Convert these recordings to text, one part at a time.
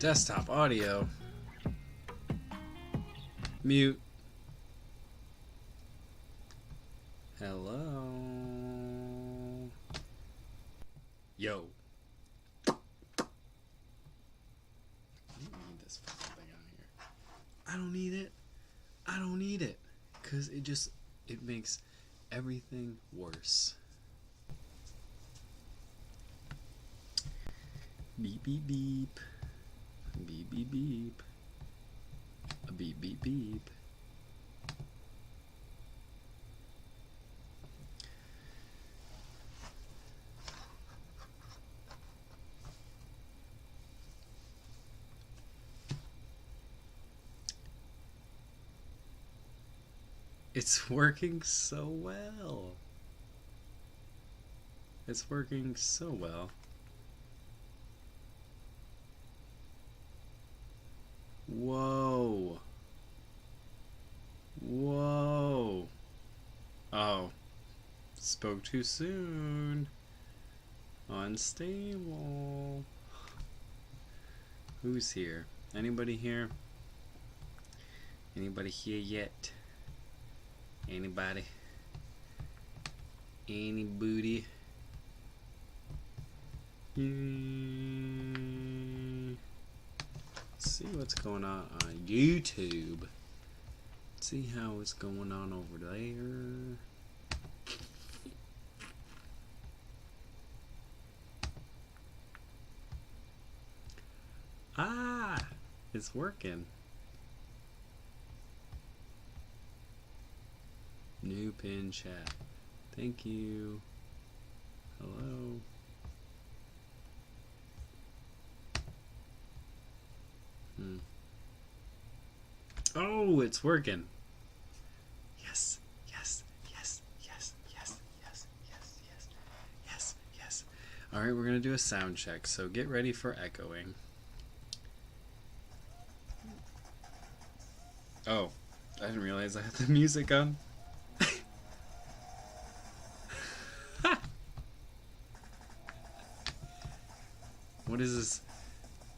Desktop audio. Mute. Hello. Yo. I don't need this fucking thing on here. I don't need it. I don't need it. Because it makes everything worse. Beep, beep, beep. Beep, beep, beep. A beep, beep, beep. It's working so well. It's working so well. Whoa. Whoa. Oh. Spoke too soon. Unstable. Who's here? Anybody here? Anybody here yet? Anybody? Any booty? Let's see what's going on YouTube. See how it's going on over there. Ah, it's working. New pin chat. Thank you. Hello. Oh, it's working. Yes, yes, yes, yes, yes, yes, yes, yes, yes, yes. Alright, we're going to do a sound check, so get ready for echoing. Oh, I didn't realize I had the music on. What is this?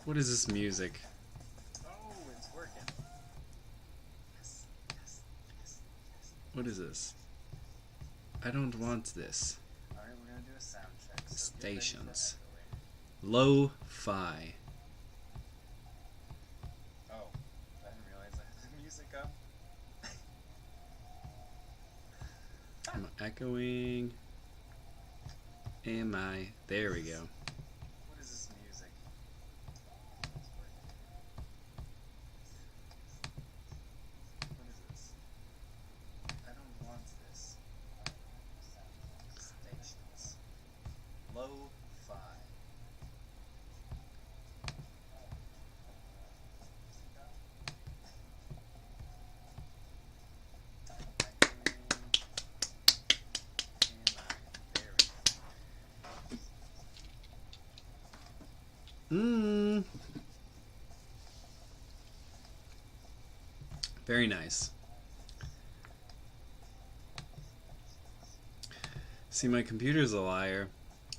What is this music? Oh, it's working. Yes, yes, yes, yes. What is this? I don't want this. Alright, we're gonna do a sound check. So stations. Lo-fi. Oh, I didn't realize I had the music up. I'm echoing. Am I? There we go. What is this music? What is this? I don't want this. Stations. Lo-fi. Very nice. See, my computer's a liar.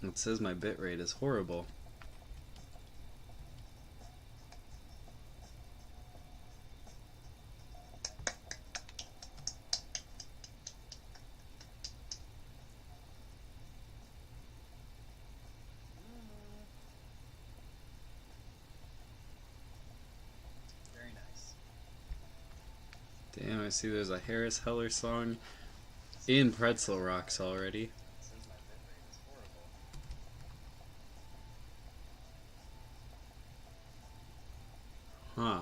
It says my bitrate is horrible. Very nice. Damn, I see there's a Harris Heller song in Pretzel Rocks already. Huh.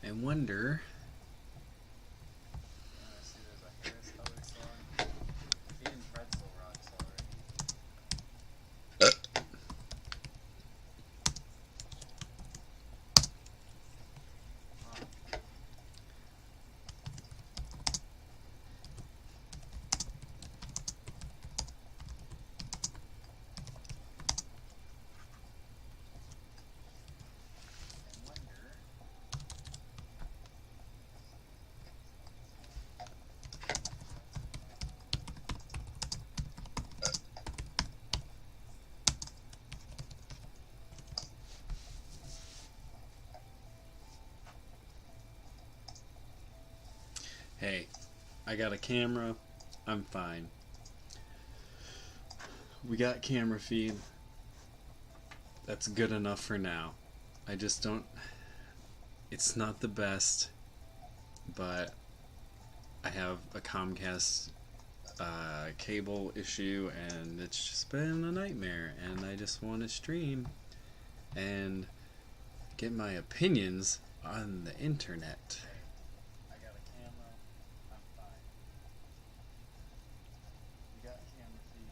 I wonder. Hey, I got a camera. I'm fine. We got camera feed. That's good enough for now. I just don't... It's not the best, but I have a Comcast cable issue, and it's just been a nightmare, and I just want to stream and get my opinions on the internet. I got a camera. I'm fine. We got camera feed.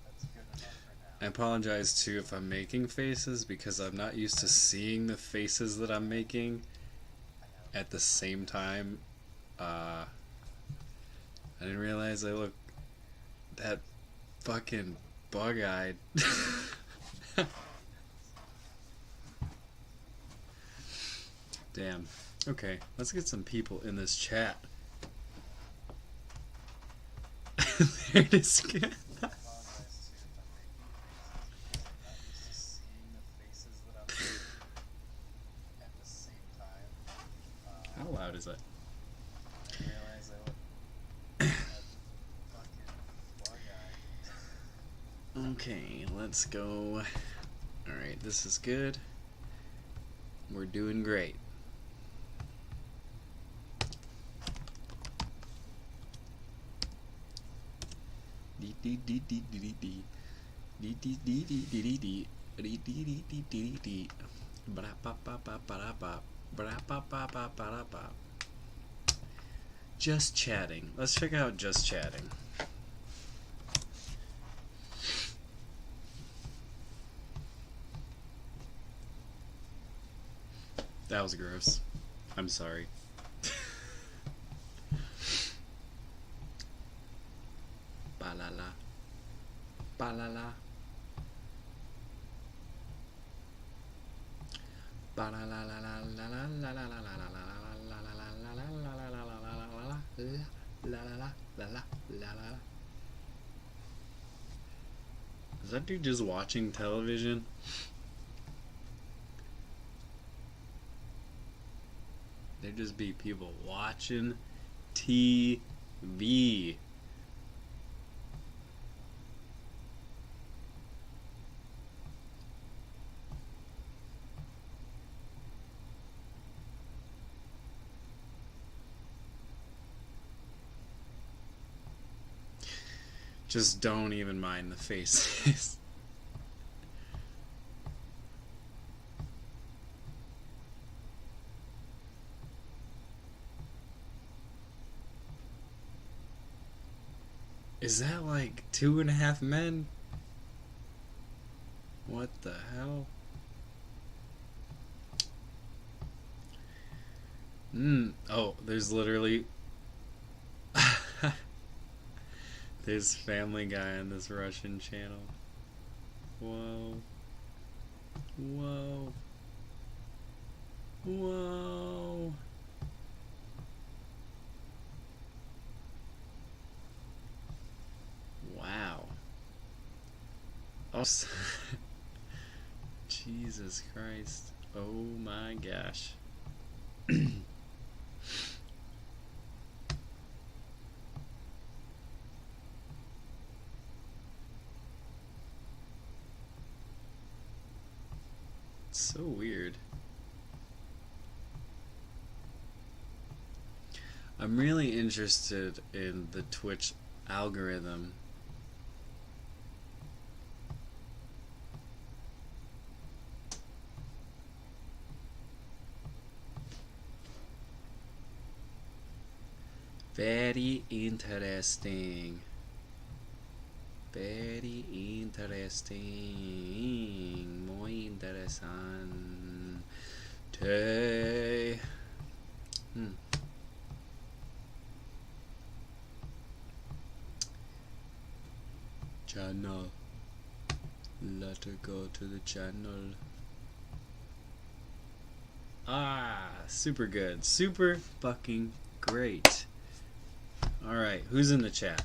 That's good enough for now. I apologize too if I'm making faces, because I'm not used to seeing the faces that I'm making at the same time. I didn't realize I look that fucking bug-eyed. Damn. Okay, let's get some people in this chat. There it is. How loud is that? Okay, let's go. Alright, this is good. We're doing great. Just chatting. Let's check out Just Chatting. That was gross. I'm sorry. Ba-la-la. Ba-la-la. Is that dude just watching television? There'd just be people watching TV. Just don't even mind the faces. Is that like 2.5 men? What the hell? Oh, there's literally... There's Family Guy on this Russian channel. Whoa. Whoa. Whoa. Wow. Oh, Jesus Christ. Oh my gosh. So weird. I'm really interested in the Twitch algorithm. Very interesting. Very interesting. Muy interesante. Channel. Let her go to the channel. Ah, super good. Super fucking great. Alright, who's in the chat?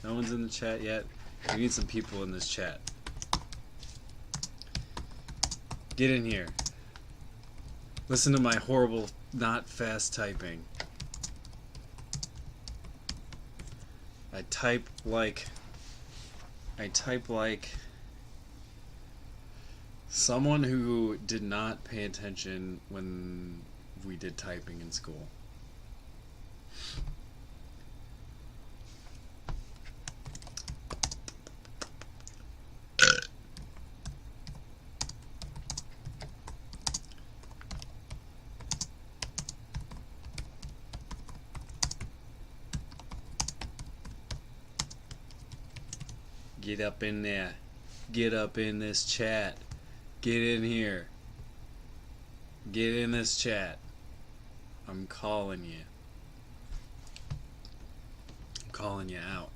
No one's in the chat yet? We need some people in this chat. Get in here. Listen to my horrible, not fast typing. I type like someone who did not pay attention when we did typing in school. Get up in there. Get up in this chat. Get in here. Get in this chat. I'm calling you. I'm calling you out.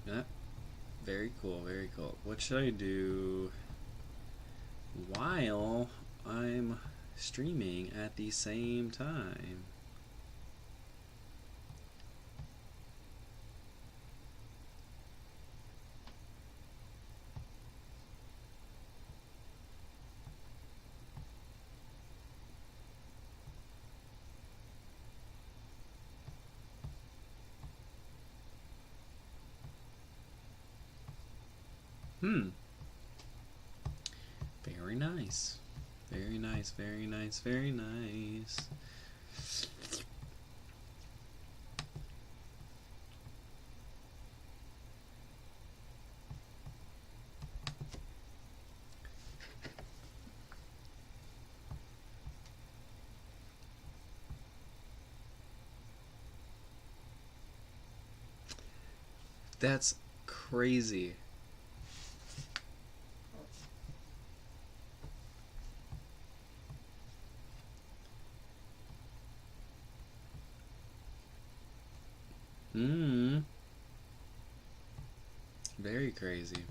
Yeah. Very cool, very cool. What should I do while I'm streaming at the same time? Very nice. Very nice, very nice, very nice. That's crazy. Very crazy.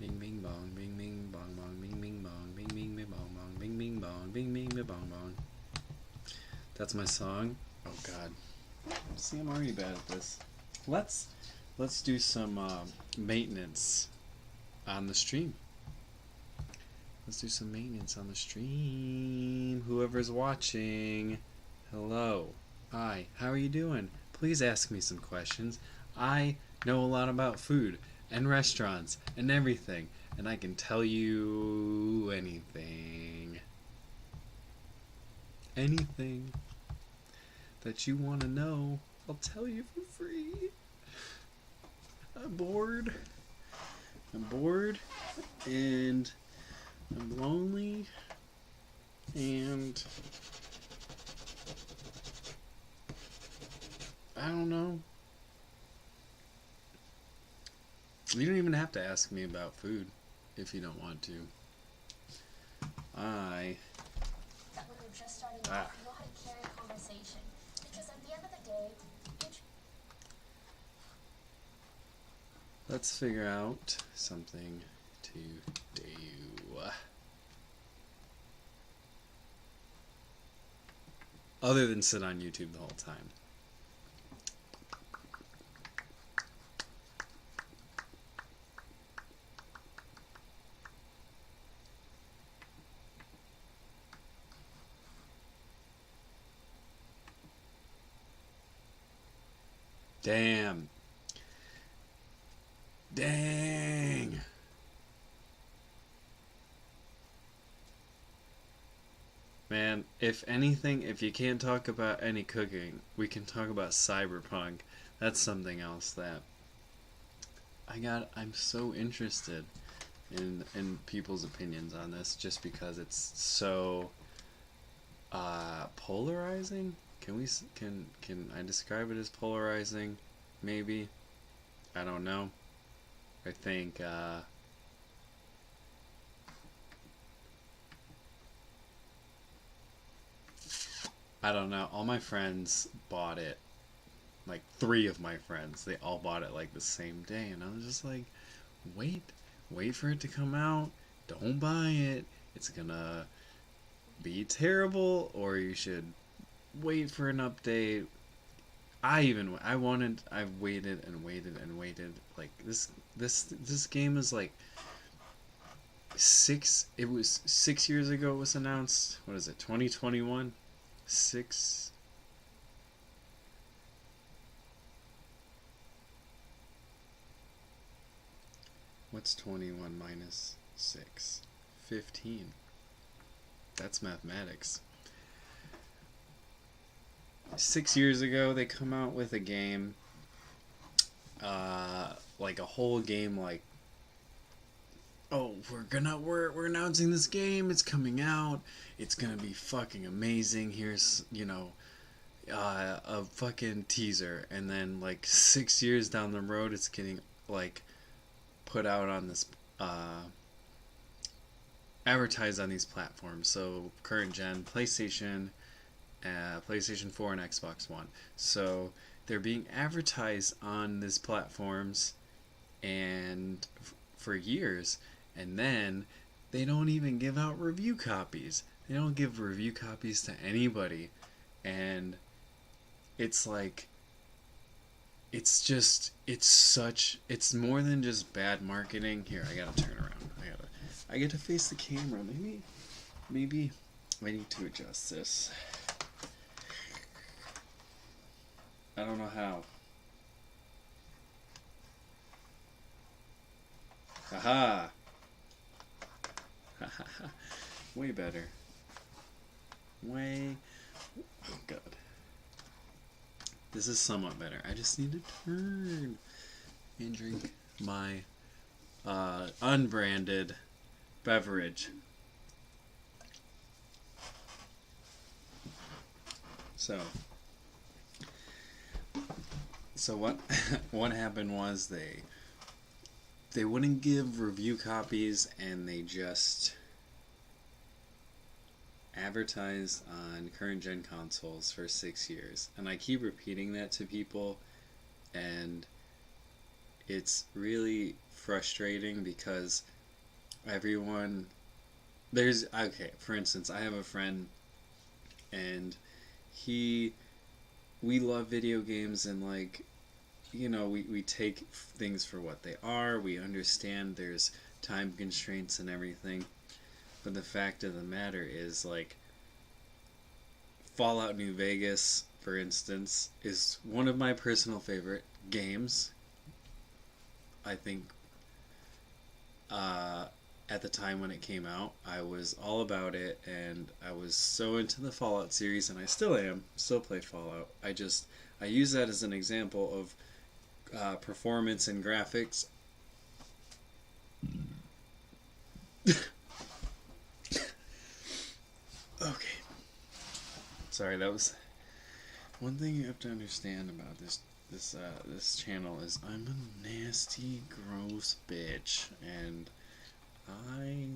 Bing bing bong, bing bing bong bong, bing bing bong, bing bing bing bong bong, bing bing bong, bing bing bing bong bong. That's my song. Oh god. See, I'm already bad at this. Let's do some maintenance on the stream. Let's do some maintenance on the stream. Whoever's watching, hello. Hi, how are you doing? Please ask me some questions. I know a lot about food and restaurants and everything, and I can tell you anything. Anything that you want to know, I'll tell you for free. I'm bored. I'm bored, and I'm lonely, and I don't know. You don't even have to ask me about food if you don't want to. That when you're just starting out, you know how to carry a conversation. Because at the end of the day, Let's figure out something to do. Other than sit on YouTube the whole time. Damn. Dang. Man, if anything, if you can't talk about any cooking, we can talk about Cyberpunk. That's something else that I'm so interested in people's opinions on this just because it's so polarizing. Can I describe it as polarizing? Maybe. I don't know. I think I don't know. All my friends bought it. Like 3 of my friends, they all bought it like the same day, and I was just like, wait for it to come out. Don't buy it. It's gonna be terrible or you should wait for an update. I've waited and waited and waited. Like this game is like it was 6 years ago it was announced. What is it, 2021? Six. What's 21 minus 6? 15. That's mathematics. 6 years ago they come out with a game, like a whole game, like, oh, we're announcing this game, it's coming out, it's gonna be fucking amazing, here's, a fucking teaser, and then like 6 years down the road it's getting like put out on this, advertised on these platforms. So current gen PlayStation, PlayStation 4 and Xbox One. So they're being advertised on these platforms and for years, and then they don't even give out review copies. They don't give review copies to anybody, and it's like it's more than just bad marketing. Here, I gotta turn around. I get to face the camera. Maybe I need to adjust this. I don't know how. Aha! Way better. Oh god. This is somewhat better. I just need to turn and drink my unbranded beverage. So what what happened was they wouldn't give review copies, and they just advertised on current gen consoles for 6 years. And I keep repeating that to people, and it's really frustrating because for instance, I have a friend, and we love video games, and like, we take things for what they are. We understand there's time constraints and everything, but the fact of the matter is, like, Fallout New Vegas, for instance, is one of my personal favorite games. I think at the time when it came out, I was all about it, and I was so into the Fallout series, and I still am. Still play Fallout. I use that as an example of performance and graphics. Okay. Sorry, that was one thing you have to understand about this channel is I'm a nasty, gross bitch, and I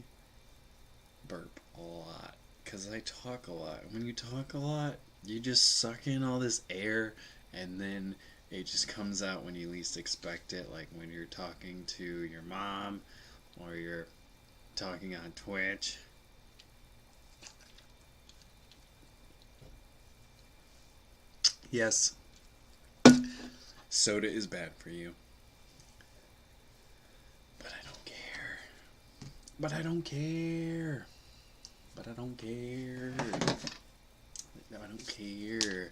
burp a lot because I talk a lot. When you talk a lot, you just suck in all this air, and then it just comes out when you least expect it, like when you're talking to your mom or you're talking on Twitch. Yes, soda is bad for you. But I don't care. But I don't care. But I don't care. I don't care.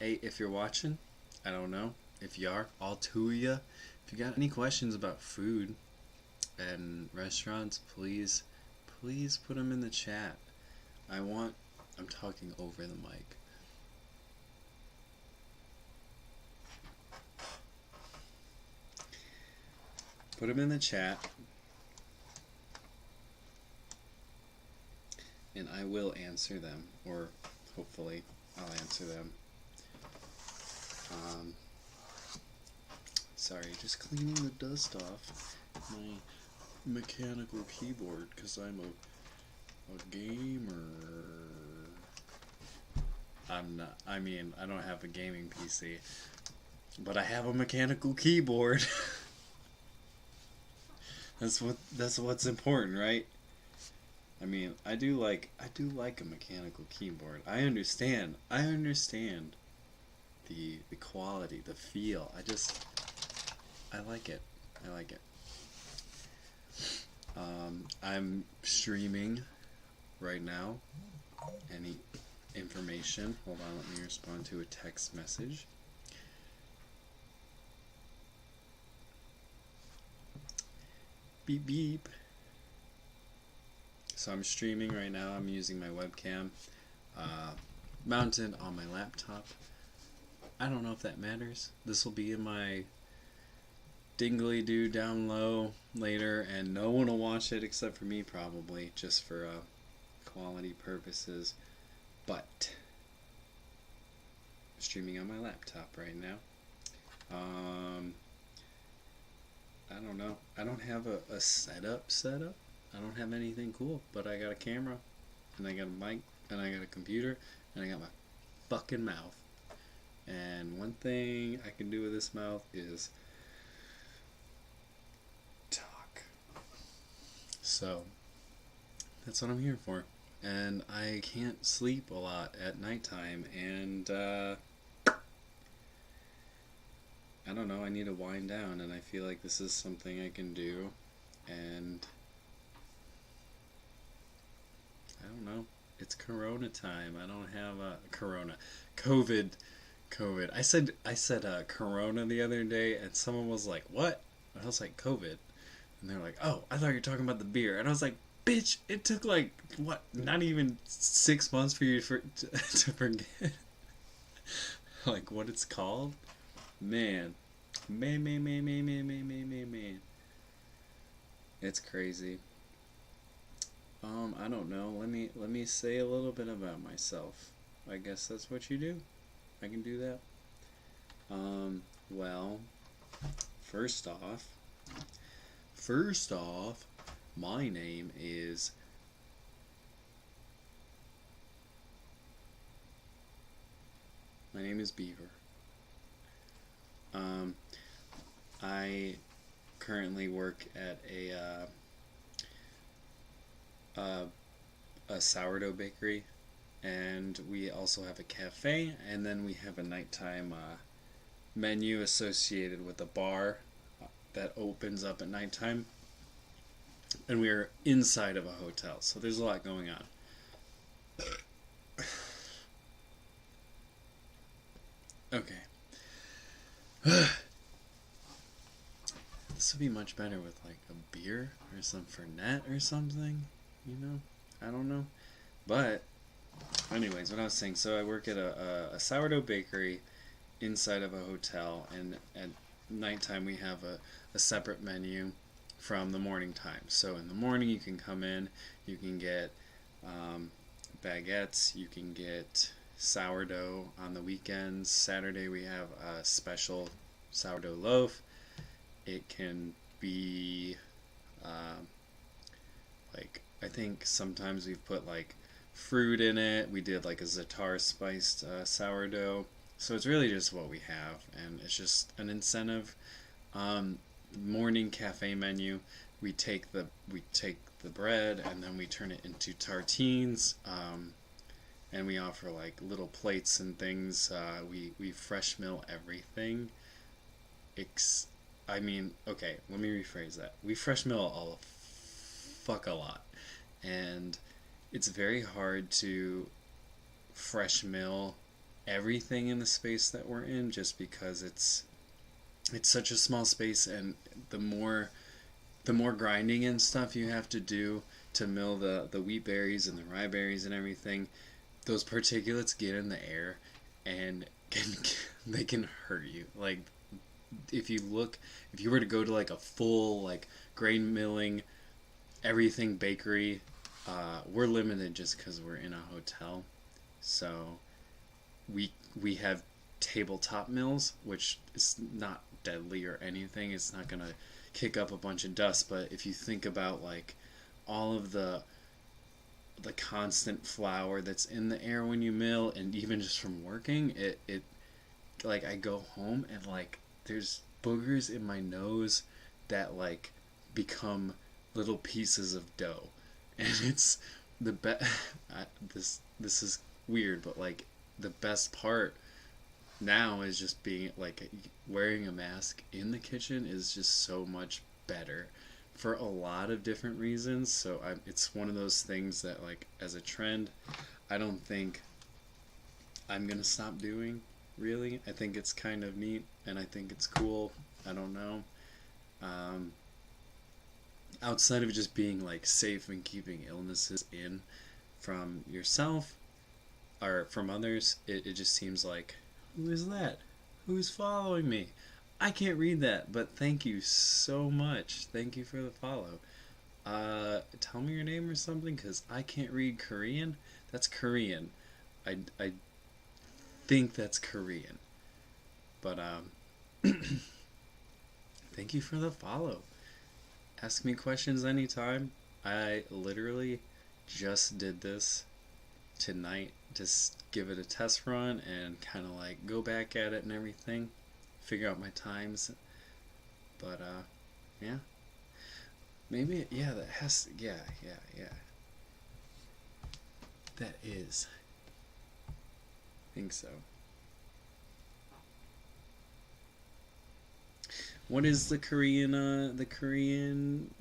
Hey, if you're watching, I don't know. If you are, all two of you, if you got any questions about food and restaurants, please put them in the chat. I'm talking over the mic. Put them in the chat, and I will answer them, or hopefully I'll answer them. Sorry, just cleaning the dust off my mechanical keyboard, because I'm a gamer. I'm not, I mean, I don't have a gaming PC, but I have a mechanical keyboard. That's what's important, right? I mean, I do like a mechanical keyboard. I understand the quality, the feel. I like it. I like it. I'm streaming right now. Any information? Hold on, let me respond to a text message. Beep beep. So I'm streaming right now. I'm using my webcam mounted on my laptop. I don't know if that matters. This will be in my dingly do down low later, and no one will watch it except for me, probably, just for quality purposes. But I'm streaming on my laptop right now. I don't know. I don't have a setup. I don't have anything cool, but I got a camera, and I got a mic, and I got a computer, and I got my fucking mouth. And one thing I can do with this mouth is talk. So that's what I'm here for. And I can't sleep a lot at nighttime, and I don't know, I need to wind down, and I feel like this is something I can do, and I don't know, it's Corona time. I don't have a COVID. I said Corona the other day, and someone was like, "What?" And I was like, "COVID," and they're like, "Oh, I thought you were talking about the beer," and I was like, "Bitch, it took like what? Not even 6 months for you to forget like what it's called." Man. It's crazy. I don't know. Let me say a little bit about myself. I guess that's what you do. I can do that. Well, first off, my name is Beaver. I currently work at a sourdough bakery, and we also have a cafe, and then we have a nighttime menu associated with a bar that opens up at nighttime, and we are inside of a hotel, so there's a lot going on. Okay. This would be much better with like a beer or some Fernet or something, you know? I don't know. But, anyways, what I was saying, so I work at a sourdough bakery inside of a hotel, and at nighttime we have a separate menu from the morning time. So in the morning you can come in, you can get baguettes, you can get sourdough on the weekends. Saturday we have a special sourdough loaf. It can be like, I think sometimes we've put like fruit in it. We did like a za'atar spiced sourdough. So it's really just what we have, and it's just an incentive. Morning cafe menu. We take the bread, and then we turn it into tartines. And we offer like little plates and things. We fresh mill everything. Okay, let me rephrase that. We fresh mill a lot, and it's very hard to fresh mill everything in the space that we're in, just because it's such a small space, and the more grinding and stuff you have to do to mill the wheat berries and the rye berries and everything, those particulates get in the air and they can hurt you. Like, if you were to go to like a full like grain milling everything bakery, we're limited just because we're in a hotel. So we have tabletop mills, which is not deadly or anything. It's not gonna kick up a bunch of dust. But if you think about like all of the constant flour that's in the air when you mill, and even just from working, it like, I go home and like there's boogers in my nose that like become little pieces of dough, and it's the best. This is weird, but like the best part now is just being like wearing a mask in the kitchen is just so much better for a lot of different reasons. So it's one of those things that like as a trend, I don't think I'm gonna stop doing. Really, I think it's kind of neat and I think it's cool. I don't know. Um, Outside of just being like safe and keeping illnesses in from yourself or from others, it just seems like, who is that? Who's following me? I can't read that, but thank you so much. Thank you for the follow. Tell me your name or something, because I can't read Korean. That's Korean. I think that's Korean. But, thank you for the follow. Ask me questions anytime. I literally just did this tonight. Just give it a test run and kind of like go back at it and everything. Figure out my times. But, yeah. Maybe, yeah, that has, yeah. That is. I think so. What is the Korean,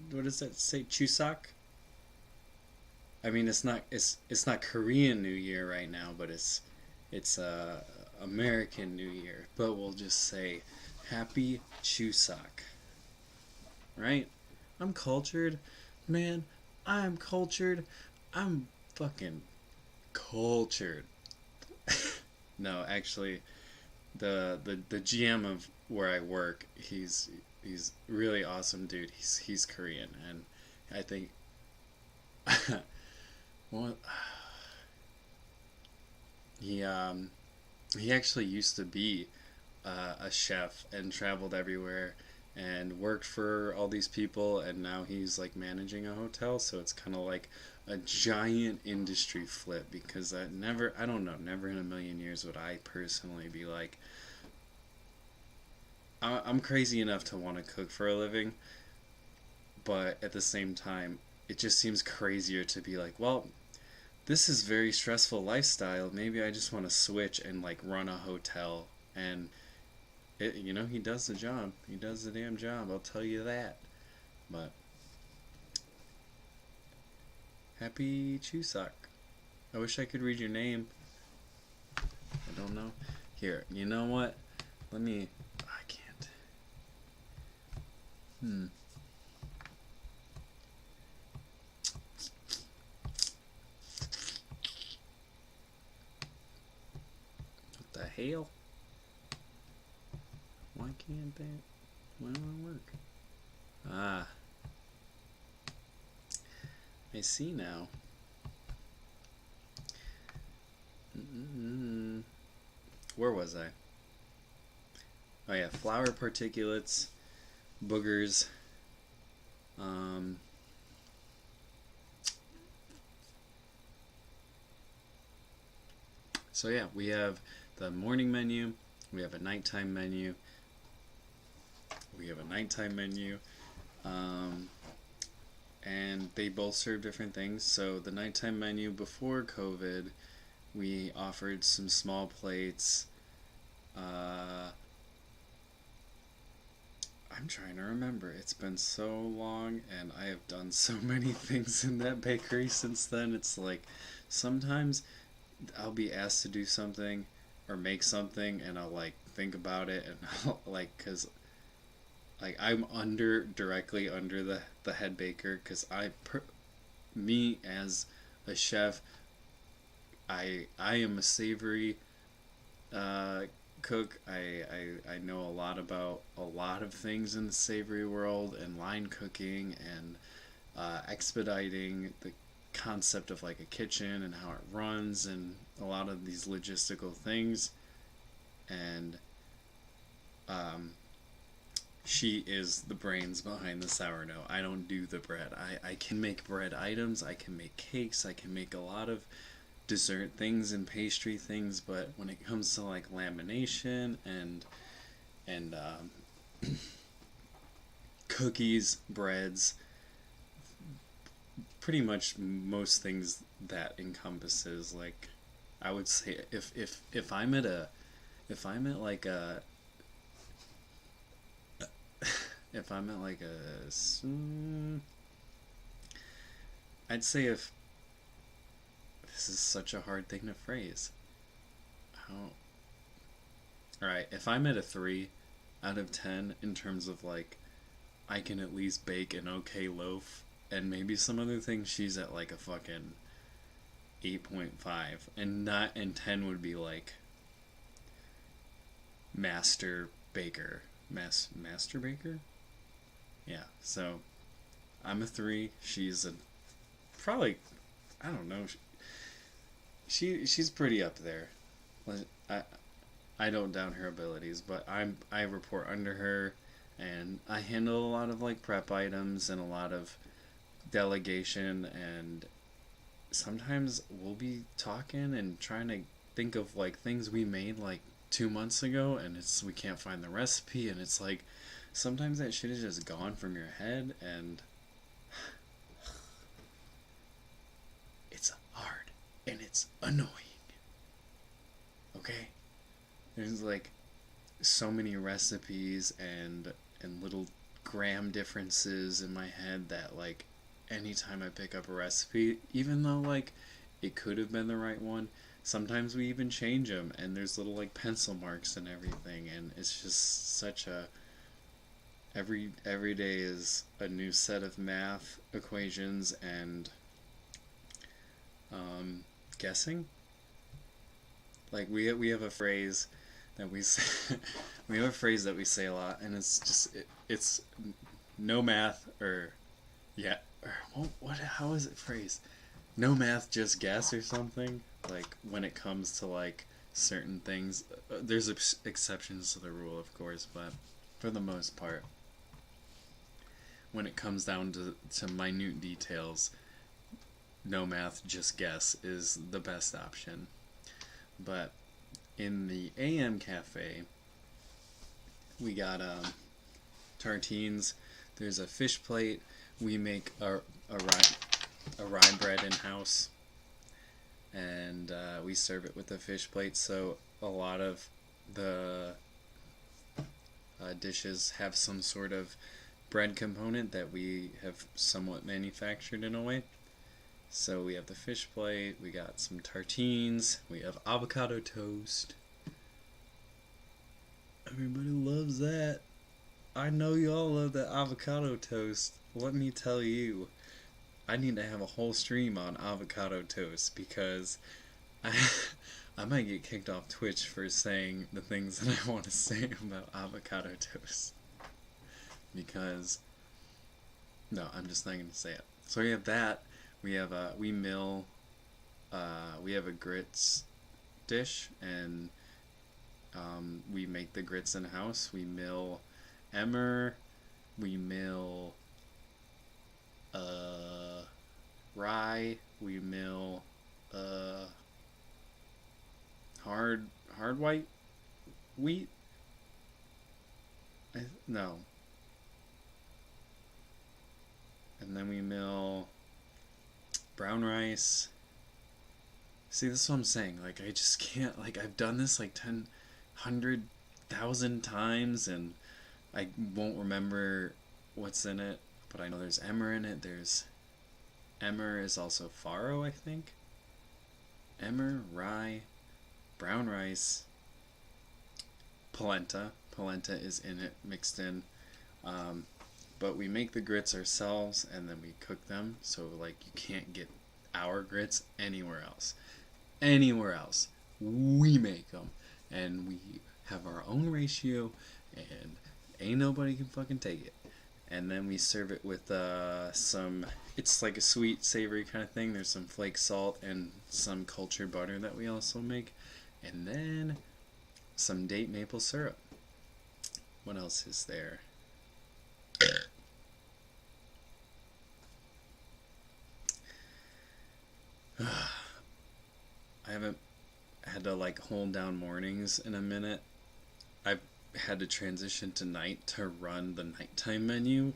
what does that say? Chuseok? I mean, it's not Korean New Year right now, but it's American New Year. But we'll just say Happy Chuseok, right? I'm cultured, man. I'm cultured. I'm fucking cultured. No, actually, the GM of where I work, he's really awesome dude. He's Korean, and I think well, he he actually used to be a chef and traveled everywhere and worked for all these people, and now he's like managing a hotel. So it's kind of like a giant industry flip, because I don't know, never in a million years would I personally be like, I'm crazy enough to want to cook for a living, but at the same time, it just seems crazier to be like, well, this is very stressful lifestyle. Maybe I just want to switch and like run a hotel. And he does the job. He does the damn job. I'll tell you that. But Happy Chuseok. I wish I could read your name. I don't know. Here, you know what? I can't. What the hell? Why can't that? Why don't it work? Ah. I see now. Where was I? Oh yeah, flower particulates, boogers. So yeah, we have the morning menu, we have a nighttime menu, and they both serve different things. So the nighttime menu before COVID, we offered some small plates. I'm trying to remember. It's been so long, and I have done so many things in that bakery since then. It's like sometimes I'll be asked to do something or make something, and I'll like think about it, and I'll like, cause like I'm directly under the head baker, cause me as a chef, I am a savory cook. I know a lot about a lot of things in the savory world, and line cooking, and expediting the concept of like a kitchen and how it runs, and a lot of these logistical things. And she is the brains behind the sourdough. I don't do the bread. I can make bread items, I can make cakes, I can make a lot of dessert things and pastry things, but when it comes to like lamination and cookies, breads, pretty much most things that encompasses, like, I would say if I'm at a if I'm at like a if I'm at like I'd say if this is such a hard thing to phrase. How Alright, if I'm at a 3 out of 10 in terms of like I can at least bake an okay loaf and maybe some other things, she's at like a fucking 8.5, and 10 would be like master baker. Master baker? Yeah. So I'm a 3, she's a probably, I don't know. She's pretty up there. I I don't doubt her abilities, but I report under her, and I handle a lot of like prep items and a lot of delegation, and sometimes we'll be talking and trying to think of like things we made like 2 months ago, and we can't find the recipe, and it's like sometimes that shit is just gone from your head, and it's hard and it's annoying. Okay? There's like so many recipes and little gram differences in my head that like anytime I pick up a recipe, even though like it could have been the right one, sometimes we even change them, and there's little like pencil marks and everything, and it's just such a every day is a new set of math equations and guessing. Like we have a phrase that we say, we have a phrase that we say a lot, and it's just it's no math, or yeah, or what how is it phrased? No math, just guess, or something. Like when it comes to like certain things, there's exceptions to the rule, of course, but for the most part, when it comes down to minute details, no math, just guess is the best option. But in the AM cafe, we got tartines. There's a fish plate. We make a rye bread in house, and we serve it with a fish plate. So a lot of the dishes have some sort of bread component that we have somewhat manufactured in a way. So we have the fish plate, we got some tartines, we have avocado toast. Everybody loves that. I know y'all love that avocado toast. Let me tell you, I need to have a whole stream on avocado toast, because I might get kicked off Twitch for saying the things that I want to say about avocado toast. Because, no, I'm just not going to say it. So we have that. We have we have a grits dish, and we make the grits in house. We mill emmer, we mill rye, we mill hard white wheat. No. And then we mill brown rice. See, this is what I'm saying. Like, I just can't. Like, I've done this like 100,000 times, and I won't remember what's in it. But I know there's emmer in it. Emmer is also farro, I think. Emmer, rye, brown rice, polenta. Polenta is in it, mixed in. But we make the grits ourselves, and then we cook them. So, like, you can't get our grits anywhere else. Anywhere else. We make them. And we have our own ratio, and ain't nobody can fucking take it. And then we serve it with some, it's like a sweet, savory kind of thing. There's some flake salt and some cultured butter that we also make. And then some date maple syrup. What else is there? I haven't had to like hold down mornings in a minute. I've had to transition to night to run the nighttime menu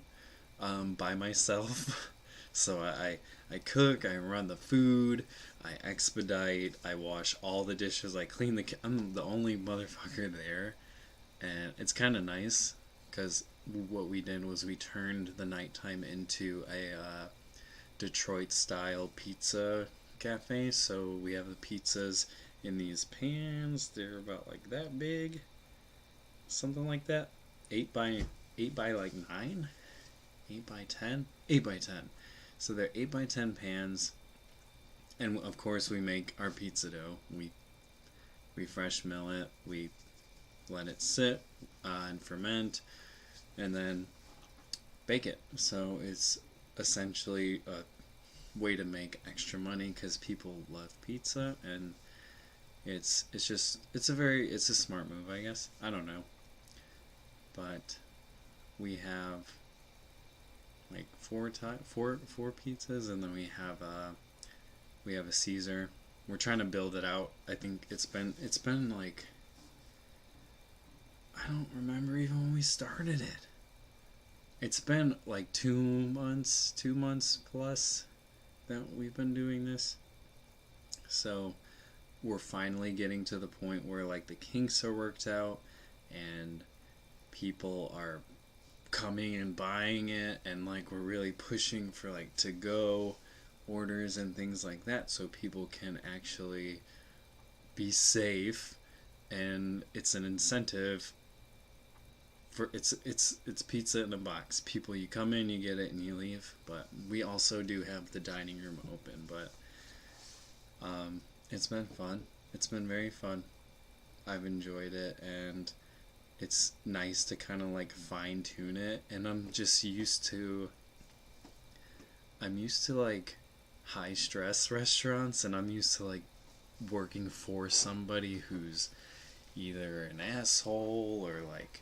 by myself. So I cook, I run the food, I expedite, I wash all the dishes, I clean I'm the only motherfucker there, and it's kind of nice because what we did was we turned the nighttime into a Detroit style pizza cafe. So we have the pizzas in these pans. They're about like that big, something like that. 8 by like 9, 8 by 10, 8 by 10. So they're 8 by 10 pans, and of course we make our pizza dough. We fresh mill it. We let it sit and ferment, and then bake it. So it's essentially a way to make extra money because people love pizza, and it's a smart move, I guess. I don't know, but we have like four pizzas, and then we have a Caesar. We're trying to build it out. I think it's been like, I don't remember even when we started it. It's been like 2 months plus that we've been doing this. So we're finally getting to the point where like the kinks are worked out, and people are coming and buying it, and like we're really pushing for like to go orders and things like that, so people can actually be safe, and it's an incentive for it's pizza in a box. People, you come in, you get it, and you leave. But we also do have the dining room open. But it's been fun. It's been very fun. I've enjoyed it, and it's nice to kind of like fine tune it. And I'm used to like high stress restaurants, and I'm used to like working for somebody who's either an asshole or like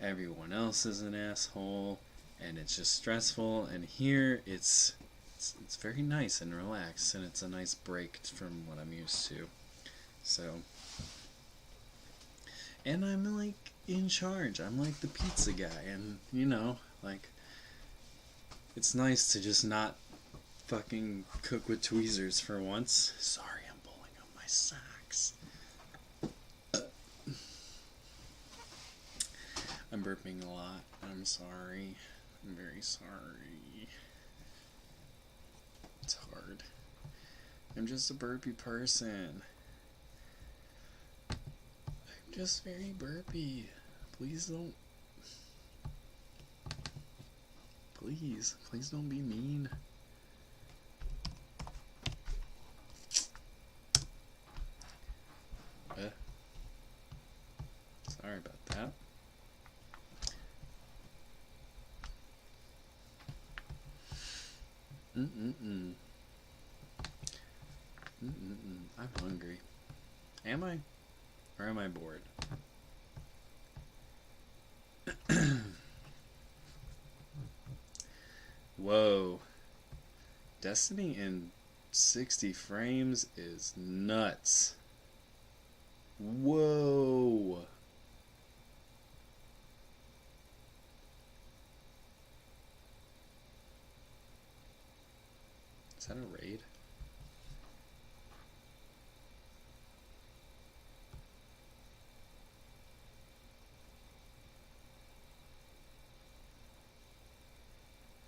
everyone else is an asshole, and it's just stressful. And here it's very nice and relaxed, and it's a nice break from what I'm used to. So, and I'm like in charge. I'm like the pizza guy, and like it's nice to just not fucking cook with tweezers for once. Sorry, I'm pulling up my socks. I'm burping a lot. I'm sorry. I'm very sorry. It's hard. I'm just a burpy person. I'm just very burpy. Please don't be mean. Sorry about that. I'm hungry. Am I? Or am I bored? Whoa. Destiny in 60 frames is nuts. Whoa. Is that a raid?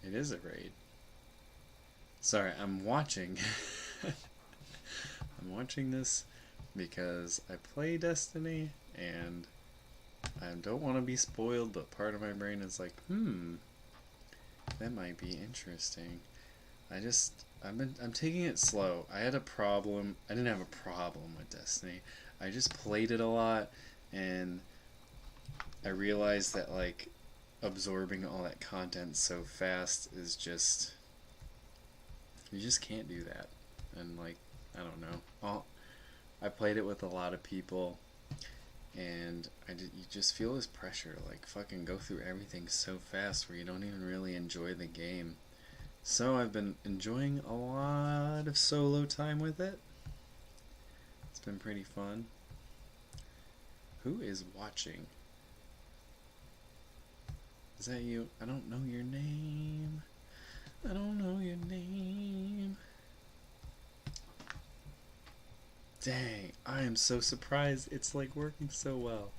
It is a raid. Sorry, I'm watching. I'm watching this because I play Destiny, and I don't want to be spoiled, but part of my brain is like, that might be interesting. I'm taking it slow. I had a problem. I didn't have a problem with Destiny. I just played it a lot, and I realized that like absorbing all that content so fast is just, you just can't do that. And like, I don't know. I played it with a lot of people, and you just feel this pressure to like fucking go through everything so fast where you don't even really enjoy the game. So I've been enjoying a lot of solo time with it. It's been pretty fun. Who is watching? Is that you? I don't know your name. I don't know your name. Dang, I am so surprised it's like working so well.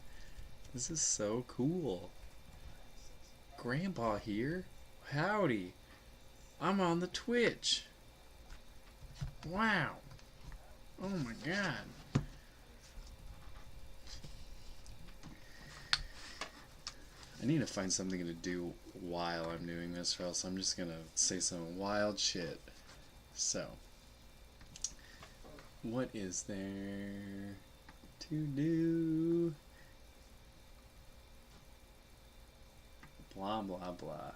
This is so cool. Grandpa here? Howdy. I'm on the Twitch. Wow. Oh my god. I need to find something to do while I'm doing this, or else I'm just gonna say some wild shit. So, what is there to do? Blah blah blah.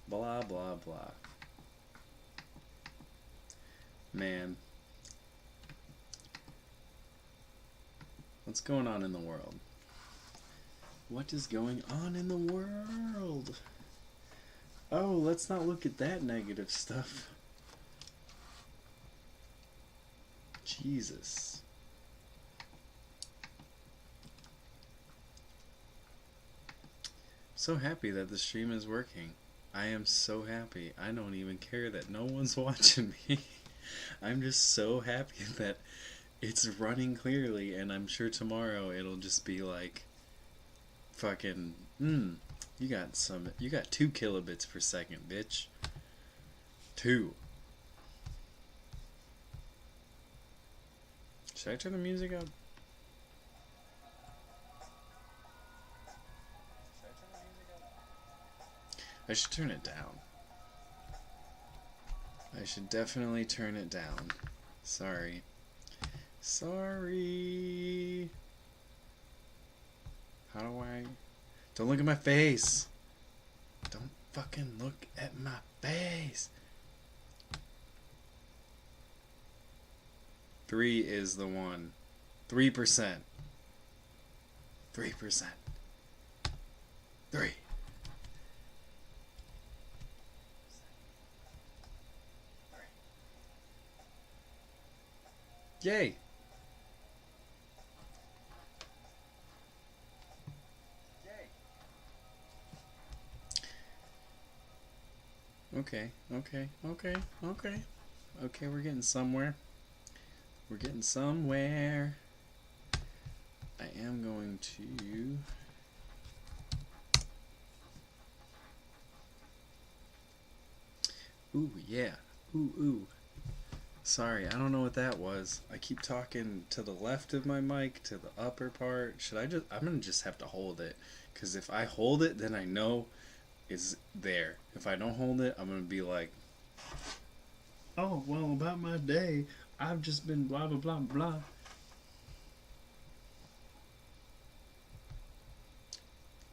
Blah blah blah. Man. What's going on in the world? What is going on in the world? Oh, let's not look at that negative stuff. Jesus. So happy that the stream is working. I am so happy. I don't even care that no one's watching me. I'm just so happy that it's running clearly, and I'm sure tomorrow it'll just be like fucking you got 2 kilobits per second, bitch. 2. Should I turn the music up? I should turn it down. I should definitely turn it down. Sorry. Sorry. How do I... Don't look at my face. Don't fucking look at my face. 3 is the one. 3%. 3%. 3. Yay! Okay, okay, okay, okay. Okay, we're getting somewhere. We're getting somewhere. I am going to... Ooh, yeah. Ooh, ooh. Sorry, I don't know what that was. I keep talking to the left of my mic, to the upper part. Should I just... I'm going to just have to hold it. Because if I hold it, then I know it's there. If I don't hold it, I'm going to be like... Oh, well, about my day, I've just been blah, blah, blah, blah.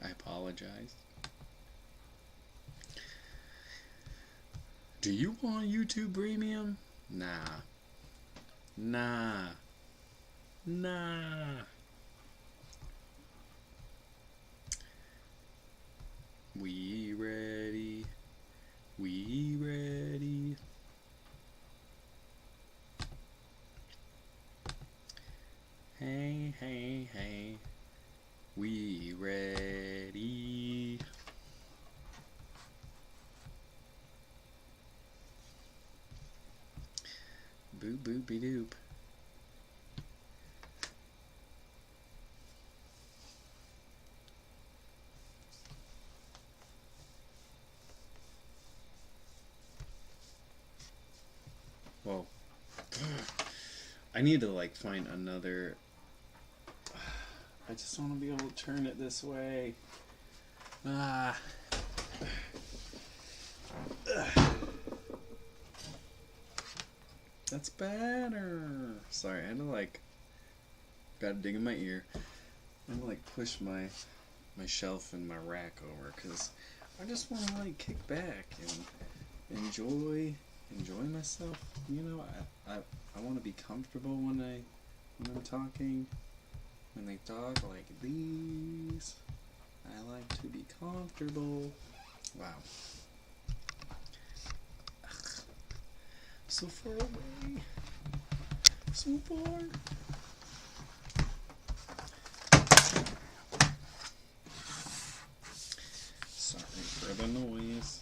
I apologize. Do you want YouTube Premium? Nah. Nah. Nah. We ready. We ready. Hey, hey, hey. We ready. Boop boopy doop. Whoa. I need to like find another. I just want to be able to turn it this way. Ah. That's better. Sorry, I had to like. Got a dig in my ear. I had to like push my shelf and my rack over because I just want to like kick back and enjoy myself. You know, I want to be comfortable when I'm talking. When they talk like these, I like to be comfortable. Wow. Ugh. So far away. So far. Sorry for the noise.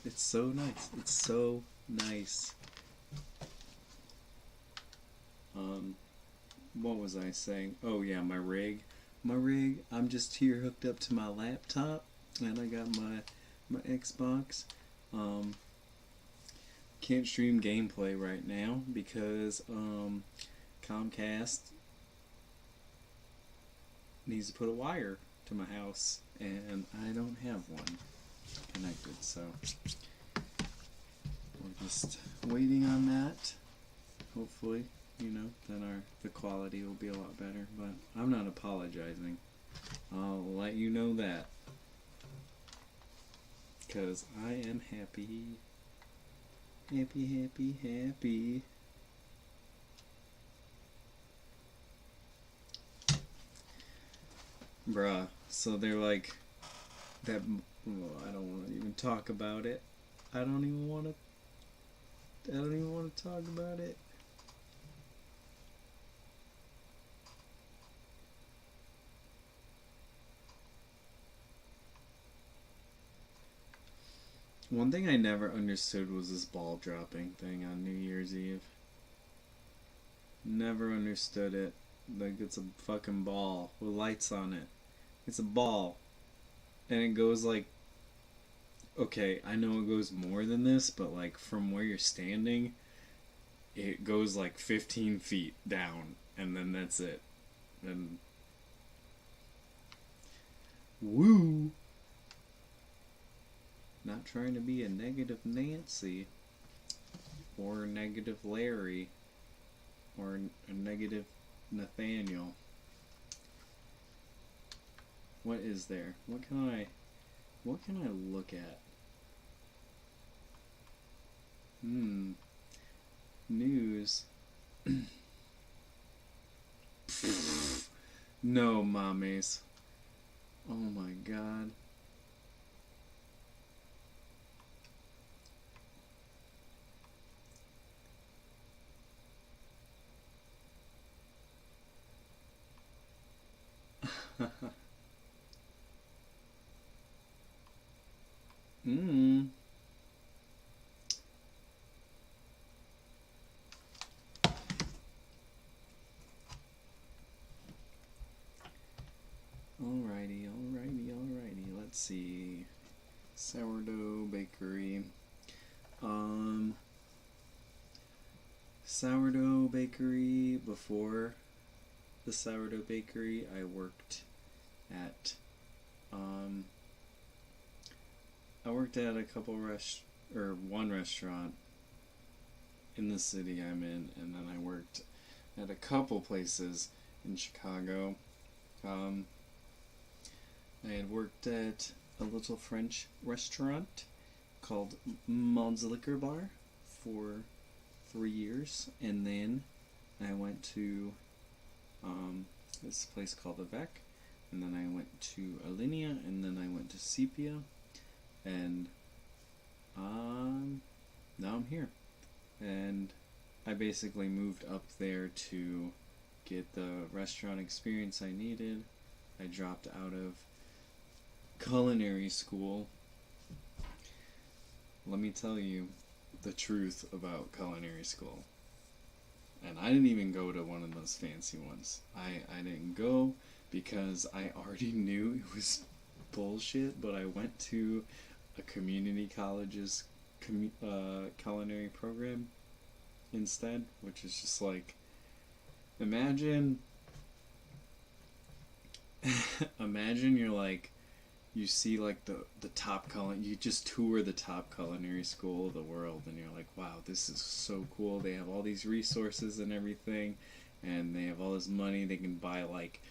it's so nice. It's so nice. What was I saying? Oh yeah, my rig. My rig, I'm just here hooked up to my laptop, and I got my Xbox. Can't stream gameplay right now because Comcast needs to put a wire to my house, and I don't have one connected, so we're just waiting on that. Hopefully, then the quality will be a lot better, but I'm not apologizing. I'll let you know that, because I am happy. Happy. Bruh, so they're like, that, I don't want to even talk about it. I don't even want to talk about it. One thing I never understood was this ball dropping thing on New Year's Eve. Never understood it. Like, it's a fucking ball with lights on it. It's a ball. And it goes like, okay, I know it goes more than this, but like from where you're standing, it goes like 15 feet down, and then that's it. And woo! Not trying to be a negative Nancy, or a negative Larry, or a negative Nathaniel. What is there? What can I look at? News. No, mommies. Oh my god. Alrighty. Let's see. Sourdough bakery. Sourdough bakery. Before the sourdough bakery, I worked at a couple one restaurant in the city I'm in, and then I worked at a couple places in Chicago. I had worked at a little French restaurant called Maud's Liquor Bar for 3 years, and then I went to this place called the Vec, and then I went to Alinea, and then I went to Sepia, and now I'm here. And I basically moved up there to get the restaurant experience I needed. I dropped out of culinary school. Let me tell you the truth about culinary school. And I didn't even go to one of those fancy ones. I didn't go because I already knew it was bullshit, but I went to a community college's culinary program instead, which is just like, imagine you're like, you see like the top you just tour the top culinary school of the world, and you're like, wow, this is so cool. They have all these resources and everything, and they have all this money. They can buy like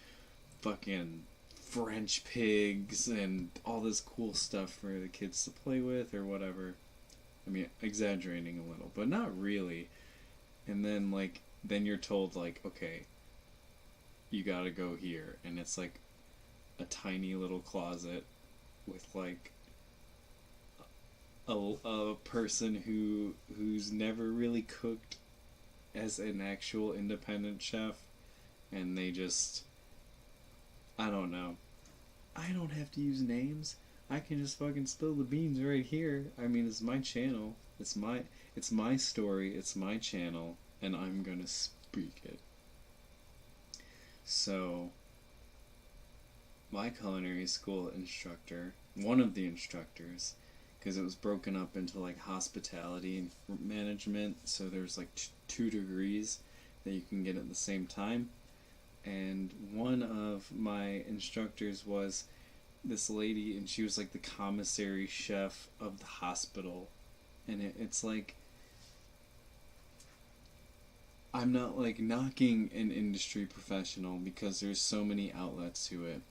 fucking French pigs and all this cool stuff for the kids to play with or whatever. I mean, exaggerating a little, but not really. And then then you're told like, okay, you gotta go here, and it's like a tiny little closet with like a person who's never really cooked as an actual independent chef, and they just, I don't know. I don't have to use names, I can just fucking spill the beans right here. I mean, it's my channel. It's my story. It's my channel, and I'm gonna speak it. So, my culinary school instructor, one of the instructors, because it was broken up into like hospitality and management, so there's like 2 degrees that you can get at the same time. And one of my instructors was this lady, and she was like the commissary chef of the hospital. And it's like, I'm not like knocking an industry professional because there's so many outlets to it,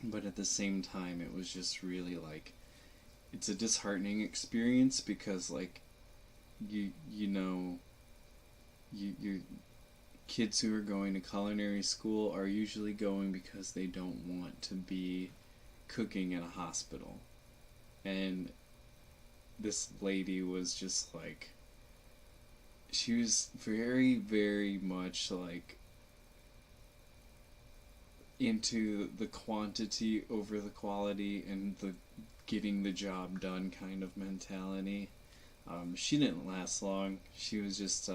but at the same time it was just really like, it's a disheartening experience because like you know you kids who are going to culinary school are usually going because they don't want to be cooking in a hospital. And this lady was just like, she was very, very much like into the quantity over the quality and the getting the job done kind of mentality. She didn't last long. She was just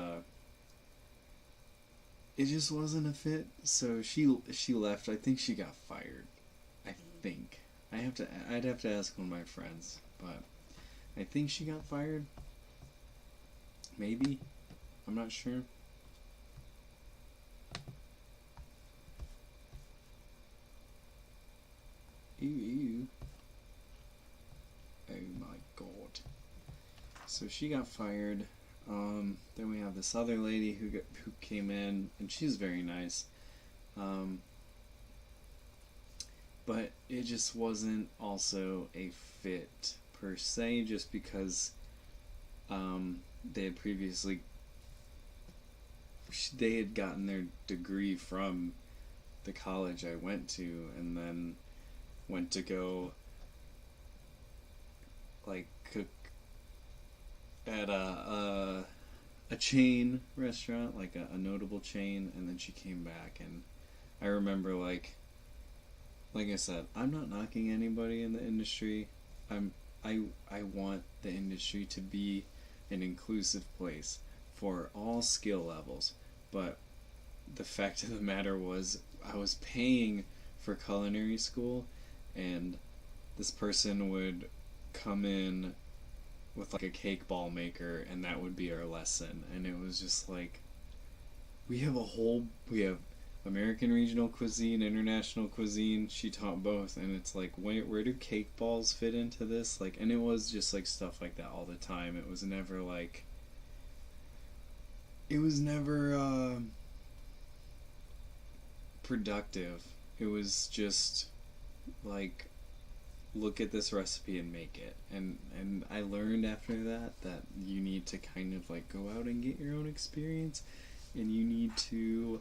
it just wasn't a fit. So she left. I think she got fired. I think I'd have to ask one of my friends, but I think she got fired. Maybe. I'm not sure. Ew. Oh my god. So she got fired. Then we have this other lady who came in, and she's very nice. But it just wasn't also a fit per se, just because they had previously, they had gotten their degree from the college I went to, and then went to go like cook at a chain restaurant, like a notable chain, and then she came back. And I remember like I said, I'm not knocking anybody in the industry. I want the industry to be an inclusive place for all skill levels, but the fact of the matter was I was paying for culinary school, and this person would come in with like a cake ball maker, and that would be our lesson. And it was just like, we have American regional cuisine, international cuisine. She taught both, and it's like, where do cake balls fit into this? Like, and it was just like stuff like that all the time. It was never like, productive. It was just like, look at this recipe and make it. And I learned after that you need to kind of like go out and get your own experience, and you need to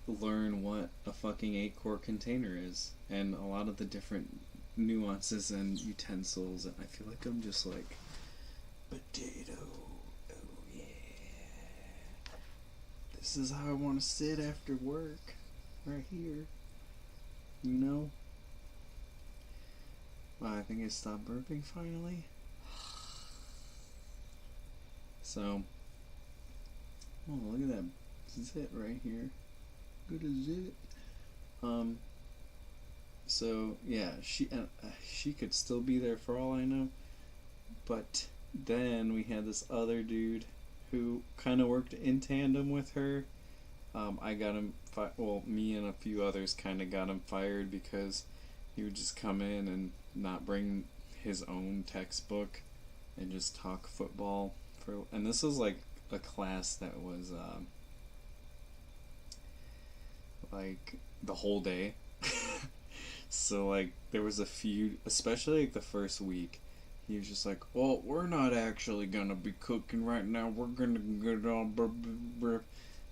learn what a fucking 8-quart container is, and a lot of the different nuances and utensils. And I feel like I'm just like, potato, oh yeah, this is how I want to sit after work, right here, you know? Wow, I think I stopped burping finally. So, oh, look at that zit right here. Good as zit. So yeah, she could still be there for all I know. But then we had this other dude who kind of worked in tandem with her. I got him. Me and a few others kind of got him fired because he would just come in and not bring his own textbook and just talk football for. And this was like a class that was like the whole day. So like there was a few, especially like the first week, he was just like, well, we're not actually gonna be cooking right now, we're gonna get on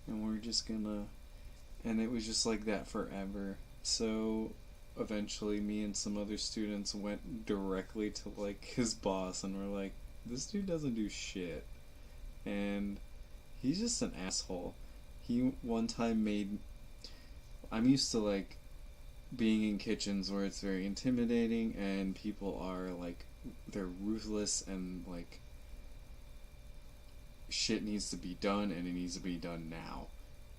and we're just gonna, and it was just like that forever. So eventually me and some other students went directly to like his boss and were like, this dude doesn't do shit, and he's just an asshole. He one time I'm used to like being in kitchens where it's very intimidating and people are like, they're ruthless and like shit needs to be done and it needs to be done now.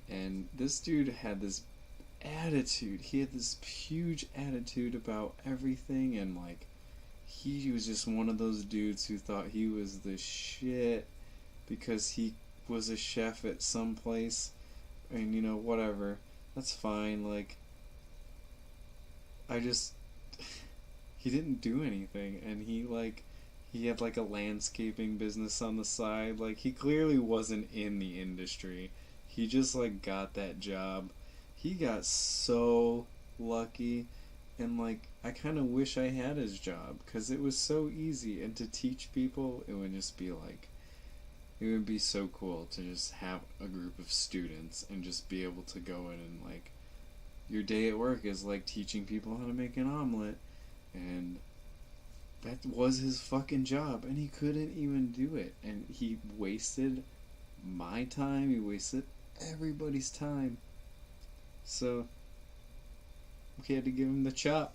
And this dude had this attitude. He had this huge attitude about everything, and like he was just one of those dudes who thought he was the shit because he was a chef at some place, and you know, whatever. That's fine. Like, I just he didn't do anything, and he had like a landscaping business on the side. Like, he clearly wasn't in the industry. He just like got that job. He got so lucky, and like I kind of wish I had his job because it was so easy, and to teach people it would just be like, it would be so cool to just have a group of students and just be able to go in and like, your day at work is like teaching people how to make an omelet, and that was his fucking job, and he couldn't even do it, and he wasted my time, he wasted everybody's time. So we had to give him the chop.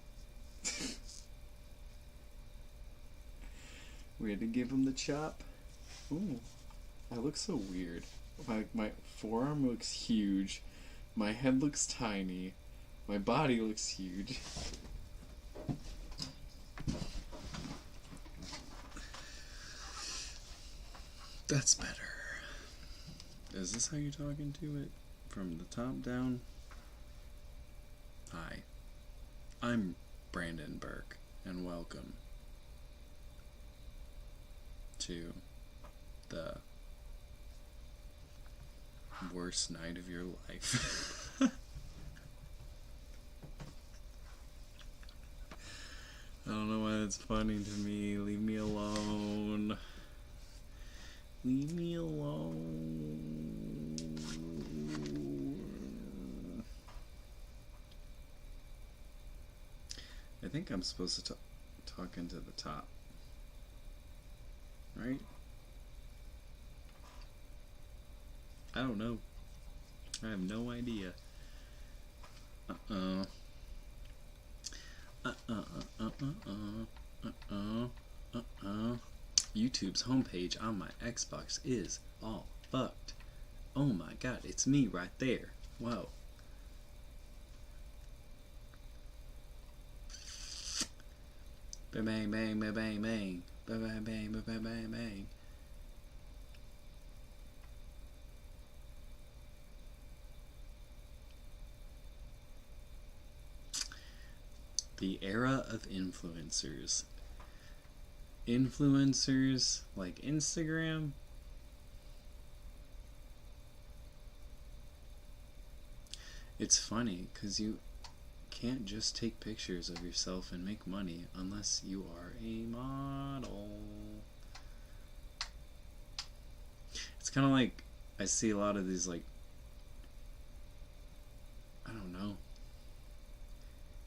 We had to give him the chop. Ooh, I look so weird. My forearm looks huge. My head looks tiny. My body looks huge. That's better. Is this how you're talking to it? From the top down? Hi. I'm Brandon Burke, and welcome to the worst night of your life. I don't know why that's funny to me. Leave me alone. Leave me alone. I think I'm supposed to talk into the top. Right? I don't know. I have no idea. YouTube's homepage on my Xbox is all fucked. Oh my god, it's me right there. Whoa. Bang bang bang bang bang bang bang bang bang bang bang bang. The era of influencers. Influencers like Instagram. It's funny because you can't just take pictures of yourself and make money unless you are a model. It's kind of like I see a lot of these, like, I don't know.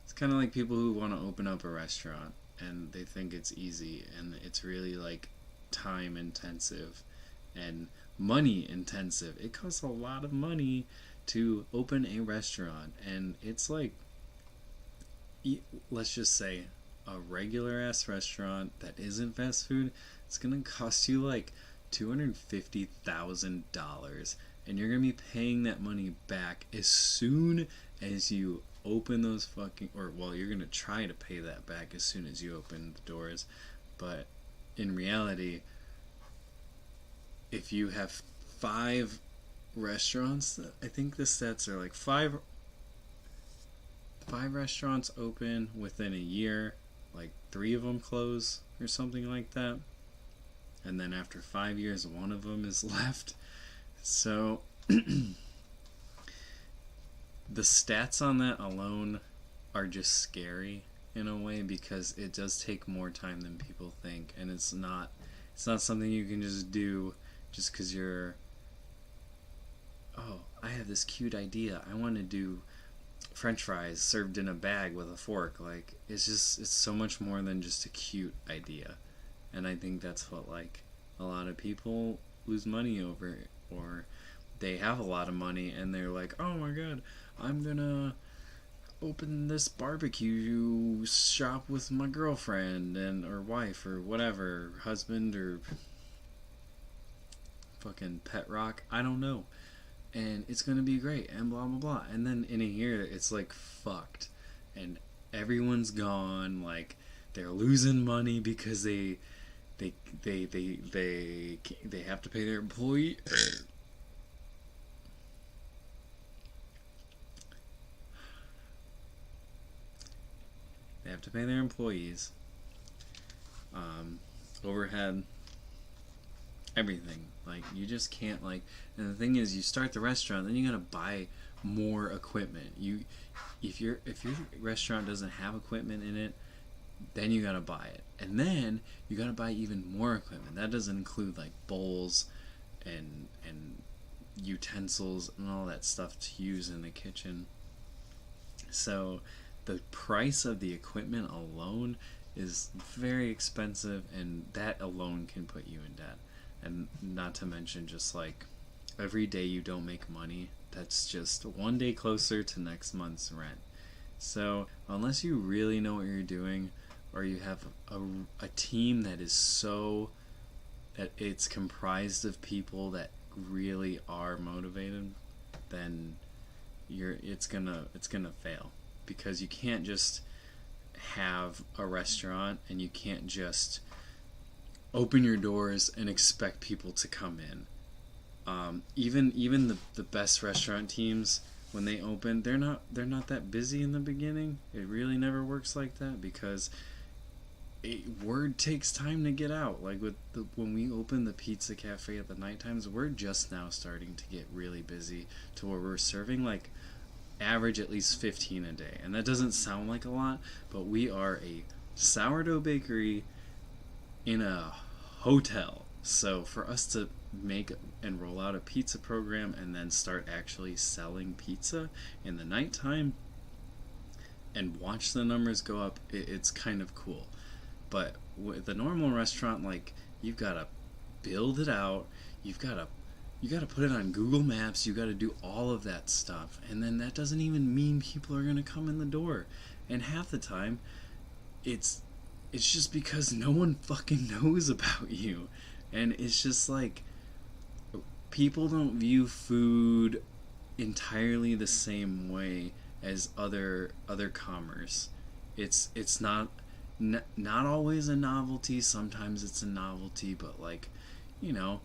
It's kind of like people who want to open up a restaurant and they think it's easy, and it's really like time intensive and money intensive. It costs a lot of money to open a restaurant, and it's like, let's just say a regular ass restaurant that isn't fast food, it's gonna cost you like $250,000, and you're gonna be paying that money back as soon as you open those fucking, or well, you're gonna try to pay that back as soon as you open the doors. But in reality, if you have 5 restaurants, I think the stats are like 5 restaurants open within a year, like 3 of them close or something like that, and then after 5 years 1 of them is left. So the stats on that alone are just scary in a way, because it does take more time than people think, and it's not something you can just do just because you're, oh, I have this cute idea, I want to do French fries served in a bag with a fork. Like, it's so much more than just a cute idea. And I think that's what, like, a lot of people lose money over, or they have a lot of money and they're like, oh my god, I'm gonna open this barbecue shop with my girlfriend and or wife or whatever, husband or fucking pet rock, I don't know. And it's gonna be great and blah blah blah. And then in a year it's like fucked. And everyone's gone, like they're losing money because they have to pay their employee. They have to pay their employees, overhead, everything. Like you just can't like. And the thing is, you start the restaurant, then you gotta buy more equipment. If your restaurant doesn't have equipment in it, then you gotta buy it, and then you gotta buy even more equipment. That doesn't include like bowls and utensils and all that stuff to use in the kitchen. So the price of the equipment alone is very expensive, and that alone can put you in debt. And not to mention just like every day you don't make money, that's just one day closer to next month's rent. So unless you really know what you're doing, or you have a team that is so that it's comprised of people that really are motivated, then it's gonna fail, because you can't just have a restaurant and you can't just open your doors and expect people to come in. Even the best restaurant teams, when they open, they're not that busy in the beginning. It really never works like that, because word takes time to get out. Like when we open the pizza cafe at the night times, we're just now starting to get really busy to where we're serving like average at least 15 a day. And that doesn't sound like a lot, but we are a sourdough bakery in a hotel. So for us to make and roll out a pizza program and then start actually selling pizza in the nighttime and watch the numbers go up, it's kind of cool. But with the normal restaurant, like, you've got to build it out, you got to put it on Google Maps, you got to do all of that stuff, and then that doesn't even mean people are going to come in the door. And half the time it's just because no one fucking knows about you. And it's just like, people don't view food entirely the same way as other commerce. It's not always a novelty. Sometimes it's a novelty, but like, you know,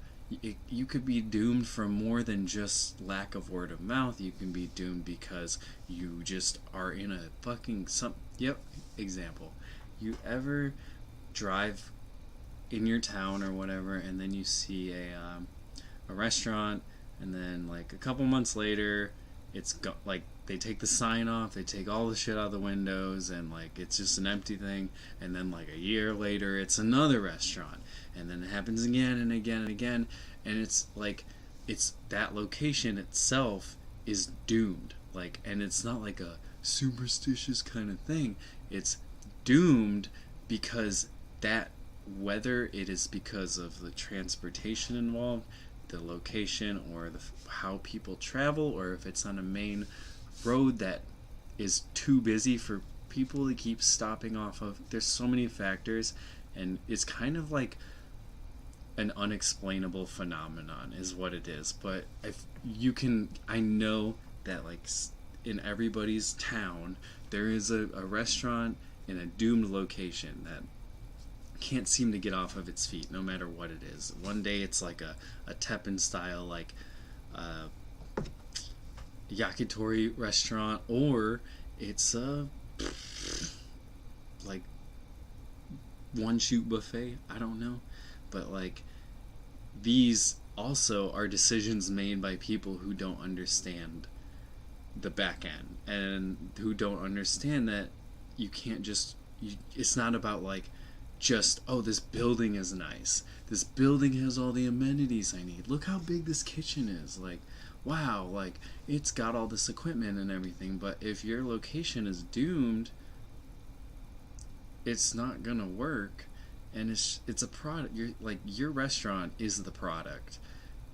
you could be doomed for more than just lack of word of mouth. You can be doomed because you just are in a fucking example. You ever drive in your town or whatever, and then you see a restaurant, and then like a couple months later, like they take the sign off, they take all the shit out of the windows, and like it's just an empty thing. And then like a year later, it's another restaurant, and then it happens again and again and again. And it's like, it's that location itself is doomed. Like, and it's not like a superstitious kind of thing. It's doomed because that, whether it is because of the transportation involved, the location, or how people travel, or if it's on a main road that is too busy for people to keep stopping off of. There's so many factors, and it's kind of like an unexplainable phenomenon is what it is. But if you can, I know that like in everybody's town there is a restaurant in a doomed location that can't seem to get off of its feet no matter what it is. One day it's like a Teppan style, like yakitori restaurant, or it's a like one shoot buffet. I don't know, but like these also are decisions made by people who don't understand the back end, and who don't understand that you can't just it's not about like just, oh, this building is nice, this building has all the amenities I need, look how big this kitchen is, like, wow, like it's got all this equipment and everything. But if your location is doomed, it's not gonna work. And it's a product. Your restaurant is the product,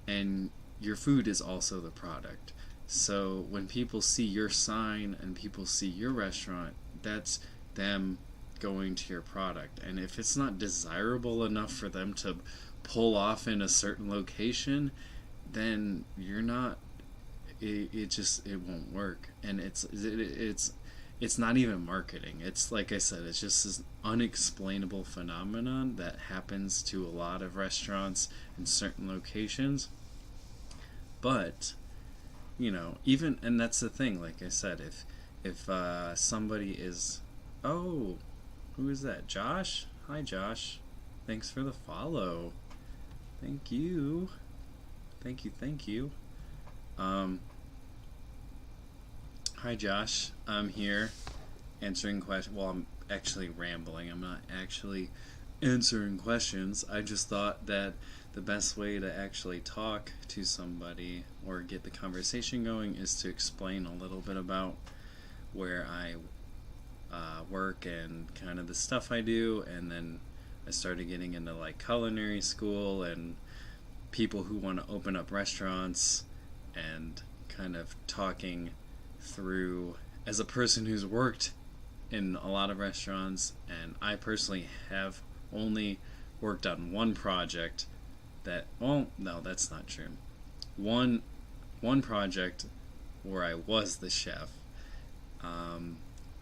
and your food is also the product. So when people see your sign and people see your restaurant, that's them going to your product. And if it's not desirable enough for them to pull off in a certain location, then you're not. It won't work. And it's not even marketing. It's like I said, it's just this unexplainable phenomenon that happens to a lot of restaurants in certain locations. But even, and that's the thing. Like I said, if somebody is, oh, who is that? Josh? Hi, Josh. Thanks for the follow. Thank you. Thank you. Thank you. Hi, Josh. I'm here answering questions. Well, I'm actually rambling. I'm not actually answering questions. I just thought that the best way to actually talk to somebody or get the conversation going is to explain a little bit about where I work and kind of the stuff I do. And then I started getting into like culinary school and people who want to open up restaurants, and kind of talking through, as a person who's worked in a lot of restaurants, and I personally have only worked on one project that, well, no, that's not true. One project where I was the chef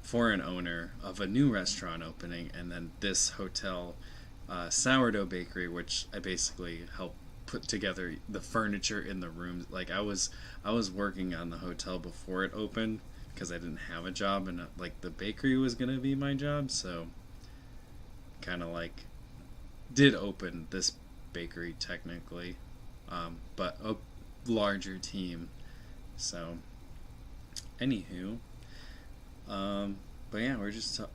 for an owner of a new restaurant opening, and then this hotel sourdough bakery, which I basically helped put together the furniture in the rooms. Like I was working on the hotel before it opened because I didn't have a job, and like the bakery was gonna be my job, so kind of like did open this bakery technically, but a larger team. So anywho, but yeah,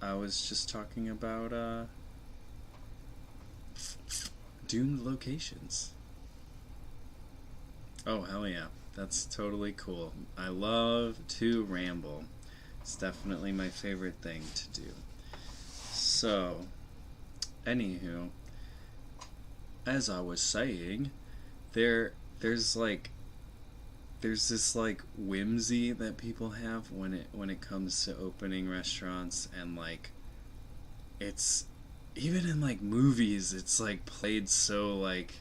I was just talking about doomed locations. Oh, hell yeah. That's totally cool. I love to ramble. It's definitely my favorite thing to do. So, anywho, as I was saying, there's this like whimsy that people have when it comes to opening restaurants, and like it's even in like movies, it's like played so like,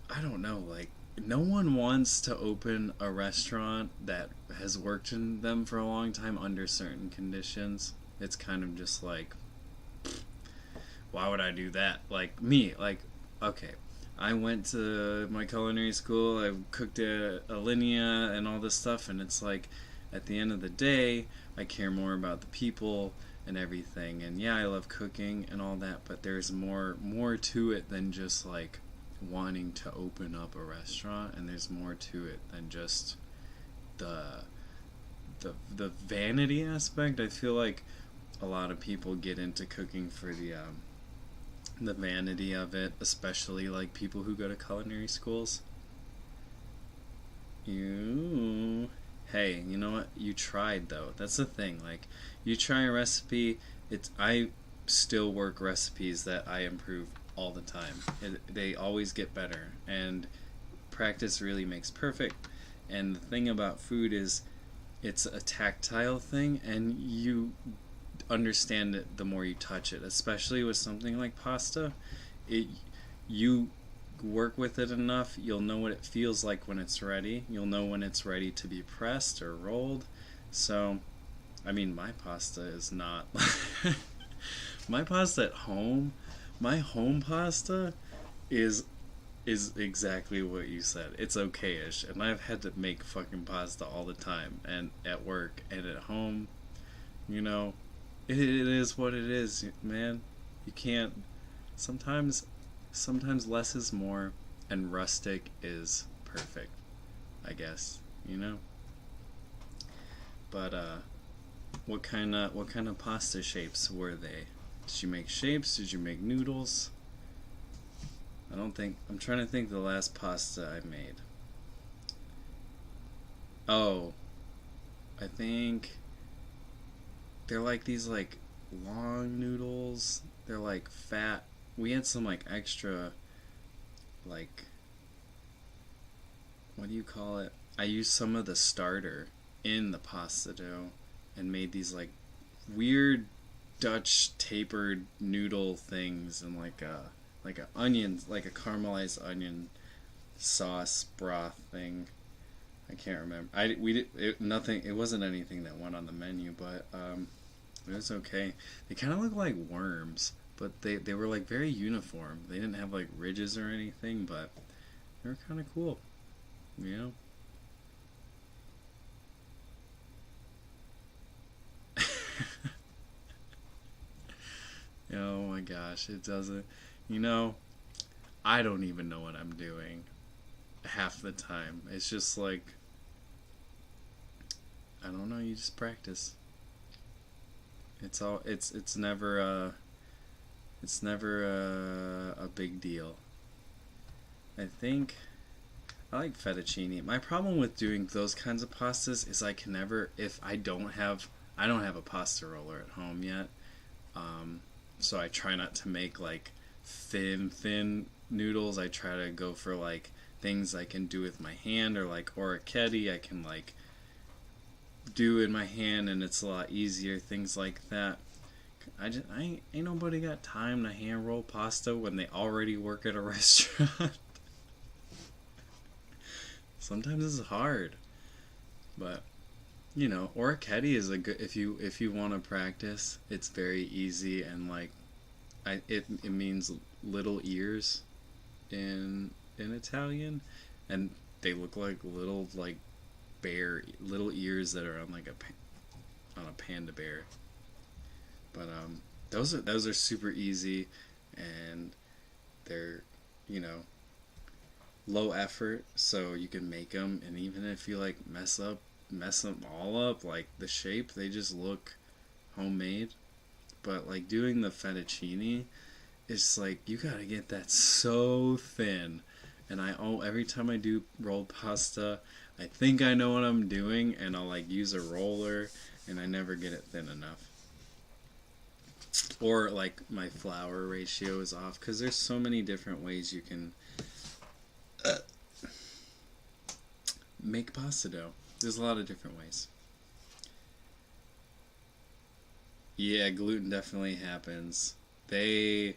I don't know, like no one wants to open a restaurant that has worked in them for a long time under certain conditions. It's kind of just like, why would I do that? Like me, like, okay, I went to my culinary school, I cooked at Alinea and all this stuff, and it's like, at the end of the day, I care more about the people and everything. And yeah, I love cooking and all that, but there's more to it than just like wanting to open up a restaurant, and there's more to it than just the vanity aspect. I feel like a lot of people get into cooking for the vanity of it, especially like people who go to culinary schools. Hey, you know what? You tried though. That's the thing. Like, you try a recipe. I still work recipes that I improve all the time. They always get better, and practice really makes perfect. And the thing about food is, it's a tactile thing, and you understand it the more you touch it. Especially with something like pasta, you work with it enough, you'll know what it feels like when it's ready. You'll know when it's ready to be pressed or rolled. So, I mean, my pasta is not my pasta at home. My home pasta is exactly what you said. It's okay-ish, and I've had to make fucking pasta all the time, and at work and at home. You know, it is what it is, man. You can't. Sometimes less is more, and rustic is perfect, I guess. You know. But what kind of pasta shapes were they? Did you make shapes? Did you make noodles? I'm trying to think the last pasta I made. Oh, I think they're like these like long noodles. They're like fat. We had some like extra like what do you call it? I used some of the starter in the pasta dough and made these like weird Dutch tapered noodle things and like a onion, like a caramelized onion sauce broth thing. I can't remember. We did it, nothing. It wasn't anything that went on the menu, but it was okay. They kind of look like worms, but they were like very uniform. They didn't have like ridges or anything, but they were kind of cool. You know. Oh my gosh, it doesn't. You know, I don't even know what I'm doing half the time. It's just like I don't know. You just practice. It's never a big deal. I think I like fettuccine. My problem with doing those kinds of pastas is I can never if I don't have a pasta roller at home yet. Um, so I try not to make like thin noodles. I try to go for like things I can do with my hand or like orecchiette I can like do in my hand and it's a lot easier, things like that. I ain't nobody got time to hand roll pasta when they already work at a restaurant. Sometimes it's hard, but you know, orecchiette is a good if you want to practice. It's very easy and like it means little ears in Italian, and they look like little like bear little ears that are on like on a panda bear. But those are super easy, and they're you know low effort, so you can make them, and even if you like mess them all up, like the shape, they just look homemade. But like doing the fettuccine, it's like you gotta get that so thin. And every time I do rolled pasta, I think I know what I'm doing, and I'll like use a roller, and I never get it thin enough. Or like my flour ratio is off because there's so many different ways you can make pasta dough. There's a lot of different ways. Yeah, gluten definitely happens. They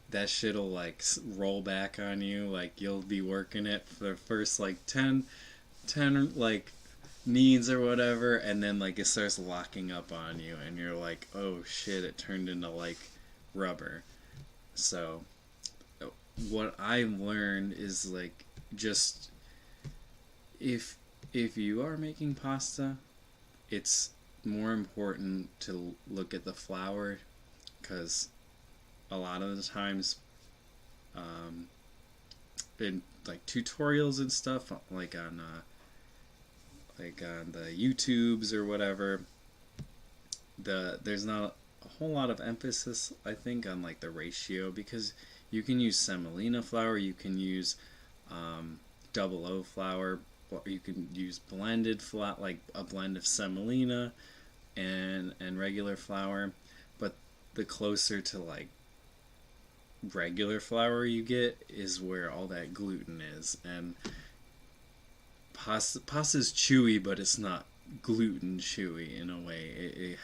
that shit'll like roll back on you. Like you'll be working it for the first like 10 like kneads or whatever, and then like it starts locking up on you, and you're like, oh shit, it turned into like rubber. So what I've learned is like just if you are making pasta, it's more important to look at the flour because a lot of the times um, in like tutorials and stuff like on the YouTubes or whatever, there's not a whole lot of emphasis I think on like the ratio because you can use semolina flour, you can use double O flour, or you can use blended flat like a blend of semolina and regular flour, but the closer to like regular flour you get is where all that gluten is, and pasta's chewy, but it's not gluten chewy in a way.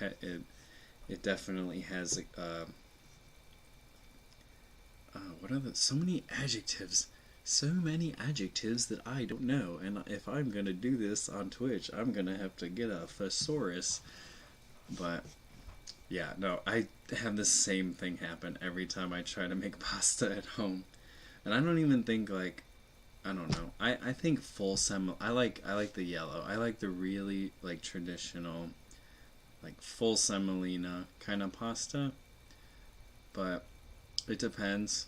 It definitely has what are the so many adjectives. So many adjectives that I don't know, and if I'm gonna do this on Twitch, I'm gonna have to get a thesaurus. But yeah, no, I have the same thing happen every time I try to make pasta at home, and I don't even think like I don't know. I think full I like the yellow. I like the really like traditional like full semolina kind of pasta, but it depends.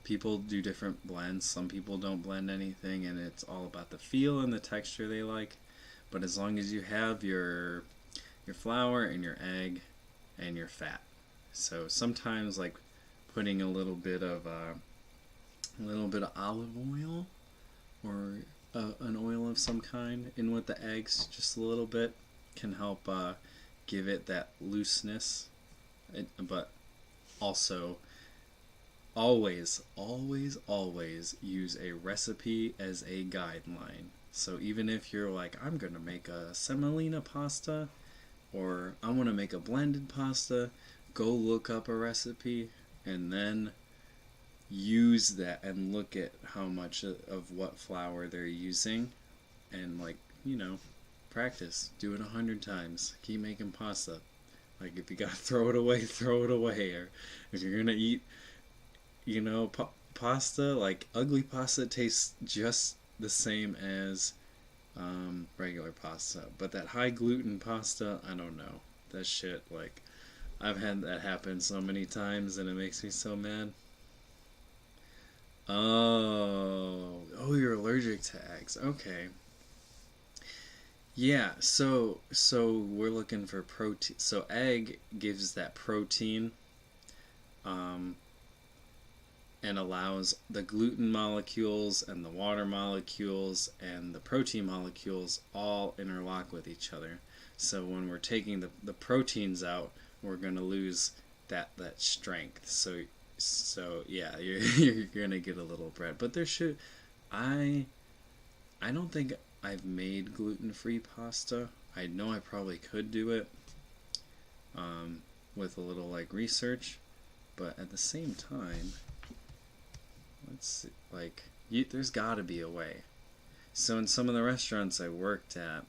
People do different blends. Some people don't blend anything, and it's all about the feel and the texture they like. But as long as you have your flour and your egg and your fat, so sometimes like putting a little bit of olive oil or an oil of some kind in with the eggs, just a little bit, can help give it that looseness, but also always, always, always use a recipe as a guideline. So even if you're like, I'm going to make a semolina pasta, or I want to make a blended pasta, go look up a recipe and then use that and look at how much of what flour they're using, and like, you know, practice. Do it 100 times. Keep making pasta. Like, if you gotta throw it away, throw it away. Or if you're gonna eat, you know, pasta, like, ugly pasta tastes just the same as regular pasta. But that high gluten pasta, I don't know. That shit, like, I've had that happen so many times and it makes me so mad. Oh, you're allergic to eggs. Okay. Yeah, so we're looking for protein. So egg gives that protein, um, and allows the gluten molecules and the water molecules and the protein molecules all interlock with each other. So when we're taking the proteins out, we're gonna lose that strength. So yeah, you're gonna get a little bread, but there should I don't think I've made gluten-free pasta. I know I probably could do it, with a little like research, but at the same time, let's see, like, there's got to be a way. So in some of the restaurants I worked at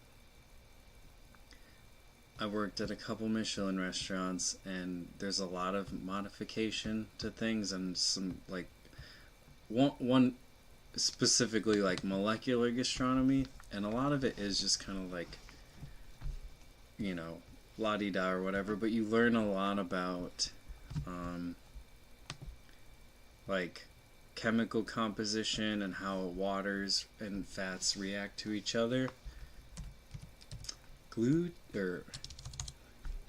a couple Michelin restaurants, and there's a lot of modification to things, and some like one specifically like molecular gastronomy, and a lot of it is just kind of like, you know, la-di-da or whatever, but you learn a lot about like chemical composition and how waters and fats react to each other.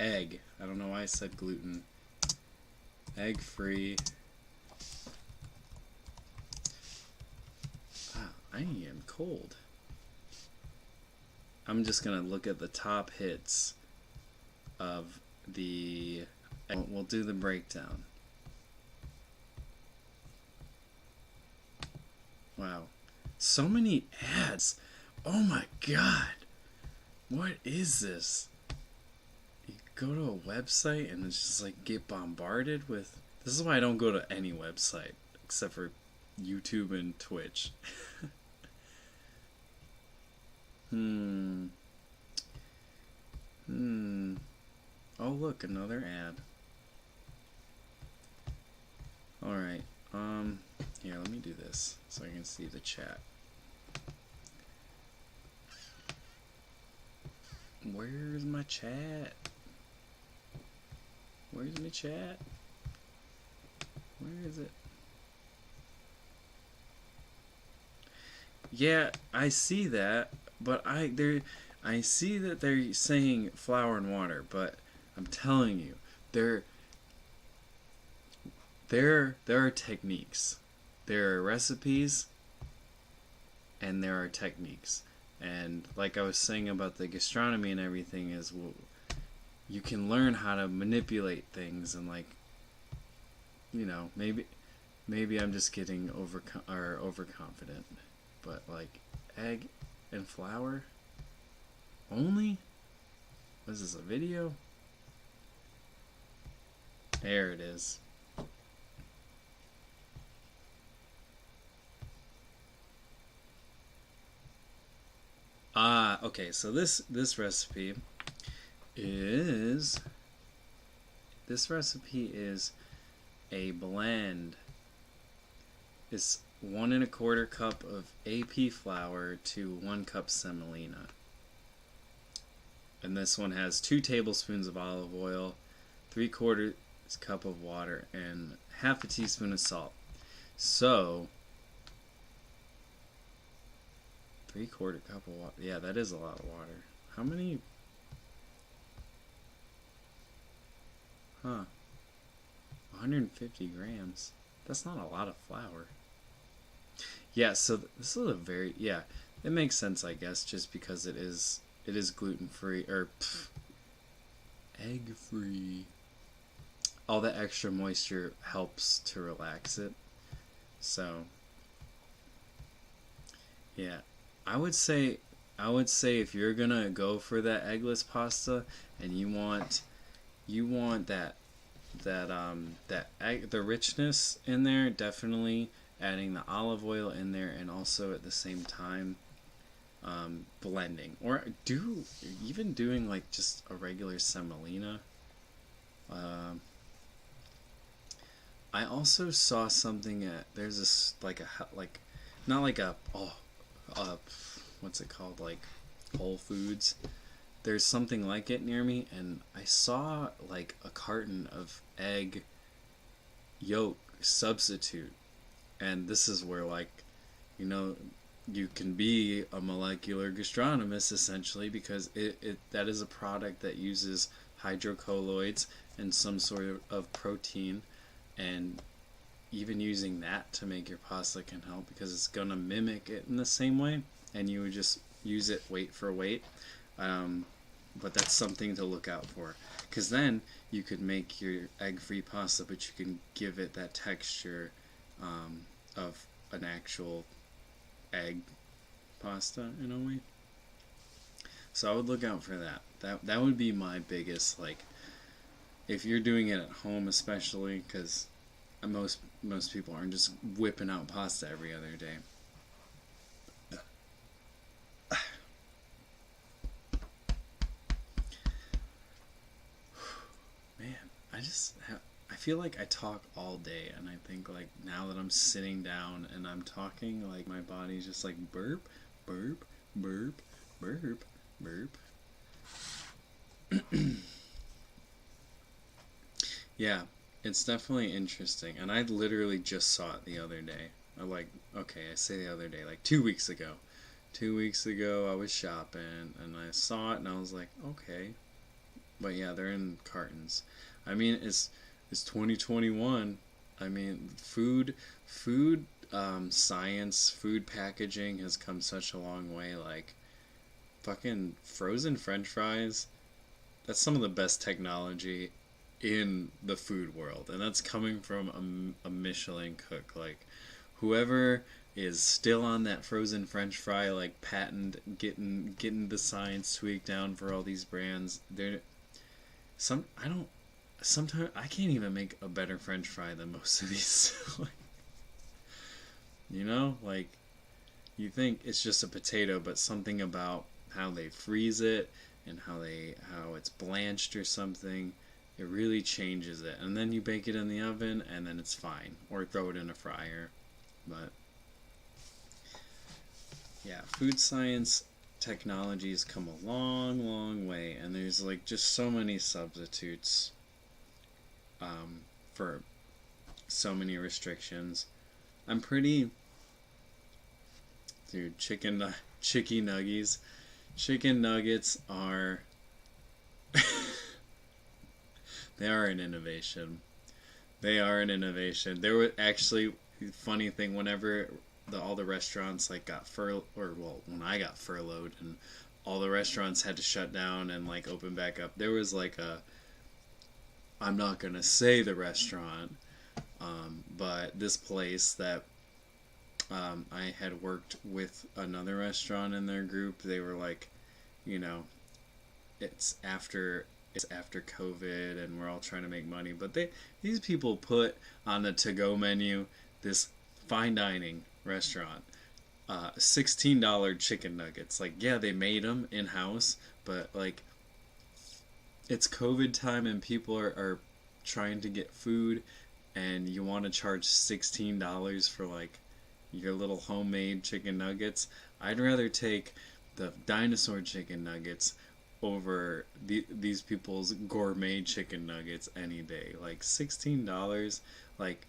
Egg. I don't know why I said gluten. Egg free. Wow, I am cold. I'm just gonna look at the top hits of the. We'll do the breakdown. Wow, so many ads. Oh my god, what is this? You go to a website and it's just like get bombarded with. This is why I don't go to any website except for YouTube and Twitch. Oh look, another ad. Alright, here, let me do this so I can see the chat. Where's my chat? Where's my chat? Where is it? Yeah, I see that, but I see that they're saying flour and water, but I'm telling you, there are techniques. There are recipes and there are techniques. And like I was saying about the gastronomy and everything is, well, you can learn how to manipulate things, and like, you know, maybe I'm just getting overconfident, but like egg and flour only? Was this a video? There it is. Okay, so this recipe is a blend. It's 1 1/4 cup of AP flour to 1 cup semolina. And this one has 2 tablespoons of olive oil, 3/4 cup of water, and half a teaspoon of salt. So 3/4 cup of water. Yeah, that is a lot of water. How many? 150 grams. That's not a lot of flour. Yeah, so this is a very, yeah, it makes sense, I guess, just because it is gluten free, or egg free. all the extra moisture helps to relax it. So yeah, I would say if you're gonna go for that eggless pasta and you want that egg, the richness in there, definitely adding the olive oil in there, and also at the same time blending, or even doing like just a regular semolina. Um, I also saw something at there's this like not like what's it called, like Whole Foods. There's something like it near me, and I saw like a carton of egg yolk substitute, and this is where, like, you know, you can be a molecular gastronomist essentially, because it that is a product that uses hydrocolloids and some sort of protein, and even using that to make your pasta can help because it's gonna mimic it in the same way, and you would just use it weight for weight. But that's something to look out for, because then you could make your egg-free pasta, but you can give it that texture of an actual egg pasta in a way. So I would look out for that. That would be my biggest, like, if you're doing it at home, especially, because most people aren't just whipping out pasta every other day. Man, I feel like I talk all day, and I think, like, now that I'm sitting down and I'm talking, like, my body's just like burp, burp, burp, burp, burp. Yeah, it's definitely interesting, and I literally just saw it the other day. I say the other day, like 2 weeks ago. 2 weeks ago, I was shopping and I saw it, and I was like, okay. But yeah, they're in cartons. I mean, it's 2021. I mean, food science, food packaging has come such a long way. Like, fucking frozen French fries. That's some of the best technology in the food world, and that's coming from a Michelin cook. Like, whoever is still on that frozen French fry, like, patent, getting the science tweaked down for all these brands. They're some I don't sometimes I can't even make a better French fry than most of these. Like, you think it's just a potato, but something about how they freeze it and how it's blanched or something, it really changes it. And then you bake it in the oven, and then it's fine, or throw it in a fryer. But yeah, food science technology has come a long, long way, and there's, like, just so many substitutes for so many restrictions. I'm pretty, dude. Chicken nuggies. Chicken nuggets are they are an innovation. They are an innovation. There was actually, funny thing, whenever all the restaurants, like, got furloughed, or, well, when I got furloughed and all the restaurants had to shut down and, like, open back up, there was, like, I'm not gonna say the restaurant, but this place that I had worked with another restaurant in their group. They were like, you know, it's after COVID, and we're all trying to make money. But these people put on the to-go menu this fine dining restaurant, $16 chicken nuggets. Like, yeah, they made them in house, but, like, it's COVID time and people are trying to get food, and you want to charge $16 for, like, your little homemade chicken nuggets. I'd rather take the dinosaur chicken nuggets over these people's gourmet chicken nuggets any day. Like, $16, like,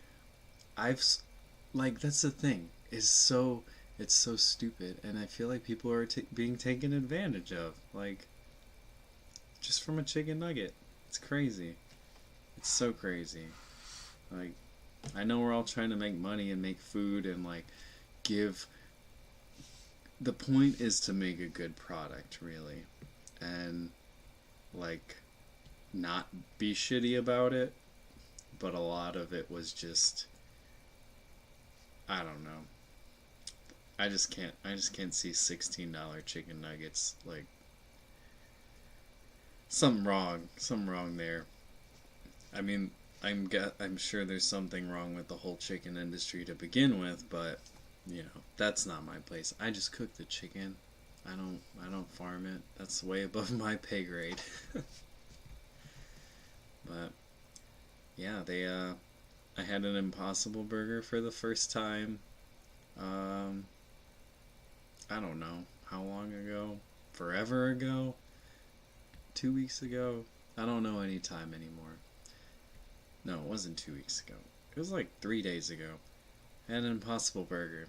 that's the thing. It's so stupid, and I feel like people are being taken advantage of, like, just from a chicken nugget. It's crazy. It's so crazy. Like, I know we're all trying to make money and make food and, like, give. The point is to make a good product, really, and, like, not be shitty about it. but a lot of it was just, I don't know. I just can't see $16 chicken nuggets. Like, something wrong there. I mean, I'm sure there's something wrong with the whole chicken industry to begin with, but that's not my place. I just cook the chicken. I don't farm it. That's way above my pay grade. But yeah, I had an Impossible Burger for the first time. Um, I don't know how long ago. Forever ago. 2 weeks ago. I don't know any time anymore. No, it wasn't 2 weeks ago. It was like 3 days ago. I had an Impossible Burger.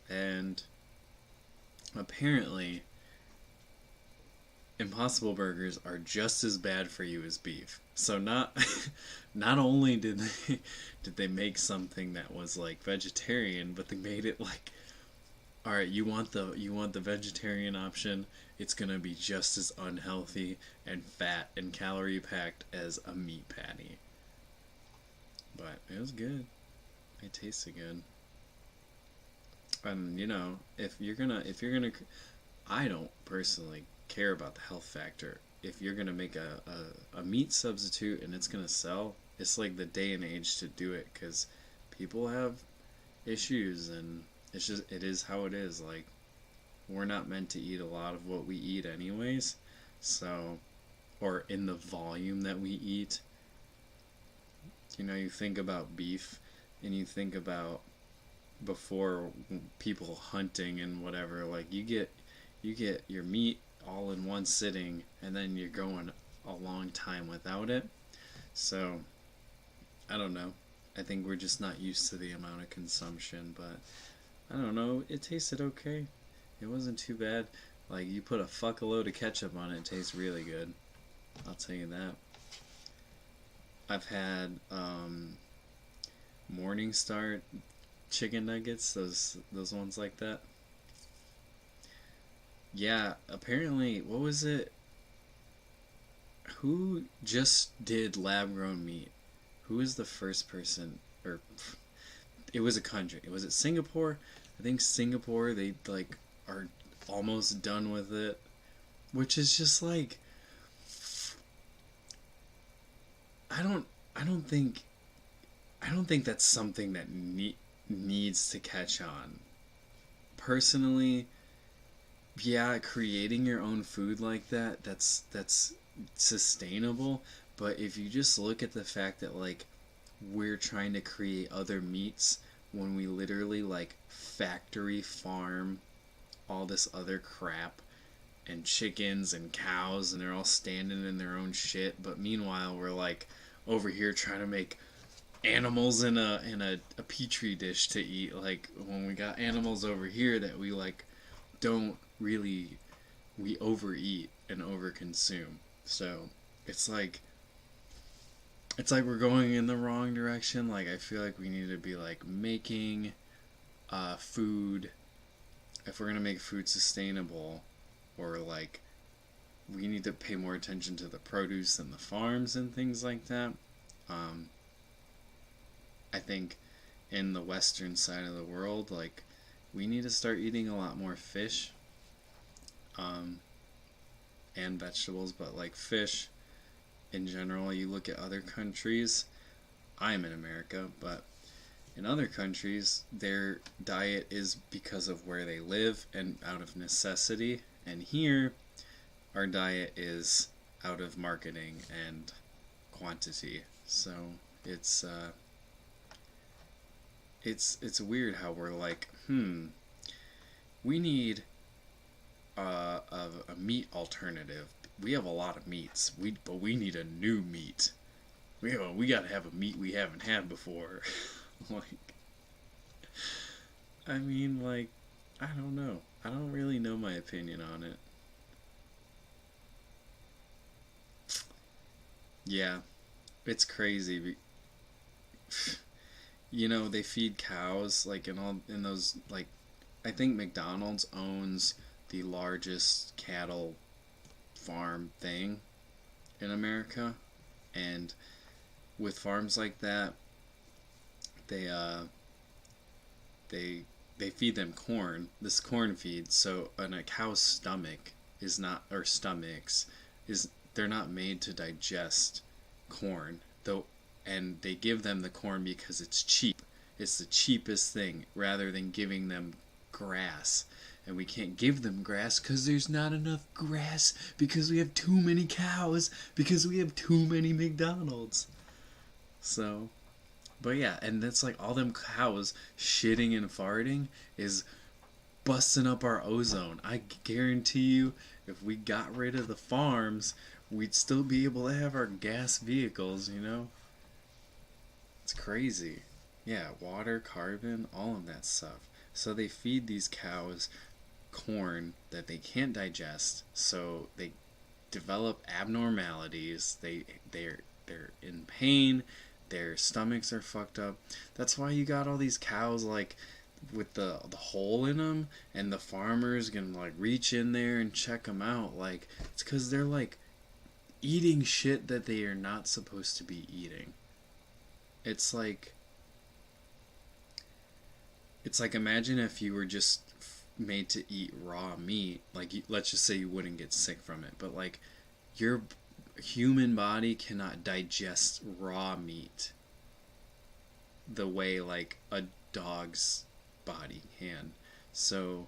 And apparently, Impossible Burgers are just as bad for you as beef. So not only did they make something that was like vegetarian, but they made it like, all right, you want the vegetarian option. It's gonna be just as unhealthy and fat and calorie packed as a meat patty. But it was good. It tasted good. And if you're gonna, I don't personally care about the health factor. If you're gonna make a meat substitute and it's gonna sell, it's like the day and age to do it, because people have issues, and it is how it is. Like, we're not meant to eat a lot of what we eat anyways, so, or in the volume that we eat. You think about beef, and you think about before, people hunting and whatever. Like, you get your meat all in one sitting, and then you're going a long time without it. So I don't know. I think we're just not used to the amount of consumption, but I don't know. It tasted okay. It wasn't too bad. Like, you put a fuckaload of ketchup on it, it tastes really good. I'll tell you that. I've had Morningstar chicken nuggets, those ones like that. Yeah, apparently, what was it? Who just did lab grown meat? Who was the first person? Or it was a country. Was it Singapore? I think Singapore. They like are almost done with it, which is just like, I don't I don't think I don't think that's something that needs to catch on. Personally, yeah, creating your own food like that's sustainable, but if you just look at the fact that, like, we're trying to create other meats when we literally, like, factory farm all this other crap, and chickens and cows, and they're all standing in their own shit, but meanwhile we're like over here trying to make animals in a petri dish to eat, like, when we got animals over here that we like don't really, we overeat and overconsume. So it's like we're going in the wrong direction. Like, I feel like we need to be like making food, if we're gonna make food sustainable, or like, we need to pay more attention to the produce and the farms and things like that. um, I think in the western side of the world, like, we need to start eating a lot more fish, um, and vegetables, but like fish in general. You look at other countries, I'm in America, but in other countries, their diet is because of where they live and out of necessity. And here, our diet is out of marketing and quantity. So it's it's weird how we're like, we need a meat alternative. We have a lot of meats, but we need a new meat. We gotta have a meat we haven't had before. Like, I mean, like, I don't know. I don't really know my opinion on it. Yeah, it's crazy. They feed cows, like, in those, like, I think McDonald's owns the largest cattle farm thing in America, and with farms like that, they they feed them corn, this corn feed. So a cow's stomach is not, or stomachs is, they're not made to digest corn though, and they give them the corn because it's cheap. It's the cheapest thing, rather than giving them grass. And we can't give them grass because there's not enough grass, because we have too many cows, because we have too many McDonald's. So, but yeah, and that's like all them cows shitting and farting is busting up our ozone. I guarantee you, if we got rid of the farms, we'd still be able to have our gas vehicles, you know? It's crazy. Yeah, water, carbon, all of that stuff. So they feed these cows corn that they can't digest, so they develop abnormalities. They're in pain, their stomachs are fucked up. That's why you got all these cows like with the hole in them, and the farmers can like reach in there and check them out. Like, it's because they're like eating shit that they are not supposed to be eating. It's like imagine if you were just made to eat raw meat. Like, let's just say you wouldn't get sick from it, but like your human body cannot digest raw meat the way like a dog's body can. So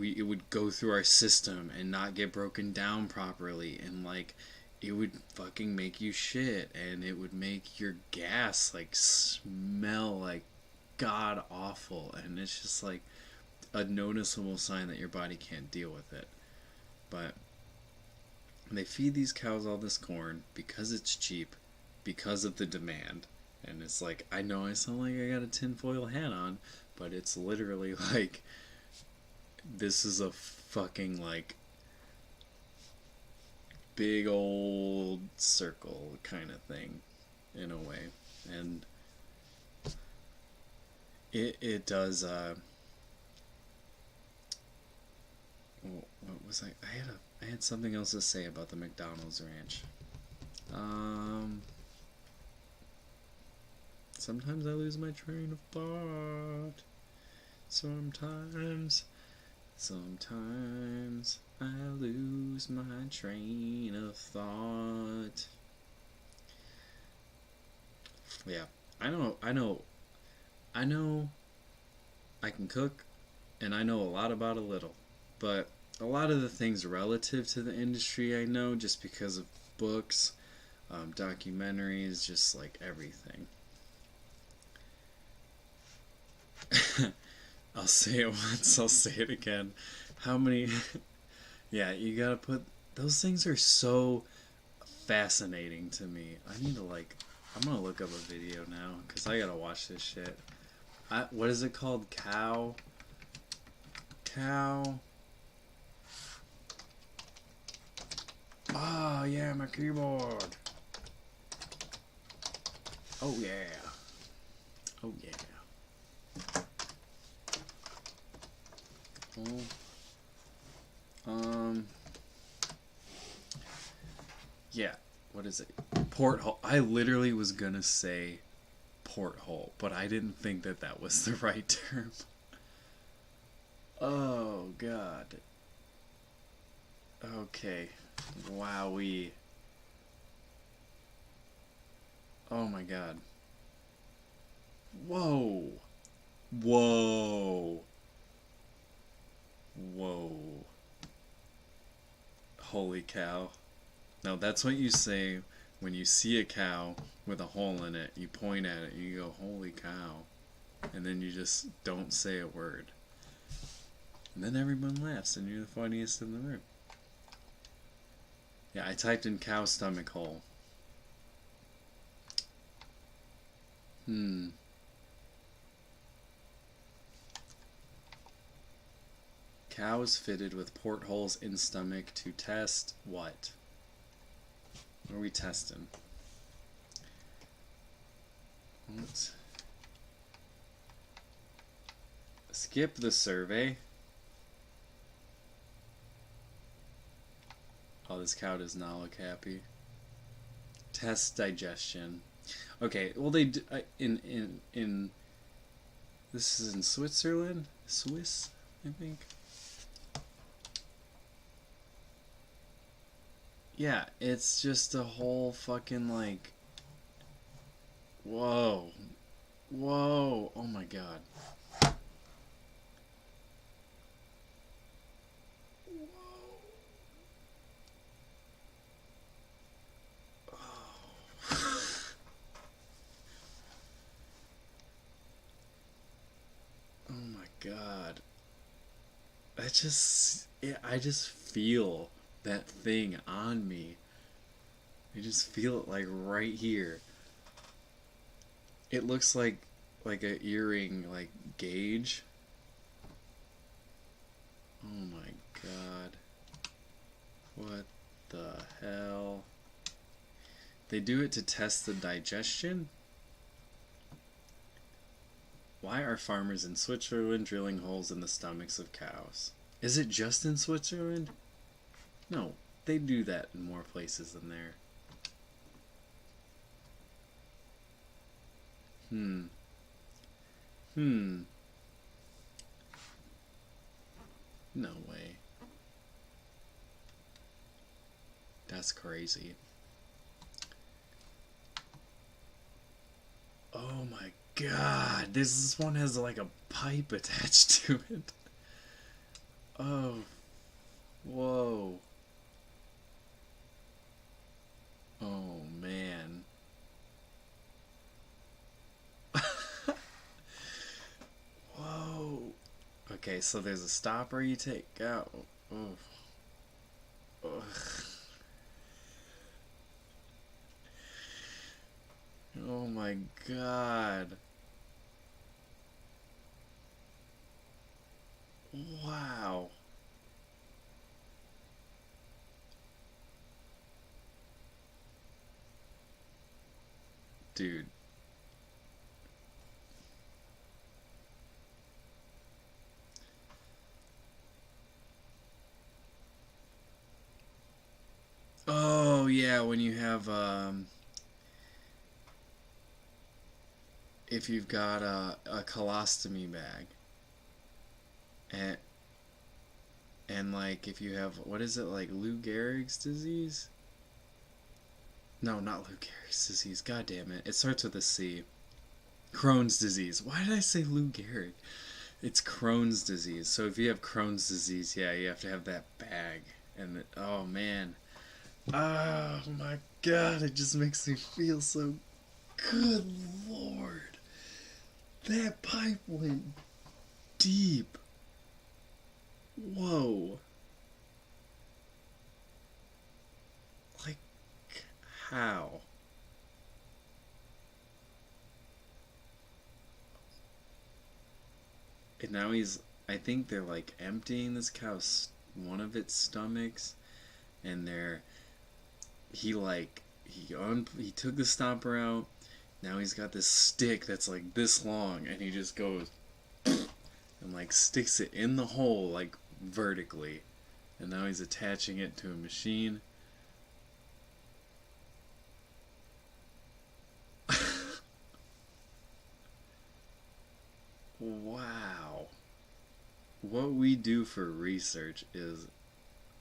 it would go through our system and not get broken down properly, and like it would fucking make you shit, and it would make your gas like smell like god awful, and it's just like a noticeable sign that your body can't deal with it. But they feed these cows all this corn because it's cheap, because of the demand. And it's like, I know I sound like I got a tinfoil hat on, but it's literally like, this is a fucking like big old circle kind of thing in a way. And it does what was I had something else to say about the McDonald's ranch. Sometimes I lose my train of thought. Sometimes I lose my train of thought. Yeah, I know I can cook, and I know a lot about a little, but a lot of the things relative to the industry I know just because of books, documentaries, just like everything. I'll say it once, I'll say it again. How many... Yeah, you gotta put... Those things are so fascinating to me. I need to like... I'm gonna look up a video now, because I gotta watch this shit. What is it called? Cow... Oh, yeah, my keyboard. Oh, yeah. Oh, yeah. Yeah, what is it? Porthole. I literally was gonna say porthole, but I didn't think that that was the right term. Oh, God. Okay. Wowee. Oh my god. Whoa. Whoa. Whoa. Holy cow. Now that's what you say when you see a cow with a hole in it. You point at it and you go, holy cow. And then you just don't say a word. And then everyone laughs and you're the funniest in the room. Yeah, I typed in cow stomach hole. Cows fitted with portholes in stomach to test what? What are we testing? Let's skip the survey. Oh, this cow does not look happy. Test digestion. Okay, well they in this is in Switzerland, Swiss, I think. Yeah, it's just a whole fucking like. Whoa, whoa! Oh my god. Oh my god. I just feel that thing on me. I just feel it like right here. It looks like a earring like gauge. Oh my god. What the hell? They do it to test the digestion? Why are farmers in Switzerland drilling holes in the stomachs of cows? Is it just in Switzerland? No, they do that in more places than there. No way. That's crazy. Oh my god. This one has like a pipe attached to it. Oh. Whoa. Oh man. Whoa. Okay, so there's a stopper you take out. Oh. Ugh. Oh my god. Wow. Dude. Oh yeah, when you have if you've got a colostomy bag and like if you have what is it like Lou Gehrig's disease? No, not Lou Gehrig's disease. God damn it! It starts with a C. Crohn's disease. Why did I say Lou Gehrig? It's Crohn's disease. So if you have Crohn's disease, yeah, you have to have that bag. And oh man, oh my god, it just makes me feel so good. Lord, that pipe went deep. Whoa. Like, how? And now I think they're like emptying this cow's, one of its stomachs, and he took the stopper out. Now he's got this stick that's like this long, and he just goes and like sticks it in the hole like vertically, and now he's attaching it to a machine. Wow. What we do for research is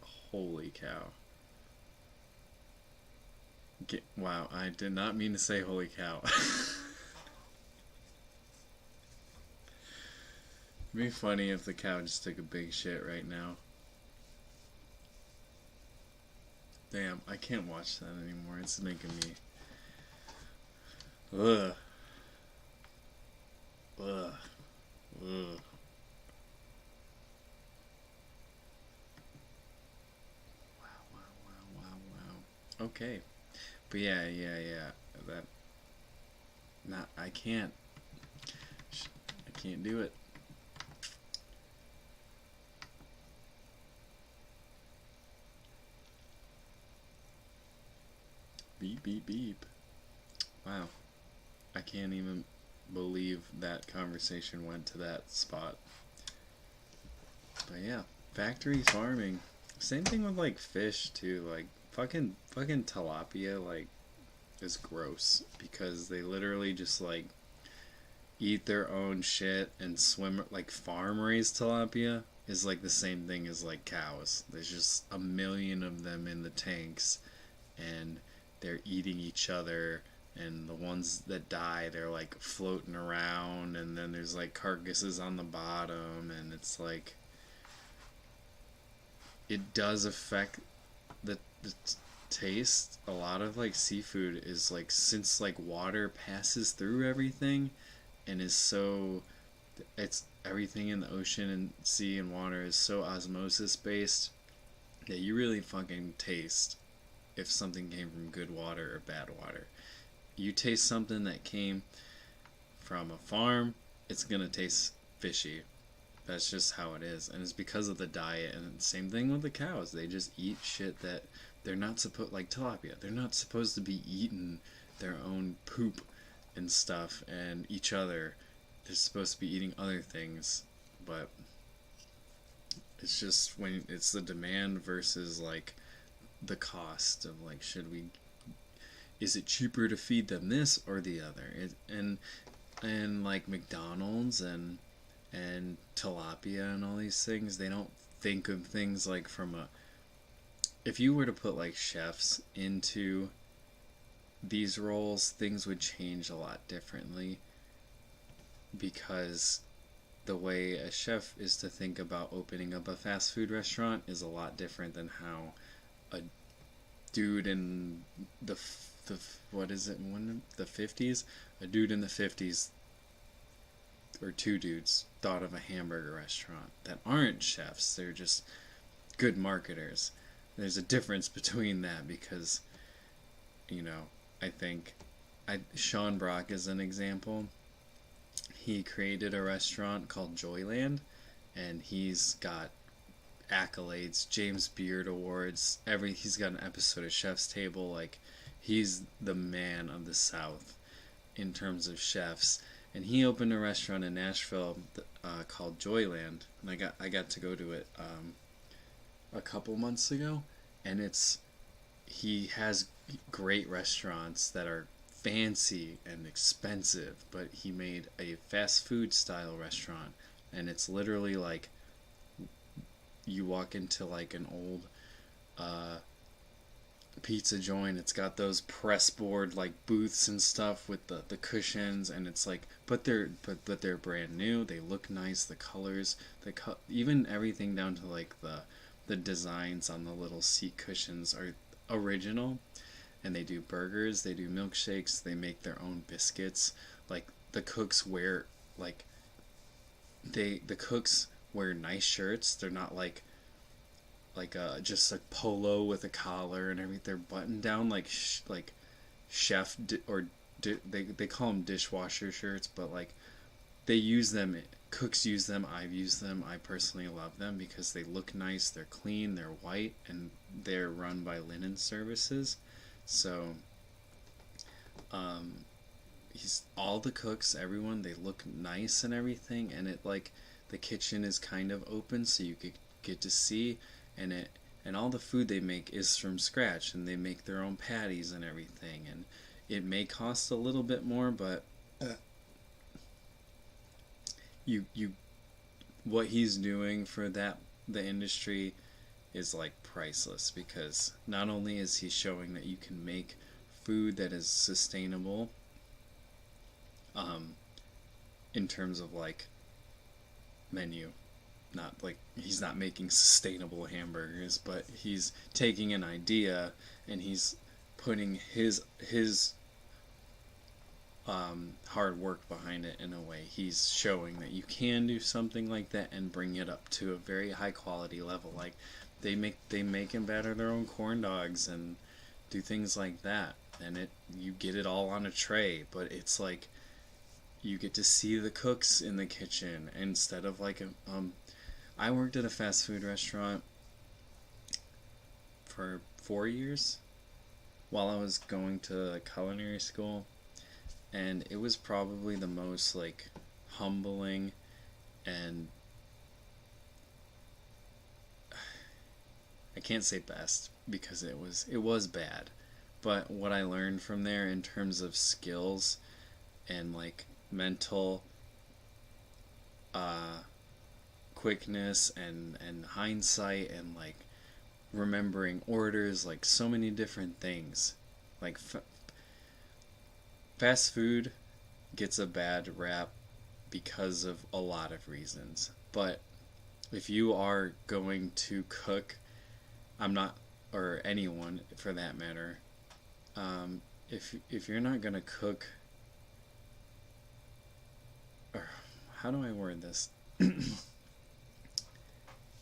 holy cow. Wow, I did not mean to say holy cow. It'd be funny if the cow just took a big shit right now. Damn, I can't watch that anymore. It's making me. Ugh. Ugh. Ugh. Wow, wow, wow, wow, wow. Okay. But yeah. That. Not. I can't. I can't do it. Beep, beep, beep. Wow. I can't even believe that conversation went to that spot. But yeah, factory farming. Same thing with like fish too. Like fucking tilapia. Like is gross because they literally just like eat their own shit and swim. Like farm raised tilapia is like the same thing as like cows. There's just a million of them in the tanks, and they're eating each other. And the ones that die, they're like floating around, and then there's like carcasses on the bottom, and it's like it does affect the taste. A lot of like seafood is like, since like water passes through everything and is so, it's everything in the ocean and sea and water is so osmosis based that you really fucking taste if something came from good water or bad water. You taste something that came from a farm, it's gonna taste fishy. That's just how it is, and it's because of the diet. And same thing with the cows. They just eat shit that they're not supposed, like tilapia. They're not supposed to be eating their own poop and stuff and each other. They're supposed to be eating other things, but it's just when it's the demand versus like the cost of like, should we, is it cheaper to feed them this or the other? And like McDonald's and tilapia and all these things, they don't think of things like from a, if you were to put like chefs into these roles, things would change a lot differently, because the way a chef is to think about opening up a fast food restaurant is a lot different than how a dude in the what is it, one the 50s, a dude in the 50s, or two dudes thought of a hamburger restaurant that aren't chefs. They're just good marketers. There's a difference between that, because you know, I think Sean Brock is an example. He created a restaurant called Joyland, and he's got accolades, James Beard awards, he's got an episode of Chef's Table. Like, he's the man of the South in terms of chefs. And he opened a restaurant in Nashville called Joyland, and I got to go to it a couple months ago. And he has great restaurants that are fancy and expensive, but he made a fast food style restaurant, and it's literally like you walk into like an old pizza joint. It's got those press board like booths and stuff with the cushions, and it's like, but they're brand new. They look nice. The colors, even everything down to like the designs on the little seat cushions are original. And they do burgers, they do milkshakes, they make their own biscuits. Like, the cooks wear like the cooks wear nice shirts. They're not like just a polo with a collar and everything. They're buttoned down like like chef they call them dishwasher shirts, but like they use them. Cooks use them. I've used them. I personally love them because they look nice. They're clean. They're white, and they're run by linen services. So, he's all the cooks, everyone. They look nice and everything, and it like the kitchen is kind of open, so you could get to see, and all the food they make is from scratch, and they make their own patties and everything, and it may cost a little bit more, but you what he's doing for the industry is like priceless, because not only is he showing that you can make food that is sustainable in terms of like menu, not like he's not making sustainable hamburgers, but he's taking an idea and he's putting his hard work behind it. In a way, he's showing that you can do something like that and bring it up to a very high quality level. Like, they make and batter their own corn dogs and do things like that, and you get it all on a tray, but it's like you get to see the cooks in the kitchen instead of like I worked at a fast food restaurant for 4 years while I was going to culinary school, and it was probably the most like humbling and, I can't say best because it was bad, But what I learned from there in terms of skills and like mental uh, quickness and hindsight and like remembering orders, like so many different things. Like fast food gets a bad rap because of a lot of reasons. But if you are going to cook, I'm not, or anyone for that matter, if you're not gonna cook, or how do I word this?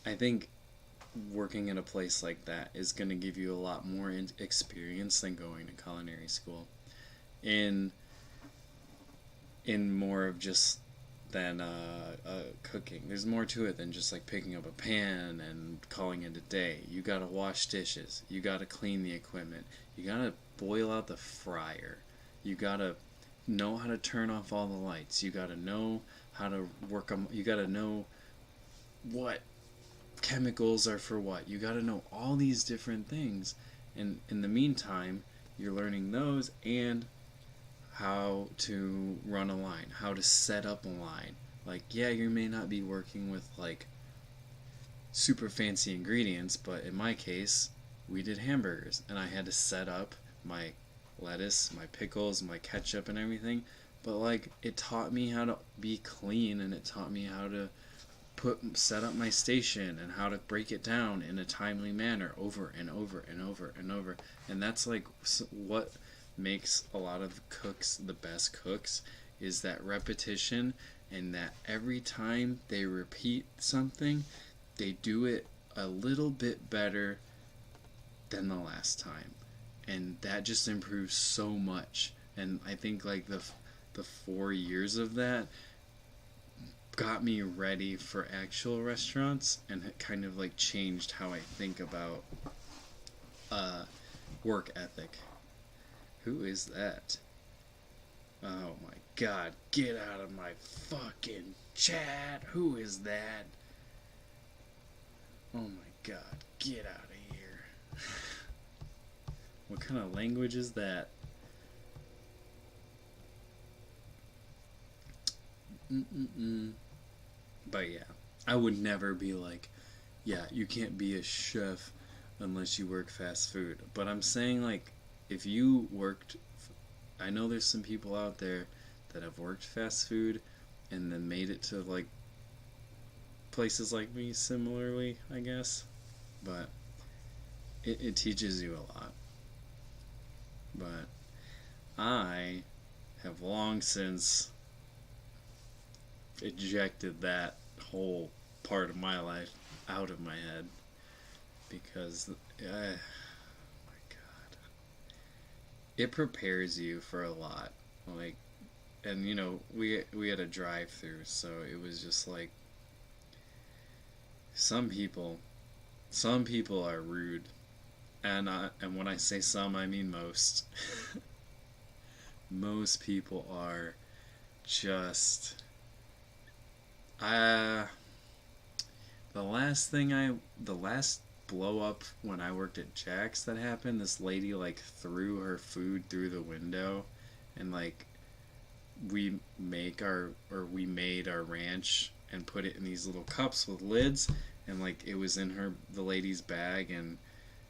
I think working in a place like that is going to give you a lot more experience than going to culinary school in more of just than cooking. There's more to it than just like picking up a pan and calling it a day. You gotta wash dishes, you gotta clean the equipment, you gotta boil out the fryer, you gotta know how to turn off all the lights, you gotta know how to work them, you gotta know what chemicals are for what. You got to know all these different things, and in the meantime, you're learning those and how to run a line, how to set up a line. Like, yeah, you may not be working with like super fancy ingredients, but in my case, we did hamburgers, and I had to set up my lettuce, my pickles, my ketchup, and everything. But like, it taught me how to be clean, and it taught me how to set up my station and how to break it down in a timely manner over and over and over and over. And that's like what makes a lot of cooks the best cooks, is that repetition, and that every time they repeat something, they do it a little bit better than the last time, and that just improves so much. And I think like the 4 years of that got me ready for actual restaurants, and it kind of like changed how I think about work ethic. Who is that? Oh my god, get out of my fucking chat. Who is that? Oh my god, get out of here. What kind of language is that? But yeah, I would never be like, yeah, you can't be a chef unless you work fast food. But I'm saying, like, if you worked, I know there's some people out there that have worked fast food and then made it to like places like me similarly, I guess. But it teaches you a lot. But I have long since ejected that whole part of my life out of my head, because oh my god, it prepares you for a lot. Like, and you know, we had a drive-through, so it was just like some people are rude, and when I say some, I mean most. Most people are just the last blow up when I worked at Jack's that happened, this lady like threw her food through the window, and like we made our ranch and put it in these little cups with lids, and like it was in the lady's bag, and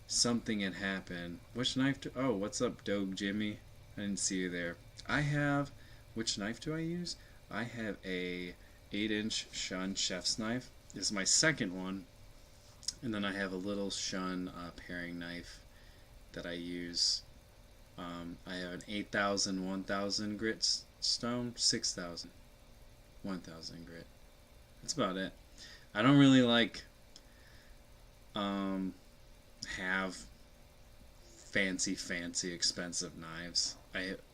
something had happened. Which knife oh, what's up, Dogue Jimmy? I didn't see you there. Which knife do I use? I have a 8-inch Shun chef's knife. This is my second one. And then I have a little Shun paring knife that I use. I have an 8,000, 1,000 grit stone, 6,000, 1,000 grit. That's about it. I don't really like have fancy expensive knives.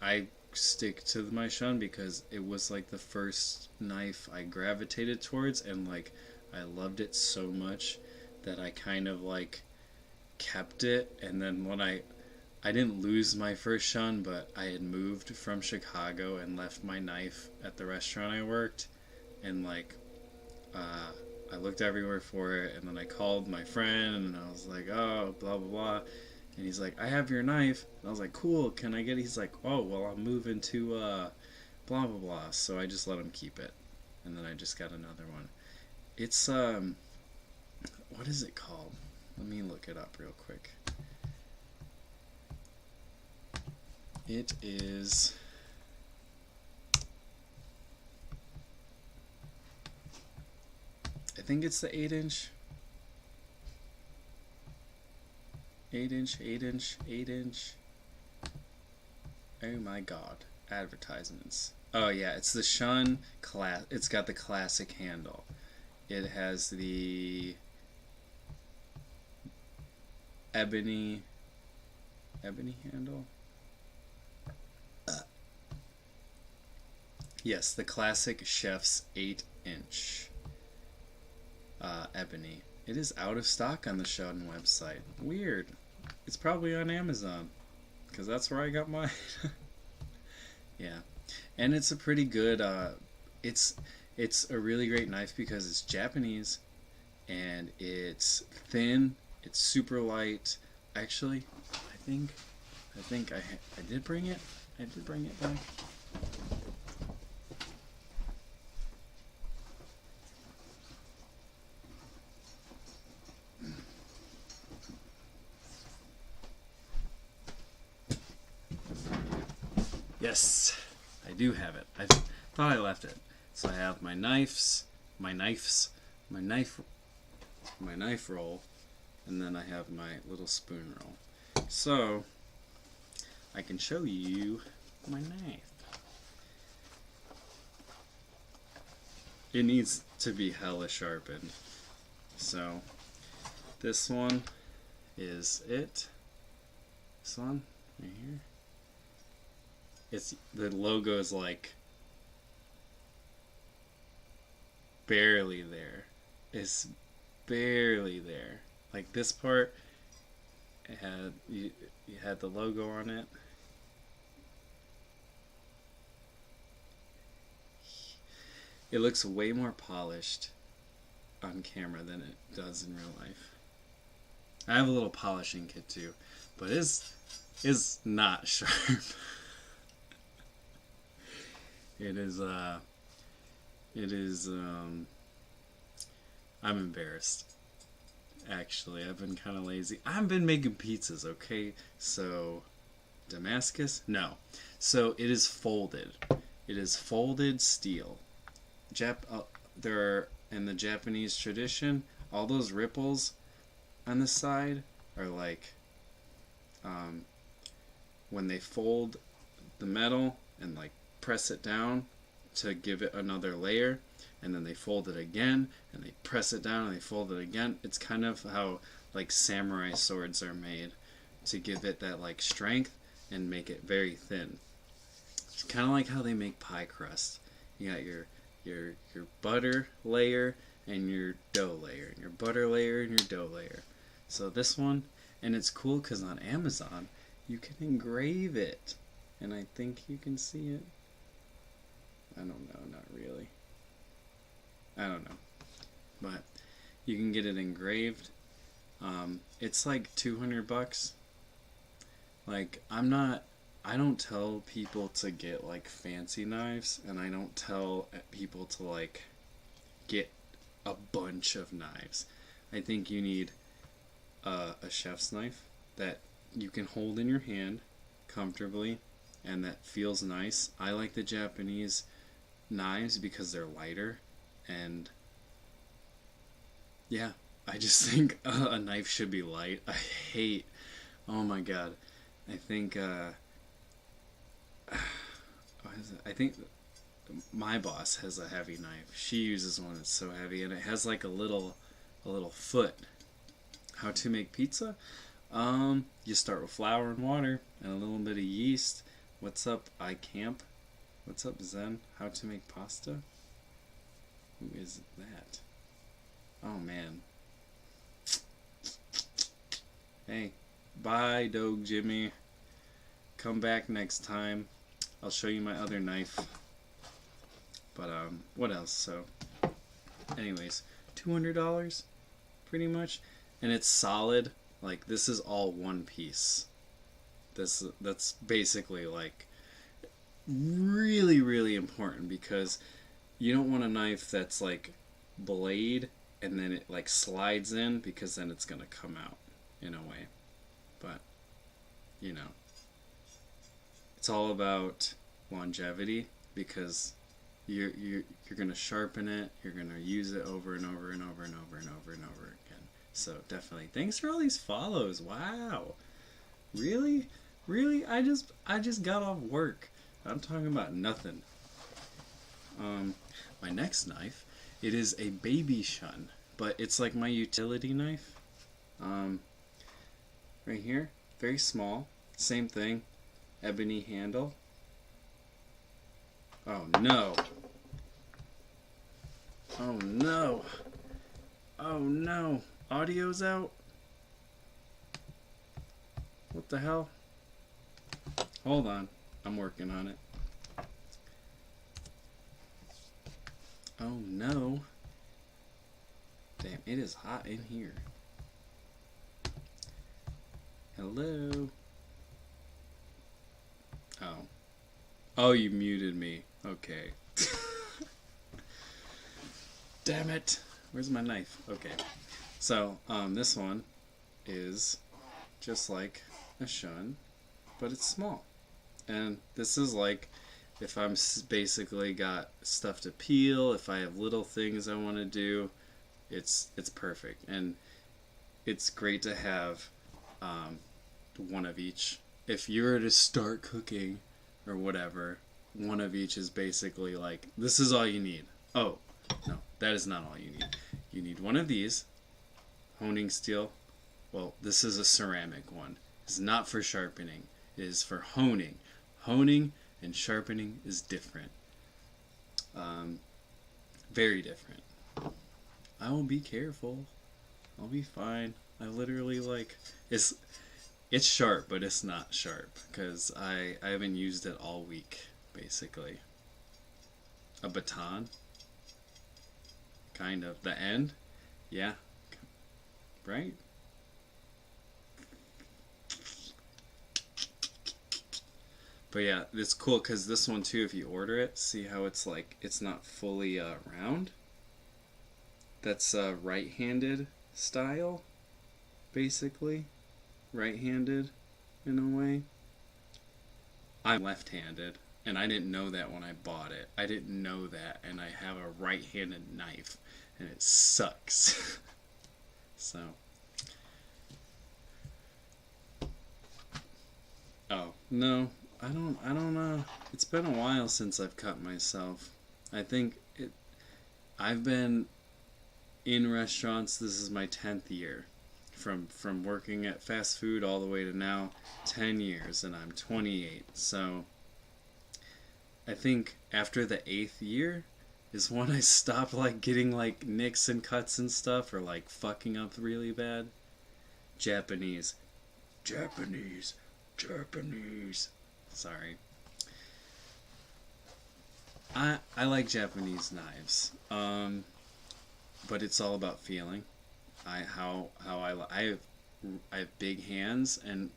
I stick to my Shun because it was like the first knife I gravitated towards, and like I loved it so much that I kind of like kept it. And then when I didn't lose my first Shun, but I had moved from Chicago and left my knife at the restaurant I worked, and like I looked everywhere for it, and then I called my friend and I was like, oh, blah blah blah, And he's like, I have your knife. And I was like, cool, can I get it? He's like, oh, well, I'm moving to blah, blah, blah. So I just let him keep it. And then I just got another one. It's, what is it called? Let me look it up real quick. It is... I think it's the 8-inch. 8-inch, 8-inch, 8-inch. Oh my god. Advertisements. Oh yeah, it's the Shun class. It's got the classic handle. It has the ebony handle. Yes, the classic Chef's 8-inch ebony. It is out of stock on the Shun website. Weird. It's probably on Amazon, because that's where I got mine. Yeah, and it's a pretty good. It's a really great knife because it's Japanese, and it's thin. It's super light. Actually, I think I did bring it. I did bring it back. Yes, I do have it. I thought I left it. So I have my knife roll, and then I have my little spoon roll. So I can show you my knife. It needs to be hella sharpened. So this one is it. This one right here. It's the logo is like barely there. It's barely there. Like this part, it had you had the logo on it. It looks way more polished on camera than it does in real life. I have a little polishing kit too, but it's not sharp. It is, I'm embarrassed. Actually, I've been kind of lazy. I've been making pizzas, okay? So, Damascus? No. So, it is folded. It is folded steel. There are, in the Japanese tradition, all those ripples on the side are like, when they fold the metal and like press it down to give it another layer, and then they fold it again and they press it down and they fold it again. It's kind of how like samurai swords are made, to give it that like strength and make it very thin. It's kind of like how they make pie crust. You got your butter layer and your dough layer, and your butter layer and your dough layer. So this one, and it's cool because on Amazon you can engrave it, and I think you can see it. I don't know, not really. I don't know. But you can get it engraved. It's like $200. Like, I don't tell people to get like fancy knives, and I don't tell people to like get a bunch of knives. I think you need a chef's knife that you can hold in your hand comfortably and that feels nice. I like the Japanese knives because they're lighter, and yeah, I just think a knife should be light. Oh my god, I think I think my boss has a heavy knife. She uses one that's so heavy, and it has like a little foot. How to make pizza? You start with flour and water and a little bit of yeast. What's up, iCamp? What's up, Zen? How to make pasta? Who is that? Oh, man. Hey, bye, Dog Jimmy. Come back next time. I'll show you my other knife. But, what else? So, anyways, $200, pretty much. And it's solid. Like, this is all one piece. That's basically like really, really important, because you don't want a knife that's like blade and then it like slides in, because then it's gonna come out in a way. But you know, it's all about longevity, because you're gonna sharpen it, you're gonna use it over and over and over and over and over and over again. So definitely, thanks for all these follows. Wow, really, really, I just got off work. I'm talking about nothing. My next knife, it is a baby shun, but it's like my utility knife. Right here, very small, same thing, ebony handle. Oh no. Oh no. Oh no. Audio's out? What the hell? Hold on. I'm working on it. Oh no. Damn, it is hot in here. Hello? Oh. Oh, you muted me. Okay. Damn it. Where's my knife? Okay. So, this one is just like a shun, but it's small. And this is like, if I'm basically got stuff to peel, if I have little things I want to do, it's perfect. And it's great to have one of each. If you were to start cooking or whatever, one of each is basically like, this is all you need. Oh, no, that is not all you need. You need one of these, honing steel. Well, this is a ceramic one. It's not for sharpening. It is for honing. Honing and sharpening is different. Very different. I will be careful. I'll be fine. I literally like, it's sharp, but it's not sharp, because I haven't used it all week, basically. A baton? Kind of. The end? Yeah. Right? But yeah, it's cool, because this one too, if you order it, see how it's like, it's not fully round? That's right-handed style, basically. Right-handed, in a way. I'm left-handed, and I didn't know that when I bought it. I didn't know that, and I have a right-handed knife, and it sucks. So. Oh, no. I don't know. It's been a while since I've cut myself. I think I've been in restaurants, this is my 10th year. From working at fast food all the way to now, 10 years, and I'm 28. So I think after the 8th year is when I stopped like getting like nicks and cuts and stuff, or like fucking up really bad. Japanese. Sorry. I like Japanese knives. But it's all about feeling. I have big hands, and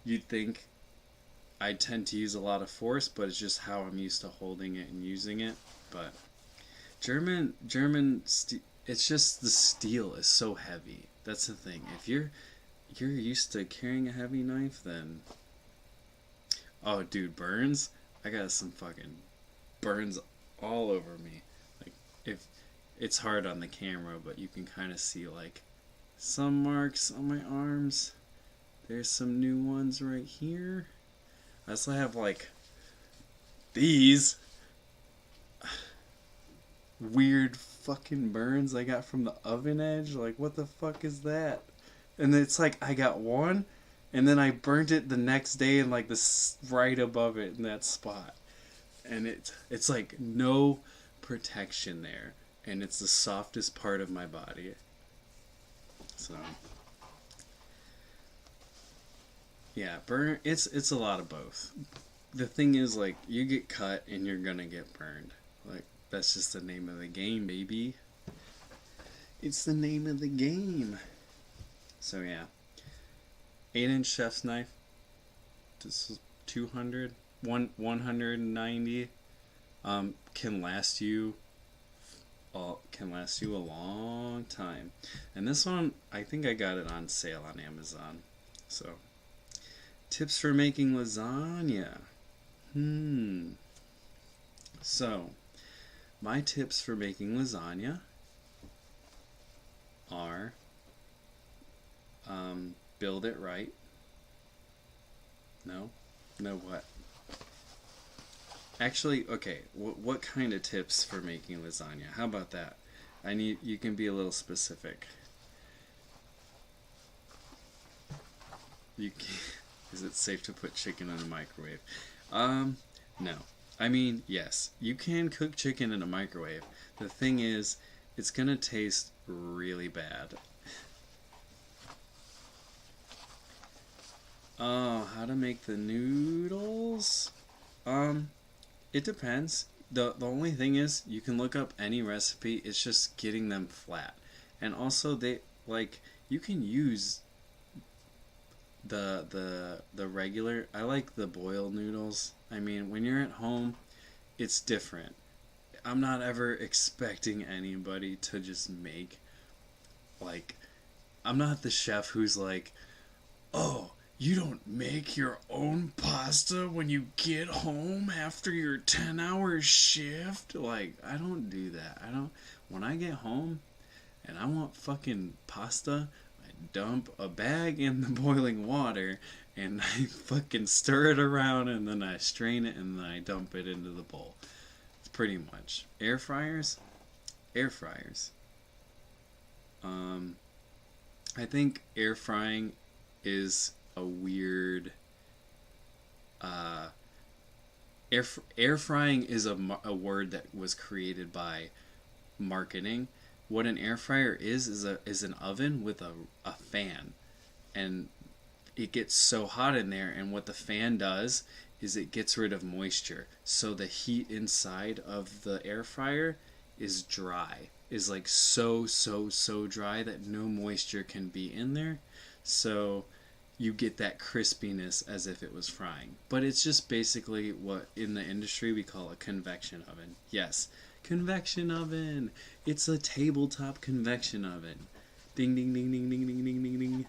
you'd think I tend to use a lot of force, but it's just how I'm used to holding it and using it. But German it's just the steel is so heavy. That's the thing. If you're used to carrying a heavy knife, then oh dude, burns. I got some fucking burns all over me. Like, if it's hard on the camera, but you can kind of see like some marks on my arms. There's some new ones right here. I also have like these weird fucking burns I got from the oven edge. Like, what the fuck is that? And it's like I got one, and then I burnt it the next day, and like this right above it in that spot. And it's like no protection there, and it's the softest part of my body. So yeah, burn. It's a lot of both. The thing is, like, you get cut and you're gonna get burned. Like, that's just the name of the game, baby. It's the name of the game. So yeah, 8-inch chef's knife. This is 200, 190. Can last you. Can last you a long time. And this one, I think I got it on sale on Amazon. So, tips for making lasagna. So, my tips for making lasagna are build it right. No? No what? Actually, okay, what kind of tips for making lasagna? How about that? You can be a little specific. Is it safe to put chicken in a microwave? No. I mean, yes, you can cook chicken in a microwave. The thing is, it's gonna taste really bad. Oh, how to make the noodles? It depends. The only thing is, you can look up any recipe. It's just getting them flat. And also, you can use the regular. I like the boiled noodles. I mean, when you're at home, it's different. I'm not ever expecting anybody to just make, like, I'm not the chef who's like, oh, you don't make your own pasta when you get home after your 10-hour shift? Like, I don't do that. When I get home and I want fucking pasta, I dump a bag in the boiling water and I fucking stir it around and then I strain it and then I dump it into the bowl. It's pretty much. Air fryers? Air fryers. I think air frying is a weird air frying is a word that was created by marketing. What an air fryer is an oven with a fan, and it gets so hot in there, and what the fan does is it gets rid of moisture, so the heat inside of the air fryer is dry, is like so dry that no moisture can be in there, so you get that crispiness as if it was frying. But it's just basically what in the industry we call a convection oven. Yes, convection oven. It's a tabletop convection oven. Ding ding ding ding ding ding ding ding ding.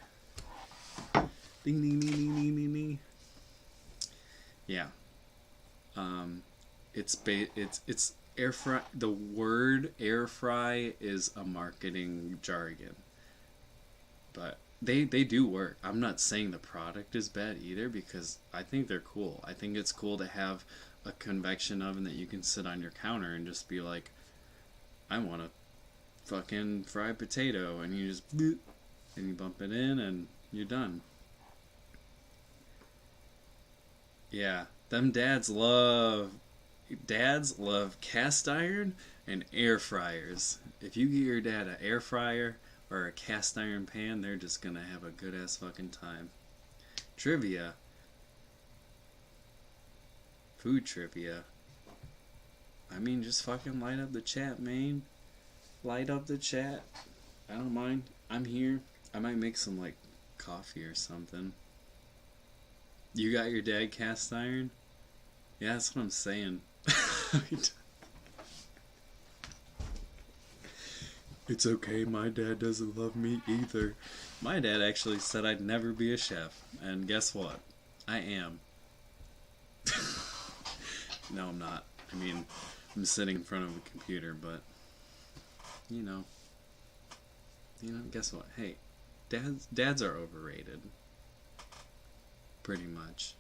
Ding ding ding ding ding ding ding. Yeah. It's air fry. The word air fry is a marketing jargon. But they do work. I'm not saying the product is bad either, because I think they're cool. I think it's cool to have a convection oven that you can sit on your counter and just be like, I want a fucking fried potato, and you just and you bump it in and you're done. Yeah, them dads love cast iron and air fryers. If you get your dad an air fryer or a cast iron pan, they're just gonna have a good ass fucking time. Trivia. Food trivia. I mean, just fucking light up the chat, man. Light up the chat. I don't mind. I'm here. I might make some, like, coffee or something. You got your dad cast iron? Yeah, that's what I'm saying. It's okay, my dad doesn't love me either. My dad actually said I'd never be a chef, and guess what? I am. No, I'm not. I mean, I'm sitting in front of a computer, but, you know, guess what? Hey, dads are overrated. Pretty much.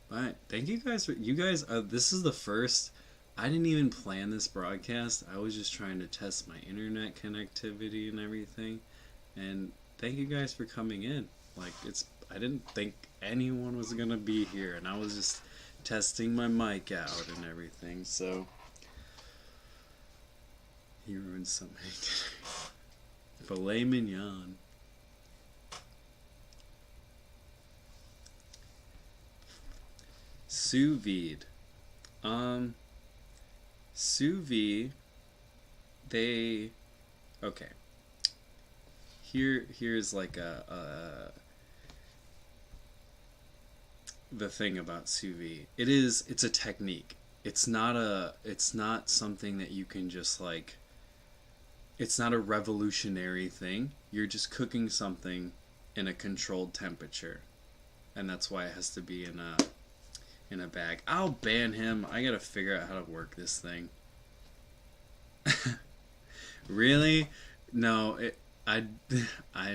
But thank you guys this is the first. I didn't even plan this broadcast. I was just trying to test my internet connectivity and everything. And thank you guys for coming in. Like, I didn't think anyone was gonna be here, and I was just testing my mic out and everything. So he ruined something. Filet mignon. Sous vide. Sous vide, okay. here's like the thing about sous vide. It's a technique. It's not something that you can just like, it's not a revolutionary thing. You're just cooking something in a controlled temperature. And that's why it has to be in a bag. I'll ban him. I gotta figure out how to work this thing. Really? No, I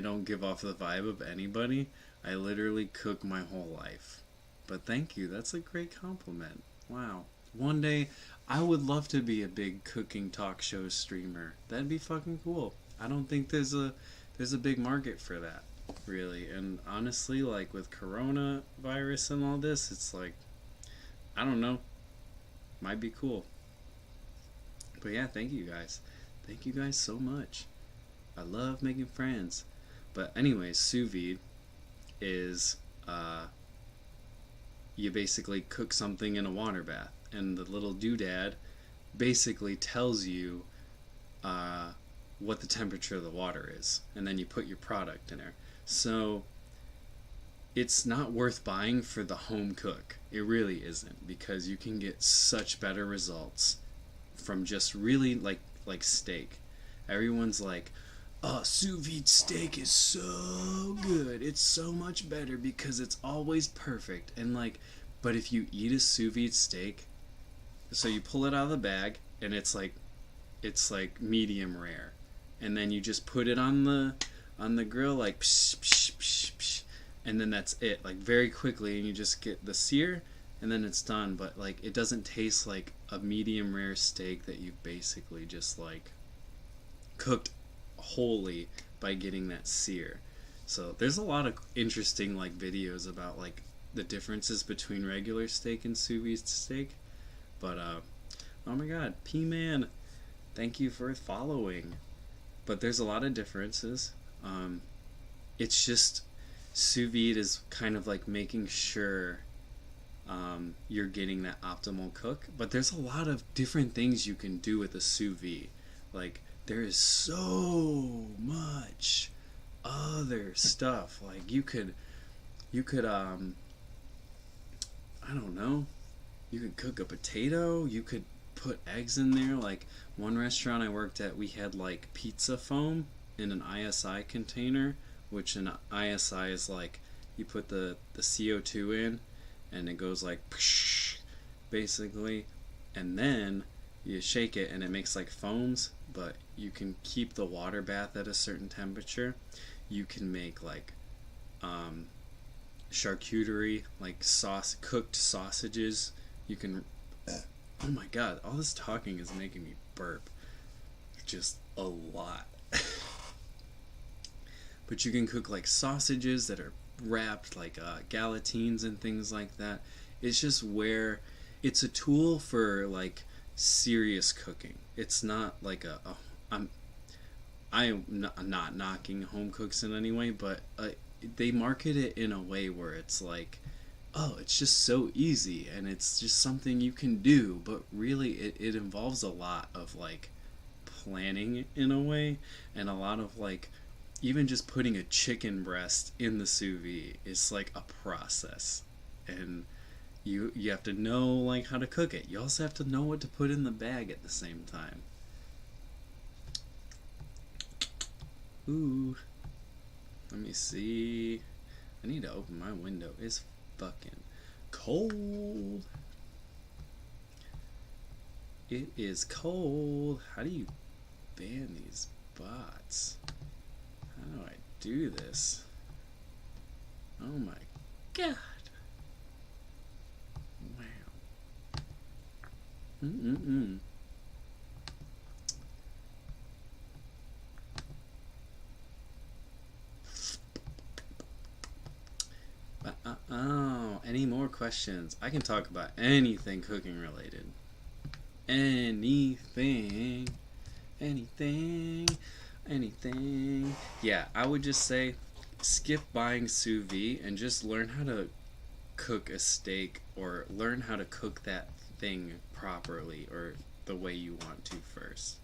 don't give off the vibe of anybody. I literally cook my whole life. But thank you. That's a great compliment. Wow. One day I would love to be a big cooking talk show streamer. That'd be fucking cool. I don't think there's a big market for that, really. And honestly, like with coronavirus and all this, it's like, I don't know. Might be cool. But yeah, thank you guys. Thank you guys so much. I love making friends. But anyways, sous vide is you basically cook something in a water bath, and the little doodad basically tells you what the temperature of the water is, and then you put your product in there. So it's not worth buying for the home cook. It really isn't, because you can get such better results from just really like steak. Everyone's like, oh, sous vide steak is so good. It's so much better because it's always perfect. And like, but if you eat a sous vide steak, so you pull it out of the bag and it's like medium rare, and then you just put it on the grill like psh, psh, psh, psh, and then that's it, like very quickly, and you just get the sear and then it's done. But like, it doesn't taste like a medium rare steak that you've basically just like cooked wholly by getting that sear. So there's a lot of interesting like videos about like the differences between regular steak and sous vide steak. But oh my god, P-Man, thank you for following. But there's a lot of differences. It's just sous vide is kind of like making sure you're getting that optimal cook. But there's a lot of different things you can do with a sous vide. Like, there is so much other stuff. Like you could I don't know, you could cook a potato, you could put eggs in there. Like one restaurant I worked at, we had like pizza foam in an ISI container, which an ISI is like, you put the CO2 in and it goes like psh, basically, and then you shake it and it makes like foams. But you can keep the water bath at a certain temperature. You can make like charcuterie, like cooked sausages. You can, oh my god, all this talking is making me burp just a lot. But you can cook like sausages that are wrapped, like galantines and things like that. It's just where it's a tool for like serious cooking. It's not like I'm not knocking home cooks in any way, but they market it in a way where it's like, oh, it's just so easy and it's just something you can do. But really, it involves a lot of like planning in a way, and a lot of like, even just putting a chicken breast in the sous vide is like a process, and you have to know like how to cook it. You also have to know what to put in the bag at the same time. Ooh, let me see. I need to open my window. It's fucking cold. It is cold. How do you ban these bots? How do I do this? Oh my god. Wow. Oh, any more questions? I can talk about anything cooking related. Anything. Yeah, I would just say skip buying sous vide and just learn how to cook a steak, or learn how to cook that thing properly, or the way you want to first.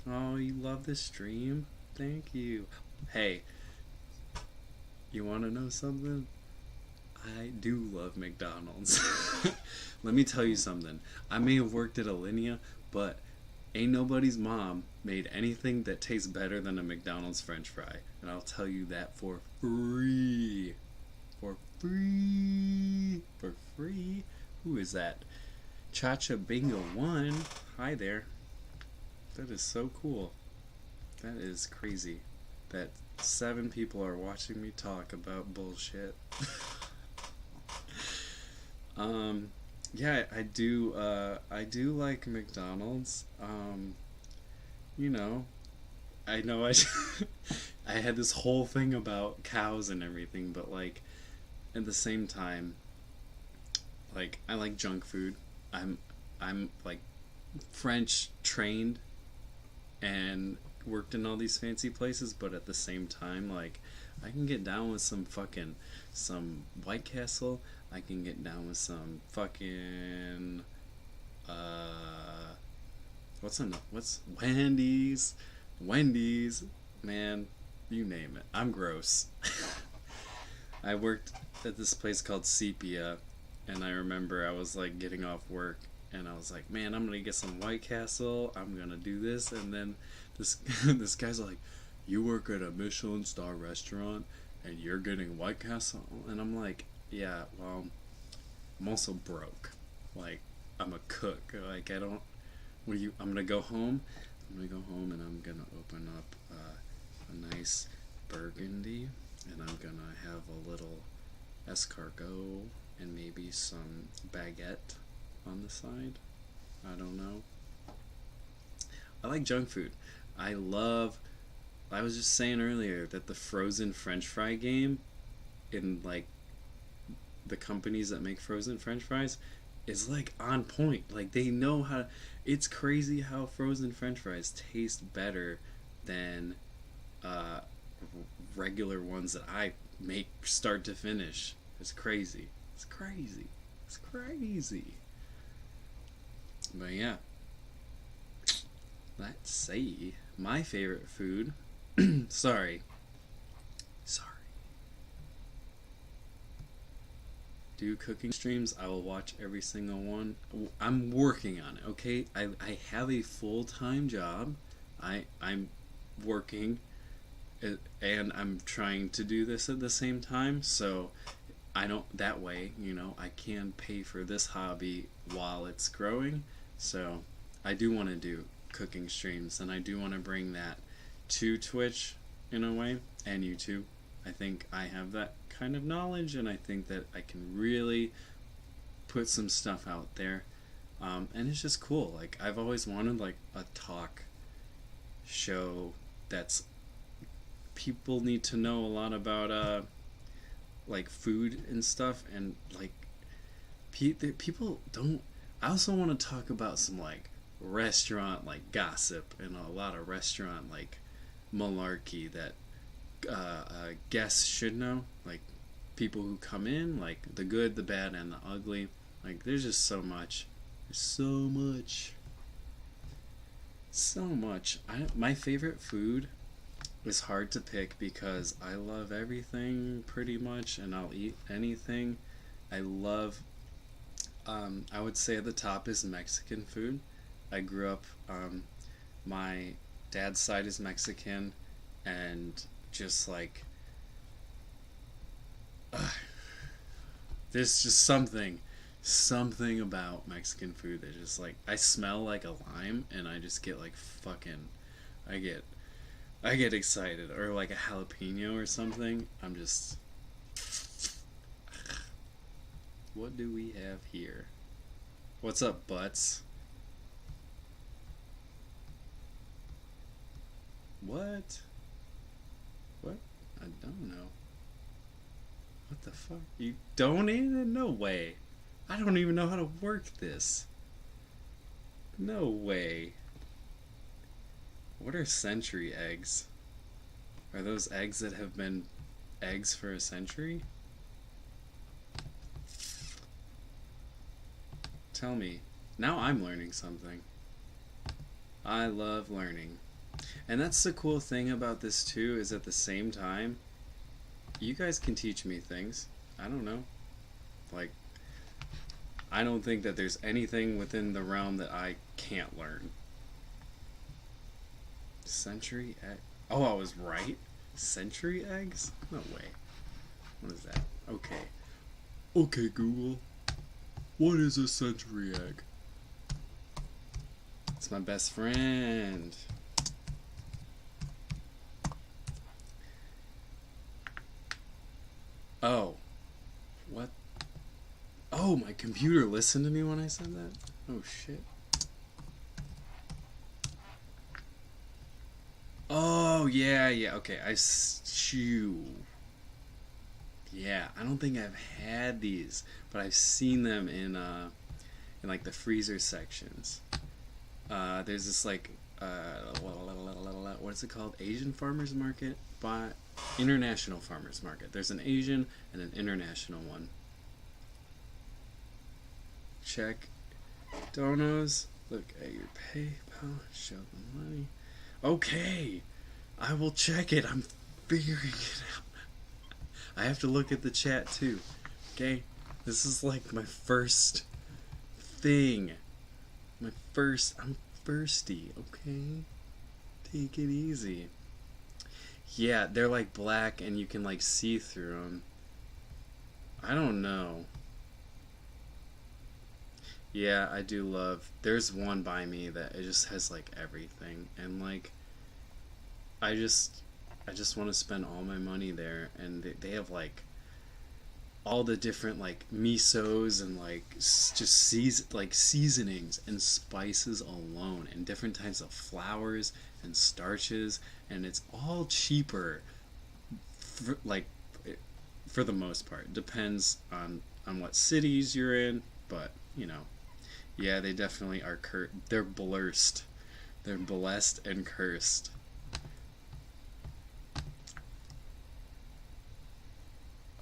Oh, you love this stream? Thank you. Hey, you want to know something? I do love McDonald's. Let me tell you something. I may have worked at Alinea, but ain't nobody's mom made anything that tastes better than a McDonald's French fry. And I'll tell you that for free. For free. For free. Who is that? Chacha Bingo 1. Hi there. That is so cool. That is crazy. That 7 people are watching me talk about bullshit. Yeah, I do like McDonald's. You know, I know I had this whole thing about cows and everything, but like at the same time, like I like junk food. I'm like French trained and worked in all these fancy places, but at the same time, like I can get down with some White Castle. I can get down with some fucking what's Wendy's, man, you name it. I'm gross. I worked at this place called Sepia, and I remember I was like getting off work, and I was like, man, I'm gonna get some White Castle. I'm gonna do this, and then this this guy's like, you work at a Michelin star restaurant, and you're getting White Castle, and I'm like, yeah, well, I'm also broke. Like, I'm a cook. Like, I don't. What do you? I'm gonna go home. I'm gonna go home, and I'm gonna open up a nice burgundy, and I'm gonna have a little escargot and maybe some baguette on the side. I don't know. I like junk food. I love. I was just saying earlier that the frozen French fry game, in like the companies that make frozen French fries, is like on point. Like they know how. It's crazy how frozen French fries taste better than uh, regular ones that I make start to finish. It's crazy. It's crazy. It's crazy. But yeah. Let's see. My favorite food. Sorry. Do cooking streams. I will watch every single one. I'm working on it, okay? I have a full-time job. I'm working and I'm trying to do this at the same time, so I don't that way, I can pay for this hobby while it's growing. So I do want to do cooking streams, and I do want to bring that to Twitch in a way and YouTube. I think I have that kind of knowledge, and I think that I can really put some stuff out there. And it's just cool. Like, I've always wanted like a talk show that's people need to know a lot about like food and stuff, and like people don't. I also want to talk about some like restaurant like gossip and a lot of restaurant like malarkey that guests should know, like people who come in, like the good, the bad, and the ugly. Like there's just so much. There's so much. My favorite food is hard to pick because I love everything pretty much, and I'll eat anything. I love. I would say at the top is Mexican food. I grew up. My dad's side is Mexican, and just like there's just something about Mexican food that just like I smell like a lime, and I just get like fucking I get excited, or like a jalapeno or something. I'm just what do we have here? What's up, butts? What? I don't know. What the fuck? You donated? No way. I don't even know how to work this. No way. What are century eggs? Are those eggs that have been eggs for a century? Tell me. Now I'm learning something. I love learning. And that's the cool thing about this too, is at the same time, you guys can teach me things. I don't know. Like, I don't think that there's anything within the realm that I can't learn. Century egg. Oh, I was right. Century eggs? No way. What is that? Okay. Okay, Google. What is a century egg? It's my best friend. Oh. What? Oh, my computer listened to me when I said that? Oh, shit. Oh, yeah, yeah. Okay, chew. Yeah, I don't think I've had these, but I've seen them in like the freezer sections. There's this like what's it called? Asian farmers market, but international farmers market. There's an Asian and an international one. Check donos. Look at your PayPal. Show the money. Okay, I will check it. I'm figuring it out. I have to look at the chat too. Okay, this is like my first thing. I'm thirsty. Okay, take it easy. Yeah, they're like black and you can like see through them. I don't know. Yeah, I do love. There's one by me that it just has like everything, and like I just I just want to spend all my money there, and they have like all the different like misos and like just seasonings and spices alone, and different types of flours and starches, and it's all cheaper for, like for the most part. Depends on what cities you're in, but you know, yeah, they definitely are they're blessed. They're blessed and cursed.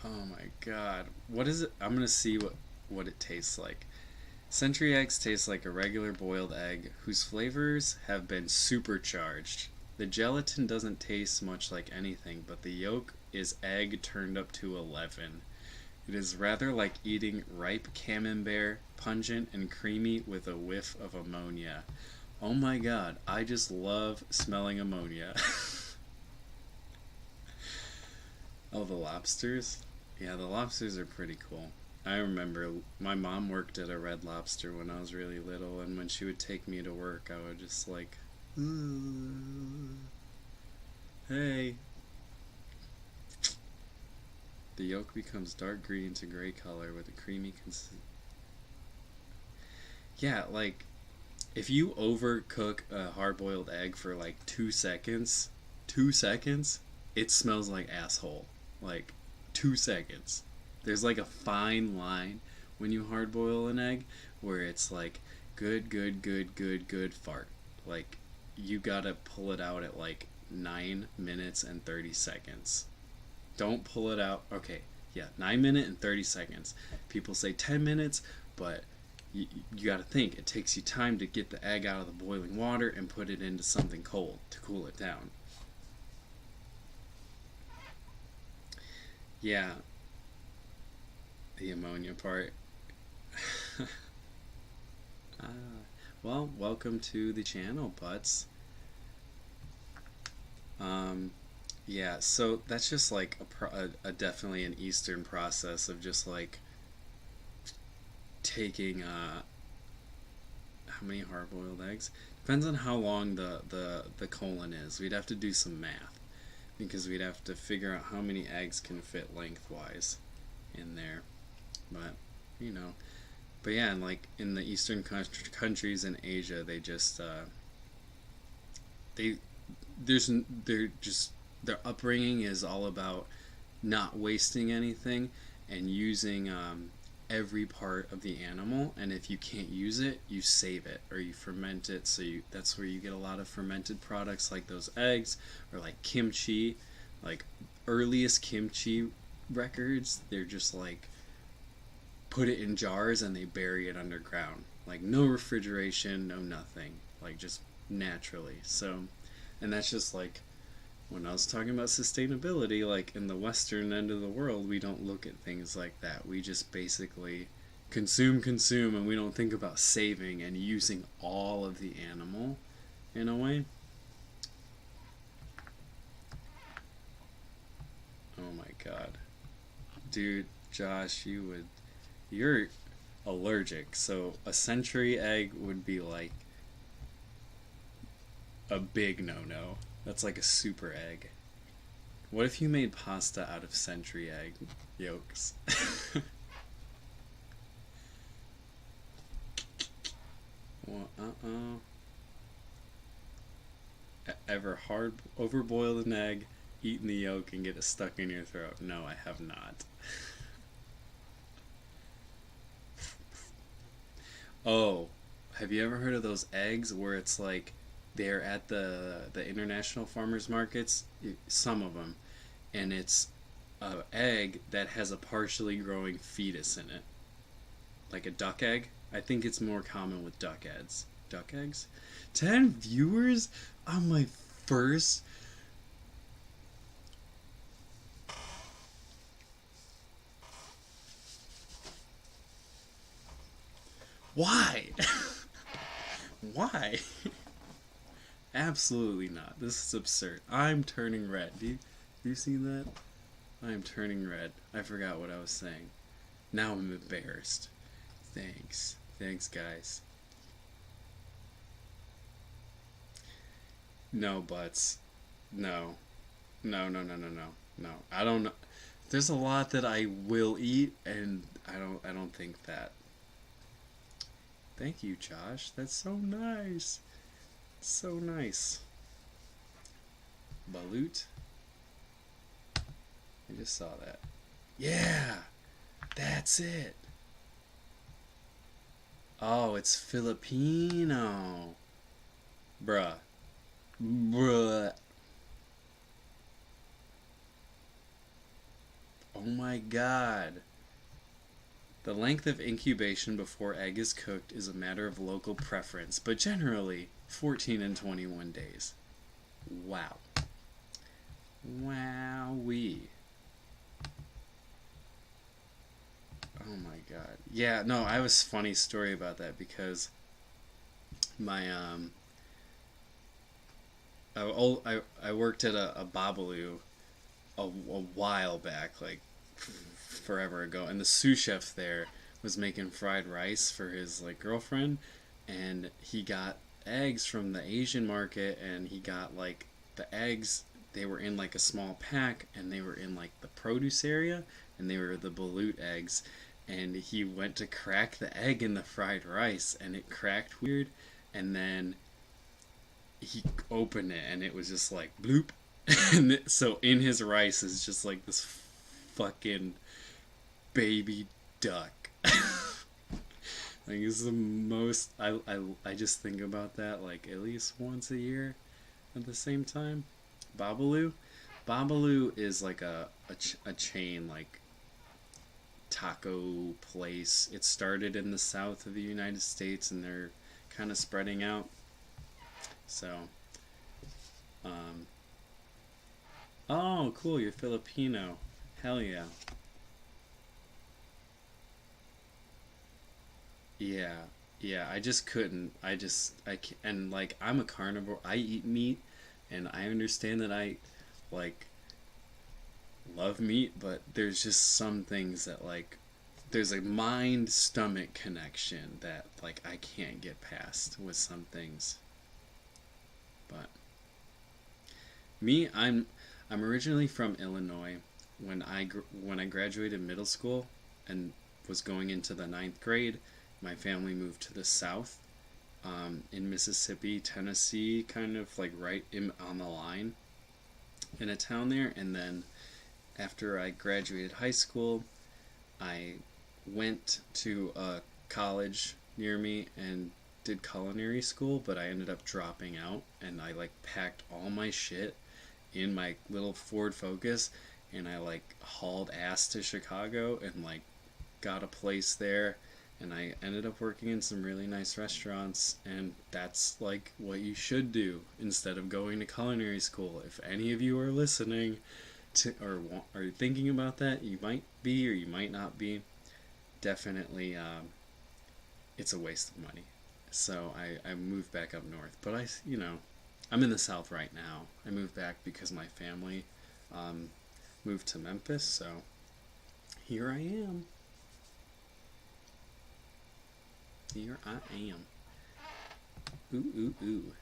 Oh my god. What is it? I'm gonna see what it tastes like. Century eggs taste like a regular boiled egg whose flavors have been supercharged. The gelatin doesn't taste much like anything, but the yolk is egg turned up to 11. It is rather like eating ripe camembert, pungent and creamy with a whiff of ammonia. Oh my god, I just love smelling ammonia. Oh, the lobsters? Yeah, the lobsters are pretty cool. I remember my mom worked at a Red Lobster when I was really little, and when she would take me to work, I would just like, hey. The yolk becomes dark green to gray color with a creamy Yeah, like, if you overcook a hard-boiled egg for like 2 seconds, it smells like asshole. Like, 2 seconds. There's like a fine line when you hard boil an egg where it's like good, good, good, good, good fart. Like, you gotta pull it out at like 9 minutes and 30 seconds. Don't pull it out. Okay, yeah, 9 minutes and 30 seconds. People say 10 minutes, but you gotta think. It takes you time to get the egg out of the boiling water and put it into something cold to cool it down. Yeah, the ammonia part. Ah, well, welcome to the channel, butts. Yeah, so that's just like a definitely an Eastern process of just like taking how many hard-boiled eggs? Depends on how long the colon is. We'd have to do some math because we'd have to figure out how many eggs can fit lengthwise in there. But you know, but yeah, and like in the Eastern countries in Asia, they just they they're just their upbringing is all about not wasting anything and using every part of the animal, and if you can't use it, you save it or you ferment it. So that's where you get a lot of fermented products like those eggs, or like kimchi. Like earliest kimchi records, they're just like put it in jars and they bury it underground. Like no refrigeration, no nothing. Like just naturally. So And that's just like when I was talking about sustainability, like in the western end of the world, we don't look at things like that. We just basically consume, and we don't think about saving and using all of the animal in a way. Oh my god. Dude, Josh, you're allergic. So a century egg would be like a big no-no. That's like a super egg. What if you made pasta out of century egg yolks? Well, ever hard overboiled an egg, eaten the yolk, and get it stuck in your throat? No, I have not. Oh, have you ever heard of those eggs where it's like they're at the international farmers markets? Some of them, and it's a egg that has a partially growing fetus in it, like a duck egg. I think it's more common with duck eggs. Duck eggs. 10 viewers on my first. Why? Why? Absolutely not. This is absurd. I'm turning red. Do you see that? I am turning red. I forgot what I was saying. Now I'm embarrassed. Thanks. Thanks, guys. No buts. No. No, no, no, no, no. No. I don't know. There's a lot that I will eat, and I don't think that. Thank you, Josh. That's so nice. So nice. Balut. I just saw that. Yeah, that's it. Oh, it's Filipino. Bruh. Bruh. Oh my god. The length of incubation before egg is cooked is a matter of local preference, but generally 14 and 21 days. Wow. Wowee. Oh my god. Yeah, no, I have a funny story about that because my I worked at a Babalu a while back, like forever ago, and the sous chef there was making fried rice for his like girlfriend, and he got eggs from the Asian market, and he got like the eggs. They were in like a small pack, and they were in like the produce area, and they were the balut eggs. And he went to crack the egg in the fried rice, and it cracked weird, and then he opened it, and it was just like bloop. And so in his rice is just like this fucking baby duck. Like it's the most I just think about that like at least once a year at the same time. Babalu. Babalu is like a chain like taco place. It started in the south of the United States, and they're kind of spreading out. So um oh cool, you're Filipino. Hell yeah. Yeah, yeah. I just couldn't. I can't, and like I'm a carnivore. I eat meat, and I understand that I like love meat, but there's just some things that like there's a mind stomach connection that like I can't get past with some things. But me, I'm originally from Illinois. When I graduated middle school and was going into the ninth grade, my family moved to the south, in Mississippi, Tennessee, kind of like right on the line in a town there. And then after I graduated high school, I went to a college near me and did culinary school, but I ended up dropping out, and I like packed all my shit in my little Ford Focus, and I like hauled ass to Chicago and like got a place there, and I ended up working in some really nice restaurants, and that's like what you should do instead of going to culinary school. If any of you are listening to or are thinking about that, you might be or you might not be. Definitely, it's a waste of money. So I moved back up north, but I'm in the South right now. I moved back because my family moved to Memphis, so here I am. Here I am. Ooh, ooh, ooh.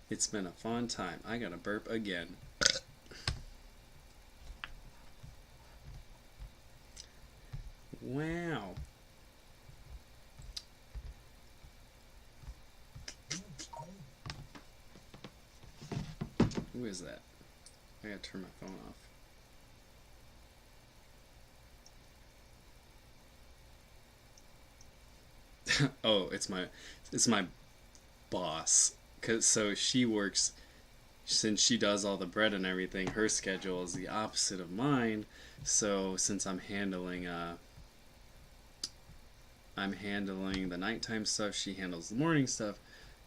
It's been a fun time. I gotta burp again. Wow. Who is that? I gotta turn my phone off. Oh, it's my boss. So she works, since she does all the bread and everything, her schedule is the opposite of mine. So since I'm handling the nighttime stuff, she handles the morning stuff.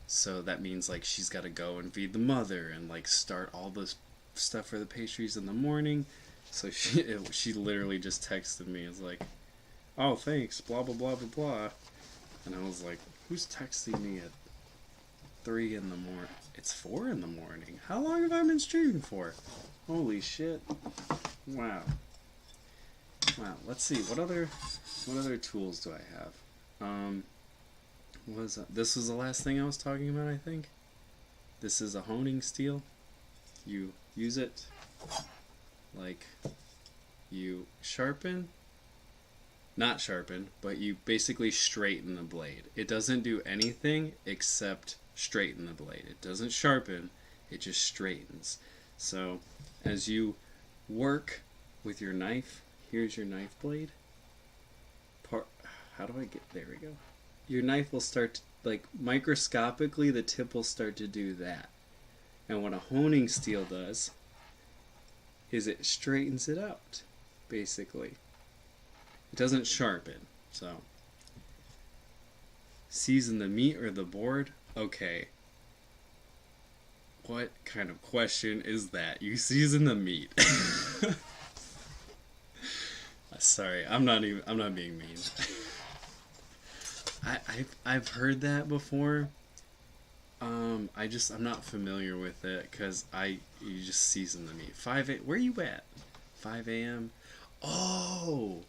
So that means like she's got to go and feed the mother and like start all this stuff for the pastries in the morning. So she literally just texted me. It's like, oh thanks, blah blah blah blah blah. And I was like, who's texting me at 3 in the morning? It's 4 in the morning. How long have I been streaming for? Holy shit! Wow. Wow. Let's see. What other tools do I have? This was the last thing I was talking about, I think. This is a honing steel. You use it, like, you not sharpen, but you basically straighten the blade. It doesn't do anything except straighten the blade. It doesn't sharpen, it just straightens. So, as you work with your knife, here's your knife blade. How do I get, there we go. Your knife will start to, like, microscopically, the tip will start to do that. And what a honing steel does is it straightens it out, basically. It doesn't sharpen. So, season the meat or the board? Okay. What kind of question is that? You season the meat. Sorry, I'm not being mean. I've heard that before. I'm not familiar with it because you just season the meat. Where are you at? 5 a.m. Oh,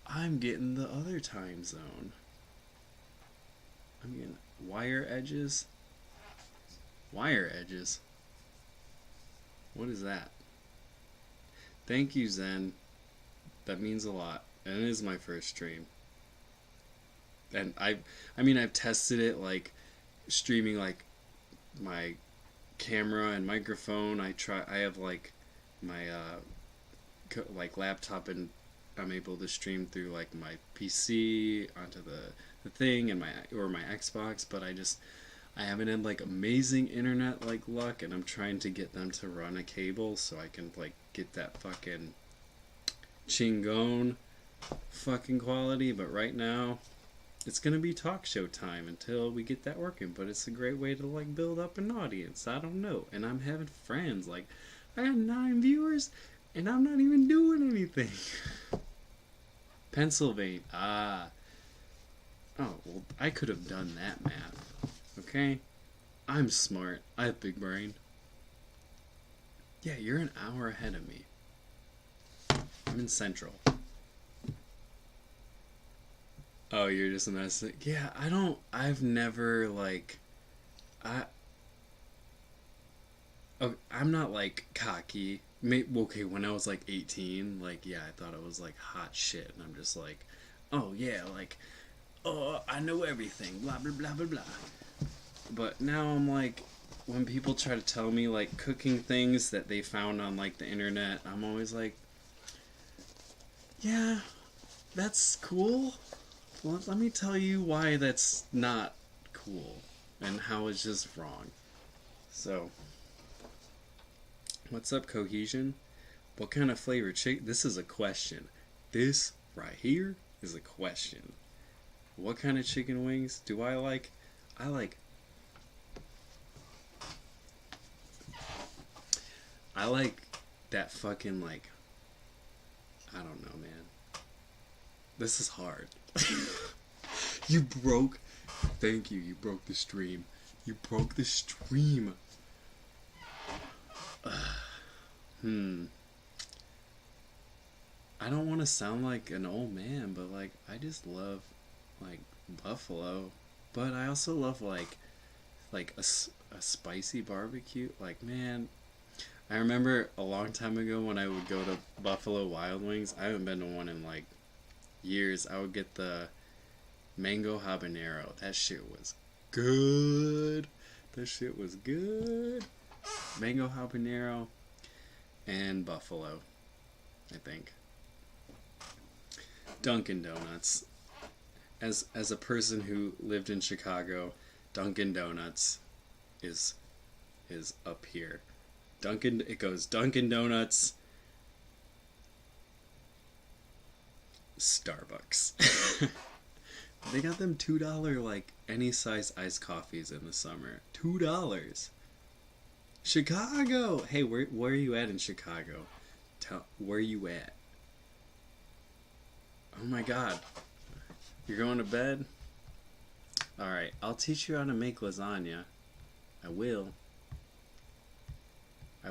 I'm getting the other time zone. I'm getting wire edges. Wire edges. What is that? Thank you, Zen. That means a lot. And it is my first stream. And I've tested it, like streaming like my camera and microphone. I have like my like laptop, and I'm able to stream through like my PC onto the thing and my Xbox, but I haven't had like amazing internet like luck, and I'm trying to get them to run a cable so I can like get that fucking chingon fucking quality. But right now it's gonna be talk show time until we get that working, but it's a great way to like build up an audience. I don't know, and I'm having friends. Like, I got 9 viewers and I'm not even doing anything. Pennsylvania. Oh, well, I could have done that math. Okay? I'm smart. I have big brain. Yeah, you're an hour ahead of me. I'm in Central. Oh, you're just messing. Yeah, I've never, like, I'm not, like, cocky. Okay, when I was, like, 18, like, yeah, I thought it was, like, hot shit, and I'm just like, oh, yeah, like, oh, I know everything, blah, blah, blah, blah, blah. But now I'm like, when people try to tell me, like, cooking things that they found on, like, the internet, I'm always like, yeah, that's cool. Well, let me tell you why that's not cool and how it's just wrong. So, what's up, Cohesion? What kind of flavor chicken? This is a question. This right here is a question. What kind of chicken wings do I like? I like that fucking like, I don't know, man. This is hard. You broke. Thank you. You broke the stream. You broke the stream. I don't want to sound like an old man, but like I just love like buffalo, but I also love like a spicy barbecue. Like, man, I remember a long time ago when I would go to Buffalo Wild Wings. I haven't been to one in like years. I would get the mango habanero. That shit was good. That shit was good. Mango habanero and buffalo, I think. Dunkin' Donuts. As a person who lived in Chicago, Dunkin' Donuts is up here. It goes Dunkin' Donuts, Starbucks. They got them $2 like any size iced coffees in the summer. $2. Chicago. Hey, where are you at in Chicago? Where you at? Oh my God. You're going to bed? Alright, I'll teach you how to make lasagna. I will. I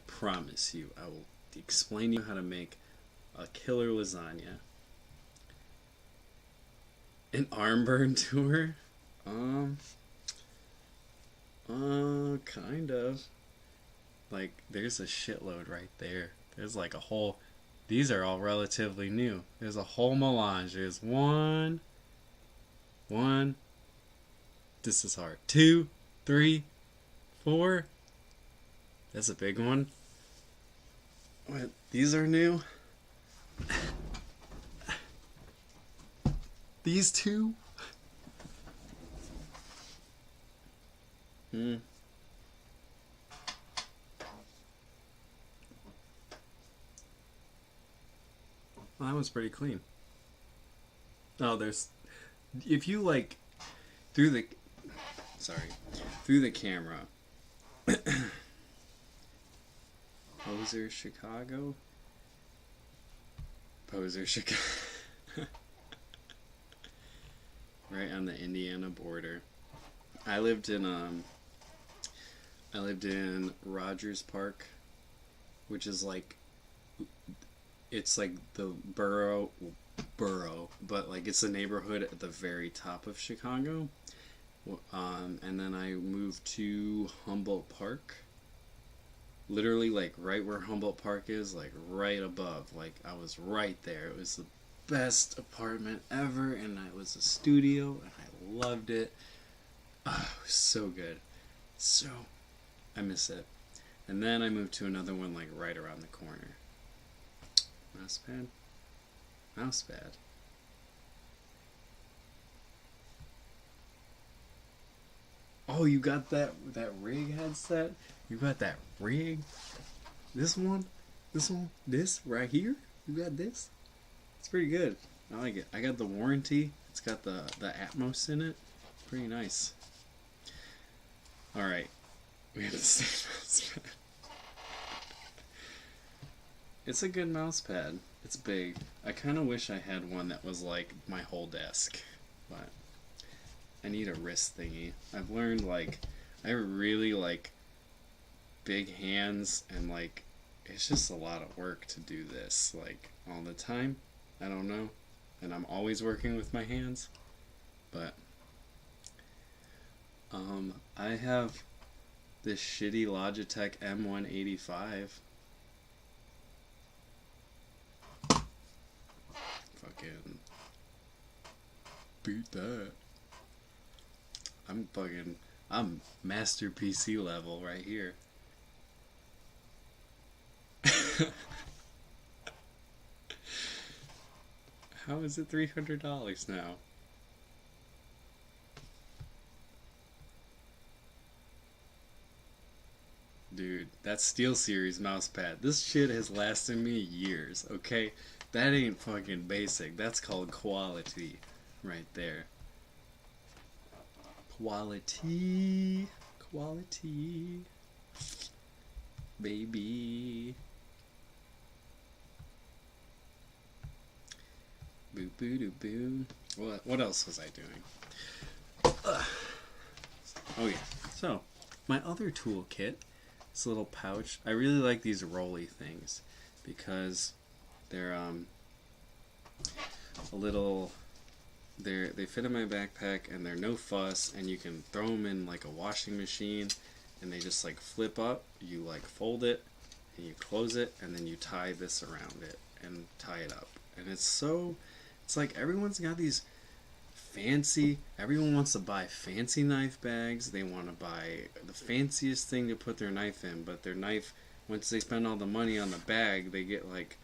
promise you. I will explain to you how to make a killer lasagna. An arm burn tour? Kind of. Like, there's a shitload right there. There's like a whole... These are all relatively new. There's a whole melange. There's one. This is hard. 2, 3, 4. That's a big one. What? These are new? These two? Well, that one's pretty clean. Oh, there's... If you, like, through the camera... Poser, Chicago? Right on the Indiana border. I lived in Rogers Park, which is like... It's like the borough, but like it's a neighborhood at the very top of Chicago. And then I moved to Humboldt Park. Literally, like right where Humboldt Park is, like right above. Like I was right there. It was the best apartment ever, and it was a studio, and I loved it. Oh, it was so good. So, I miss it. And then I moved to another one like right around the corner. Mousepad. Oh, you got that rig headset? You got that rig? This one right here? You got this? It's pretty good. I like it. I got the warranty. It's got the Atmos in it. Pretty nice. Alright. We have the same mousepad. It's a good mouse pad. It's big. I kind of wish I had one that was like my whole desk, but I need a wrist thingy. I've learned like I really like big hands, and like it's just a lot of work to do this like all the time. I don't know, and I'm always working with my hands, but I have this shitty Logitech M185. Fucking beat that. I'm master PC level right here. How is it $300 now? Dude, that SteelSeries mouse pad. This shit has lasted me years, okay? That ain't fucking basic. That's called quality right there. Quality. Quality. Baby. Boo boo doo boo. What else was I doing? Oh yeah. So, my other toolkit, this little pouch. I really like these rolly things because they're a little. They fit in my backpack and they're no fuss, and you can throw them in like a washing machine, and they just like flip up. You like fold it, and you close it, and then you tie this around it and tie it up, and it's like everyone's got these fancy. Everyone wants to buy fancy knife bags. They want to buy the fanciest thing to put their knife in, but their knife, once they spend all the money on the bag, they get like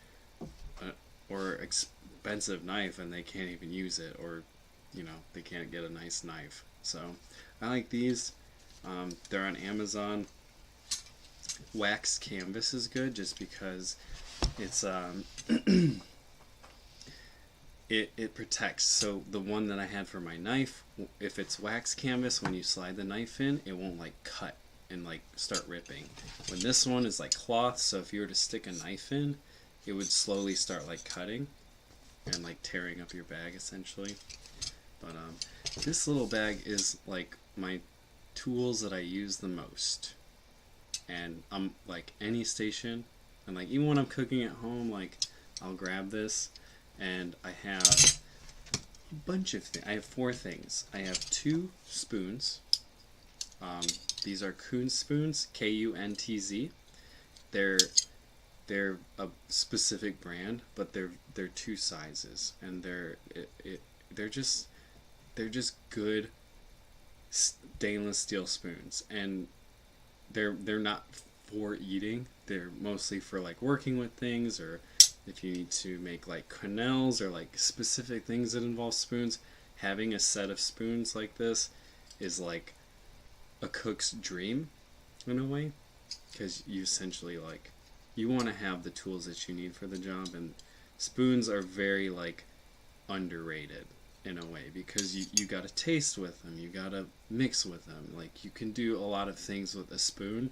or expensive knife and they can't even use it, or they can't get a nice knife. So I like these. They're on Amazon. Wax canvas is good just because it's it protects. So the one that I had for my knife, if it's wax canvas, when you slide the knife in, it won't like cut and like start ripping. When this one is like cloth, so if you were to stick a knife in, it would slowly start like cutting and like tearing up your bag essentially. But this little bag is like my tools that I use the most. And I'm like any station, and like even when I'm cooking at home, like I'll grab this, and I have a bunch of things. I have 4 things. I have 2 spoons. These are Kuntz spoons, Kuntz. They're a specific brand, but they're 2 sizes, and they're just good stainless steel spoons, and they're not for eating. They're mostly for like working with things, or if you need to make like quenelles or like specific things that involve spoons. Having a set of spoons like this is like a cook's dream in a way, because you essentially like you want to have the tools that you need for the job, and spoons are very like underrated in a way, because you gotta taste with them, you gotta mix with them. Like you can do a lot of things with a spoon,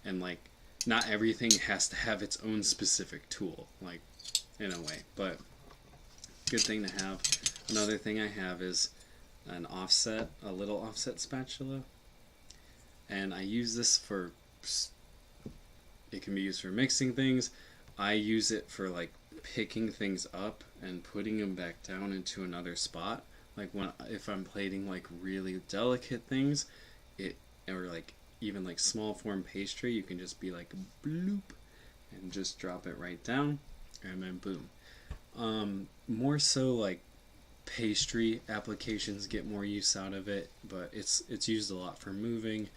and like not everything has to have its own specific tool, like in a way. But good thing to have. Another thing I have is a little offset spatula, and I use this for. It can be used for mixing things. I use it for like picking things up and putting them back down into another spot. Like if I'm plating like really delicate things, or like even like small form pastry, you can just be like bloop and just drop it right down, and then boom. More so like pastry applications get more use out of it, but it's used a lot for moving,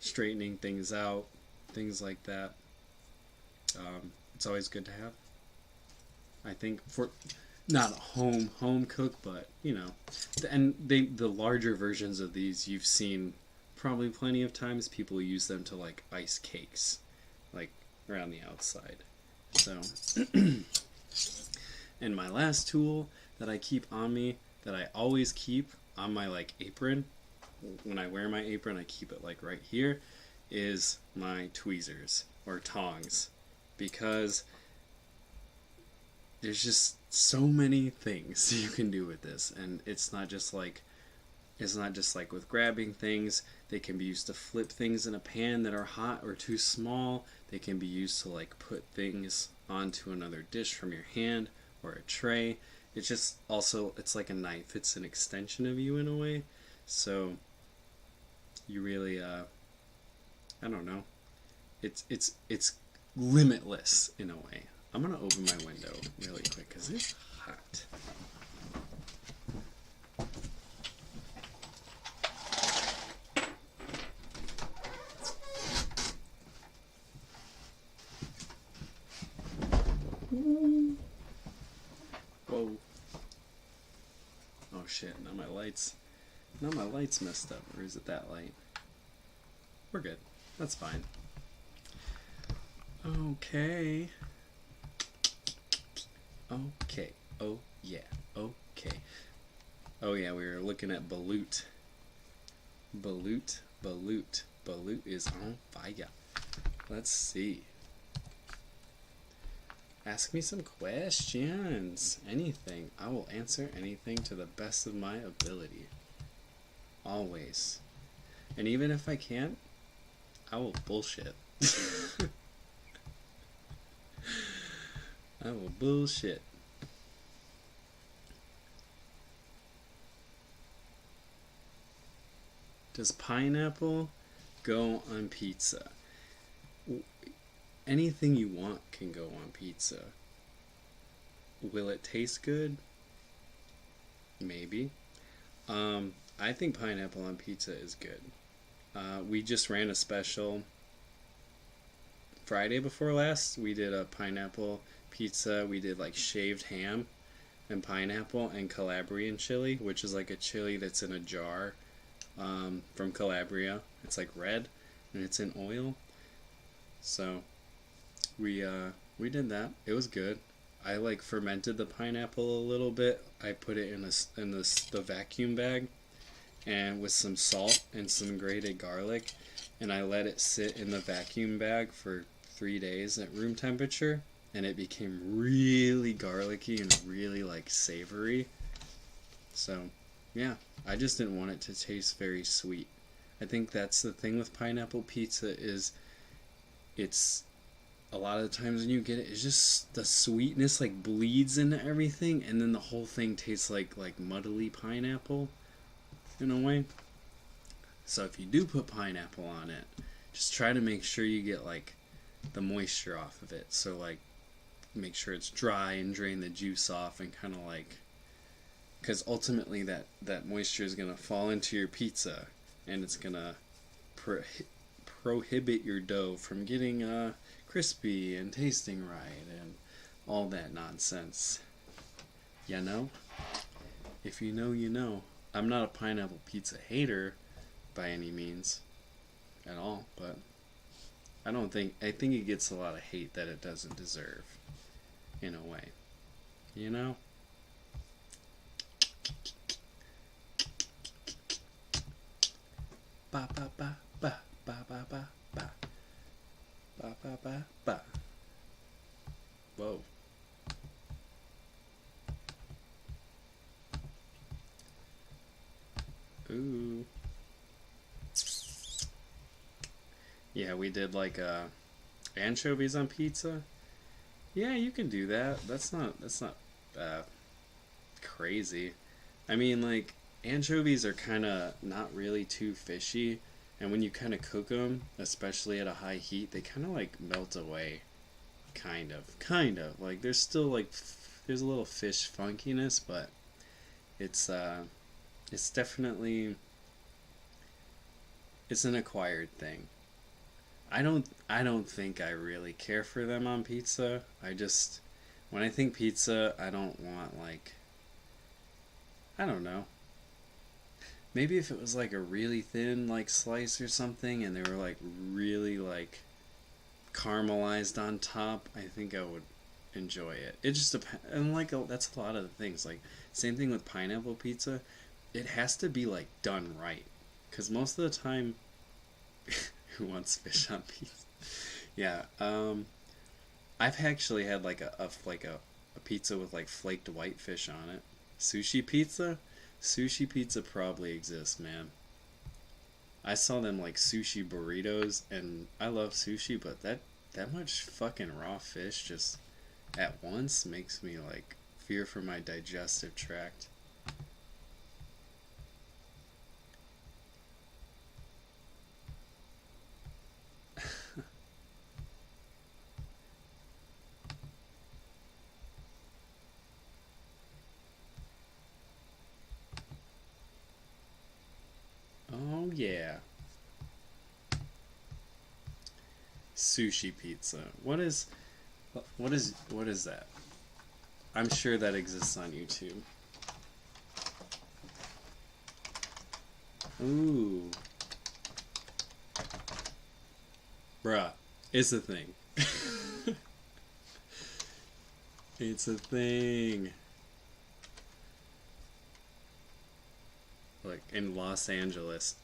straightening things out, things like that. It's always good to have. I think for not a home cook, but the larger versions of these you've seen probably plenty of times. People use them to like ice cakes, like around the outside. So, and my last tool that I keep on me, that I always keep on my like apron, when I wear my apron, I keep it like right here, is my tweezers or tongs, because there's just so many things you can do with this, and it's not just like with grabbing things. They can be used to flip things in a pan that are hot or too small. They can be used to like put things onto another dish from your hand or a tray. It's just also, it's like a knife. It's an extension of you in a way. So you really I don't know. It's limitless in a way. I'm gonna open my window really quick because it's hot. Whoa. Oh shit, now my light's messed up. Or is it that light? We're good. That's fine. Okay. Okay. Oh yeah. Okay. Oh yeah, we were looking at Balut. Balut. Balut is on fire. Let's see. Ask me some questions. Anything. I will answer anything to the best of my ability. Always. And even if I can't, I will bullshit. I will bullshit. Does pineapple go on pizza? Anything you want can go on pizza. Will it taste good? Maybe. I think pineapple on pizza is good. We just ran a special Friday before last. We did a pineapple pizza. We did like shaved ham and pineapple and Calabrian chili, which is like a chili that's in a jar from Calabria. It's like red and it's in oil. So we did that. It was good. I like fermented the pineapple a little bit. I put it in the vacuum bag and with some salt and some grated garlic, and I let it sit in the vacuum bag for 3 days at room temperature, and it became really garlicky and really like savory. So yeah, I just didn't want it to taste very sweet. I think that's the thing with pineapple pizza is it's a lot of the times when you get it, it's just the sweetness like bleeds into everything, and then the whole thing tastes like muddly pineapple in a way. So if you do put pineapple on it, just try to make sure you get like the moisture off of it. So like make sure it's dry and drain the juice off and kind of like, because ultimately that moisture is going to fall into your pizza and it's going to prohibit your dough from getting crispy and tasting right and all that nonsense. You know? If you know, you know. I'm not a pineapple pizza hater by any means at all, but I think it gets a lot of hate that it doesn't deserve in a way. You know? Ba ba ba ba ba ba ba ba ba ba ba ba. Whoa. Ooh. Yeah, we did like anchovies on pizza. Yeah, you can do that. That's not crazy. I mean, like anchovies are kind of not really too fishy, and when you kind of cook them, especially at a high heat, they kind of like melt away. Kind of. Like there's still like there's a little fish funkiness, but it's definitely it's an acquired thing. I don't think I really care for them on pizza. When I think pizza, I don't want like I don't know. Maybe if it was like a really thin like slice or something and they were like really like caramelized on top, I think I would enjoy it. It just depends, and like that's a lot of the things. Like same thing with pineapple pizza. It has to be like done right, because most of the time, who wants fish on pizza? Yeah, I've actually had like a pizza with like flaked whitefish on it. Sushi pizza? Sushi pizza probably exists, man. I saw them like sushi burritos, and I love sushi, but that much fucking raw fish just at once makes me like fear for my digestive tract. Oh yeah. Sushi pizza. What is that? I'm sure that exists on YouTube. Ooh. Bruh. It's a thing. It's a thing. Like in Los Angeles.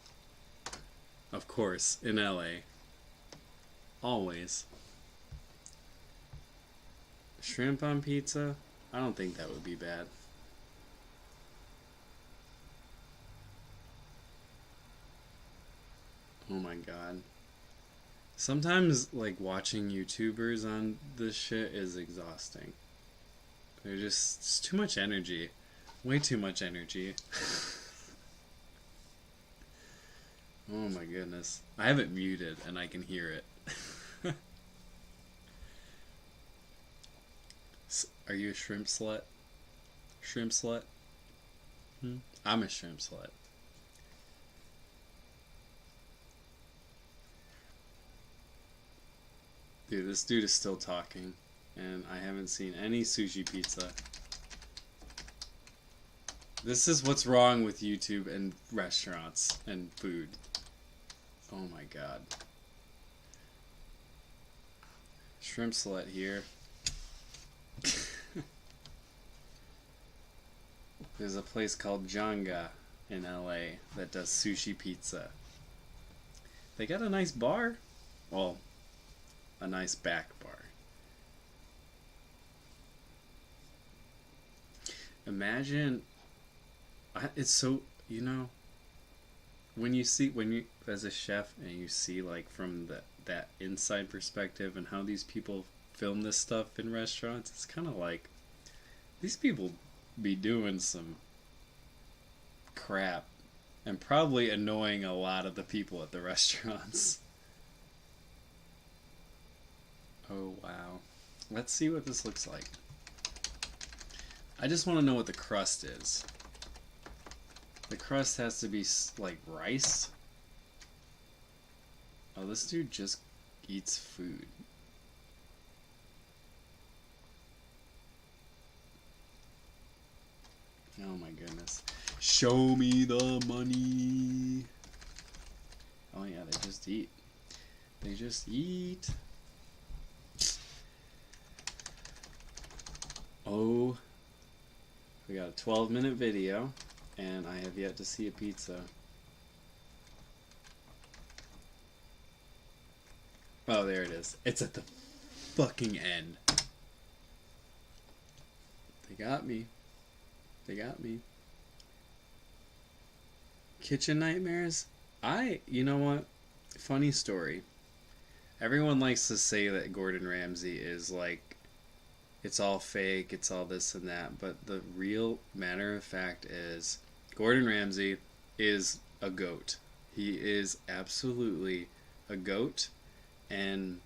Of course, in LA. Always. Shrimp on pizza? I don't think that would be bad. Oh my god. Sometimes, like, watching YouTubers on this shit is exhausting. They're just, it's too much energy. Way too much energy. Oh my goodness. I have it muted and I can hear it. Are you a shrimp slut? Shrimp slut? I'm a shrimp slut. Dude, this dude is still talking, and I haven't seen any sushi pizza. This is what's wrong with YouTube and restaurants and food. Oh my god. Shrimp slut here. There's a place called Janga in LA that does sushi pizza. They got a nice bar. Well, a nice back bar. Imagine, it's so, you know, when you as a chef and you see like from that inside perspective and how these people film this stuff in restaurants, it's kind of like these people be doing some crap and probably annoying a lot of the people at the restaurants. Oh wow. Let's see what this looks like. I just want to know what the crust is. The crust has to be like rice. Oh, this dude just eats food. Oh my goodness. Show me the money. Oh yeah, they just eat. They just eat. Oh, we got a 12-minute video, and I have yet to see a pizza. Oh, there it is. It's at the fucking end. They got me. They got me. Kitchen nightmares? You know what? Funny story. Everyone likes to say that Gordon Ramsay is like, it's all fake, it's all this and that, but the real matter of fact is Gordon Ramsay is a goat. He is absolutely a goat, and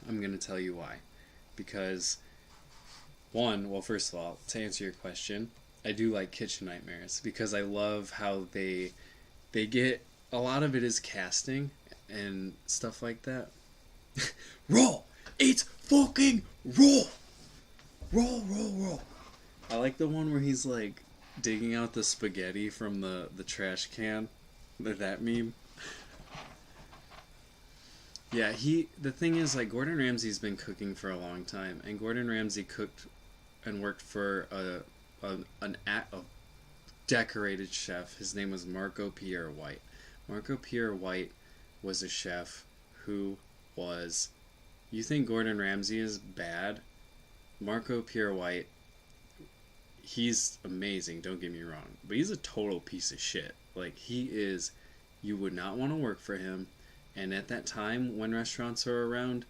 I'm going to tell you why. Because, well, first of all, to answer your question, I do like Kitchen Nightmares because I love how they get, a lot of it is casting and stuff like that. Raw! It's fucking raw! Raw. I like the one where he's like digging out the spaghetti from the trash can. That meme. Yeah, the thing is, like, Gordon Ramsay's been cooking for a long time, and Gordon Ramsay cooked and worked for a decorated chef. His name was Marco Pierre White. Marco Pierre White was a chef who was... You think Gordon Ramsay is bad? Marco Pierre White, he's amazing, don't get me wrong, but he's a total piece of shit. Like, he is, you would not want to work for him, and at that time, when restaurants were around,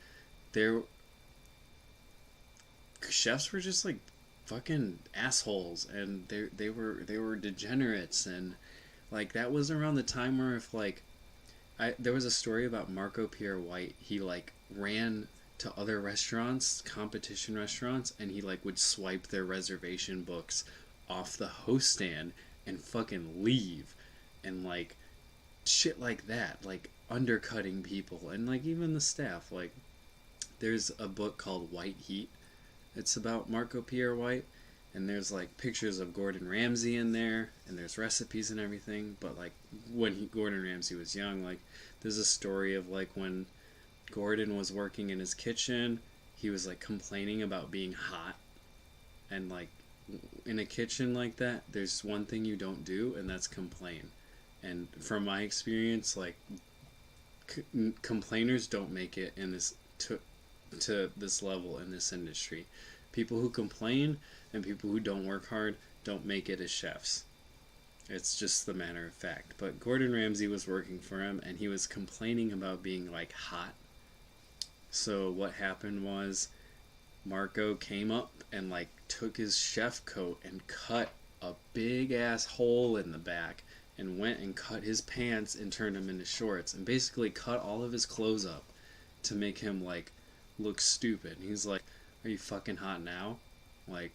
chefs were just like fucking assholes, and they were degenerates, and like, that was around the time where if like, there was a story about Marco Pierre White, he like ran to other restaurants, competition restaurants, and he like would swipe their reservation books off the host stand and fucking leave, and like shit like that, like undercutting people and like even the staff. Like, there's a book called White Heat. It's about Marco Pierre White, and there's like pictures of Gordon Ramsay in there, and there's recipes and everything. But like when Gordon Ramsay was young, like there's a story of like when Gordon was working in his kitchen, he was like complaining about being hot, And like in a kitchen like that, there's one thing you don't do, and that's complain. And from my experience, like complainers don't make it in this to this level in this industry. People who complain and people who don't work hard don't make it as chefs. It's just the matter of fact. But Gordon Ramsay was working for him, and he was complaining about being like hot. So what happened was Marco came up and like took his chef coat and cut a big ass hole in the back and went and cut his pants and turned them into shorts and basically cut all of his clothes up to make him like look stupid. And he's like, "Are you fucking hot now? Like,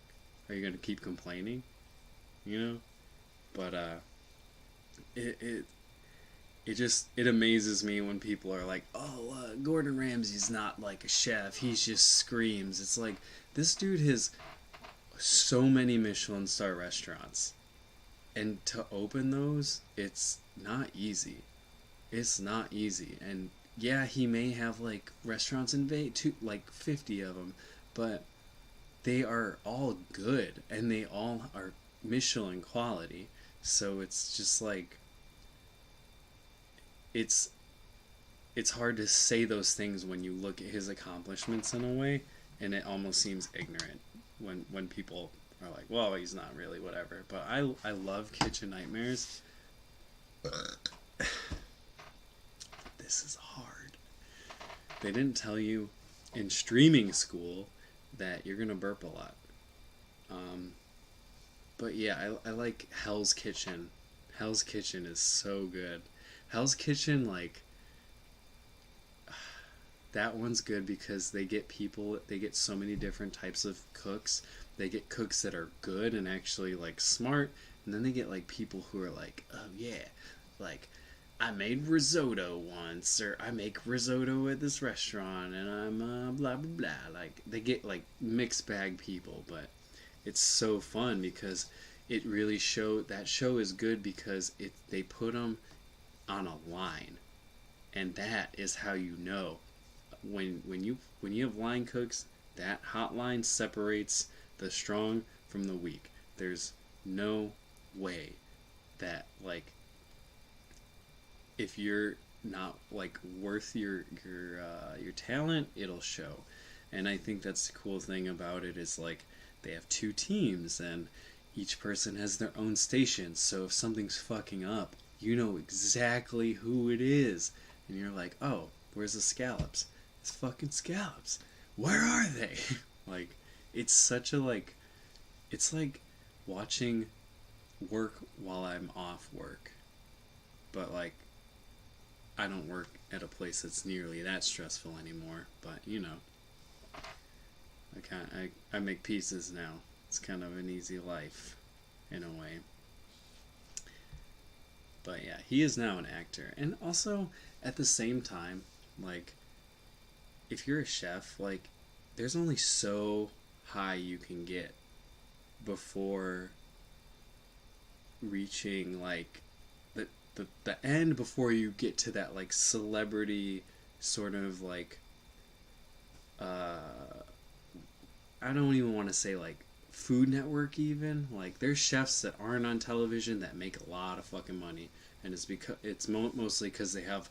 are you gonna keep complaining?" You know? But it amazes me when people are like, "Oh, Gordon Ramsay's not like a chef. He just screams." It's like this dude has so many Michelin star restaurants, and to open those, it's not easy. It's not easy, and yeah, he may have like restaurants in like 50 of them, but they are all good, and they all are Michelin quality. So it's just like it's it's hard to say those things when you look at his accomplishments in a way, and it almost seems ignorant when people are like, "Well, he's not really whatever." But I love Kitchen Nightmares. This is hard. They didn't tell you in streaming school that you're gonna burp a lot. But yeah, I like Hell's Kitchen. Hell's Kitchen is so good. Hell's Kitchen, like, that one's good because they get so many different types of cooks. They get cooks that are good and actually, like, smart, and then they get, like, people who are like, "Oh yeah, like, I made risotto once," or "I make risotto at this restaurant, and I'm blah blah blah." Like, they get, like, mixed bag people, but it's so fun because it really that show is good because they put them on a line, and that is how you know when you have line cooks, that hot line separates the strong from the weak. There's no way that, like, if you're not like worth your talent, it'll show. And I think that's the cool thing about it is like they have two teams and each person has their own station. So if something's fucking up, you know exactly who it is, and you're like, "Oh, where's the scallops? It's fucking scallops. Where are they?" Like, it's such a like, it's like watching work while I'm off work, but like I don't work at a place that's nearly that stressful anymore. But you know, I make pizzas now. It's kind of an easy life, in a way. But yeah, he is now an actor, and also at the same time, like, if you're a chef, like, there's only so high you can get before reaching like the end, before you get to that like celebrity sort of like I don't even want to say like Food Network. Even like there's chefs that aren't on television that make a lot of fucking money, and it's because mostly because they have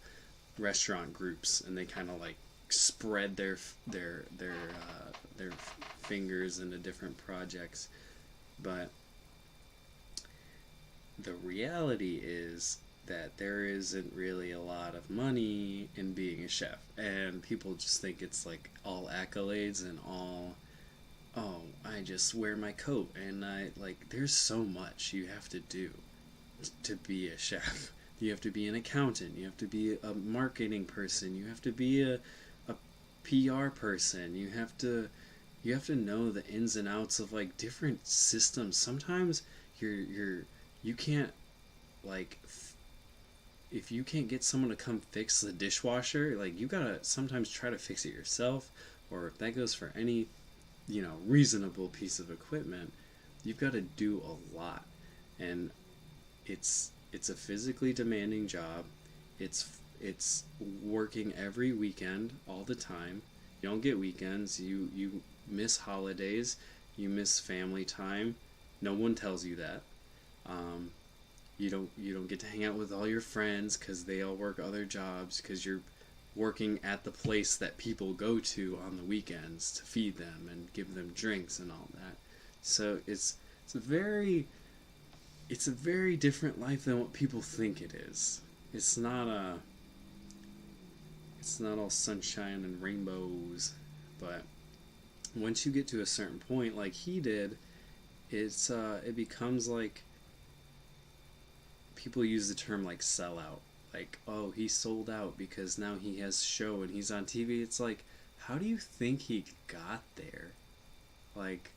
restaurant groups and they kind of like spread their fingers into different projects. But the reality is that there isn't really a lot of money in being a chef, and people just think it's like all accolades and all, "Oh, I just wear my coat," and I like there's so much you have to do to be a chef. You have to be an accountant, you have to be a marketing person, you have to be a PR person, you have to know the ins and outs of like different systems. Sometimes you can't like if you can't get someone to come fix the dishwasher, like you gotta sometimes try to fix it yourself, or if that goes for any, you know, reasonable piece of equipment, you've got to do a lot. And it's a physically demanding job. It's working every weekend all the time. You don't get weekends. You miss holidays. You miss family time. No one tells you that. Um, you don't get to hang out with all your friends because they all work other jobs because you're working at the place that people go to on the weekends to feed them and give them drinks and all that. So it's a very it's a very different life than what people think it is. It's not a it's not all sunshine and rainbows, but once you get to a certain point like he did, it becomes like people use the term like sellout. Like, oh, he sold out because now he has show and he's on TV. It's like, how do you think he got there? Like,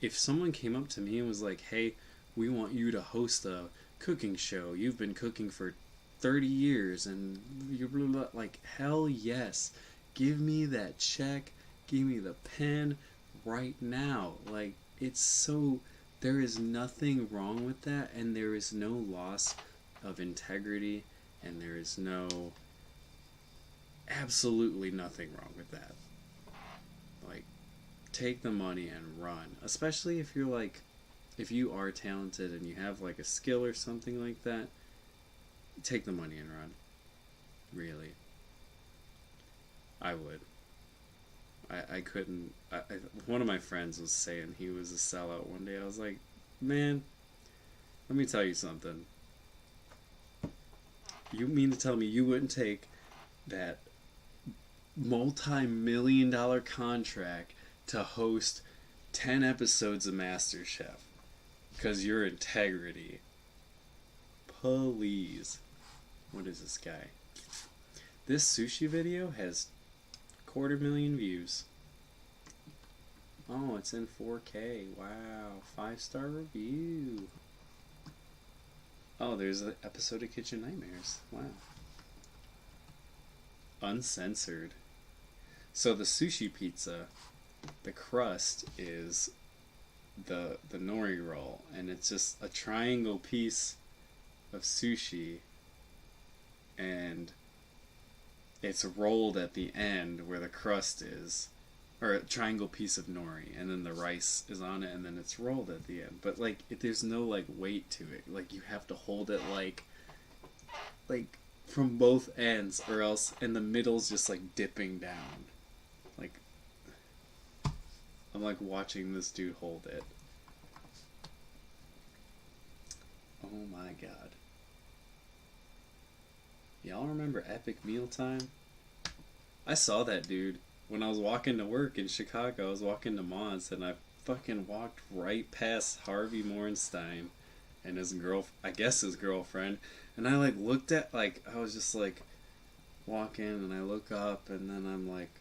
if someone came up to me and was like, hey, we want you to host a cooking show. You've been cooking for 30 years and you blah, blah, blah. Like, hell yes. Give me that check. Give me the pen right now. Like, it's so, there is nothing wrong with that, and there is no loss of integrity, and there is absolutely nothing wrong with that. Like, take the money and run. Especially if you're like, if you are talented and you have like a skill or something like that, take the money and run. Really. I would. I couldn't. One of my friends was saying he was a sellout one day. I was like, man, let me tell you something. You mean to tell me you wouldn't take that multi-million-dollar contract to host 10 episodes of MasterChef because your integrity? Please. What is this guy? This sushi video has 250,000 views. Oh, it's in 4K. Wow. 5-star review. Oh, there's an episode of Kitchen Nightmares. Wow. Uncensored. So the sushi pizza, the crust is the nori roll, and it's just a triangle piece of sushi, and it's rolled at the end where the crust is, or a triangle piece of nori, and then the rice is on it, and then it's rolled at the end. But like, there's no like weight to it. Like, you have to hold it like from both ends, or else, and the middle's just like dipping down. Like, I'm like watching this dude hold it. Oh my god. Y'all remember Epic Mealtime? I saw that dude when I was walking to work in Chicago. I was walking to Mott's, and I fucking walked right past Harvey Morenstein and his girlfriend, and I like looked at, like, I was just like walking, and I look up, and then I'm like,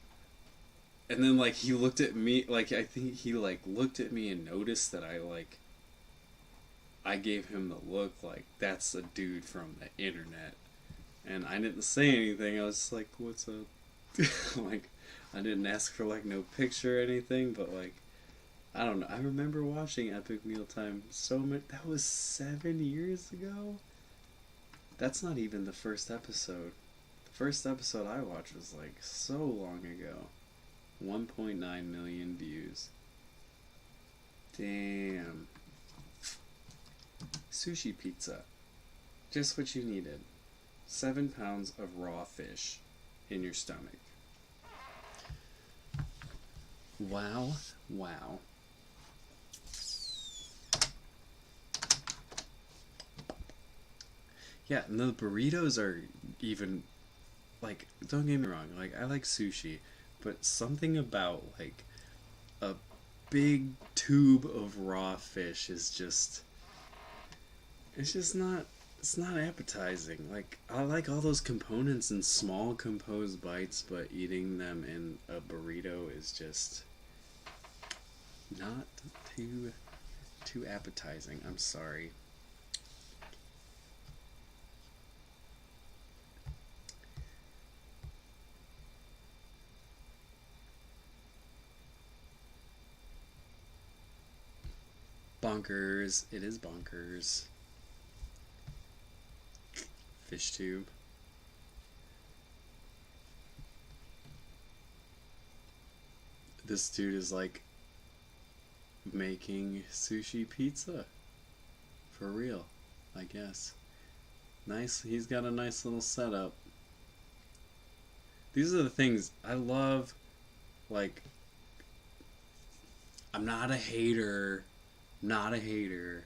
and then like he looked at me, like I think he like looked at me and noticed that I gave him the look like that's a dude from the internet. And I didn't say anything. I was just like, what's up? Like, I didn't ask for like no picture or anything, but like, I don't know. I remember watching Epic Mealtime so much. That was 7 years ago? That's not even the first episode. The first episode I watched was like so long ago. 1.9 million views. Damn. Sushi pizza. Just what you needed. 7 pounds of raw fish in your stomach. Wow. Wow. Yeah, and the burritos are even, like, don't get me wrong, like, I like sushi, but something about, like, a big tube of raw fish is just, it's just not, it's not appetizing. Like, I like all those components in small composed bites, but eating them in a burrito is just not too appetizing. I'm sorry. Bonkers. It is bonkers. Fish tube. This dude is like making sushi pizza. For real, I guess. Nice, he's got a nice little setup. These are the things I love. Like, I'm not a hater. Not a hater.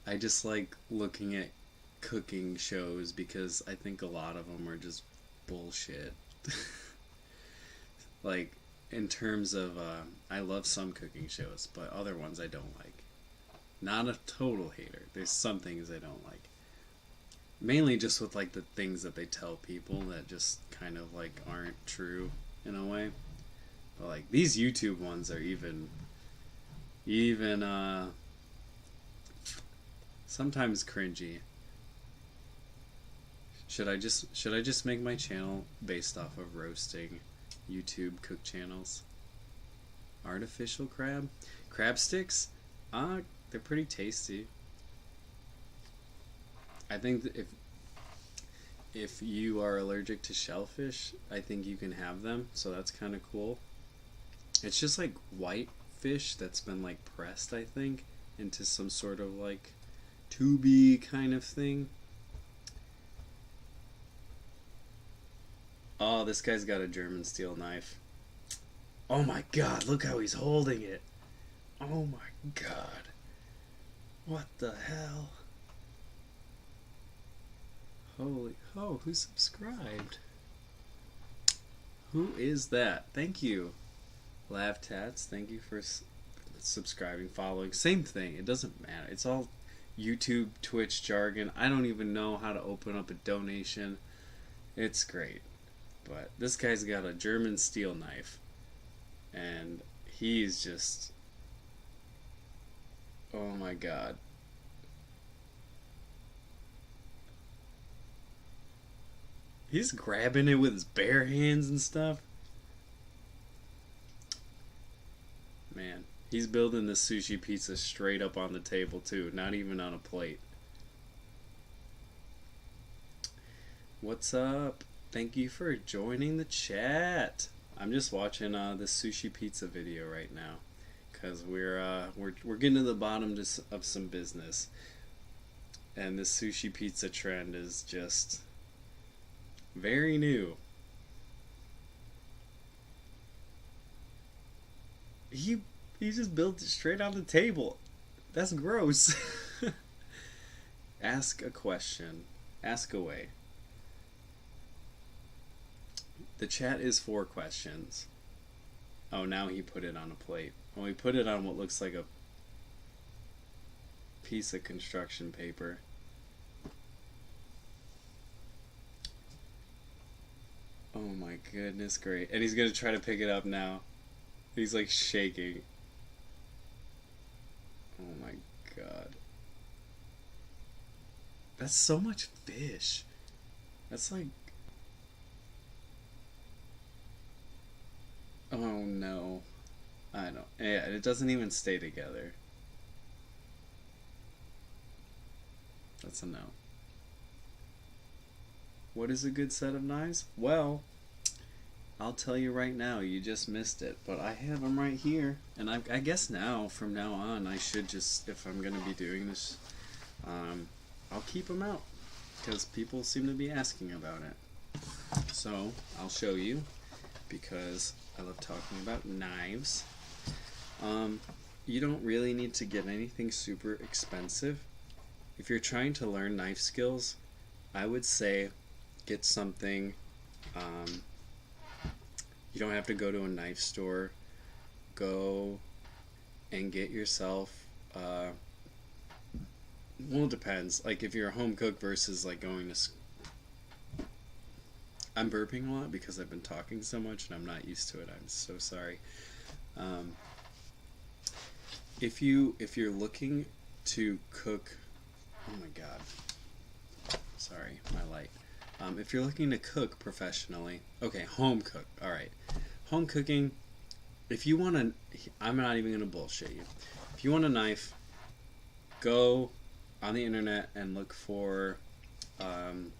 I just like looking at cooking shows because I think a lot of them are just bullshit. Like, in terms of, I love some cooking shows, but other ones I don't like. Not a total hater. There's some things I don't like. Mainly just with, like, the things that they tell people that just kind of, like, aren't true in a way. But, like, these YouTube ones are even, sometimes cringy. Should I just make my channel based off of roasting YouTube cook channels? Artificial crab? Crab sticks? They're pretty tasty. I think that if you are allergic to shellfish, I think you can have them, so that's kind of cool. It's just like white fish that's been like pressed, I think, into some sort of like tubey kind of thing. Oh, this guy's got a German steel knife. Oh my god, look how he's holding it. Oh my god. What the hell? Holy, oh, who subscribed? Who is that? Thank you. Lav Tats, thank you for subscribing, following. Same thing, it doesn't matter. It's all YouTube, Twitch jargon. I don't even know how to open up a donation. It's great. But this guy's got a German steel knife. And he's just... oh my god. He's grabbing it with his bare hands and stuff. Man, he's building this sushi pizza straight up on the table too, not even on a plate. What's up? Thank you for joining the chat. I'm just watching this sushi pizza video right now because we're getting to the bottom of some business, and this sushi pizza trend is just very new. He just built it straight on the table. That's gross. Ask a question. Ask away. The chat is 4 questions. Oh, now he put it on a plate. Oh, he put it on what looks like a piece of construction paper. Oh my goodness, great. And he's gonna try to pick it up now. He's like shaking. Oh my god. That's so much fish. That's like... oh no. I don't... yeah, it doesn't even stay together. That's a no. What is a good set of knives? Well, I'll tell you right now, you just missed it. But I have them right here. And I guess now, from now on, I should just, if I'm going to be doing this, I'll keep them out. Because people seem to be asking about it. So, I'll show you. Because I love talking about knives. You don't really need to get anything super expensive. If you're trying to learn knife skills, I would say get something, you don't have to go to a knife store. Go and get yourself, well, it depends. Like, if you're a home cook versus, like, going to I'm burping a lot because I've been talking so much and I'm not used to it. I'm so sorry. If you're looking to cook, oh my god, sorry, my light. If you're looking to cook professionally, okay, home cook, alright. Home cooking, if you want to, I'm not even going to bullshit you. If you want a knife, go on the internet and look for an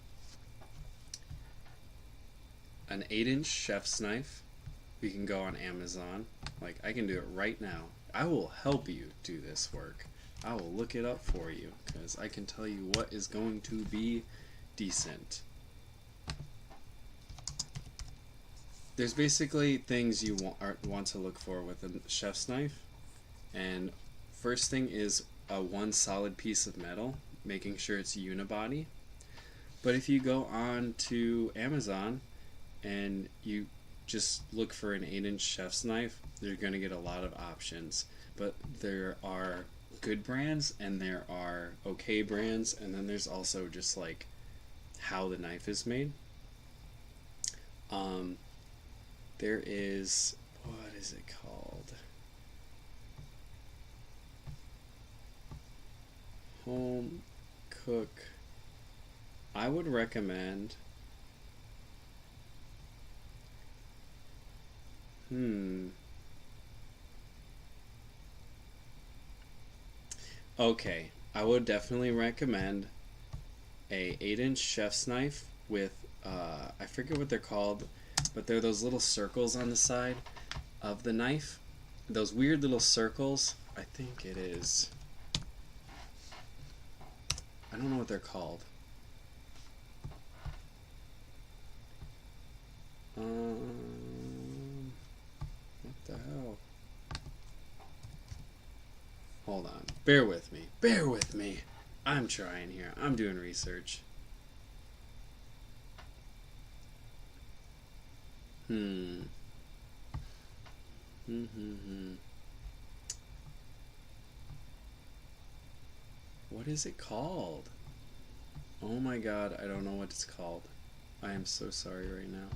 8-inch chef's knife. You can go on Amazon. Like, I can do it right now. I will help you do this work. I will look it up for you because I can tell you what is going to be decent. There's basically things you want to look for with a chef's knife, and first thing is one solid piece of metal, making sure it's unibody. But if you go on to Amazon and you just look for an 8-inch chef's knife, you're going to get a lot of options. But there are good brands and there are okay brands, and then there's also just like how the knife is made. There is, what is it called? Home Cook. I would recommend Okay, I would definitely recommend a 8-inch chef's knife with I forget what they're called, but they're those little circles on the side of the knife. Those weird little circles. I think it is. I don't know what they're called. What the hell? Hold on. Bear with me. Bear with me. I'm trying here. I'm doing research. What is it called? Oh my god, I don't know what it's called. I am so sorry right now.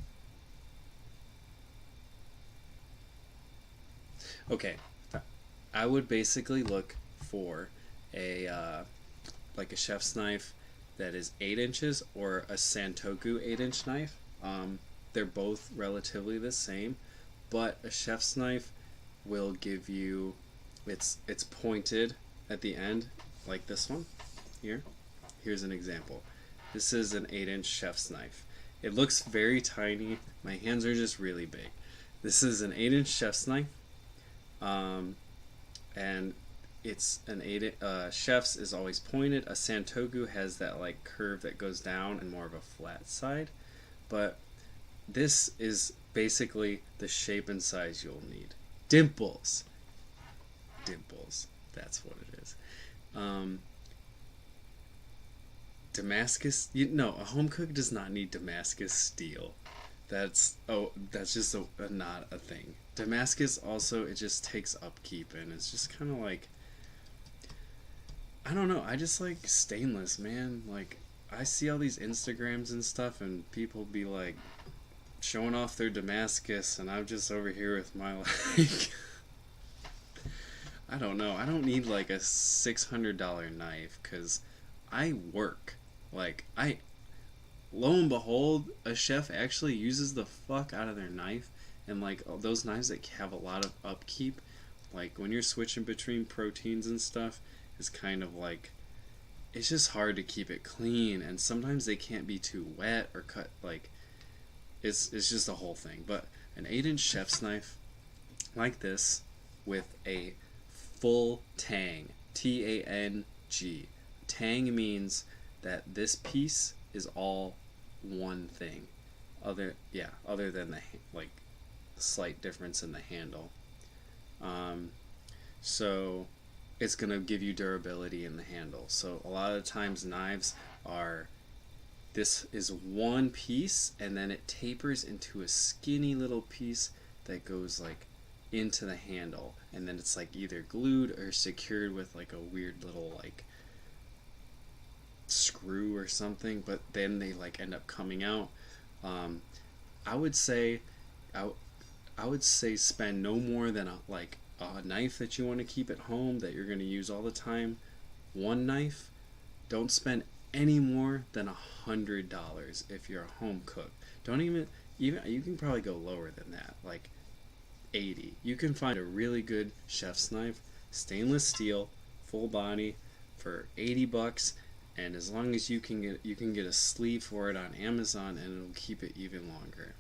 Okay, I would basically look for a like a chef's knife that is 8 inches or a Santoku 8-inch knife. They're both relatively the same, but a chef's knife will give you it's pointed at the end like this one here. Here's an example. This is an 8-inch chef's knife. It looks very tiny. My hands are just really big. This is an 8-inch chef's knife, and it's an chef's is always pointed. A Santoku has that like curve that goes down and more of a flat side, but this is basically the shape and size you'll need. Dimples. Dimples. That's what it is. Damascus. No, a home cook does not need Damascus steel. That's just not a thing. Damascus also, it just takes upkeep, and it's just kind of like, I don't know. I just like stainless, man. Like, I see all these Instagrams and stuff, and people be like showing off their Damascus, and I'm just over here with my like I don't know. I don't need like a $600 knife because I work. Like, lo and behold, a chef actually uses the fuck out of their knife, and like those knives that have a lot of upkeep, like when you're switching between proteins and stuff, is kind of like, it's just hard to keep it clean, and sometimes they can't be too wet or cut, like it's just a whole thing. But an 8-inch chef's knife like this with a full tang, T-A-N-G. Tang means that this piece is all one thing, other than the like slight difference in the handle. So it's gonna give you durability in the handle. So a lot of times knives are, this is one piece and then it tapers into a skinny little piece that goes like into the handle, and then it's like either glued or secured with like a weird little like screw or something, but then they like end up coming out. I would say spend no more than a knife that you want to keep at home that you're going to use all the time. One knife. Don't spend any more than $100 if you're a home cook. Don't even you can probably go lower than that, like 80. You can find a really good chef's knife, stainless steel, full body, for $80, and as long as you can get a sleeve for it on Amazon, and it'll keep it even longer.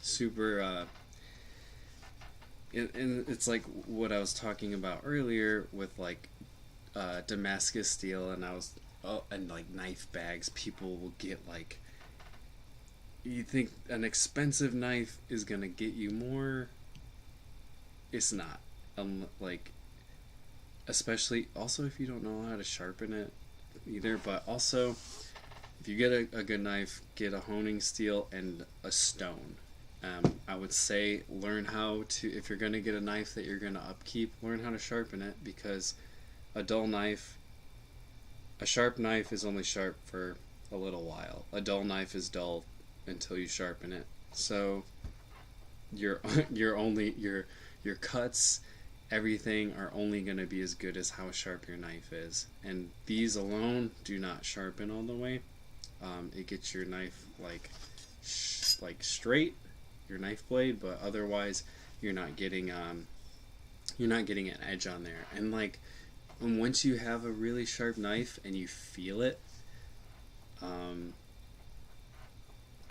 Super and it's like what I was talking about earlier with like Damascus steel, and I was and like knife bags. People will get like, you think an expensive knife is gonna get you more. It's not. Like, especially also if you don't know how to sharpen it either. But also, if you get a good knife, get a honing steel and a stone. I would say learn how to, if you're going to get a knife that you're going to upkeep, learn how to sharpen it, because a dull knife, a sharp knife is only sharp for a little while. A dull knife is dull until you sharpen it. So your your cuts, everything are only going to be as good as how sharp your knife is. And these alone do not sharpen all the way. It gets your knife like straight, your knife blade, but otherwise you're not getting an edge on there. And like, once you have a really sharp knife and you feel it, I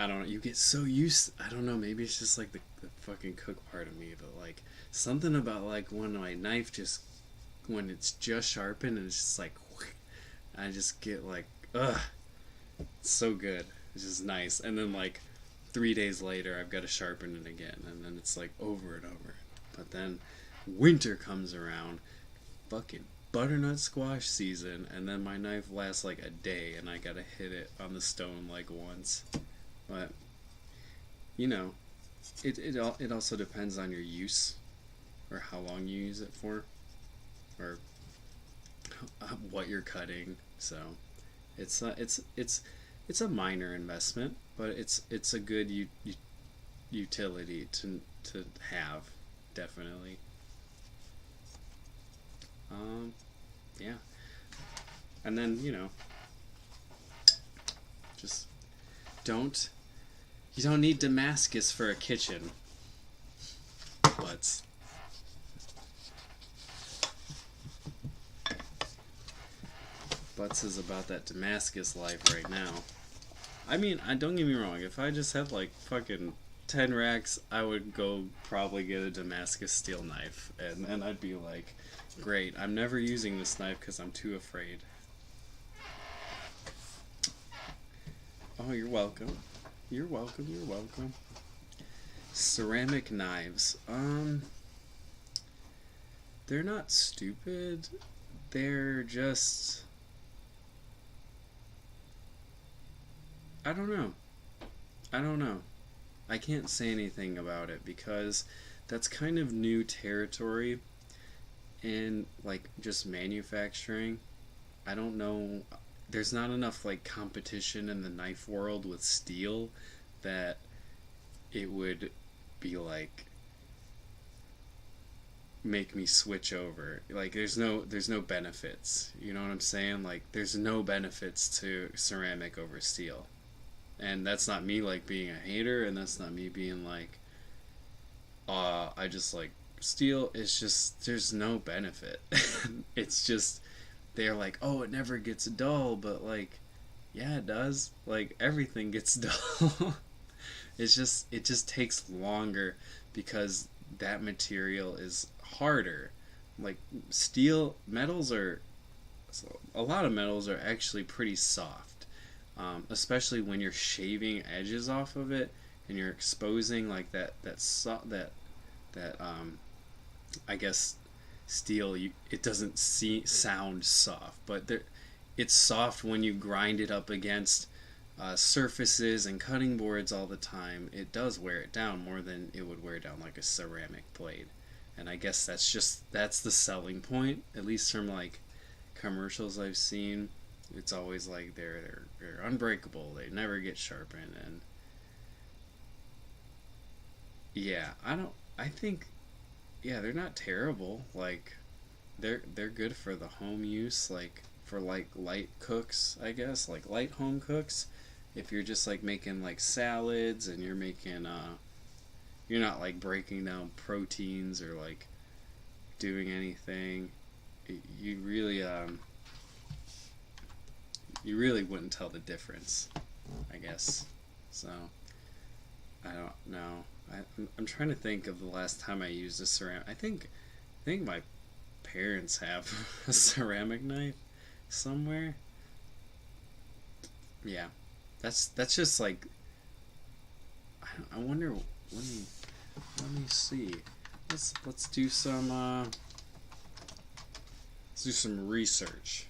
don't know, you get so used, I don't know, maybe it's just like the fucking cook part of me, but like something about like when my knife just, when it's just sharpened and it's just like, I just get like, ugh, it's so good. It's just nice. And then like 3 days later I've got to sharpen it again, and then it's like over and over. But then winter comes around, fucking butternut squash season, and then my knife lasts like a day and I gotta hit it on the stone like once. But you know, it also depends on your use, or how long you use it for, or what you're cutting. So it's a minor investment, but it's a good utility to have, definitely. Yeah, and then just don't you don't need Damascus for a kitchen, but Butts is about that Damascus life right now. I mean, don't get me wrong. If I just had like fucking 10 racks, I would go probably get a Damascus steel knife, and I'd be like, great. I'm never using this knife because I'm too afraid. Oh, you're welcome. You're welcome. You're welcome. Ceramic knives. They're not stupid. They're just, I don't know. I don't know. I can't say anything about it because that's kind of new territory in like just manufacturing. I don't know. There's not enough like competition in the knife world with steel that it would be like make me switch over. Like there's no benefits. You know what I'm saying? Like there's no benefits to ceramic over steel. And that's not me like being a hater, and that's not me being like I just like steel. It's just there's no benefit. It's just they're like, "Oh, it never gets dull," but like yeah, it does. Like everything gets dull. It just takes longer because that material is harder. Like steel metals are, so a lot of metals are actually pretty soft, especially when you're shaving edges off of it and you're exposing like that I guess steel. It doesn't sound soft, but it's soft when you grind it up against surfaces and cutting boards all the time. It does wear it down more than it would wear down like a ceramic blade. And I guess that's the selling point, at least from like commercials I've seen. It's always like they're unbreakable. They never get sharpened, and yeah, I think yeah, they're not terrible. Like they're good for the home use, like for like light cooks, I guess, like light home cooks. If you're just like making like salads and you're making you're not like breaking down proteins or like doing anything, you really you really wouldn't tell the difference, I guess. So I don't know. I'm trying to think of the last time I used a ceramic. I think my parents have a ceramic knife somewhere. Yeah, that's just like I wonder. Let me see. Let's do some let's do some research.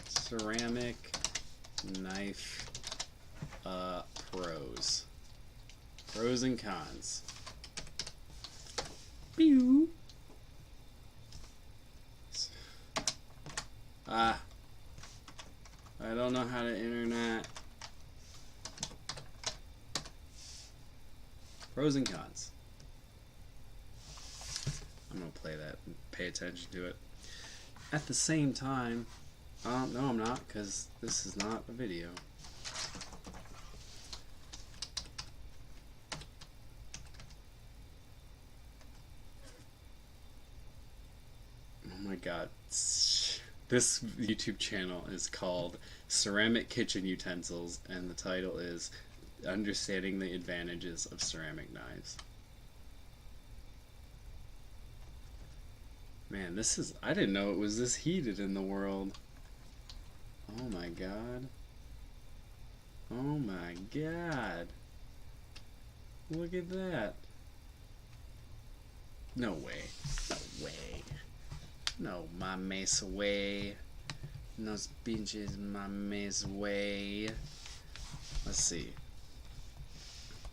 Ceramic knife pros and cons. Pew. I don't know how to internet. Pros and cons. I'm gonna play that and pay attention to it. At the same time, no I'm not, because this is not a video. Oh my god. This YouTube channel is called Ceramic Kitchen Utensils, and the title is Understanding the Advantages of Ceramic Knives. Man, this is... I didn't know it was this heated in the world. Oh my god. Oh my god. Look at that. No way. No way. No mames way. Nos pinches mames way. Let's see.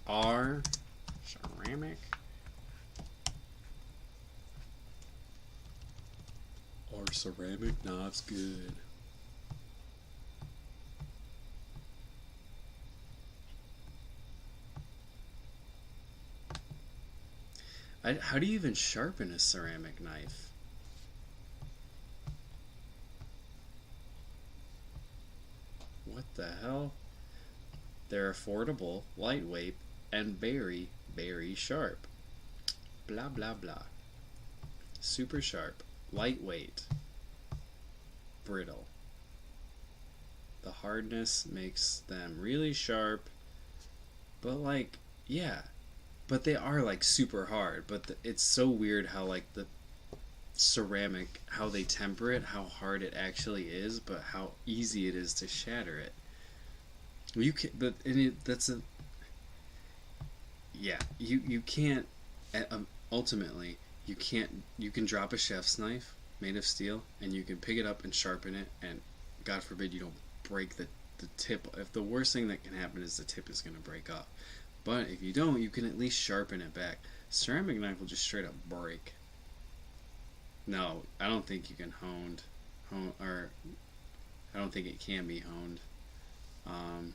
Are ceramic knives good? How do you even sharpen a ceramic knife? What the hell? They're affordable, lightweight, and very, very sharp. Blah, blah, blah. Super sharp, lightweight, brittle. The hardness makes them really sharp, but like, yeah. But they are like super hard, but it's so weird how like the ceramic, how they temper it, how hard it actually is, but how easy it is to shatter it. You can, but that's a, yeah. You can't. Ultimately, you can't. You can drop a chef's knife made of steel, and you can pick it up and sharpen it, and God forbid you don't break the tip. If the worst thing that can happen is the tip is going to break off, but if you don't, you can at least sharpen it back. Ceramic knife will just straight up break. No, I don't think you can hone, or I don't think it can be honed. I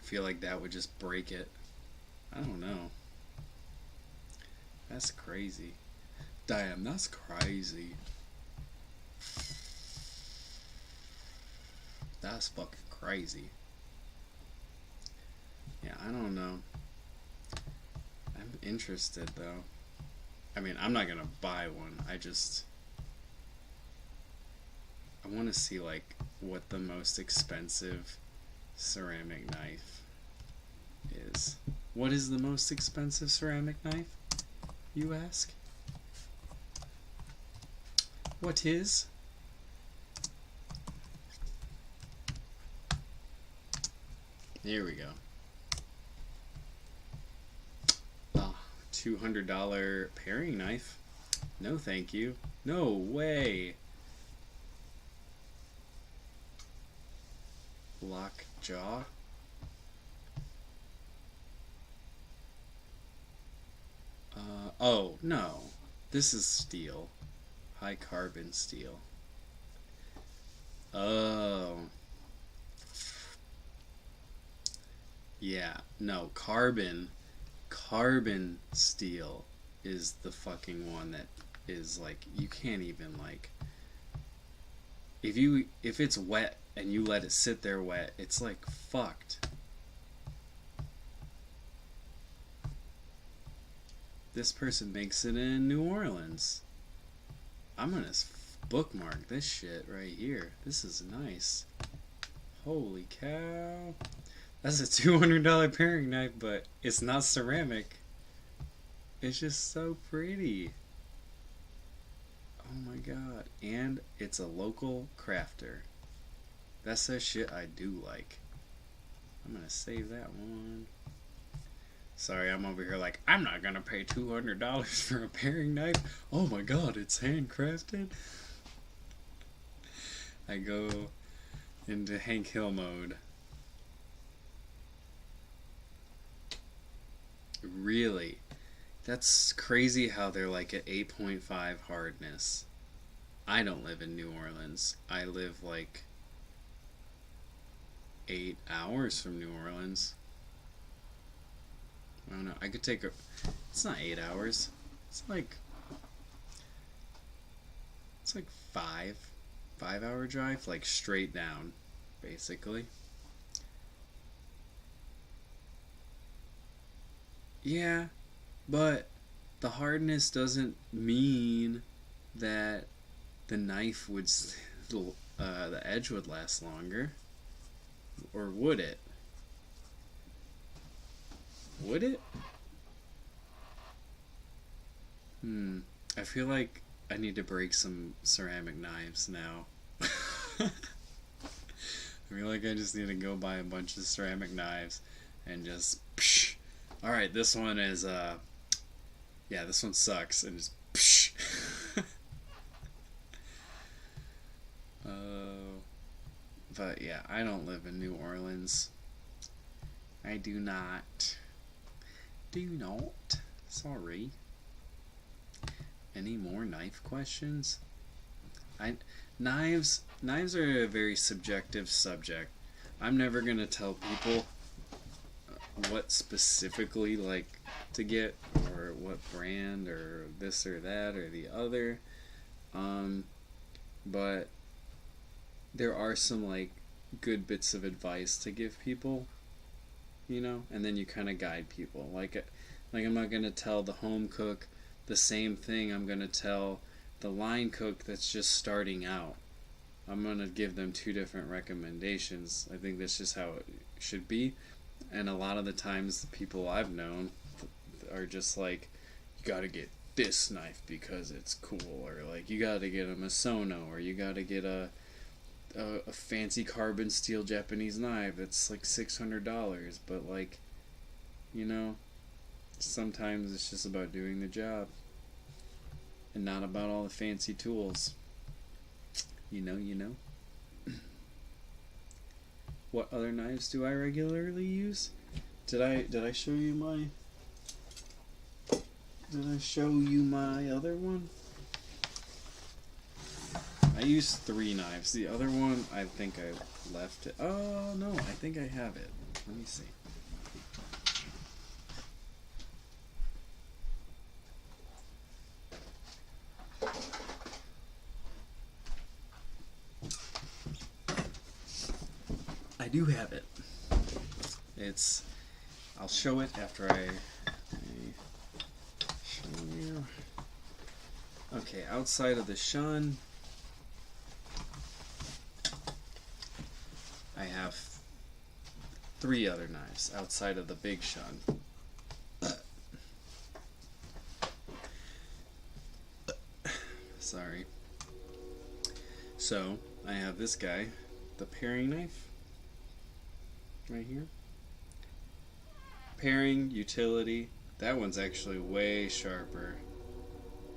feel like that would just break it. I don't know. That's crazy. Damn, that's crazy. That's fucking crazy. Yeah, I don't know. I'm interested though. I mean, I'm not gonna buy one. I want to see like what the most expensive ceramic knife is. What is the most expensive ceramic knife, you ask? What is? Here we go. Oh, $200 paring knife. No thank you. No way. Lockjaw. Oh, no. This is steel. High carbon steel. Oh. Yeah, no, carbon steel is the fucking one that is like, you can't even like, if it's wet and you let it sit there wet, it's like fucked. This person makes it in New Orleans. I'm gonna bookmark this shit right here. This is nice. Holy cow. That's a $200 paring knife, but it's not ceramic. It's just so pretty. Oh my god. And it's a local crafter. That's the shit I do like. I'm gonna save that one. Sorry, I'm over here like, I'm not gonna pay $200 for a paring knife. Oh my god, it's handcrafted. I go into Hank Hill mode. Really? That's crazy how they're like at 8.5 hardness. I don't live in New Orleans. I live like 8 hours from New Orleans. I don't know. I could take a... It's not 8 hours. It's like 5 hour drive, like straight down, basically. Yeah, but the hardness doesn't mean that the knife would, the edge would last longer. Or would it? Would it? I feel like I need to break some ceramic knives now. I feel like I just need to go buy a bunch of ceramic knives and just psh. Alright, this one is yeah, this one sucks, and just psh. But yeah, I don't live in New Orleans. I do not. Do not. Sorry. Any more knife questions? Knives are a very subjective subject. I'm never gonna tell people what specifically like to get, or what brand, or this or that or the other. But there are some like good bits of advice to give people, you know, and then you kind of guide people. Like I'm not gonna tell the home cook the same thing I'm gonna tell the line cook that's just starting out. I'm gonna give them two different recommendations. I think that's just how it should be. And a lot of the times, the people I've known are just like, you gotta get this knife because it's cool, or like you gotta get a Masono, or you gotta get a fancy carbon steel Japanese knife that's like $600. But like, you know, sometimes it's just about doing the job and not about all the fancy tools. You know. What other knives do I regularly use? Did I show you my other one? I use 3 knives. The other one, I think I left it. Oh no, I think I have it. Let me see. I do have it. I'll show it after I show you. Okay, outside of the shun, I have 3 other knives outside of the big shun. Sorry. So, I have this guy, the paring knife, right here. Paring, utility. That one's actually way sharper.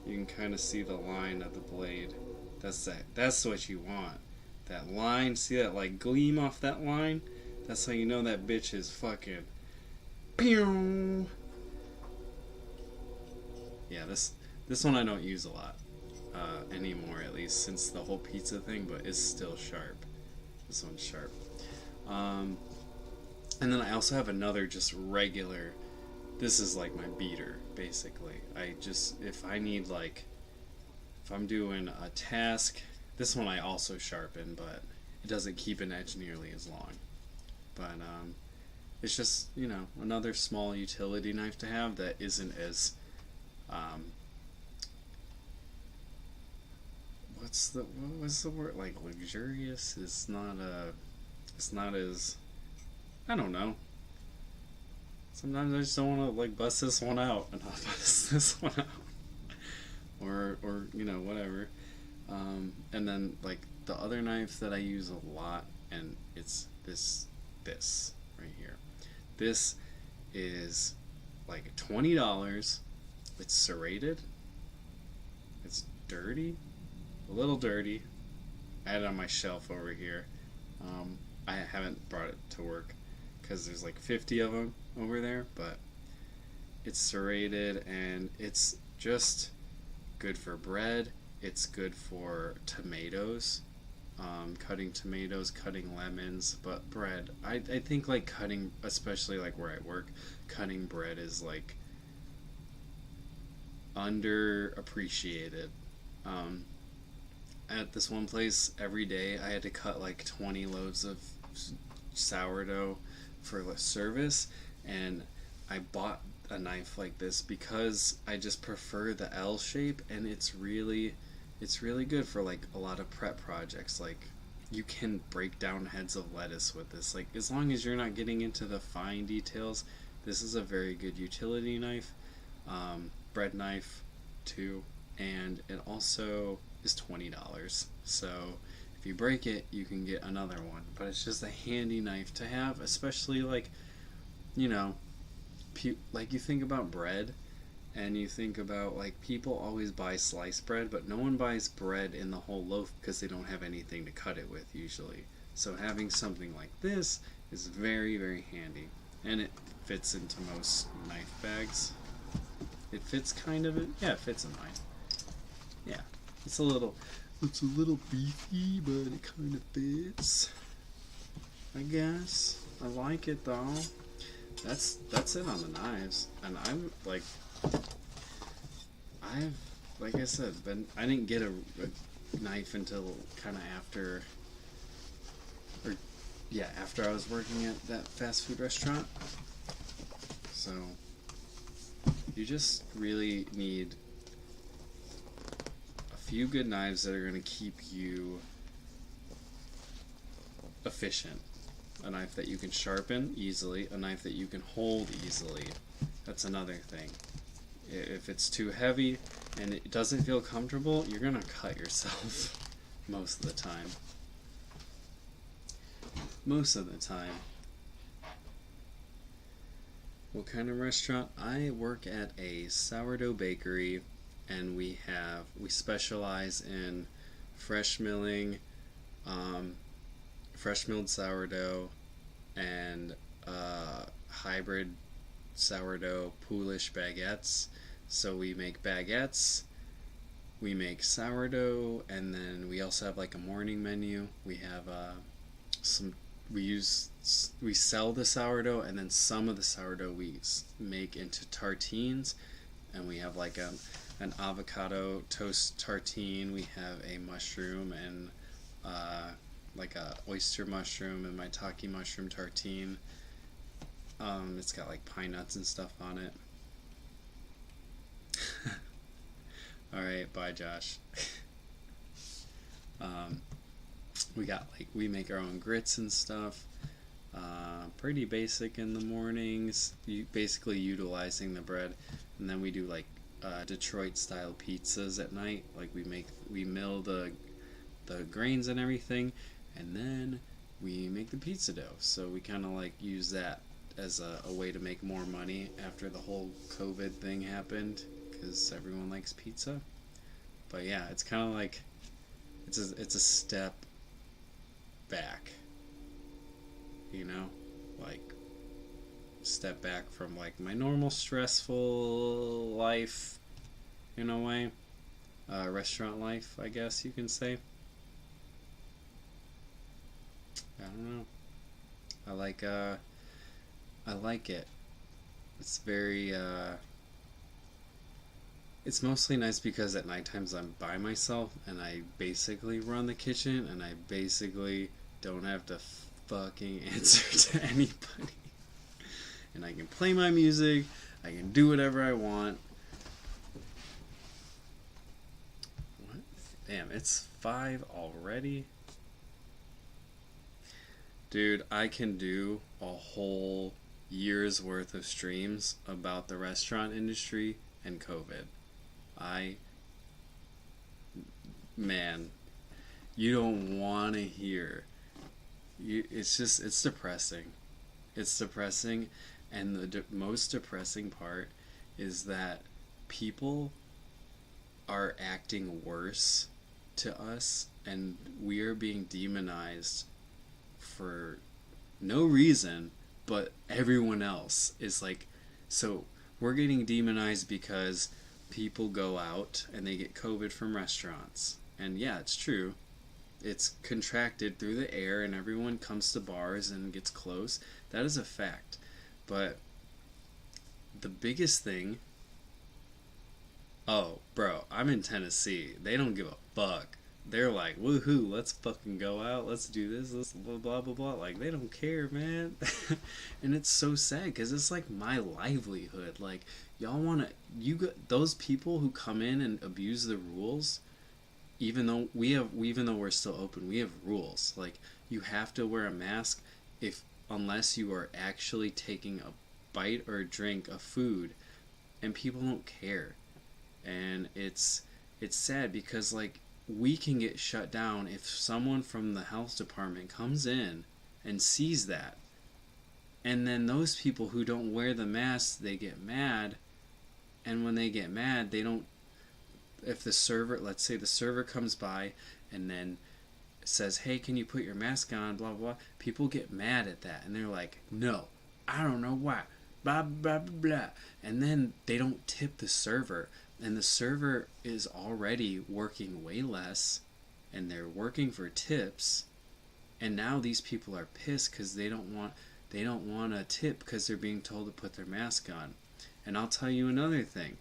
You can kind of see the line of the blade. That's what you want. That line, see that like gleam off that line? That's how you know that bitch is fucking pew. Yeah, this one I don't use a lot anymore, at least since the whole pizza thing, but it's still sharp. This one's sharp. And then I also have another just regular, this is like my beater, basically. If I'm doing a task, this one I also sharpen, but it doesn't keep an edge nearly as long. But it's just, you know, another small utility knife to have that isn't as, what's the word, like luxurious? It's not as I don't know. Sometimes I just don't want to like bust this one out and I'll bust this one out. Or you know, whatever. And then like the other knife that I use a lot, and it's this right here. This is like $20. It's serrated. It's dirty, a little dirty. I had it on my shelf over here. I haven't brought it to work because there's like 50 of them over there, but it's serrated and it's just good for bread. It's good for tomatoes, cutting tomatoes, cutting lemons, but bread. I think like cutting, especially like where I work, cutting bread is like underappreciated. Um, at this one place, every day I had to cut like 20 loaves of sourdough for the service, and I bought a knife like this because I just prefer the L shape, and it's really good for like a lot of prep projects. Like you can break down heads of lettuce with this. Like as long as you're not getting into the fine details, this is a very good utility knife, bread knife too, and it also is $20. So if you break it, you can get another one. But it's just a handy knife to have, especially like, you know, like you think about bread and you think about like people always buy sliced bread, but no one buys bread in the whole loaf because they don't have anything to cut it with usually. So having something like this is very, very handy, and it fits into most knife bags. It fits kind of it. Yeah, it fits in mine. Yeah, it's a little beefy, but it kind of fits, I guess. I like it though. That's it on the knives, and I'm like, I've like I said, I didn't get a knife until kind of after, or yeah, after I was working at that fast food restaurant. So you just really need a few good knives that are going to keep you efficient. A knife that you can sharpen easily, a knife that you can hold easily. That's another thing. If it's too heavy and it doesn't feel comfortable, you're going to cut yourself most of the time. Most of the time. What kind of restaurant? I work at a sourdough bakery, and we specialize in fresh milling, fresh milled sourdough, and hybrid sourdough Polish baguettes. So we make baguettes, we make sourdough, and then we also have like a morning menu. We have we sell the sourdough, and then some of the sourdough we make into tartines, and we have like an avocado toast tartine. We have a mushroom and like a oyster mushroom and maitake mushroom tartine. It's got like pine nuts and stuff on it. Alright, bye Josh. We got like, we make our own grits and stuff. Pretty basic in the mornings, basically utilizing the bread, and then we do like Detroit style pizzas at night. Like we mill the grains and everything, and then we make the pizza dough. So we kind of like use that as a way to make more money after the whole COVID thing happened, because everyone likes pizza. But yeah, it's kind of like it's a step back, you know, like step back from like my normal stressful life in a way, restaurant life, I guess you can say. I don't know. I like it. It's very it's mostly nice because at night times I'm by myself and I basically run the kitchen, and I basically don't have to fucking answer to anybody. And I can play my music, I can do whatever I want. What? Damn, it's 5 already? Dude, I can do a whole year's worth of streams about the restaurant industry and COVID. I Man, you don't want to hear. It's depressing. It's depressing, and the most depressing part is that people are acting worse to us, and we are being demonized for no reason, but everyone else is like, so we're getting demonized because people go out and they get COVID from restaurants. And yeah, it's true. It's contracted through the air and everyone comes to bars and gets close. That is a fact. But the biggest thing, oh, bro, I'm in Tennessee. They don't give a fuck. They're like, woohoo, let's fucking go out, let's do this, let's blah blah blah blah. Like, they don't care, man. And it's so sad because it's like my livelihood. Like, y'all want to, those people who come in and abuse the rules, even though we're still open, we have rules. Like, you have to wear a mask unless you are actually taking a bite or a drink of food, and people don't care. And it's sad because, like, we can get shut down if someone from the health department comes in and sees that. And then those people who don't wear the mask, they get mad. And when they get mad, they don't, if the server, let's say the server comes by and then says, hey, can you put your mask on, blah, blah, blah. People get mad at that. And they're like, no, I don't know why, blah, blah, blah, blah. And then they don't tip the server. And the server is already working way less, and they're working for tips, and now these people are pissed because they don't want a tip because they're being told to put their mask on. And I'll tell you another thing: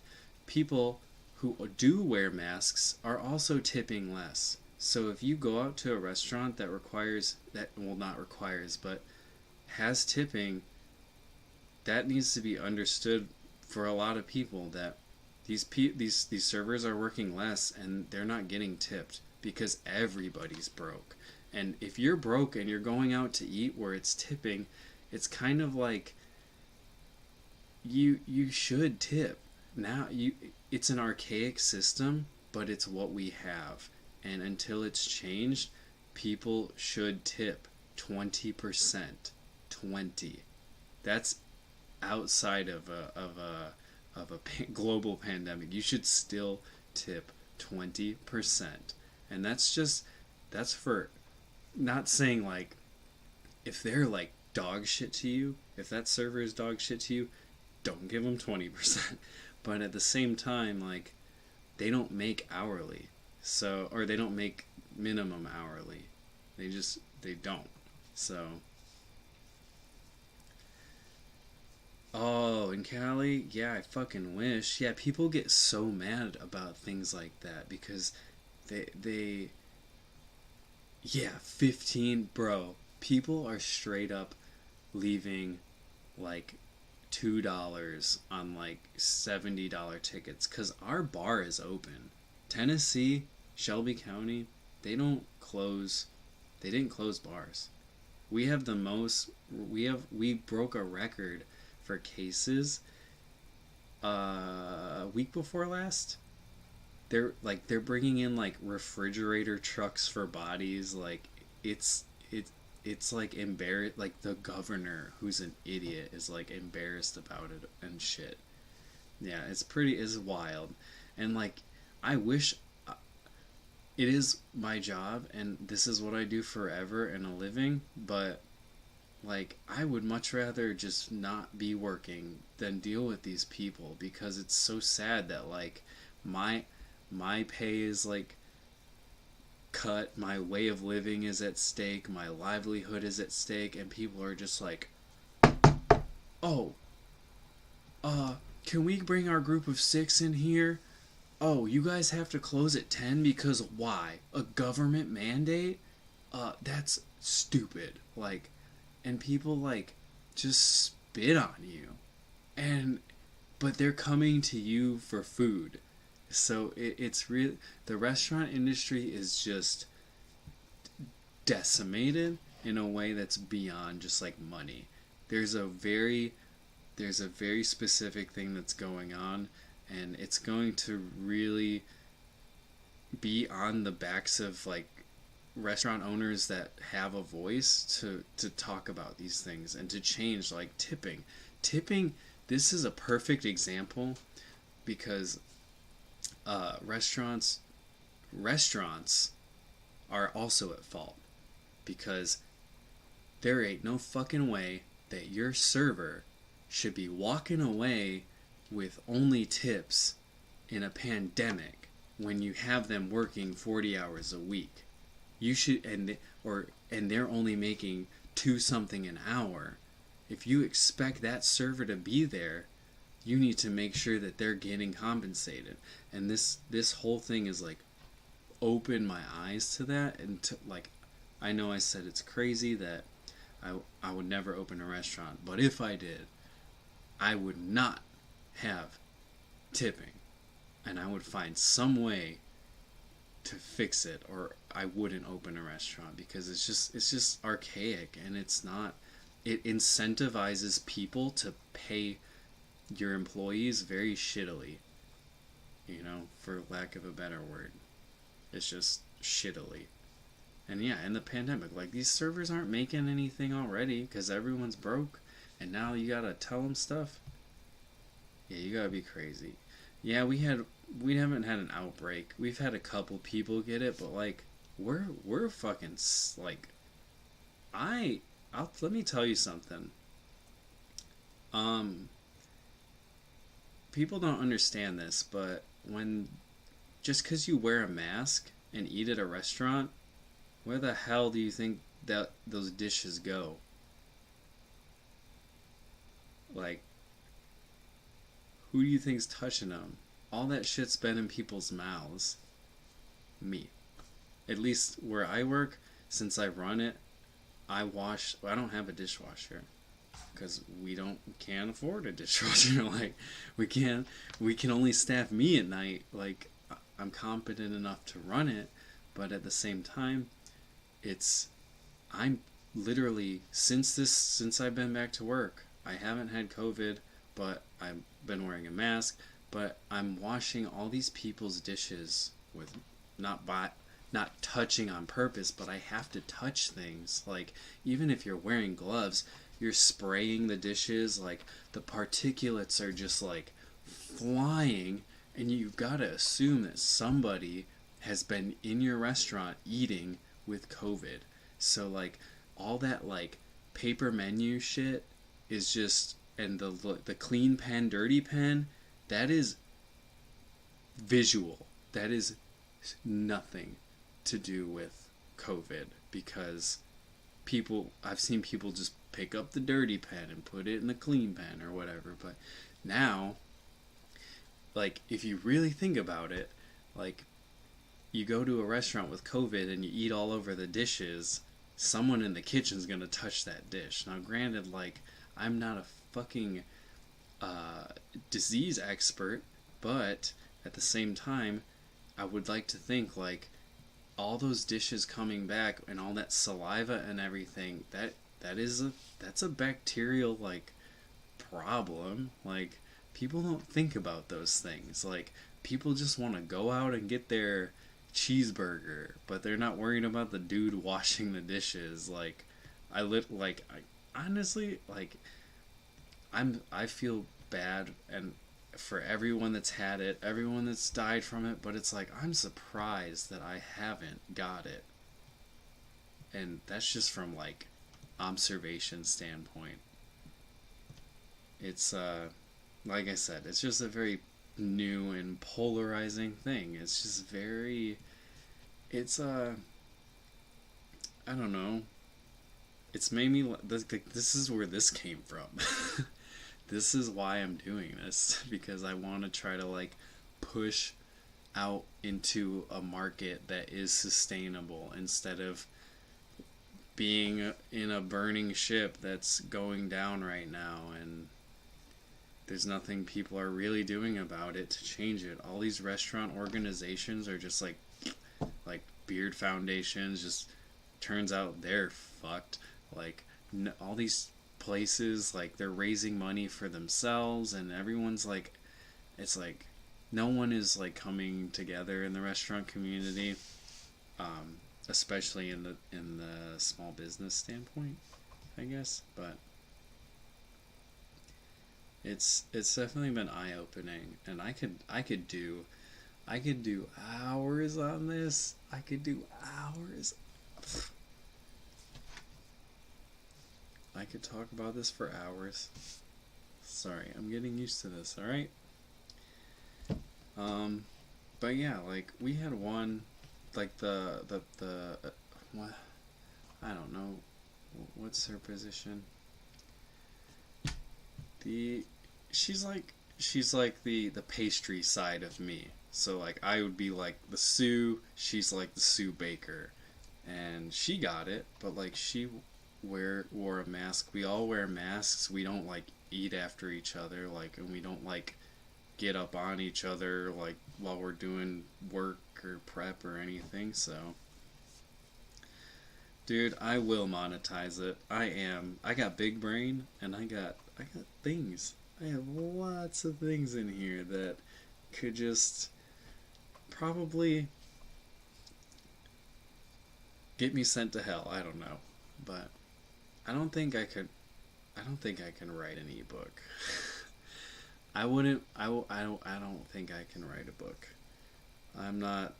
people who do wear masks are also tipping less. So if you go out to a restaurant that has tipping, that needs to be understood for a lot of people, that these servers are working less and they're not getting tipped because everybody's broke. And if you're broke and you're going out to eat where it's tipping, it's kind of like you should tip. Now it's an archaic system, but it's what we have. And until it's changed, people should tip 20%. 20. That's outside of a global pandemic. You should still tip 20%. And that's for, not saying like, if they're like dog shit to you, if that server is dog shit to you, don't give them 20%. But at the same time, like, they don't make hourly. So, or they don't make minimum hourly. They don't. So, oh, in Cali? Yeah, I fucking wish. Yeah, people get so mad about things like that because yeah, 15, bro. People are straight up leaving like $2 on like $70 tickets because our bar is open. Tennessee, Shelby County, they didn't close bars. We have the most, we broke a record for cases week before last. They're bringing in like refrigerator trucks for bodies. Like, it's like embarrassed. Like, the governor, who's an idiot, is like embarrassed about it and shit. Yeah, it's wild. And like, I wish, it is my job and this is what I do forever and a living, but like, I would much rather just not be working than deal with these people, because it's so sad that like my pay is like cut, my way of living is at stake, my livelihood is at stake, and people are just like, oh, can we bring our group of 6 in here? Oh, you guys have to close at 10 because why? A government mandate? That's stupid. Like, and people like just spit on you. But they're coming to you for food. So it's real. The restaurant industry is just decimated in a way that's beyond just like money. there's a very specific thing that's going on, and it's going to really be on the backs of like restaurant owners that have a voice to talk about these things and to change, like tipping. This is a perfect example because restaurants are also at fault, because there ain't no fucking way that your server should be walking away with only tips in a pandemic when you have them working 40 hours a week. You should, and they're only making $2 something an hour. If you expect that server to be there, you need to make sure that they're getting compensated. And this whole thing is like opened my eyes to that, and to, like, I know I said it's crazy that I would never open a restaurant, but if I did, I would not have tipping, and I would find some way to fix it, or I wouldn't open a restaurant, because it's just archaic, and it's not. It incentivizes people to pay your employees very shittily, for lack of a better word. It's just shittily. And yeah, in the pandemic, like, these servers aren't making anything already because everyone's broke, and now you gotta tell them stuff. Yeah, you gotta be crazy. Yeah, we haven't had an outbreak. We've had a couple people get it, but like, we're fucking like, let me tell you something. People don't understand this, but just because you wear a mask and eat at a restaurant, where the hell do you think that those dishes go? Like, who do you think's touching them? All that shit's been in people's mouths. Me. At least where I work, since I run it, I don't have a dishwasher, because we can't afford a dishwasher. Like, we can only staff me at night. Like, I'm competent enough to run it, but at the same time, I'm literally, since I've been back to work, I haven't had COVID, but I've been wearing a mask, but I'm washing all these people's dishes with not touching on purpose, but I have to touch things. Like, even if you're wearing gloves, you're spraying the dishes, like, the particulates are just like flying, and you've got to assume that somebody has been in your restaurant eating with COVID. So like, all that like paper menu shit is just, and the clean pen, dirty pen, that is visual. That is nothing to do with COVID, because I've seen people just pick up the dirty pen and put it in the clean pen or whatever. But now, like, if you really think about it, like, you go to a restaurant with COVID and you eat all over the dishes, someone in the kitchen's gonna touch that dish. Now, granted, like, I'm not a fucking disease expert, but at the same time, I would like to think, like, all those dishes coming back and all that saliva and everything, that's a bacterial, like, problem. Like, people don't think about those things. Like, people just want to go out and get their cheeseburger, but they're not worried about the dude washing the dishes. Like, I honestly, like, I feel bad and for everyone that's had it, everyone that's died from it, but it's like, I'm surprised that I haven't got it. And that's just from, like, observation standpoint. It's like I said, it's just a very new and polarizing thing. It's just very, I don't know, it's made me, this is where this came from. This is why I'm doing this, because I want to try to, like, push out into a market that is sustainable, instead of being in a burning ship that's going down right now, and there's nothing people are really doing about it to change it. All these restaurant organizations are just like Beard Foundations, just turns out they're fucked. Like, all these places, like they're raising money for themselves, and everyone's like, it's like no one is like coming together in the restaurant community, especially in the small business standpoint, I guess. But it's definitely been eye opening, and I could do hours on this. I could do hours. I could talk about this for hours. Sorry, I'm getting used to this, alright? But yeah, like, we had one, like, what? I don't know. What's her position? She's like the pastry side of me. So, like, I would be like the Sue, she's like the Sue Baker. And she got it, but, like, she wore a mask. We all wear masks. We don't like eat after each other, like, and we don't like get up on each other like while we're doing work or prep or anything. So, dude, I will monetize it. I got big brain, and I got things. I have lots of things in here that could just probably get me sent to hell. I don't know, but I don't think I could. I don't think I can write an ebook. I wouldn't. I don't. I don't think I can write a book. I'm not.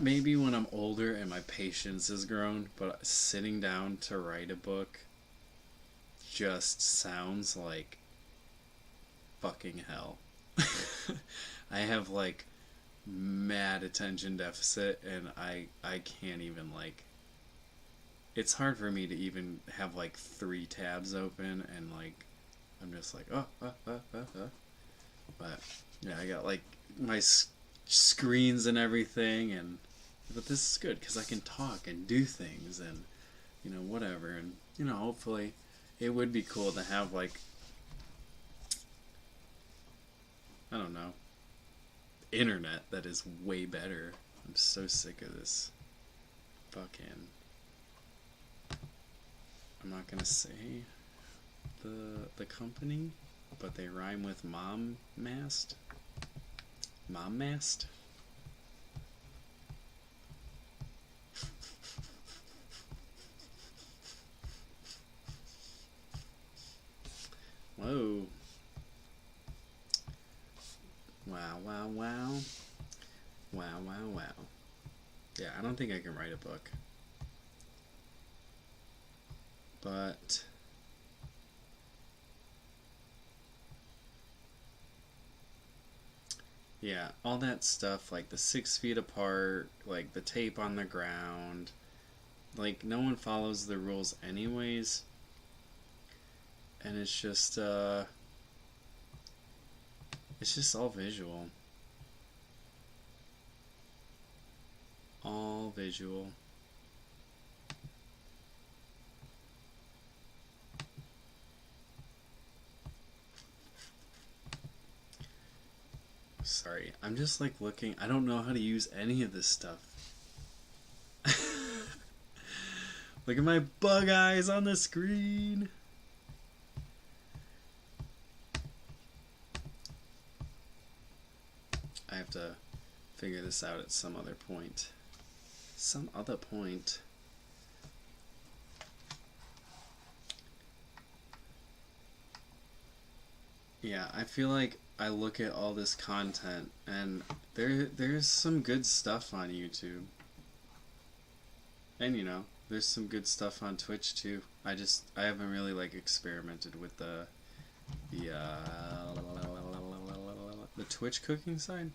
Maybe when I'm older and my patience has grown, but sitting down to write a book just sounds like fucking hell. I have like mad attention deficit, and I can't even like. It's hard for me to even have like 3 tabs open, and like I'm just like But yeah, I got like my screens and everything, and but this is good because I can talk and do things, and you know, whatever, and you know, hopefully it would be cool to have like, I don't know, internet that is way better. I'm so sick of this fucking, I'm not gonna say the company, but they rhyme with mom mast. Mom mast. Whoa. Wow, wow, wow. Wow, wow, wow. Yeah, I don't think I can write a book. But yeah, all that stuff, like the 6 feet apart, like the tape on the ground, like no one follows the rules anyways. And it's just all visual. All visual. Sorry, I'm just like looking. I don't know how to use any of this stuff. Look at my bug eyes on the screen. I have to figure this out at some other point. Some other point. Yeah, I feel like I look at all this content, and there's some good stuff on YouTube. And you know, there's some good stuff on Twitch too. I haven't really like experimented with the Twitch cooking side.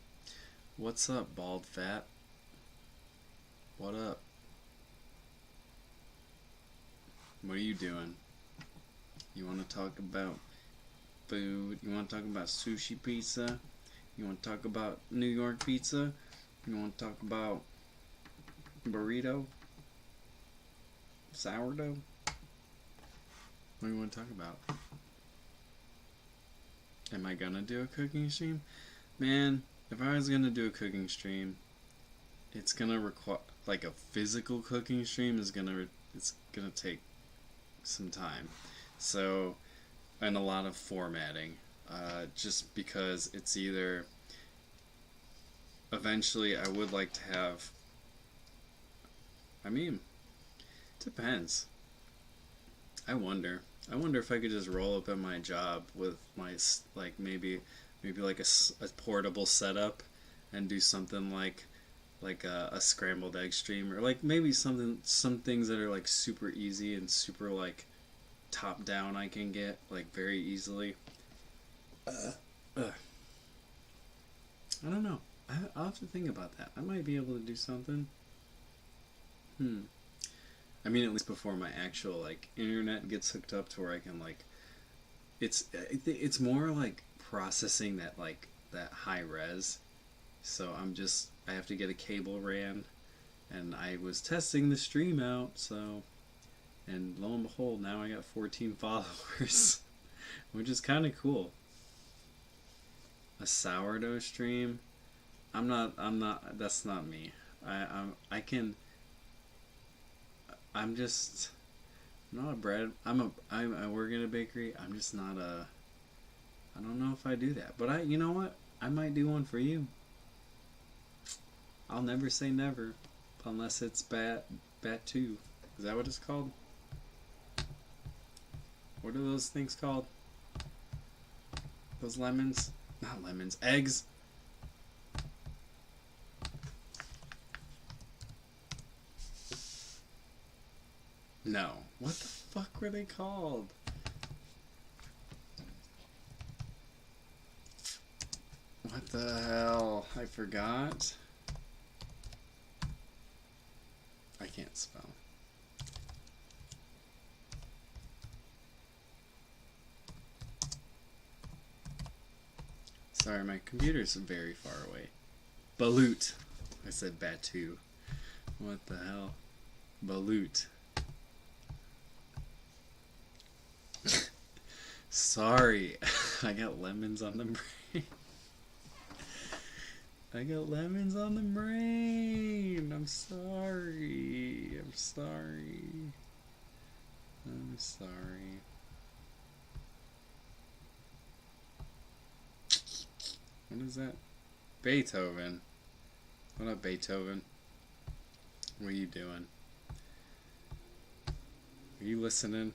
What's up, bald fat? What up? What are you doing? You want to talk about food? You want to talk about sushi pizza? You want to talk about New York pizza? You want to talk about burrito? Sourdough? What do you want to talk about? Am I gonna do a cooking stream? Man, if I was gonna do a cooking stream, it's gonna require, like, a physical cooking stream is gonna it's gonna take some time. So, and a lot of formatting, just because it's either eventually I would like to have. I mean, depends. I wonder. I wonder if I could just roll up at my job with my like maybe like a portable setup and do something like a scrambled egg stream, or like maybe some things that are like super easy and super like top down I can get like very easily. I don't know. I'll have to think about that. I might be able to do something. I mean, at least before my actual like internet gets hooked up to where I can like, it's more like processing that like that high res. So I have to get a cable ran, and I was testing the stream out. So, and lo and behold, now I got 14 followers, which is kind of cool. A sourdough stream. I'm not. That's not me. I can. I'm just. I'm not a bread. I work in a bakery. I'm just not a. I don't know if I do that, but you know what? I might do one for you. I'll never say never, unless it's bat 2. Is that what it's called? What are those things called? Those lemons? Not lemons. Eggs. No. What the fuck were they called? What the hell? I forgot. I can't spell. Sorry, my computer's very far away. Balut. I said Batu. What the hell? Balut. Sorry. I got lemons on the brain. I got lemons on the brain. I'm sorry. I'm sorry. I'm sorry. What is that? Beethoven. What up, Beethoven? What are you doing? Are you listening?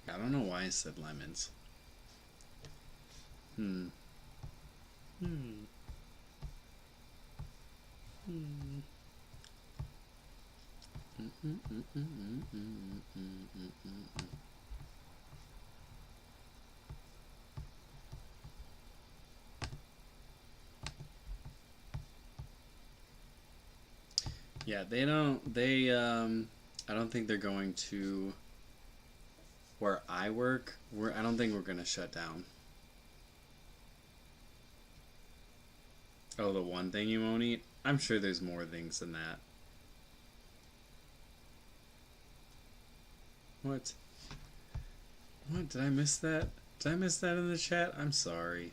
I don't know why I said lemons. Hmm. Yeah, I don't think they're going to where I work. I don't think we're going to shut down. Oh, the one thing you won't eat? I'm sure there's more things than that. What? What? Did I miss that? Did I miss that in the chat? I'm sorry.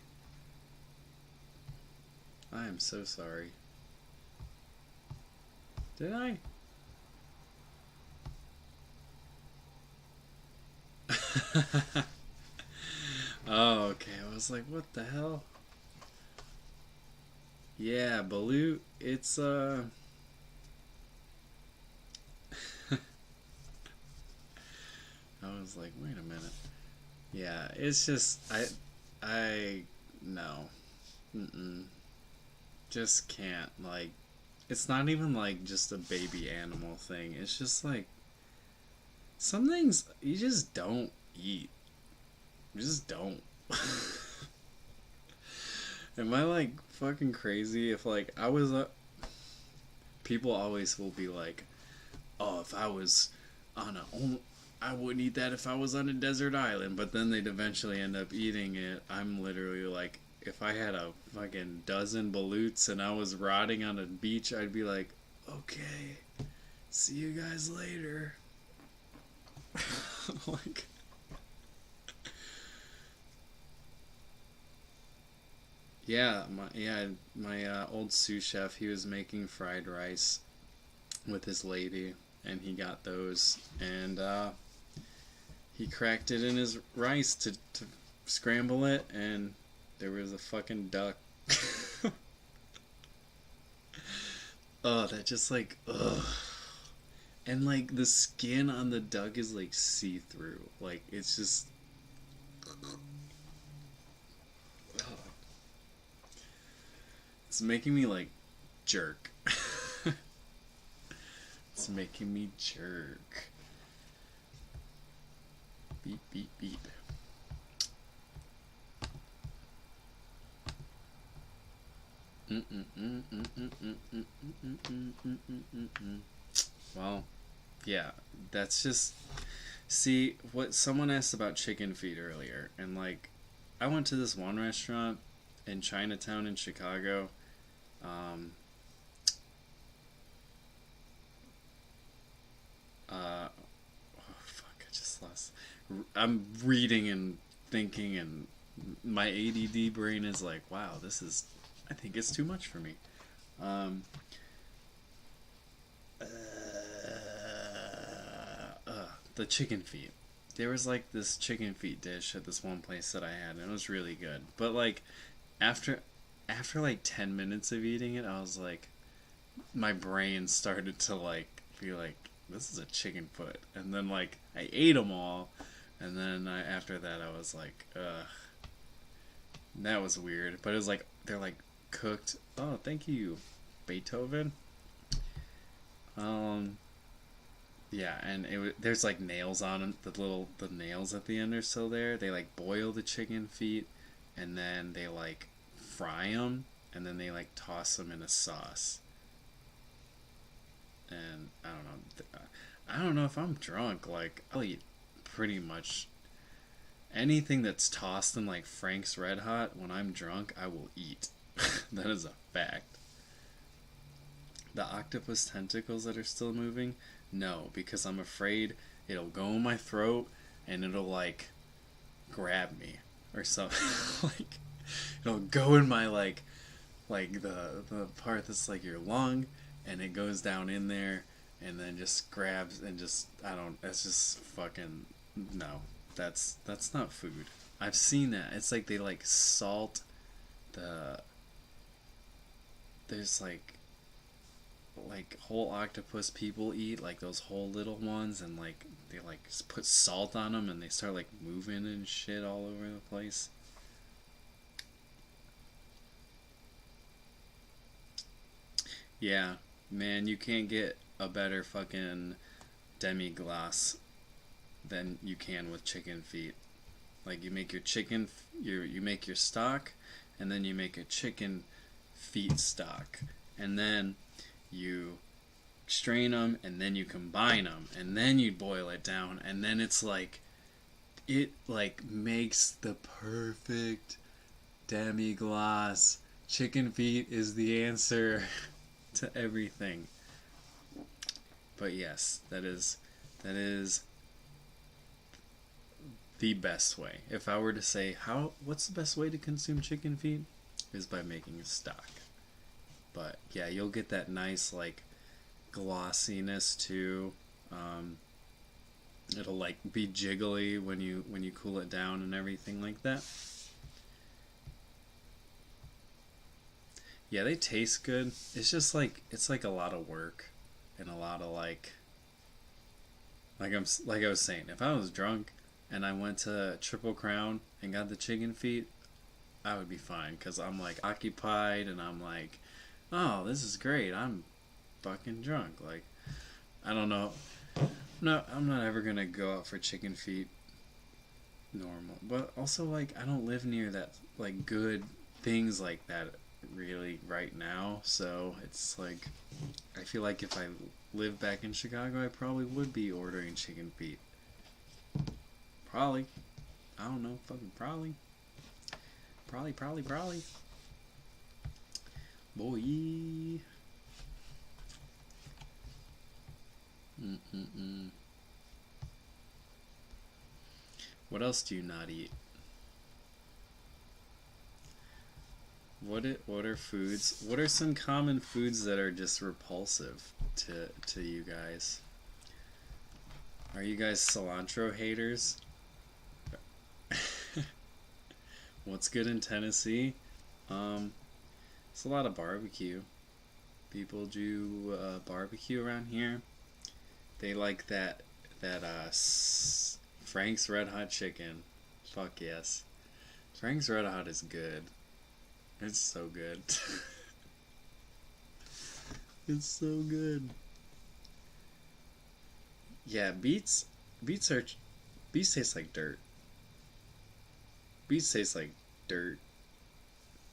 I am so sorry. Did I? Oh, okay. I was like, what the hell? Yeah, Balut, it's I was like, wait a minute. Yeah, it's just no. Just can't, like, it's not even like just a baby animal thing. It's just like some things you just don't eat. You just don't. Am I like fucking crazy? If like I was people always will be like, oh, if I was on I wouldn't eat that if I was on a desert island. But then they'd eventually end up eating it. I'm literally like, if I had a fucking dozen balutes and I was rotting on a beach, I'd be like, okay, see you guys later. Like, my old sous chef, he was making fried rice with his lady, and he got those, and he cracked it in his rice to scramble it, and there was a fucking duck. Oh, that just like, ugh. And like the skin on the duck is like see through. Like it's just. It's making me like jerk. It's making me jerk. Beep, beep, beep. Well, yeah, that's just. See, what someone asked about chicken feet earlier, and like, I went to this one restaurant in Chinatown in Chicago. Um, oh fuck, I just lost. I'm reading and thinking, and my ADD brain is like, wow, this is. I think it's too much for me. Um, uh, the chicken feet. There was like this chicken feet dish at this one place that I had, and it was really good. But like, after like 10 minutes of eating it, I was like, my brain started to like be like, this is a chicken foot, and then like I ate them all, and then after that I was like, ugh, that was weird. But it was like they're like cooked. Oh, thank you, Beethoven. Um, yeah, and there's like nails on them. The nails at the end are still there. They like boil the chicken feet, and then they like fry them, and then they like toss them in a sauce. And I don't know. I don't know if I'm drunk. Like I'll eat pretty much anything that's tossed in like Frank's Red Hot. When I'm drunk, I will eat. That is a fact. The octopus tentacles that are still moving? No, because I'm afraid it'll go in my throat and it'll like grab me or something. Like it'll go in my like the part that's like your lung, and it goes down in there and then just grabs and just I don't that's just fucking no. That's not food. I've seen that. It's like they like salt the there's like whole octopus people eat like those whole little ones, and like they like put salt on them and they start like moving and shit all over the place. Yeah, man, you can't get a better fucking demi-glace than you can with chicken feet. Like you make your chicken, you make your stock, and then you make a chicken feet stock, and then you strain them, and then you combine them, and then you boil it down, and then it's like it like makes the perfect demi-glace. Chicken feet is the answer to everything. But yes, that is the best way. If I were to say what's the best way to consume chicken feet is by making a stock. But yeah, you'll get that nice like glossiness too. Um, it'll like be jiggly when you cool it down and everything like that. Yeah, they taste good. It's just like it's like a lot of work and a lot of like I was saying, if I was drunk and I went to Triple Crown and got the chicken feet, I would be fine because I'm like occupied and I'm like, oh, this is great. I'm fucking drunk. Like, I don't know. No, I'm not ever gonna go out for chicken feet normal. But also, like, I don't live near that, like, good things like that really right now. So it's like, I feel like if I lived back in Chicago, I probably would be ordering chicken feet. Probably. I don't know. Fucking probably. Probably. Boy. Mm-mm-mm. What else do you not eat? What are foods? What are some common foods that are just repulsive to you guys? Are you guys cilantro haters? What's good in Tennessee? It's a lot of barbecue. People do barbecue around here. They like that Frank's Red Hot chicken. Fuck yes. Frank's Red Hot is good. It's so good. It's so good. Yeah, beets taste like dirt. Beets taste like dirt.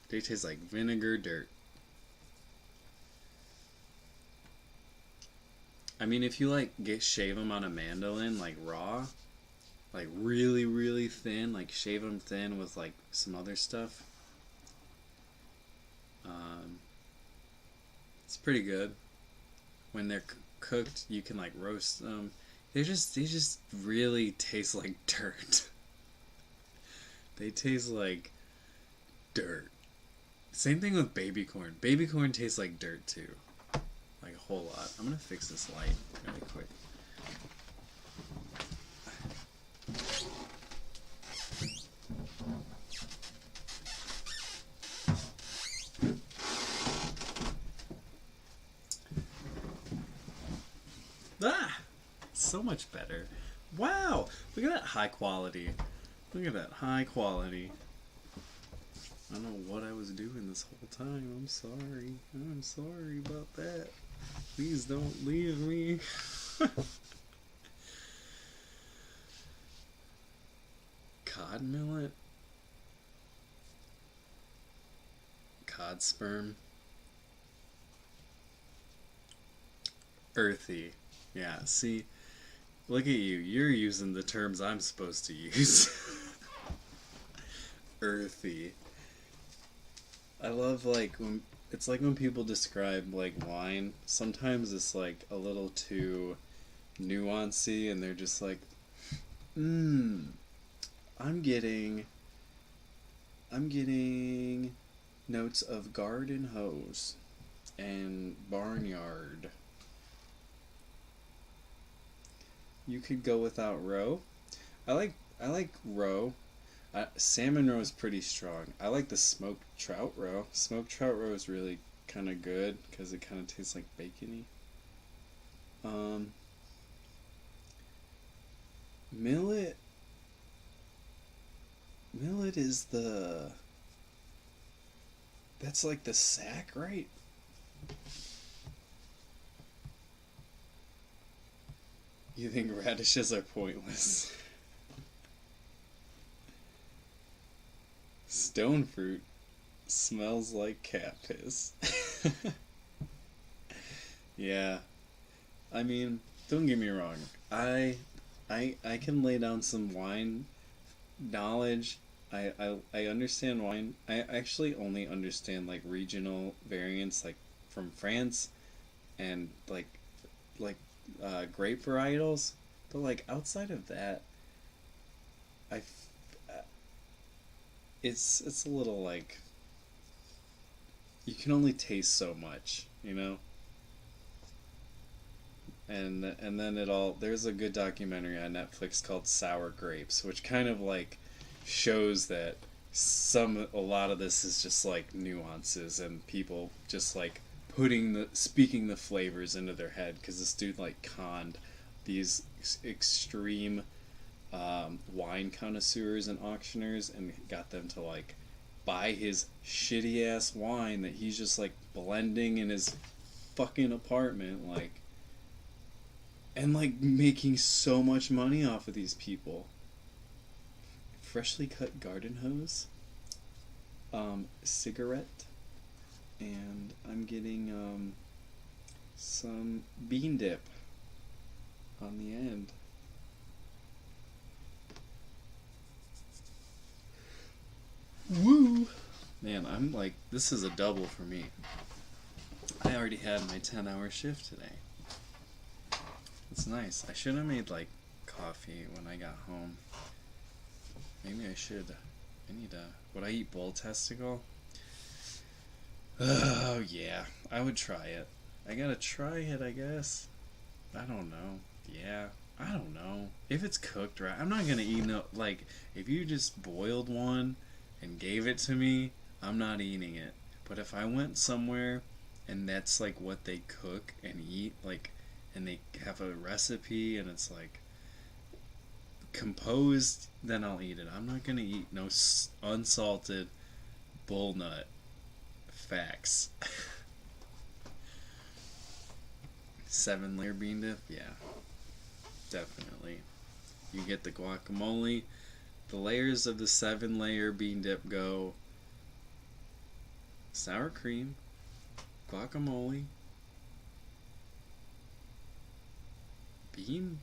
They taste like vinegar dirt. I mean, if you like shave them on a mandolin like raw, like really really thin, like shave them thin with like some other stuff, it's pretty good. When they're cooked, you can like roast them. They just really taste like dirt. They taste like dirt. Same thing with baby corn. Baby corn tastes like dirt too. Like a whole lot. I'm gonna fix this light really quick. Ah! So much better. Wow! Look at that high quality. Look at that high quality. I don't know what I was doing this whole time. I'm sorry. I'm sorry about that. Please don't leave me. Cod millet? Cod sperm? Earthy. Yeah, see? Look at you. You're using the terms I'm supposed to use. Earthy. I love like when it's like when people describe like wine, sometimes it's like a little too nuancy and they're just like, I'm getting notes of garden hose and barnyard. You could go without roe. I like roe. Salmon roe is pretty strong. I like the smoked trout roe. Smoked trout roe is really kind of good because it kind of tastes like bacony. Millet. Millet is that's like the sack, right? You think radishes are pointless? Stone fruit smells like cat piss. Yeah. I mean, don't get me wrong. I can lay down some wine knowledge. I understand wine. I actually only understand like regional variants like from France and like grape varietals, but like outside of that, I it's a little like you can only taste so much, you know. And then it all there's a good documentary on Netflix called Sour Grapes, which kind of like shows that a lot of this is just like nuances and people just like speaking the flavors into their head because this dude like conned these extreme wine connoisseurs and auctioneers and got them to like buy his shitty ass wine that he's just like blending in his fucking apartment like and like making so much money off of these people. Freshly cut garden hose, cigarette, and I'm getting some bean dip on the end. Woo! Man, I'm like, this is a double for me. I already had my 10-hour shift today. It's nice. I should have made like coffee when I got home. Maybe I should. Would I eat bull testicle? Oh, yeah. I would try it. I gotta try it, I guess. I don't know. Yeah. I don't know. If it's cooked right, I'm not gonna eat no. Like, if you just boiled one and gave it to me, I'm not eating it. But if I went somewhere and that's like what they cook and eat, like, and they have a recipe and it's like composed, then I'll eat it. I'm not gonna eat no unsalted bull nut. Facts. 7 layer bean dip? Yeah, definitely. You get the guacamole. The layers of the 7 layer bean dip go sour cream, guacamole, bean,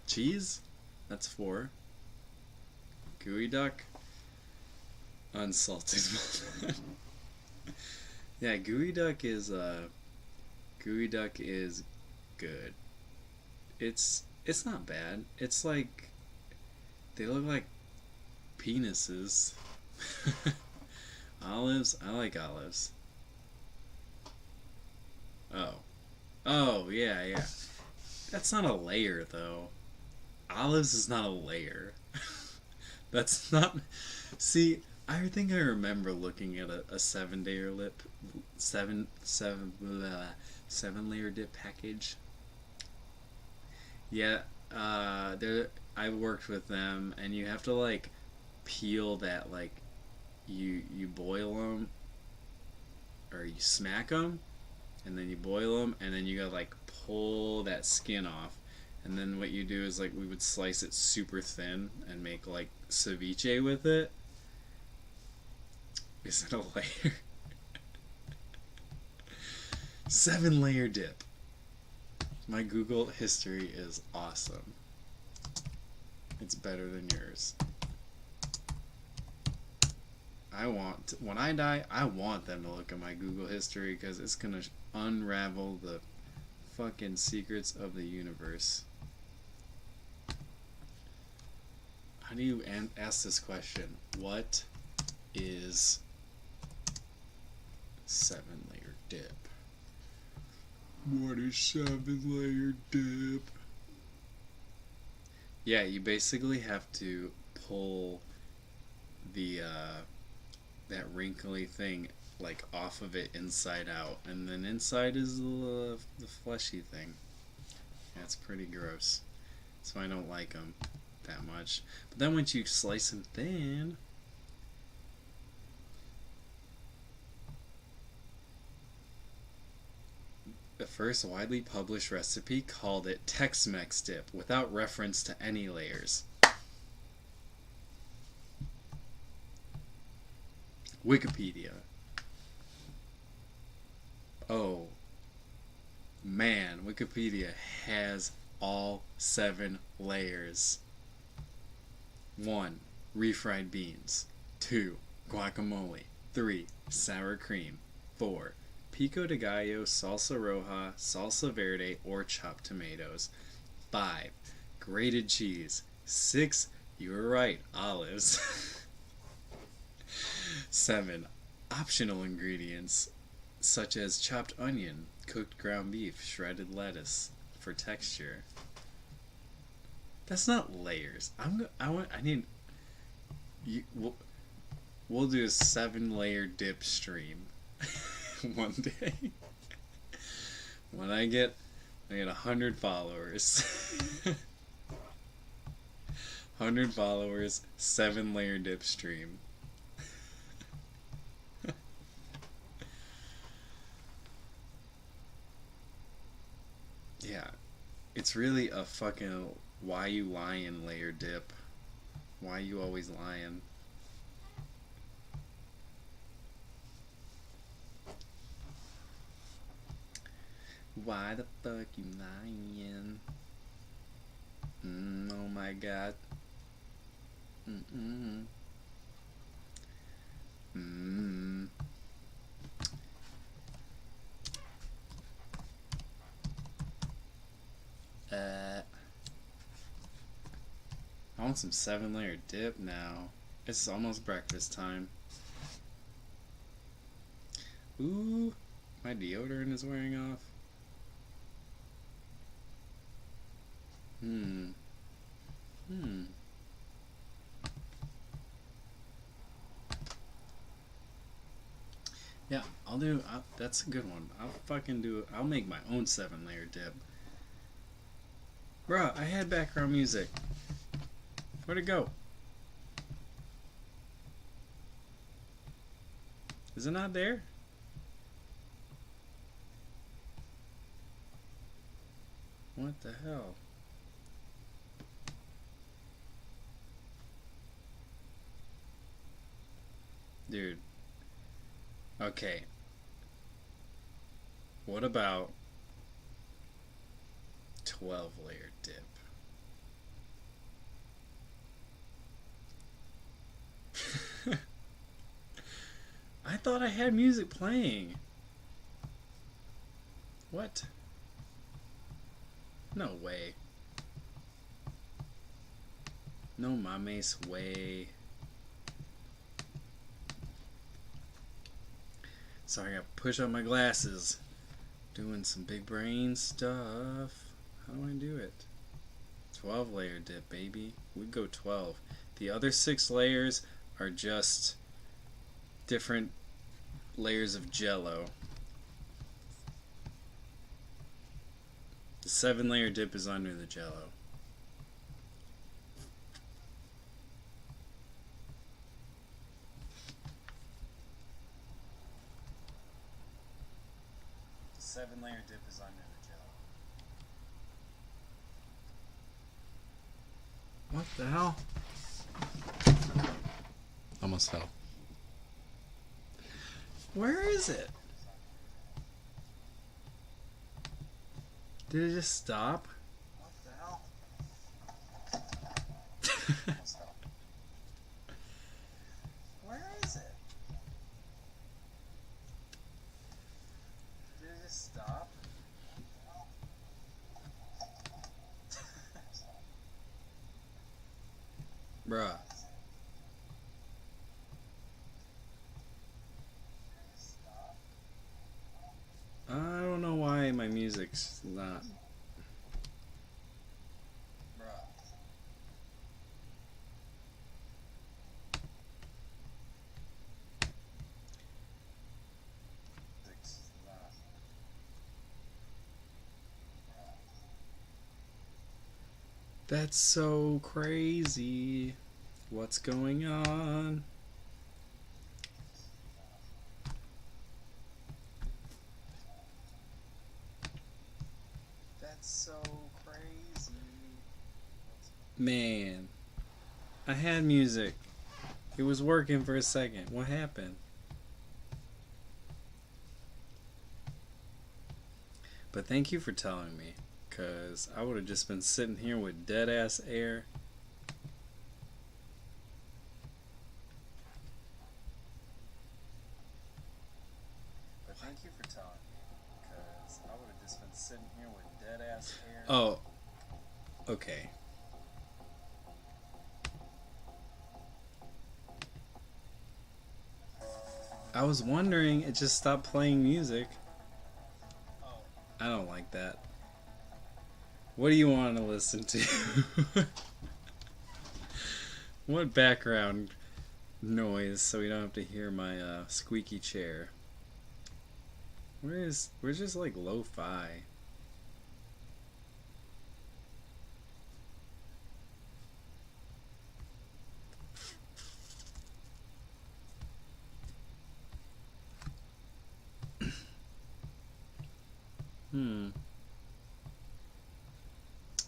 cheese. That's 4. Gooey duck, unsalted. Yeah, gooey duck is good. It's not bad. It's like they look like penises. Olives, I like olives. Oh. Oh, yeah, yeah. That's not a layer though. Olives is not a layer. That's not. See, I think I remember looking at a 7 layer lip, blah, 7 layer dip package. Yeah, there. I worked with them, and you have to like peel that like you boil them or you smack them, and then you boil them, and then you gotta like pull that skin off. And then what you do is like we would slice it super thin and make like ceviche with it. Is it a layer? 7 layer dip. My Google history is awesome. It's better than yours. When I die, I want them to look at my Google history because it's gonna unravel the fucking secrets of the universe. How do you ask this question? What is 7 layer dip? What is 7 layer dip? Yeah, you basically have to pull the that wrinkly thing like off of it inside out, and then inside is the fleshy thing. That's pretty gross. So I don't like them that much. But then once you slice them thin, the first widely published recipe called it Tex-Mex dip without reference to any layers. Wikipedia. Oh man, Wikipedia has all 7 layers. 1. Refried beans. 2. Guacamole. 3. Sour cream. 4. Pico de gallo, salsa roja, salsa verde, or chopped tomatoes. 5. Grated cheese. 6. You were right, olives. 7. Optional ingredients such as chopped onion, cooked ground beef, shredded lettuce for texture. That's not layers. I need. We'll do a 7 layer dip stream one day. When I get 100 followers. 100 followers, 7 layer dip stream. Yeah, it's really a fucking why you lying layer dip. Why you always lying? Why the fuck you lying? Oh my god. Mm-mm. Mm. I want some 7 layer dip now. It's almost breakfast time. Ooh, my deodorant is wearing off. Yeah, that's a good one. I'll make my own 7-layer dip. Bruh, I had background music. Where'd it go? Is it not there? What the hell? Dude. Okay. What about 12-layer dip? I thought I had music playing. What? No way. No mames way. Sorry, I gotta push up my glasses. Doing some big brain stuff. How do I do it? 12-layer dip, baby. We go 12. The other 6 layers are just different layers of jello. The 7-layer dip is under the jello. The 7-layer dip is under the jello. What the hell? Almost fell. Where is it? Did it just stop? What the hell? Where is it? Did it just stop? Bruh. I don't know why my music's not. That's so crazy. What's going on? That's so crazy. Man, I had music. It was working for a second. What happened? But thank you for telling me, because I would have just been sitting here with dead ass air. But thank you for telling me, because I would have just been sitting here with dead ass air. Oh, okay. I was wondering, it just stopped playing music. I don't like that. What do you want to listen to? What background noise so we don't have to hear my squeaky chair? Where's just like lo-fi?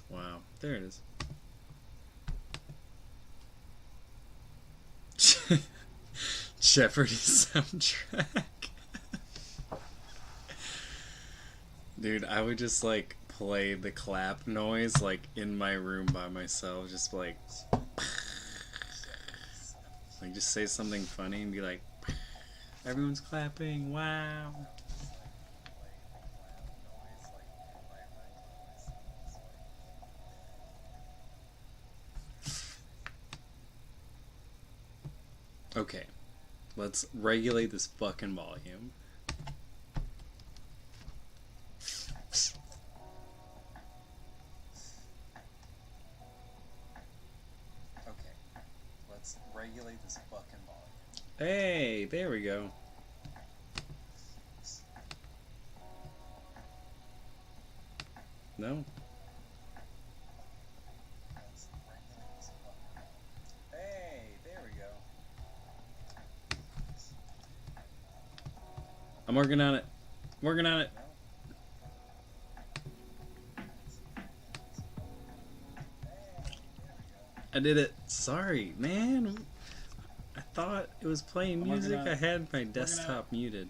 Wow, there it is. Jeopardy soundtrack. Dude, I would just like play the clap noise like in my room by myself, just like just say something funny and be like, everyone's clapping, wow. Okay, let's regulate this fucking volume. regulate this fucking volume. Hey, there we go. No? Let's regulate this fucking volume. Hey, there we go. I'm working on it. Working on it. No? I did it. Sorry, man. I thought it was playing I'm working music. on I it. had my on desktop muted.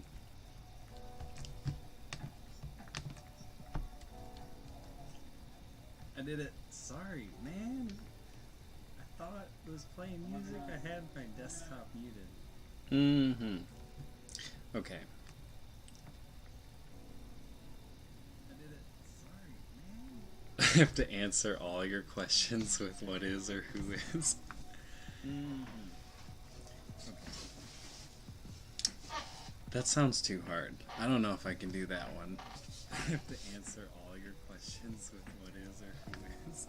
I did it. Sorry, man. I thought it was playing music. I had my desktop muted. Mm-hmm. Okay. I did it. Sorry, man. I have to answer all your questions with what is or who is. Mm-hmm. That sounds too hard. I don't know if I can do that one. I have to answer all your questions with what is or who is.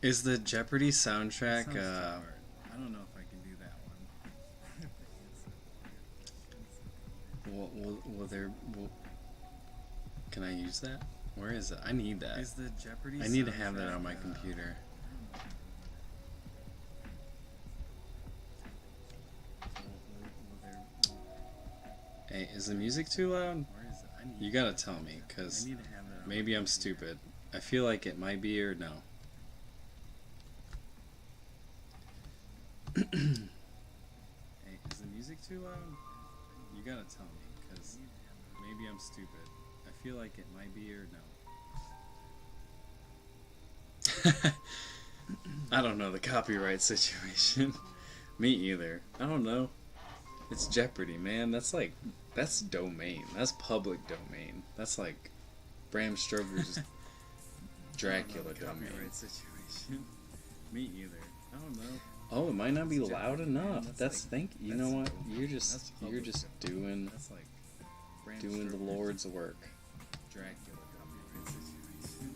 Is the Jeopardy soundtrack? Sounds too hard. I don't know if I can do that one. Will there? Can I use that? Where is it? I need that. Is the Jeopardy I need to have that soundtrack, on my computer. Hey, is the music too loud? Where is it? I need You gotta tell me, cause I need to have that on maybe my I'm computer. stupid. I feel like it might be or no. Hey, is the music too loud? You gotta tell me, cause maybe I'm stupid. I feel like it might be or no. I don't know the copyright situation. Me either. I don't know. It's Jeopardy, man. That's domain. That's public domain. That's like Bram Stoker's Dracula domain. Copyright situation. Me either. I don't know. Oh, it might not be It's loud Jeopardy, man. enough. That's like- you that's know what? domain. You're That's just public doing That's like Bram the Stoker's Lord's work. Dracula copyright situation.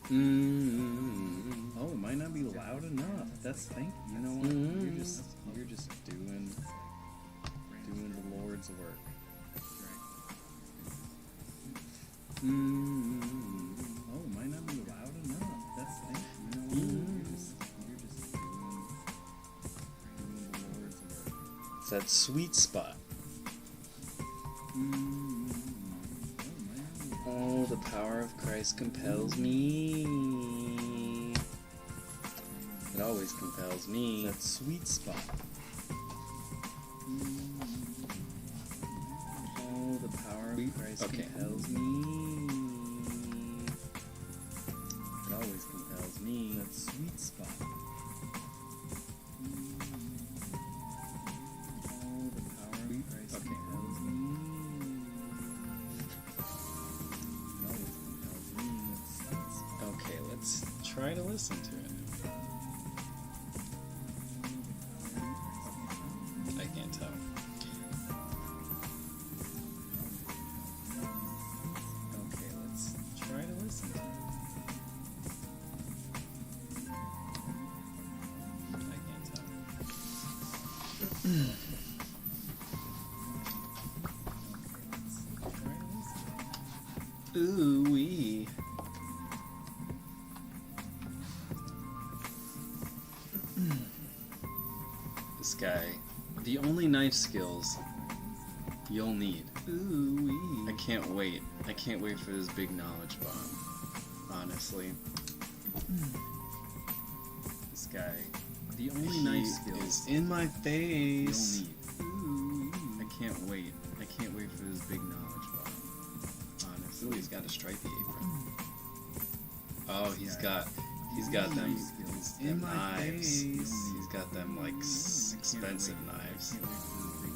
Mm-hmm. Oh, it might not be loud enough. You know what? Mm-hmm. You're just doing the Lord's work. Mm-hmm. Oh, it might not be loud enough. You know what? You're just doing the Lord's work. It's that sweet spot. Oh, the power of Christ compels me. It always compels me. That sweet spot. Oh, the power of Christ compels me. It always compels me. That sweet spot. Oh, the power of Christ compels me. It always compels me. That sweet spot. Okay, let's try to listen to it. I can't tell. Okay, let's try to listen to it. I can't tell. Ooh wee. This guy, the only knife skills you'll need. Ooh wee. I can't wait. I can't wait for this big knowledge bomb. Honestly. This guy, The only he knife skills is in my face. you'll need. Ooh wee. I can't wait. I can't wait for this big knowledge bomb. Honestly, he's got a stripy apron. Oh, he's got them in my knives. face. He's got them like expensive knives. Can't wait for this big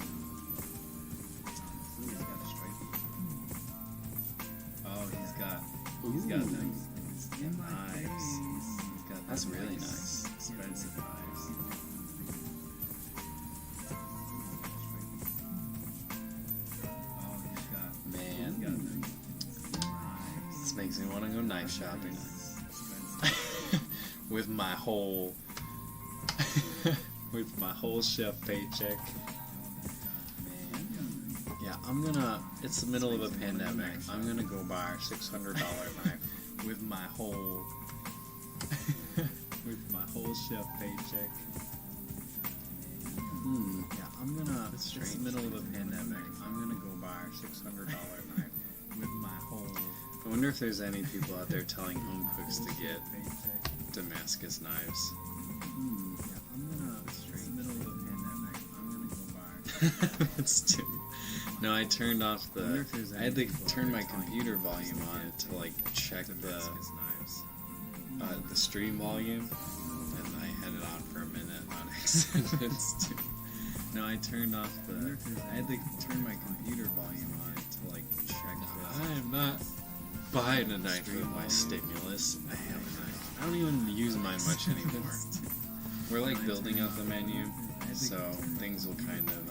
He's got a stripy apron. Oh, he's got Ooh. them in my knives. face. He's got that's really nice. Expensive knives. Oh, he's got Man, he's got them this makes me want to go knife shopping. with my whole with my whole chef paycheck. Yeah, I'm gonna. It's the middle of a pandemic. I'm gonna go buy a $600 knife with my whole with my whole chef paycheck. Yeah, I'm gonna. It's the middle of a pandemic. I'm gonna go buy a $600 knife with my whole. I wonder if there's any people out there telling home cooks to get Damascus knives. Yeah, I'm gonna. It's the middle of a pandemic. I'm gonna go buy. That's too. No, I turned off the. I had to turn my computer volume on it to like check the stream volume, and I had it on for a minute on accident. No, I turned off the. I had to turn my computer volume on it to like check the. I am not buying a knife with my stimulus. I have a knife. I don't even use mine much anymore. We're like building out the menu, so things will kind of.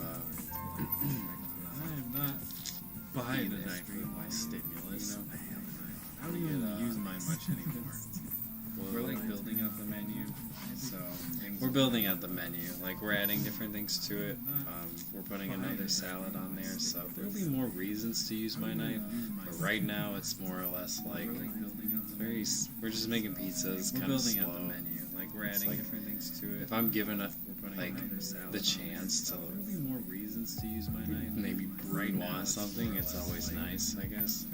I'm not buying a knife with my stimulus. You know, I don't even use mine much anymore. We're like building out the menu, so we're building out the menu. Like we're adding different things to it. We're putting another salad on there, so there'll be more reasons to use my knife. But right now, it's more or less like very. We're just making pizzas, kind of slow. Out the menu. Like we're adding different things to it. If I'm given the chance to. More reasons to use my knife. Maybe brainwash something. It's always nice, I guess.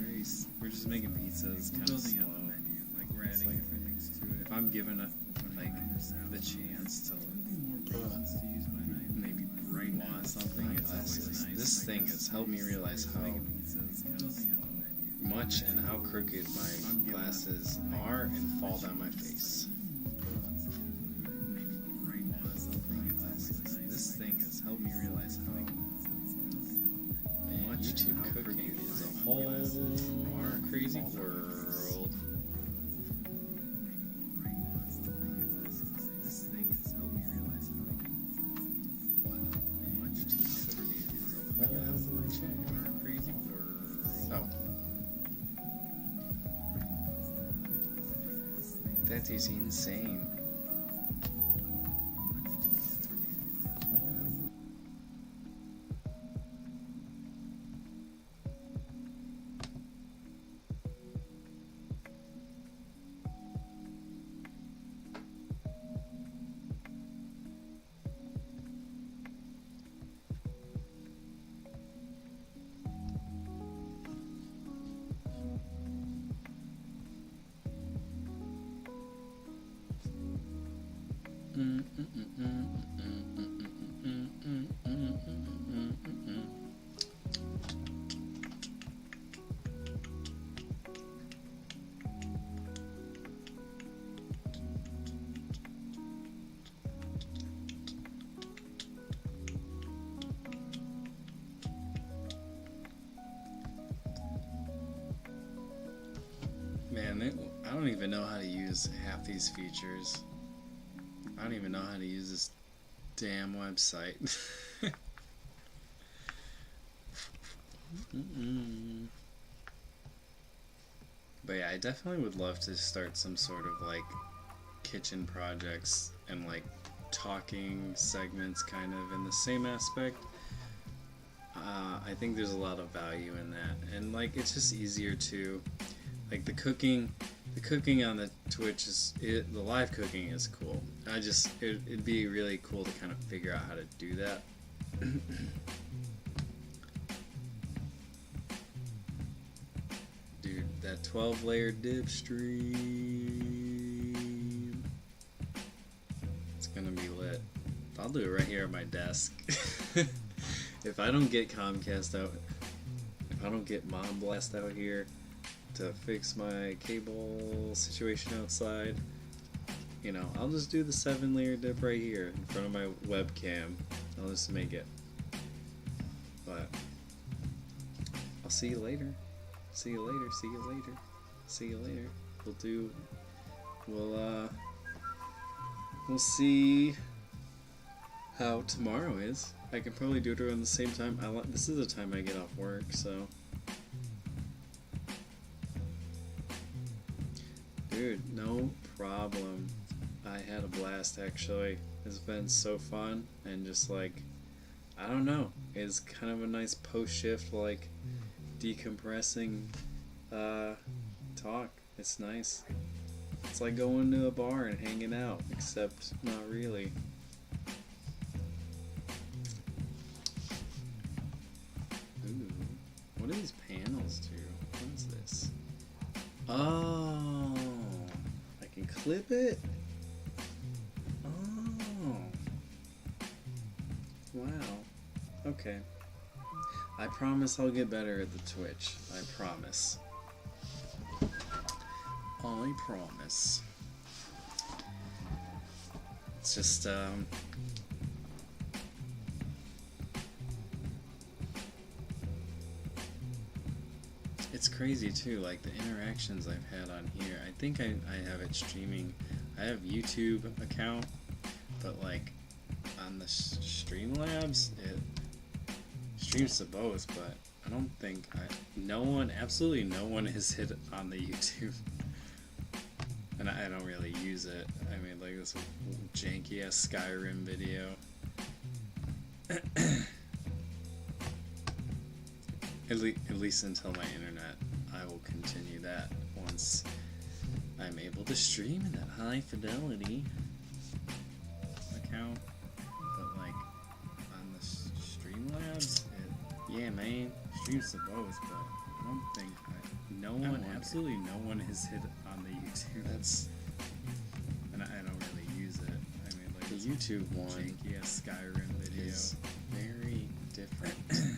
We're just making pizzas, kind of slow. Like we're adding different things to it. If I'm given the chance to use my knife, maybe brainwash something. It's always nice. This thing has helped me realize how much and how crooked my glasses are and fall down my face. This thing has helped me realize how YouTube cooking is a whole crazy world. This thing has helped me realize how YouTube cooking is a whole crazy world. Oh. That is insane. Man, I don't even know how to use half these features. I don't even know how to use this damn website. But yeah, I definitely would love to start some sort of like kitchen projects and like talking segments kind of in the same aspect. I think there's a lot of value in that, and like it's just easier to like the cooking on the Twitch the live cooking is cool. It'd be really cool to kind of figure out how to do that. Dude, that 12-layer dip stream. It's gonna be lit. I'll do it right here at my desk. If I don't get Comcast out, if I don't get Mom Blast out here to fix my cable situation outside, you know, I'll just do the 7-layer dip right here in front of my webcam. I'll just make it. But I'll see you later. See you later. See you later. See you later. We'll see how tomorrow is. I can probably do it around the same time. This is the time I get off work, so. Dude, no problem. I had a blast actually. It's been so fun and just like, I don't know, it's kind of a nice post shift like decompressing talk. It's nice. It's like going to a bar and hanging out, except not really. Ooh, what do these panels do? What is this? Oh, I can clip it? Oh. Wow. Okay. I promise I'll get better at the Twitch. I promise. I promise. It's just, it's crazy too, like the interactions I've had on here. I think I have it streaming. I have YouTube account, but like on the Streamlabs, it streams to both, but I don't think absolutely no one has hit on the YouTube. And I don't really use it. I mean, like this janky ass Skyrim video. At least until my internet. I will continue that once I'm able to stream in that high fidelity account. But like on the Streamlabs, yeah, man, streams to both. But I don't think absolutely no one has hit on the YouTube. And I don't really use it. I mean, like the YouTube one, janky ass Skyrim video, is very different. And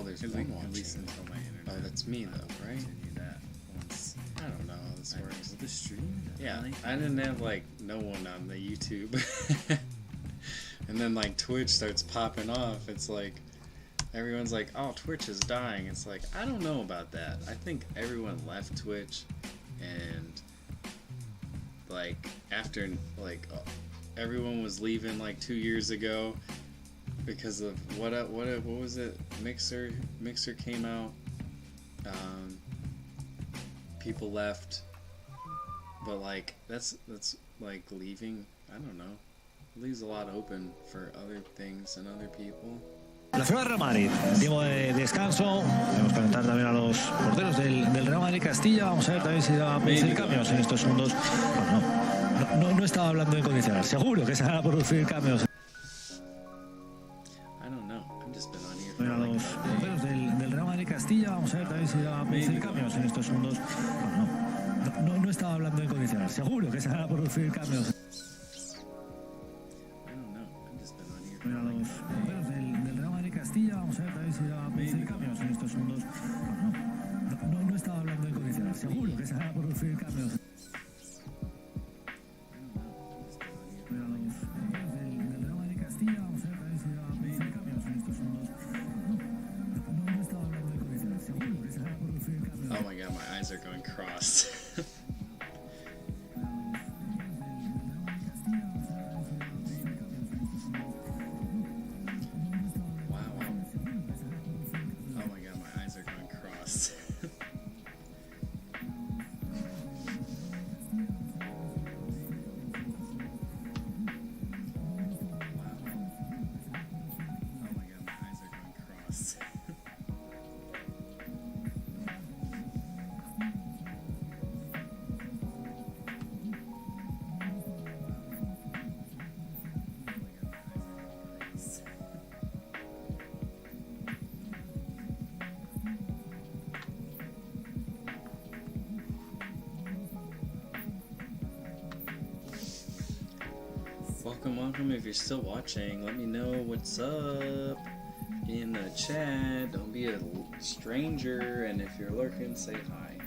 there's one watching. At least until my internet. Oh, that's me though, right? Continue that once. I don't know how this works. The stream. Yeah, I didn't have like no one on the YouTube. And then like Twitch starts popping off. It's like everyone's like, oh, Twitch is dying. It's like, I don't know about that. I think everyone left Twitch, and like after like everyone was leaving like 2 years ago because of what was it? Mixer came out. People left, but like that's like leaving. I don't know. It leaves a lot open for other things and other people. La ciudad de Real Madrid, tiempo de descanso. Vamos a preguntar también a los porteros del Real Madrid Castilla. Vamos a ver también si va a producir cambios en estos segundos. Bueno, no estaba hablando en condicional. Seguro que se van a producir cambios. I don't know. I've just been on here for a los porteros del Real Madrid Castilla. Vamos a ver también si va a producir cambios en estos segundos. Bueno, no estaba hablando en condicional. Seguro que se van a producir cambios. A los porteros del Real Madrid Castilla, vamos a ver también si va a producir cambios en estos segundos. Bueno, no estaba hablando en condicional. Seguro que se van a producir cambios. A los porteros del Real Madrid Castilla, vamos a ver también si va a producir cambios en estos segundos. Bueno, no estaba hablando en condicional. Seguro que se van a producir cambios. Oh my god, my eyes are going crossed. Welcome. If you're still watching, let me know what's up in the chat. Don't be a stranger, and if you're lurking, say hi.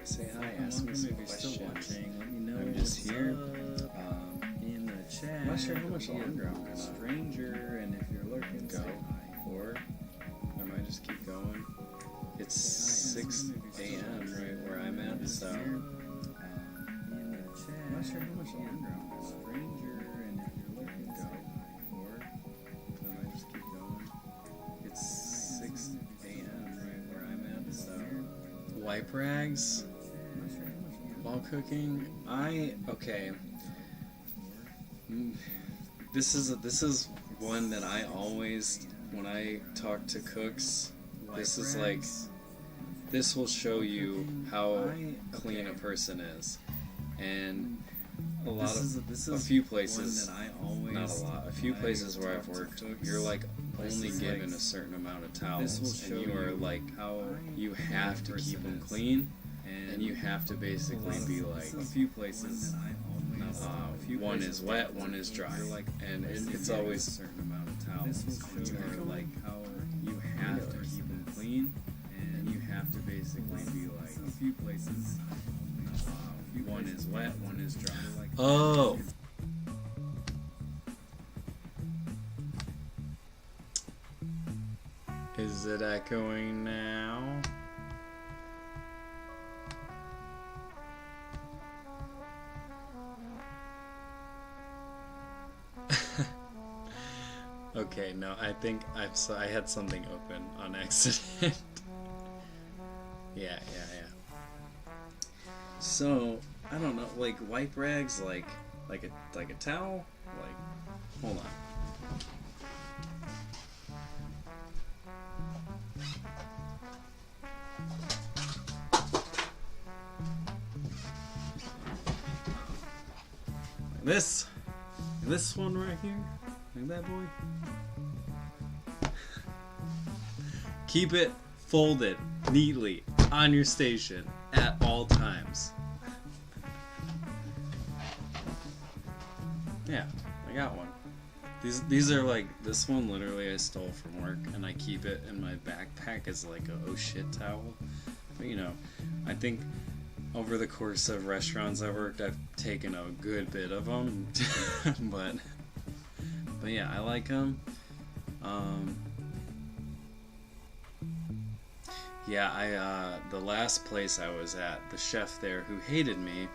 Say hi. Ask me some questions. Still watching, let me know. I'm just here in the chat. I'm not sure how much longer I'm gonna stranger, and if you're lurking, say hi. Or I might just keep going. It's 6 a.m. right where I'm at, so. I'm not sure how much longer I'm a stranger, and if you're looking, go. Or I might just keep going. It's 6 a.m. right where I'm at, so. wipe rags I'm not sure how much you while cooking. Okay. This is one that I always, when I talk to cooks, this is like, this will show you how clean a person is. And a few places, not a lot, a few places where I've worked, you're like only given a certain amount of towels, and you are like, you have to keep them clean, and you have to basically be like, a few places, one is wet, one is dry, and it's always a certain amount of towels, and you are like, you have to keep them clean, and you have to basically be like, a few places, one is wet, one is dry. Oh! Is it echoing now? Okay, no, I think I had something open on accident. Yeah. So, I don't know, like wipe rags, like a towel, like, hold on. This one right here, like that boy. Keep it folded neatly on your station at all times. Yeah, I got one. These are like, this one literally I stole from work, and I keep it in my backpack as like a oh shit towel. But you know, I think over the course of restaurants I worked, I've taken a good bit of them. but yeah, I like them. Yeah, the last place I was at, the chef there who hated me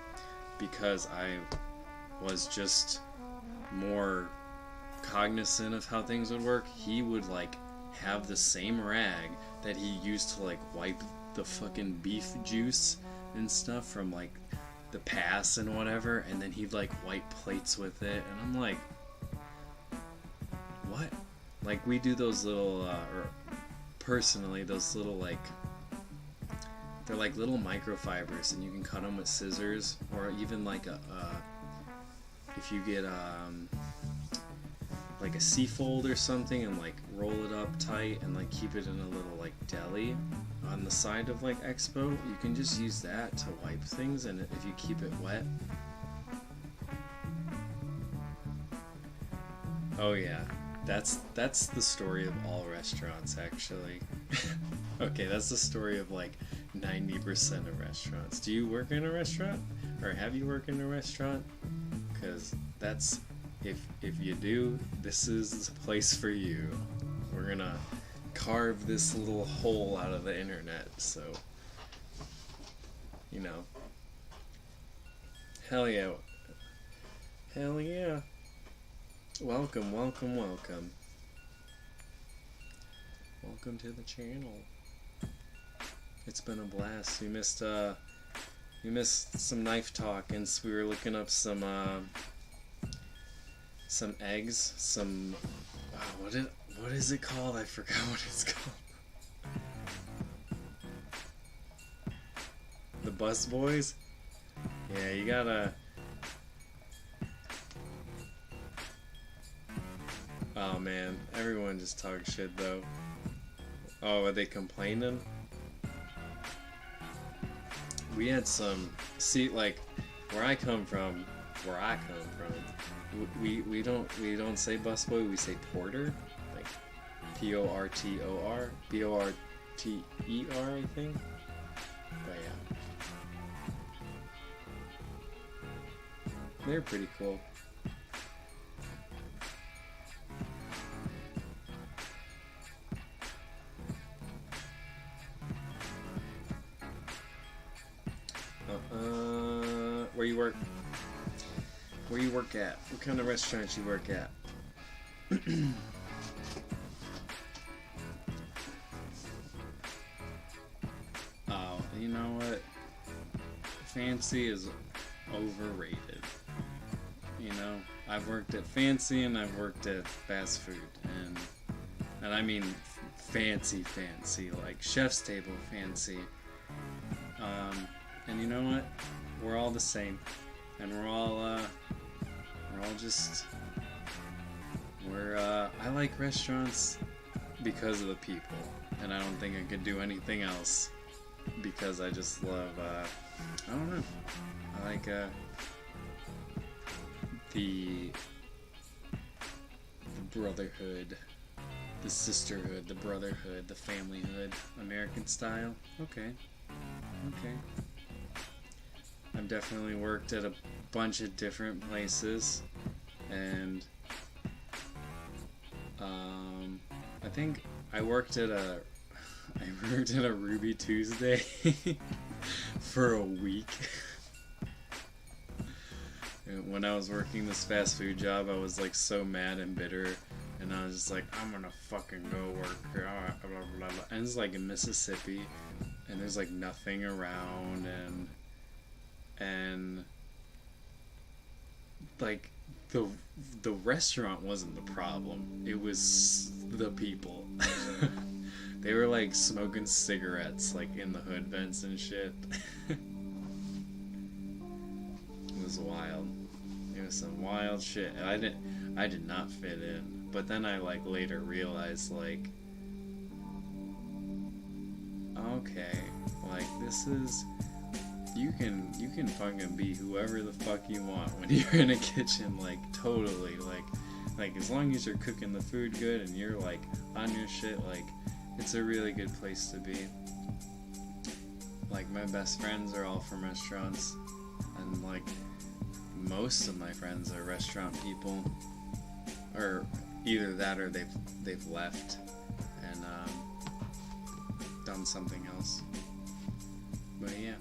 because I was just more cognizant of how things would work, he would like have the same rag that he used to like wipe the fucking beef juice and stuff from like the pass and whatever, and then he'd like wipe plates with it, and I'm like, what? Like, we do those little or personally those little, like, they're like little microfibers, and you can cut them with scissors, or even like if you get like a C-fold or something and like roll it up tight and like keep it in a little like deli on the side of like Expo, you can just use that to wipe things, and if you keep it wet. Oh yeah, that's the story of all restaurants, actually. Okay, that's the story of like 90% of restaurants. Do you work in a restaurant, or have you worked in a restaurant? Because that's, if you do, this is the place for you. We're gonna carve this little hole out of the internet, so, you know. Hell yeah. Hell yeah. Welcome. Welcome to the channel. It's been a blast. We missed some knife talk, and we were looking up some eggs, some what is it called? I forgot what it's called. The Bus Boys? Yeah, you gotta. Oh man, everyone just talks shit though. Oh, are they complaining? We had some, like where I come from, we don't say busboy, we say porter, like Portor, Borter, I think. But yeah, they're pretty cool. Where you work? Where you work at? What kind of restaurants you work at? Oh, you know, fancy is overrated. You know, I've worked at fancy and I've worked at fast food, and I mean fancy, like chef's table fancy. And you know what? We're all the same, and we're all just I like restaurants because of the people, and I don't think I could do anything else because I just love I don't know. I like the brotherhood, the sisterhood, the brotherhood, the familyhood, American style. Okay. I've definitely worked at a bunch of different places, and I think I worked at a Ruby Tuesday for a week. When I was working this fast food job, I was like so mad and bitter, and I was just like, I'm gonna fucking go work here. Blah, blah, blah, blah. And it's like in Mississippi, and there's like nothing around, and like the restaurant wasn't the problem. It was the people. They were like smoking cigarettes like in the hood vents and shit. It was wild. It was some wild shit. I did not fit in. But then I like later realized like, okay, like this is, you can fucking be whoever the fuck you want when you're in a kitchen, like totally, like as long as you're cooking the food good and you're like on your shit, like it's a really good place to be. Like my best friends are all from restaurants, and like most of my friends are restaurant people, or either that or they've left and done something else. But yeah.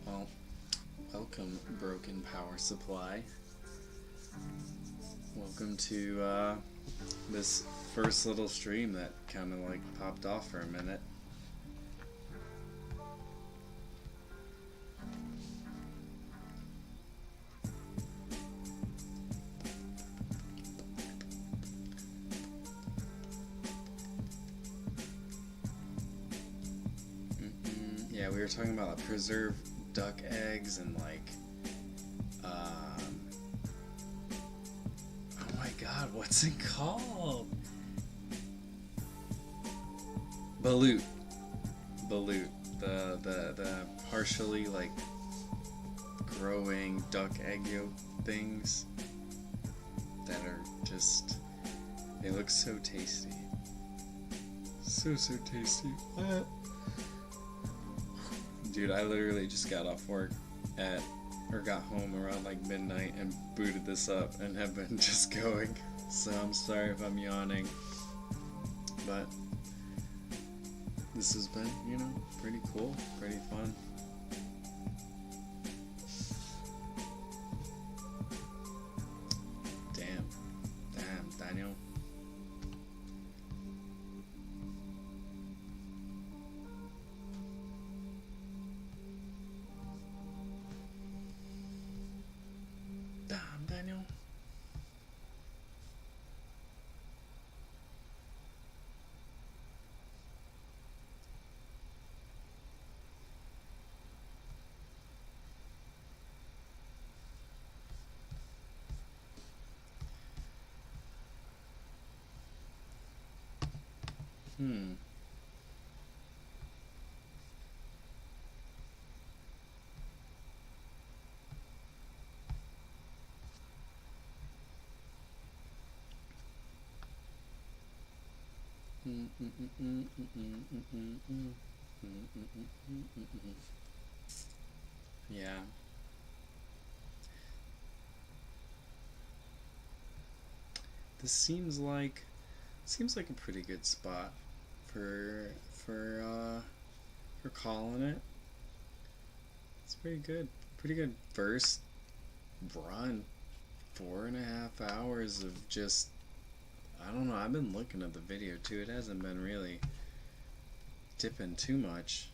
Well, welcome, Broken Power Supply. Welcome to this first little stream that kind of like popped off for a minute. Yeah, we were talking about preserved duck eggs and like, oh my god, what's it called? Balut. The partially like growing duck egg yolk things that are just, they look so tasty. So tasty. Dude, I literally just got off work got home around like midnight and booted this up and have been just going. So I'm sorry if I'm yawning. But this has been, you know, pretty cool, pretty fun. Damn, Daniel. Daniel. Yeah. This seems like a pretty good spot for calling it. It's pretty good. Pretty good first run. 4.5 hours of just, I don't know, I've been looking at the video too. It hasn't been really dipping too much.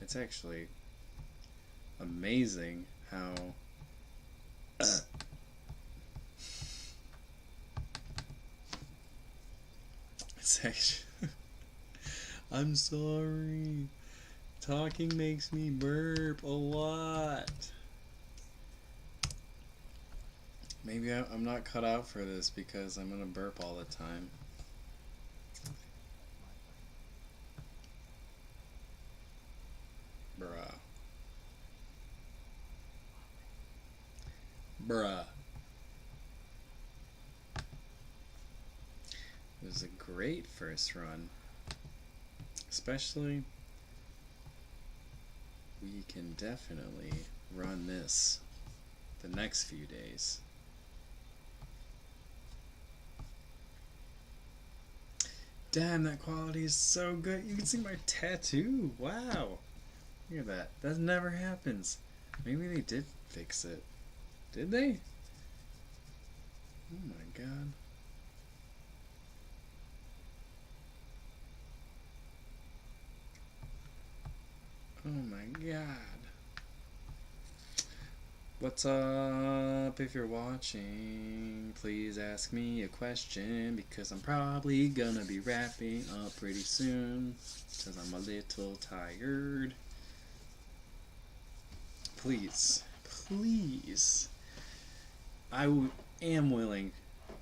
It's actually amazing how it's actually I'm sorry. Talking makes me burp a lot. Maybe I'm not cut out for this because I'm gonna burp all the time. Bruh. Bruh. It was a great first run. Especially, we can definitely run this the next few days. Damn, that quality is so good. You can see my tattoo. Wow. Look at that. That never happens. Maybe they did fix it. Did they? Oh my god. Oh my god. What's up? If you're watching, please ask me a question because I'm probably gonna be wrapping up pretty soon because I'm a little tired. Please, please. I am willing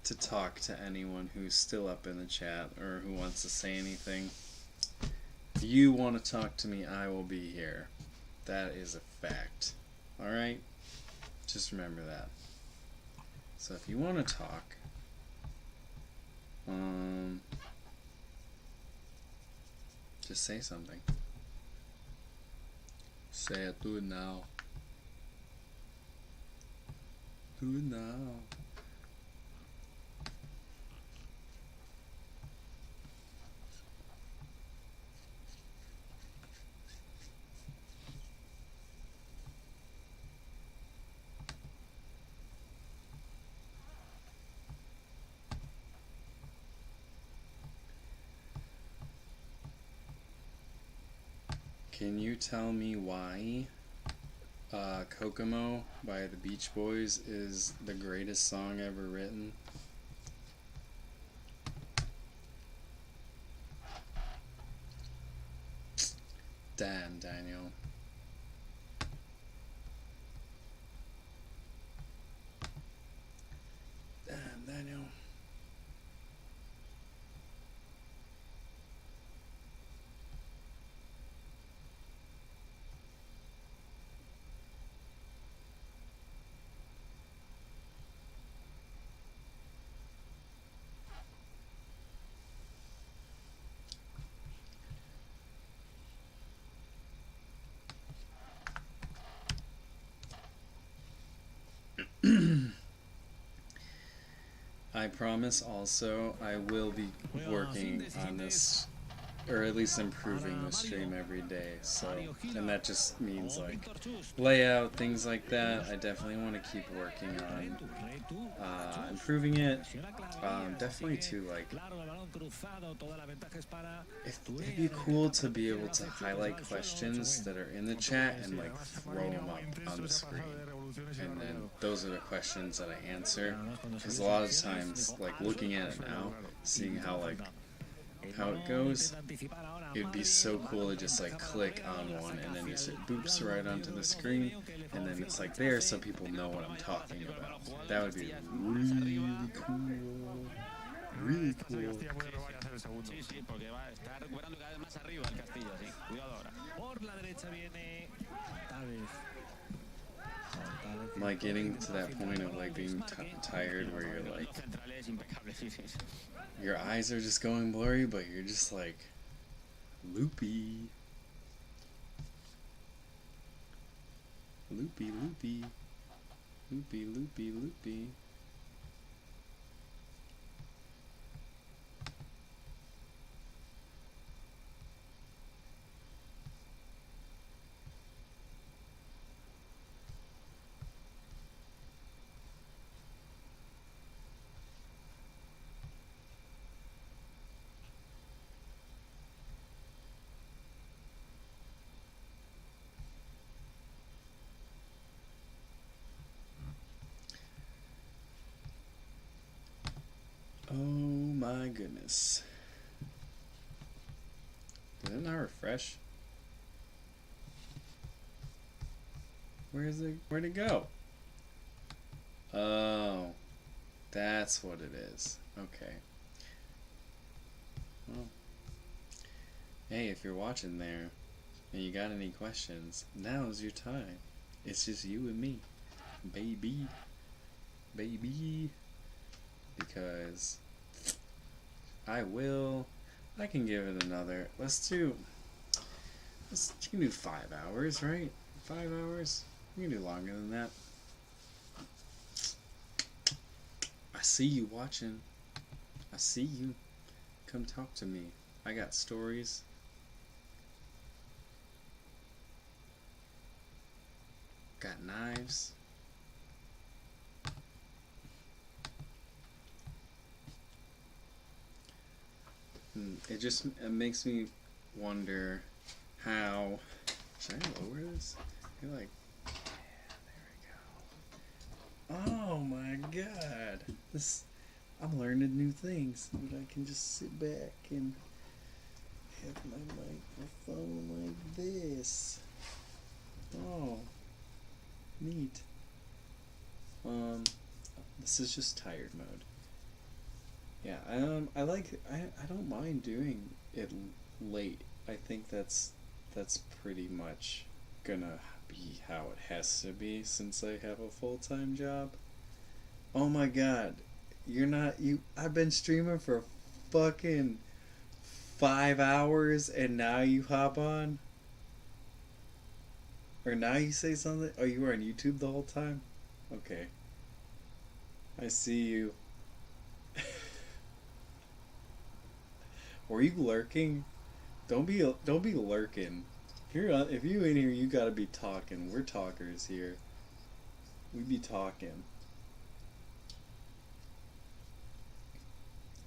to talk to anyone who's still up in the chat or who wants to say anything. If you want to talk to me, I will be here. That is a fact. Alright? Just remember that. So if you want to talk, just say something. Say it. Do it now. Do it now. Can you tell me why Kokomo by the Beach Boys is the greatest song ever written? Damn, Daniel. Damn, Daniel. I promise also I will be working on this, or at least improving the stream every day. So, and that just means like layout, things like that. I definitely want to keep working on improving it. Definitely too, like, it'd be cool to be able to highlight questions that are in the chat and like throw them up on the screen. And then those are the questions that I answer, because a lot of times, like, looking at it now, seeing how it goes, it'd be so cool to just like click on one and then just it boops right onto the screen, and then it's like there so people know what I'm talking about. That would be really cool. Really cool. Like getting to that point of like being tired where you're like, your eyes are just going blurry, but you're just like loopy. Loopy, loopy. Loopy, loopy, loopy. goodness. Did it not refresh? Where'd it go? Oh, that's what it is. Okay. Well, hey, if you're watching there and you got any questions, now's your time. It's just you and me, baby, because I can give it another. You can do 5 hours, right? 5 hours? You can do longer than that. I see you watching. I see you. Come talk to me. I got stories. Got knives. It makes me wonder how. Should I lower this? I feel like. Yeah, there we go. Oh my god! I'm learning new things, but I can just sit back and have my microphone like this. Oh, neat. This is just tired mode. Yeah, I don't mind doing it late. I think that's pretty much gonna be how it has to be since I have a full-time job. Oh my god. I've been streaming for fucking 5 hours and now you hop on? Or now you say something? Oh, you were on YouTube the whole time? Okay. I see you. Were you lurking? Don't be lurking. If you in here, you gotta be talking. We're talkers here. We be talking.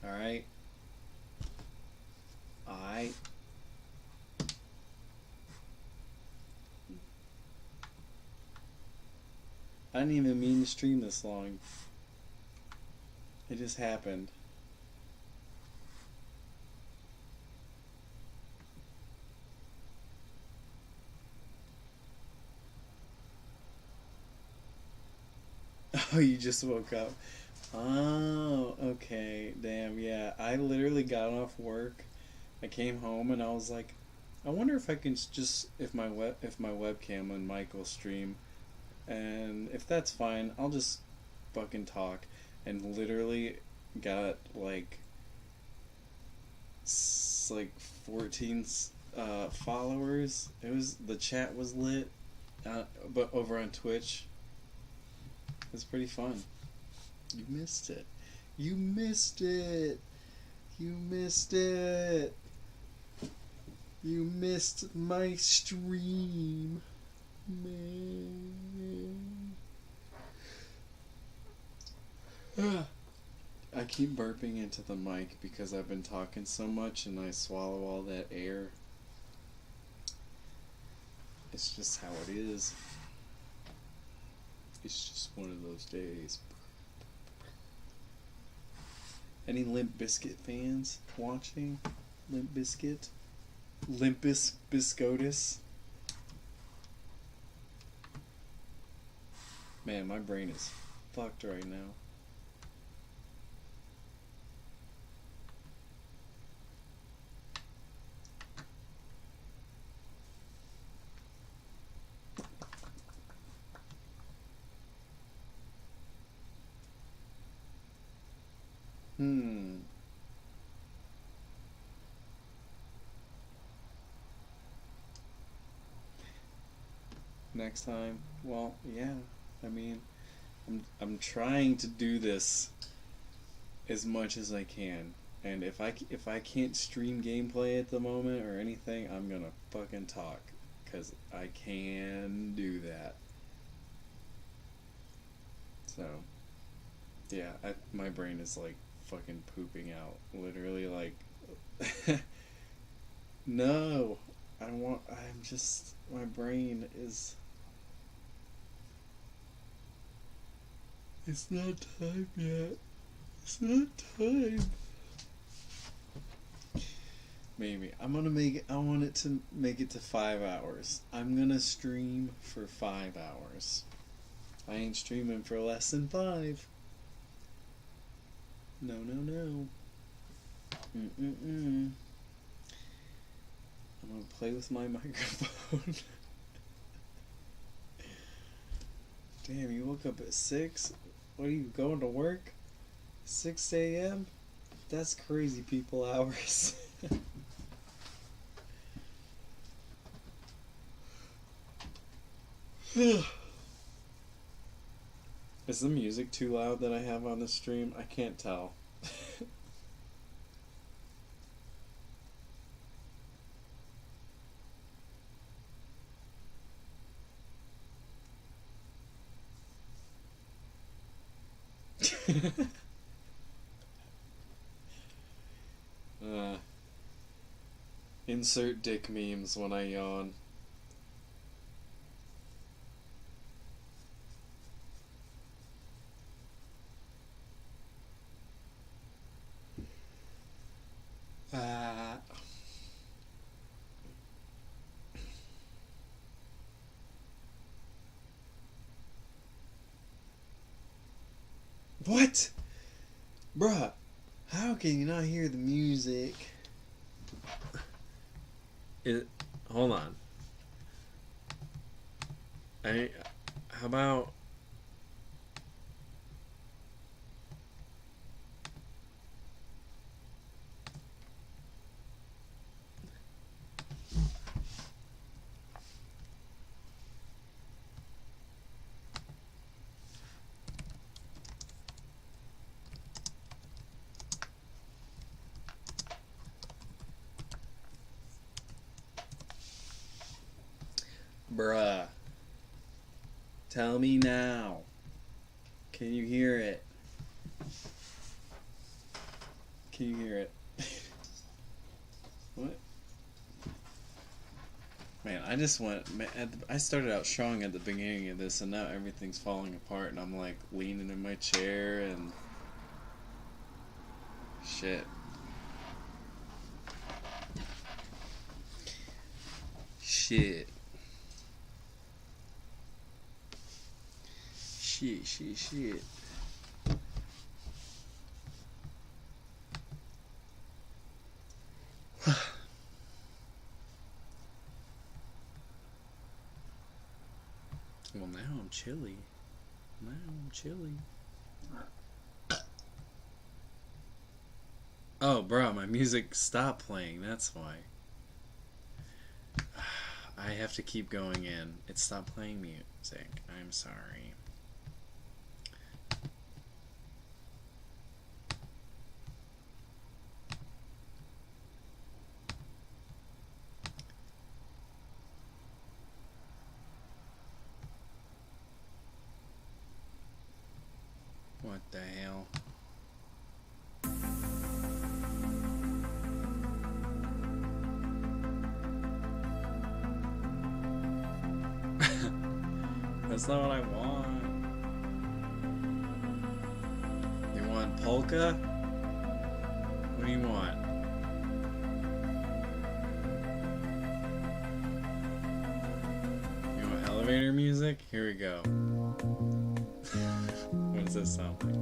Alright? I didn't even mean to stream this long. It just happened. Oh, you just woke up. Oh, okay. Damn, yeah. I literally got off work. I came home and I was like, I wonder if I can if my webcam and mic will stream, and if that's fine, I'll just fucking talk. And literally got like 14 followers. The chat was lit, but over on Twitch. It's pretty fun. You missed it. You missed it. You missed it. You missed my stream, man. I keep burping into the mic because I've been talking so much and I swallow all that air. It's just how it is. It's just one of those days. Any Limp Bizkit fans watching? Limp Bizkit? Limpus Biscotus? Man, my brain is fucked right now. Next time, well, yeah. I mean, I'm trying to do this as much as I can, and if I can't stream gameplay at the moment or anything, I'm gonna fucking talk, cause I can do that. So, yeah, my brain is like fucking pooping out, literally like. No, my brain is. It's not time yet. It's not time. Maybe. I'm gonna make it. I want it to make it to 5 hours. I'm gonna stream for 5 hours. I ain't streaming for less than 5. No, no, no. I'm gonna play with my microphone. Damn, you woke up at 6? What are you, going to work? 6 a.m.? That's crazy people hours. Is the music too loud that I have on the stream? I can't tell. Insert dick memes when I yawn. What? Bruh, how can you not hear the music? Hold on. How about... Bruh. Tell me now. Can you hear it? Can you hear it? What? Man, I just went... I started out strong at the beginning of this, and now everything's falling apart, and I'm like leaning in my chair, and... Shit. Shit. Shit. Well, now I'm chilly. Oh, bro, my music stopped playing. That's why. I have to keep going in. It stopped playing music. I'm sorry. What the hell? That's not what I want. You want polka? What do you want? You want elevator music? Here we go. What does this sound like?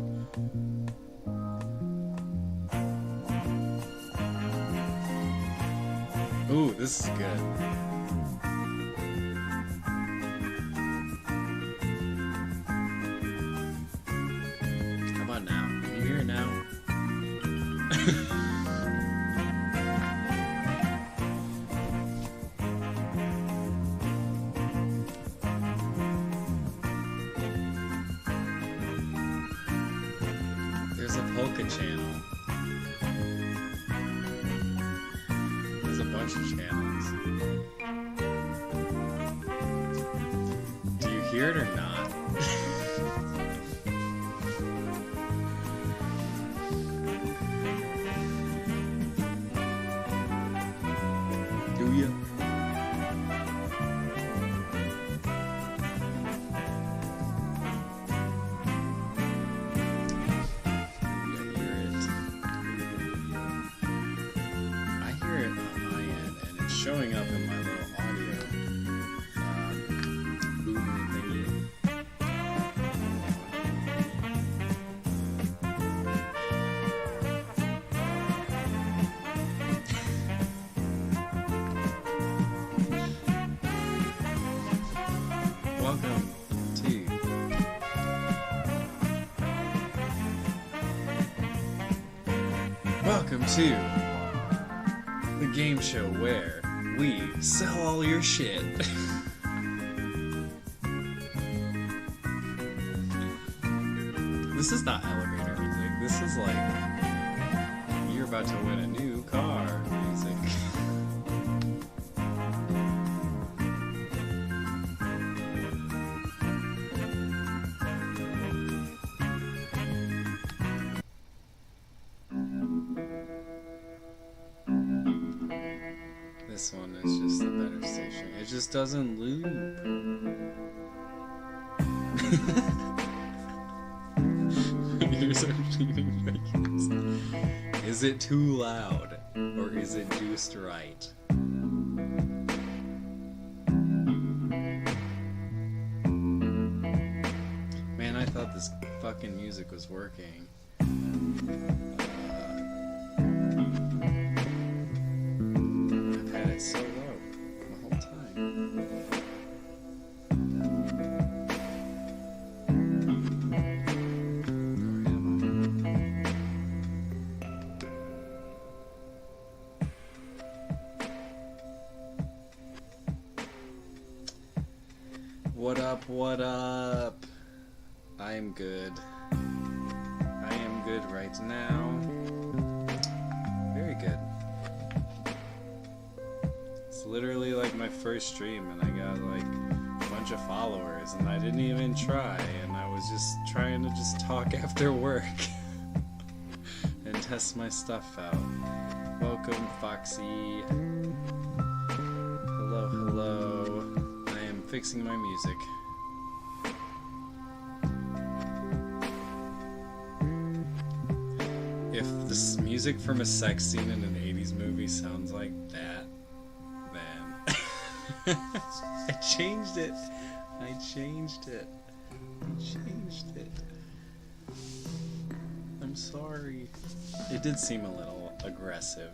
Ooh, this is good. How about now? Can you hear it now? There's a polka channel. There's a bunch of channels. Do you hear it or not? Do you? I hear it coming up in my little audio boom thingy. Welcome to the game show where we sell all your shit. This is not elevator music. This is like you're about to win a new car music. This one is just the better station. It just doesn't loop. Here's our leaving vacancy. Is it too loud? Or is it just right? Man, I thought this fucking music was working. I've had it so low the whole time. What up, what up? I am good. I am good right now. Very good. It's literally like my first stream and I got like a bunch of followers and I didn't even try and I was just trying to just talk after work and test my stuff out. Welcome, Foxy. Hello, hello. I am fixing my music. If this music from a sex scene in an 80s movie sounds like that, then I changed it. I changed it. I'm sorry. It did seem a little aggressive.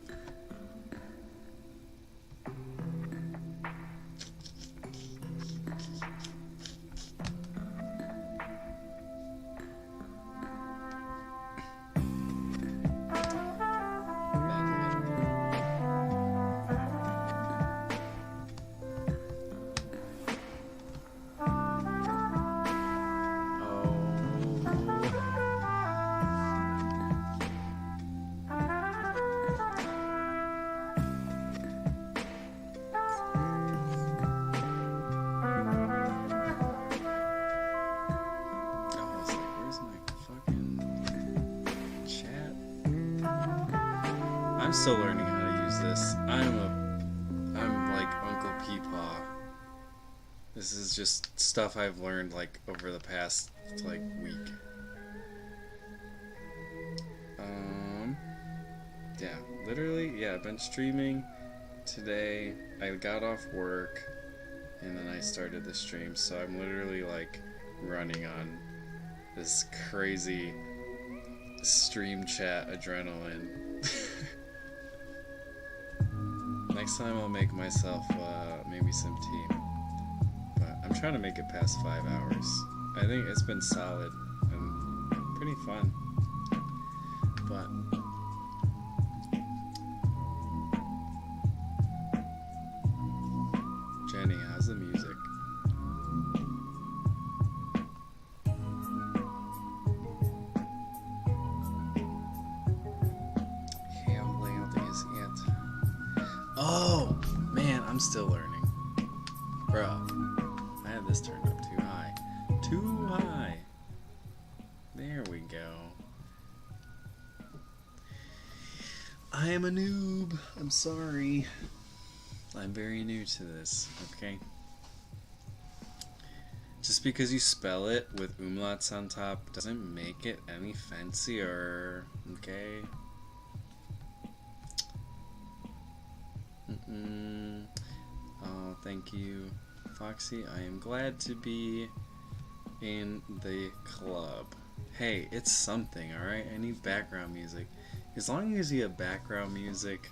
I'm still learning how to use this. I'm like Uncle Peepaw. This is just stuff I've learned like over the past like week. Yeah, literally, yeah, I've been streaming today. I got off work and then I started the stream, so I'm literally like running on this crazy stream chat adrenaline. Next time I'll make myself maybe some tea. But I'm trying to make it past 5 hours. I think it's been solid and pretty fun. But Jenny, how's the music? How loud is it? Oh, man, I'm still learning. Bro, I had this turned up too high. Too high. There we go. I am a noob. I'm sorry. I'm very new to this, okay? Just because you spell it with umlauts on top doesn't make it any fancier, okay? Thank you, Foxy. I am glad to be in the club. Hey, it's something, alright? I need background music. As long as you have background music,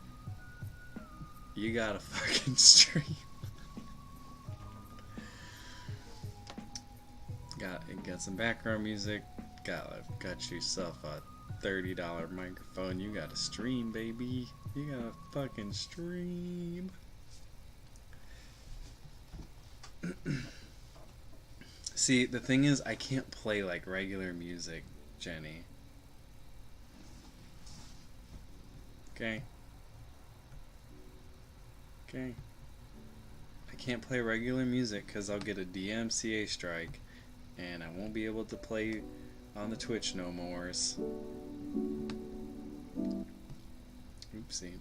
you gotta fucking stream. Got some background music. Got yourself a $30 microphone. You gotta stream, baby. You gotta fucking stream. See, the thing is, I can't play like regular music, Jenny. Okay. Okay. I can't play regular music because I'll get a DMCA strike and I won't be able to play on the Twitch no mores. Oopsie.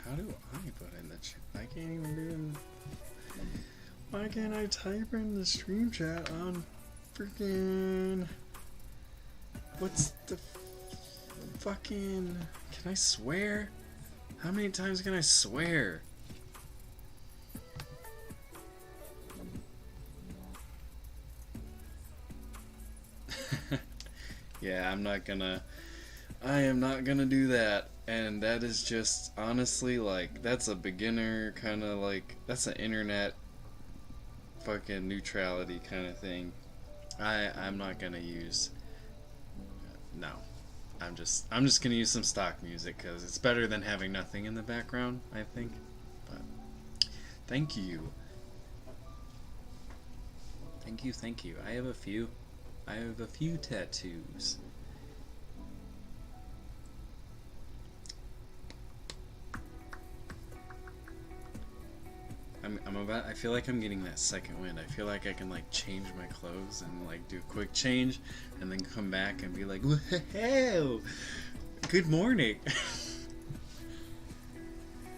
How do I put in the chat? I can't even do it. Why can't I type in the stream chat on freaking... What's the fucking... Can I swear? How many times can I swear? Yeah, I am not gonna do that. And that is just, honestly, like, that's a beginner kind of, like, that's an internet fucking neutrality kind of thing. I'm not gonna use, no. I'm just gonna use some stock music, because it's better than having nothing in the background, I think. But, thank you. Thank you. I have a few tattoos. I feel like I'm getting that second wind. I feel like I can like change my clothes and like do a quick change and then come back and be like, "Whoa, good morning."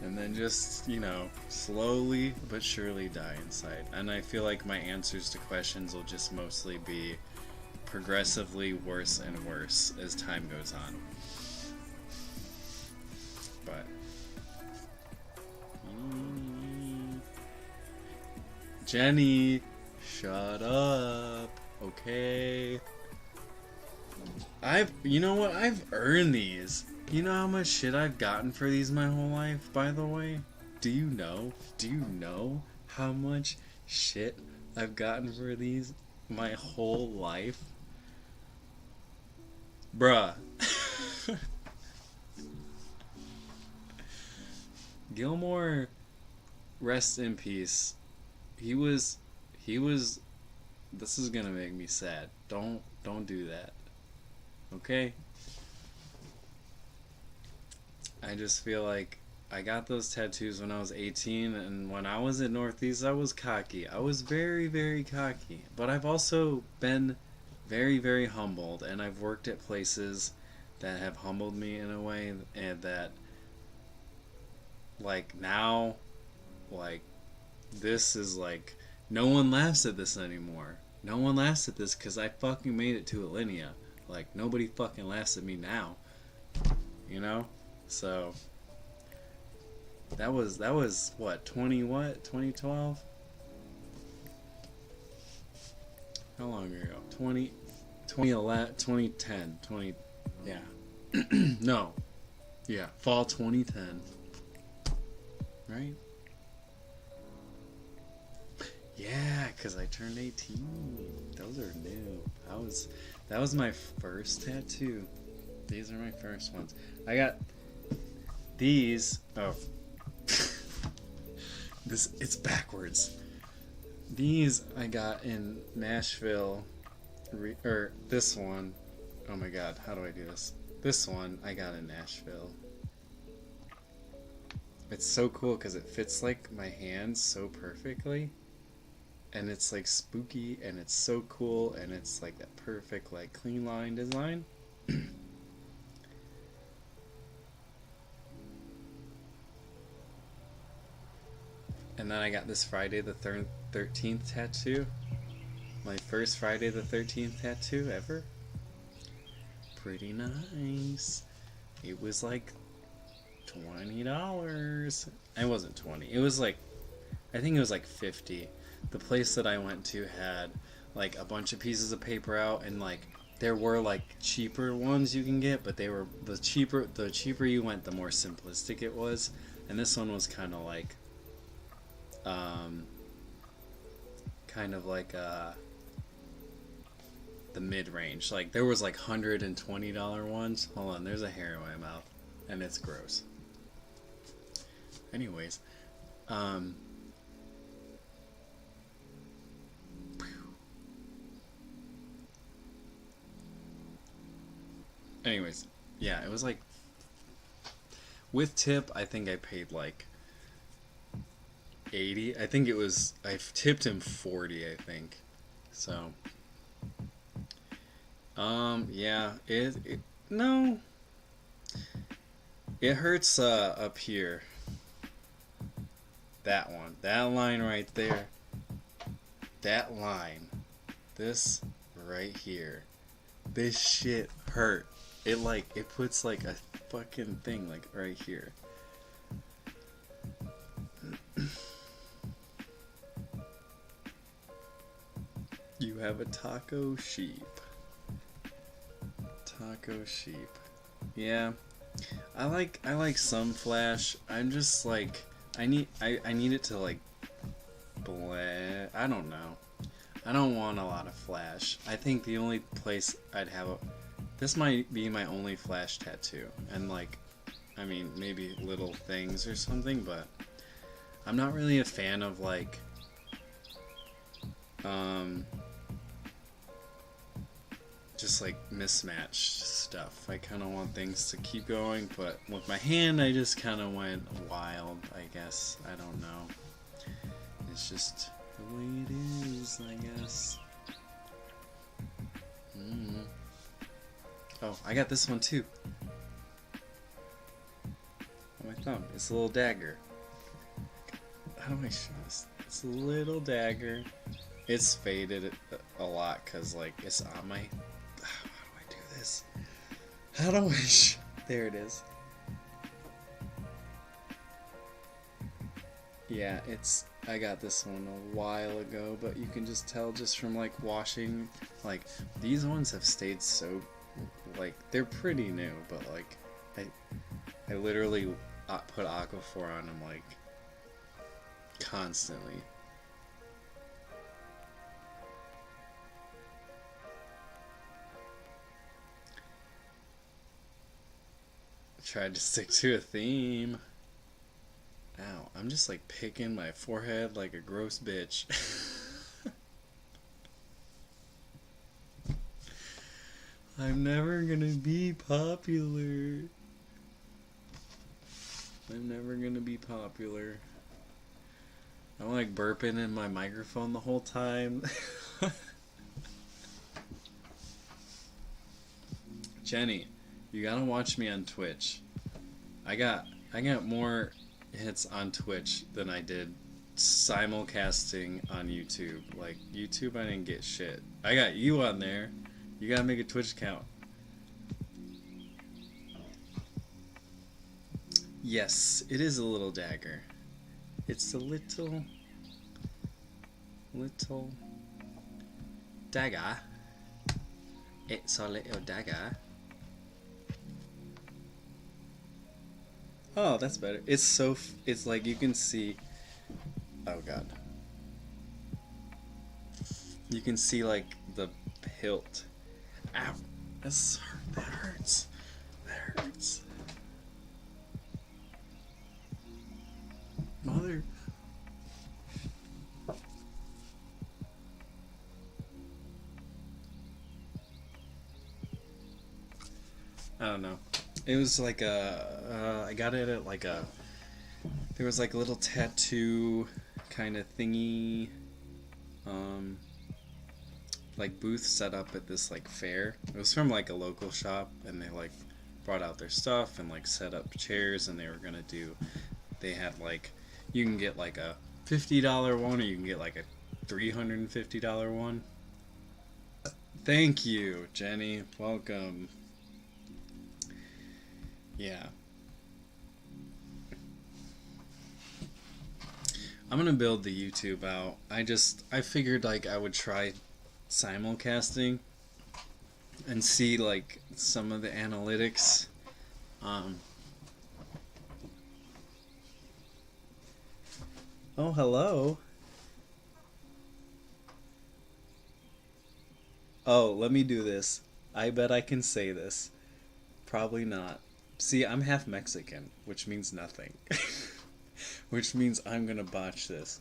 And then just, you know, slowly but surely die inside. And I feel like my answers to questions will just mostly be progressively worse and worse as time goes on. But Jenny, shut up, okay? You know what? I've earned these. You know how much shit I've gotten for these my whole life, by the way? Do you know? Do you know how much shit I've gotten for these my whole life? Bruh. Gilmore, rest in peace. He was, this is gonna make me sad. Don't do that. Okay? I just feel like I got those tattoos when I was 18, and when I was at Northeast, I was cocky. I was very, very cocky. But I've also been very, very humbled, and I've worked at places that have humbled me in a way, and that, like, now, like, this is like, no one laughs at this anymore. No one laughs at this because I fucking made it to Alinea. Like, nobody fucking laughs at me now. You know? So, that was what, 2012? How long ago? 2011, 2010, yeah. No. Yeah, fall 2010. Right? Yeah, because I turned 18. Those are new. That was my first tattoo. These are my first ones. I got these. Oh. It's backwards. These I got in Nashville. Or this one. Oh my god, how do I do this? This one I got in Nashville. It's so cool because it fits like my hands so perfectly. And it's like spooky, and it's so cool, and it's like that perfect like clean line design. And then I got this Friday the 13th tattoo. My first Friday the 13th tattoo ever. Pretty nice. It was like $20. It wasn't 20. It was like, I think it was like 50. The place that I went to had like a bunch of pieces of paper out, and like there were like cheaper ones you can get, but they were the cheaper you went, the more simplistic it was. And this one was kind of like the mid-range. Like there was like $120 ones. Hold on, there's a hair in my mouth and it's gross. Anyways, yeah, it was like with tip, I think I paid like 80. I think it was, I tipped him 40, I think. So yeah, no, it hurts up here. That one, that line right there, that line, this right here, this shit hurt. It like, it puts like a fucking thing like right here. You have a taco sheep. Taco sheep. Yeah. I like some Flash. I'm just like, I need it to like I don't know. I don't want a lot of Flash. I think the only place I'd have this might be my only Flash tattoo. And like, I mean, maybe little things or something, but I'm not really a fan of like just like mismatched stuff. I kind of want things to keep going, but with my hand I just kind of went wild, I guess. I don't know. It's just the way it is, I guess. Oh, I got this one too. On my thumb. It's a little dagger. How do I show this? It's a little dagger. It's faded a lot because like it's on my... How do I do this? How do I... There it is. Yeah, it's... I got this one a while ago, but you can just tell just from like washing, like these ones have stayed so, like they're pretty new, but like I literally put Aquaphor on them like constantly. Tried to stick to a theme. Ow, I'm just like picking my forehead like a gross bitch. I'm never gonna be popular. I'm never gonna be popular. I'm like burping in my microphone the whole time. Jenny, you gotta watch me on Twitch. I got more hits on Twitch than I did simulcasting on YouTube. Like YouTube, I didn't get shit. I got you on there. You gotta make a Twitch account. Yes, it is a little dagger. It's a little dagger. It's a little dagger. Oh, that's better. It's so... It's like you can see... Oh, God. You can see, like, the hilt. Ow. That hurts. That hurts. Mother... I don't know. It was like a, I got it at like a, there was like a little tattoo kind of thingy, like booth set up at this like fair. It was from like a local shop, and they like brought out their stuff and like set up chairs, and they were gonna do, they had like, you can get like a $50 one, or you can get like a $350 one. Thank you, Jenny. Welcome. Yeah. I'm gonna build the YouTube out. I figured like I would try simulcasting and see like some of the analytics. Oh, hello. Oh, let me do this. I bet I can say this. Probably not. See, I'm half Mexican, which means nothing. Which means I'm gonna botch this.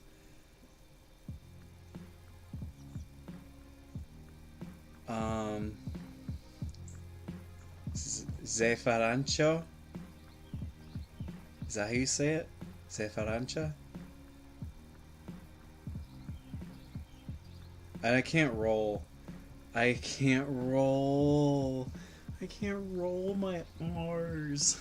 Zefarancho? Is that how you say it? Zefarancha? And I can't roll. I can't roll. I can't roll my R's.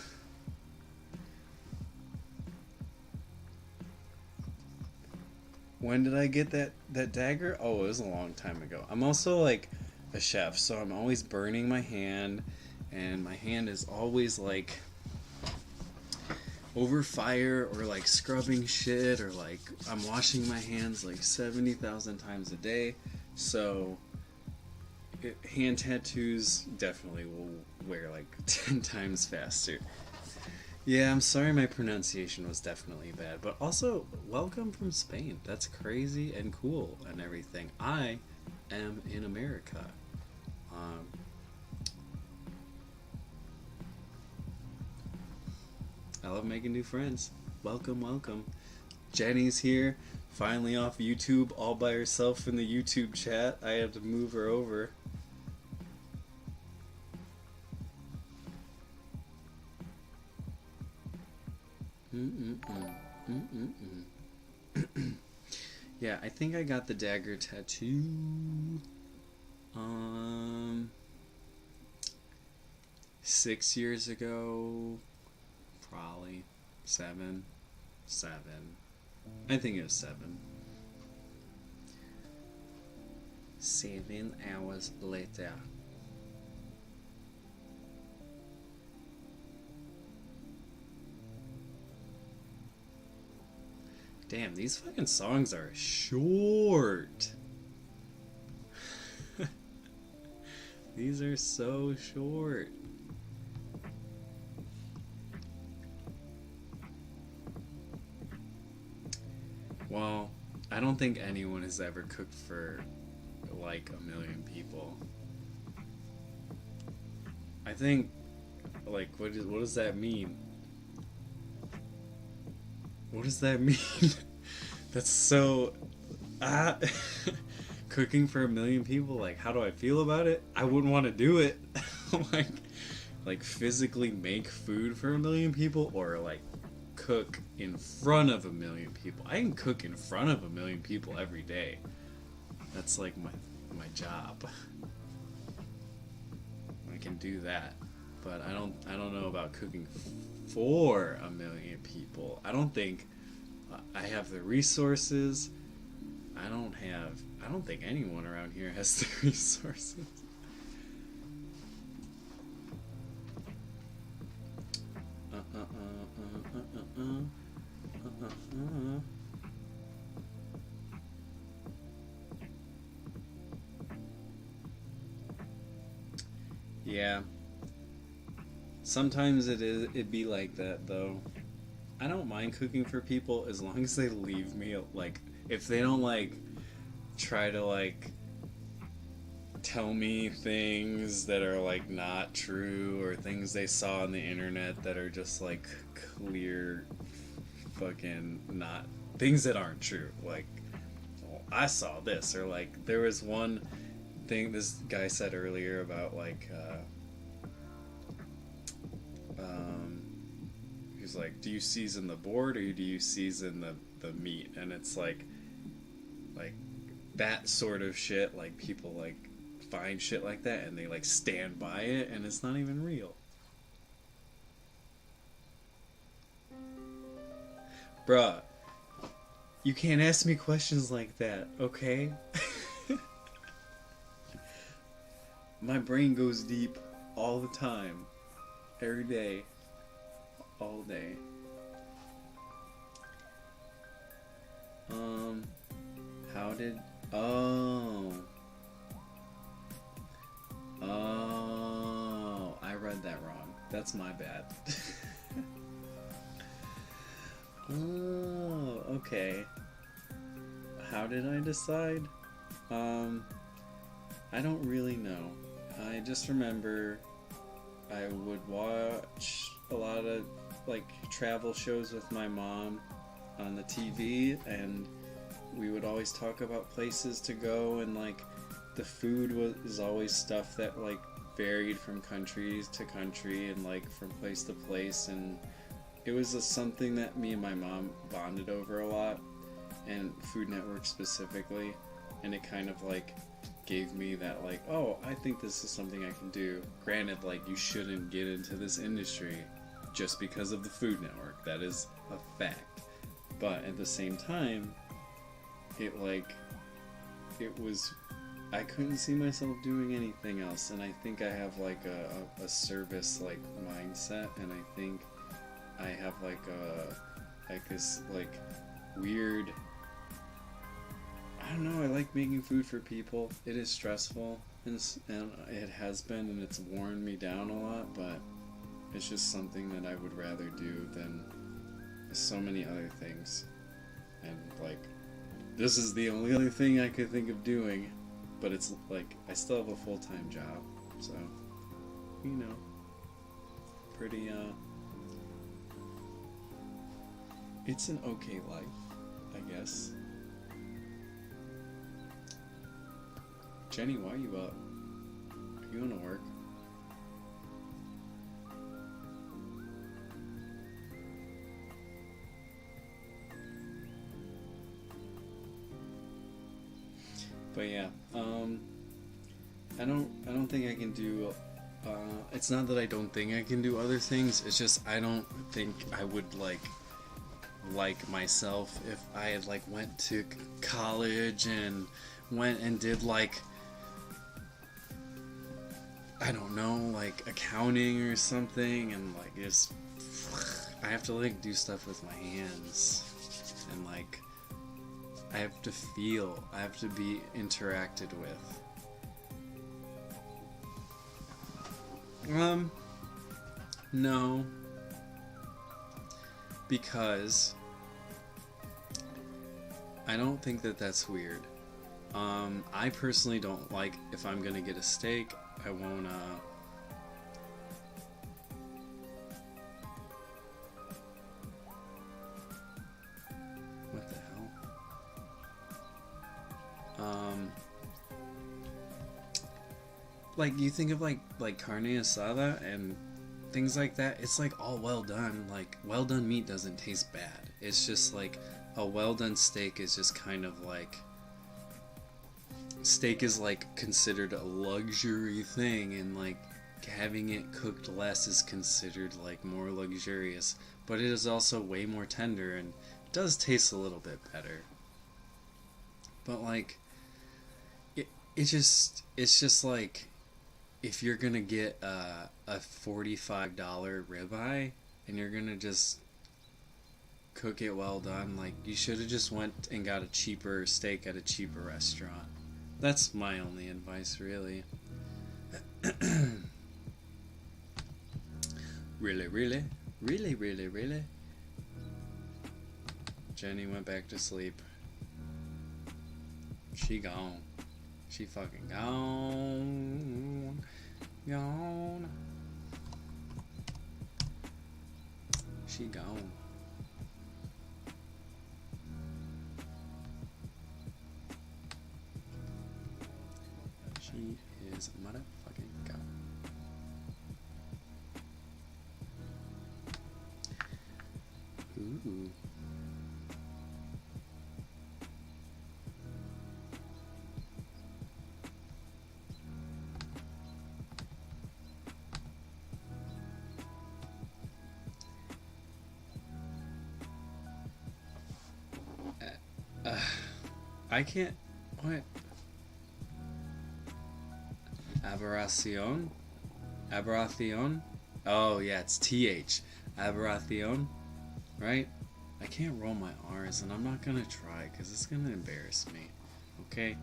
When did I get that dagger? Oh, it was a long time ago. I'm also like a chef, so I'm always burning my hand, and my hand is always like over fire, or like scrubbing shit, or like I'm washing my hands like 70,000 times a day. So hand tattoos definitely will wear like 10 times faster. Yeah, I'm sorry my pronunciation was definitely bad, but also welcome from Spain. That's crazy and cool and everything. I am in America. I love making new friends. Welcome, welcome. Jenny's here, finally off YouTube, all by herself in the YouTube chat. I had to move her over. Yeah, I think I got the dagger tattoo 6 years ago, probably 7. I think it was 7. 7 hours later. Damn, these fucking songs are short. These are so short. Well, I don't think anyone has ever cooked for like 1 million people. I think, like, what does that mean? What does that mean? That's so... Cooking for 1 million people, like, how do I feel about it? I wouldn't want to do it. like physically make food for 1 million people, or like cook in front of 1 million people. I can cook in front of 1 million people every day. That's like my job. I can do that, but I don't know about cooking for 1 million people. I don't think I have the resources. I don't think anyone around here has the resources. Yeah. Sometimes it'd be like that though. I don't mind cooking for people as long as they leave me, like, if they don't like try to like tell me things that are like not true, or things they saw on the internet that are just like clear fucking not things that aren't true. Like, well, I saw this, or like there was one thing this guy said earlier about like he's like, do you season the board or do you season the meat? And it's like that sort of shit. Like, people like find shit like that and they like stand by it, and it's not even real. Bruh, You can't ask me questions like that, okay? My brain goes deep all the time. Every day. All day. How did... Oh. Oh. I read that wrong. That's my bad. Oh, okay. How did I decide? I don't really know. I just remember I would watch a lot of like travel shows with my mom on the TV, and we would always talk about places to go, and like the food was always stuff that like varied from country to country and like from place to place, and it was something that me and my mom bonded over a lot, and Food Network specifically, and it kind of like gave me that like, oh, I think this is something I can do. Granted, like, you shouldn't get into this industry just because of the Food Network. That is a fact. But at the same time, it was, I couldn't see myself doing anything else, and I think I have like a service like mindset, and I think I have like this like weird, I don't know, I like making food for people. It is stressful, and it has been, and it's worn me down a lot, but it's just something that I would rather do than so many other things. And like, this is the only other thing I could think of doing, but it's like, I still have a full-time job, so, you know, pretty, it's an okay life, I guess. Jenny, why are you up? Are you going to work? But yeah, I don't think I can do, it's not that I don't think I can do other things, it's just I don't think I would like myself if I had like went to college and went and did like, I don't know, like accounting or something, and like just, I have to like do stuff with my hands, and like I have to feel, I have to be interacted with. No, because I don't think that that's weird. I personally don't like, if I'm gonna get a steak, I won't, what the hell? Like, you think of like carne asada and things like that, it's like all well done. Like, well done meat doesn't taste bad. It's just like a well done steak is just kind of like, steak is like considered a luxury thing, and like having it cooked less is considered like more luxurious, but it is also way more tender and does taste a little bit better. But like it's just like, if you're gonna get a $45 ribeye and you're gonna just cook it well done, like, you should have just went and got a cheaper steak at a cheaper restaurant. That's my only advice, really. Really? Jenny went back to sleep. She gone. She fucking gone. Gone. She gone. She is motherfucking gone. Ooh. I can't. What? Aberración? Aberración? Oh, yeah, it's TH. Aberración? Right? I can't roll my R's, and I'm not gonna try, because it's gonna embarrass me. Okay?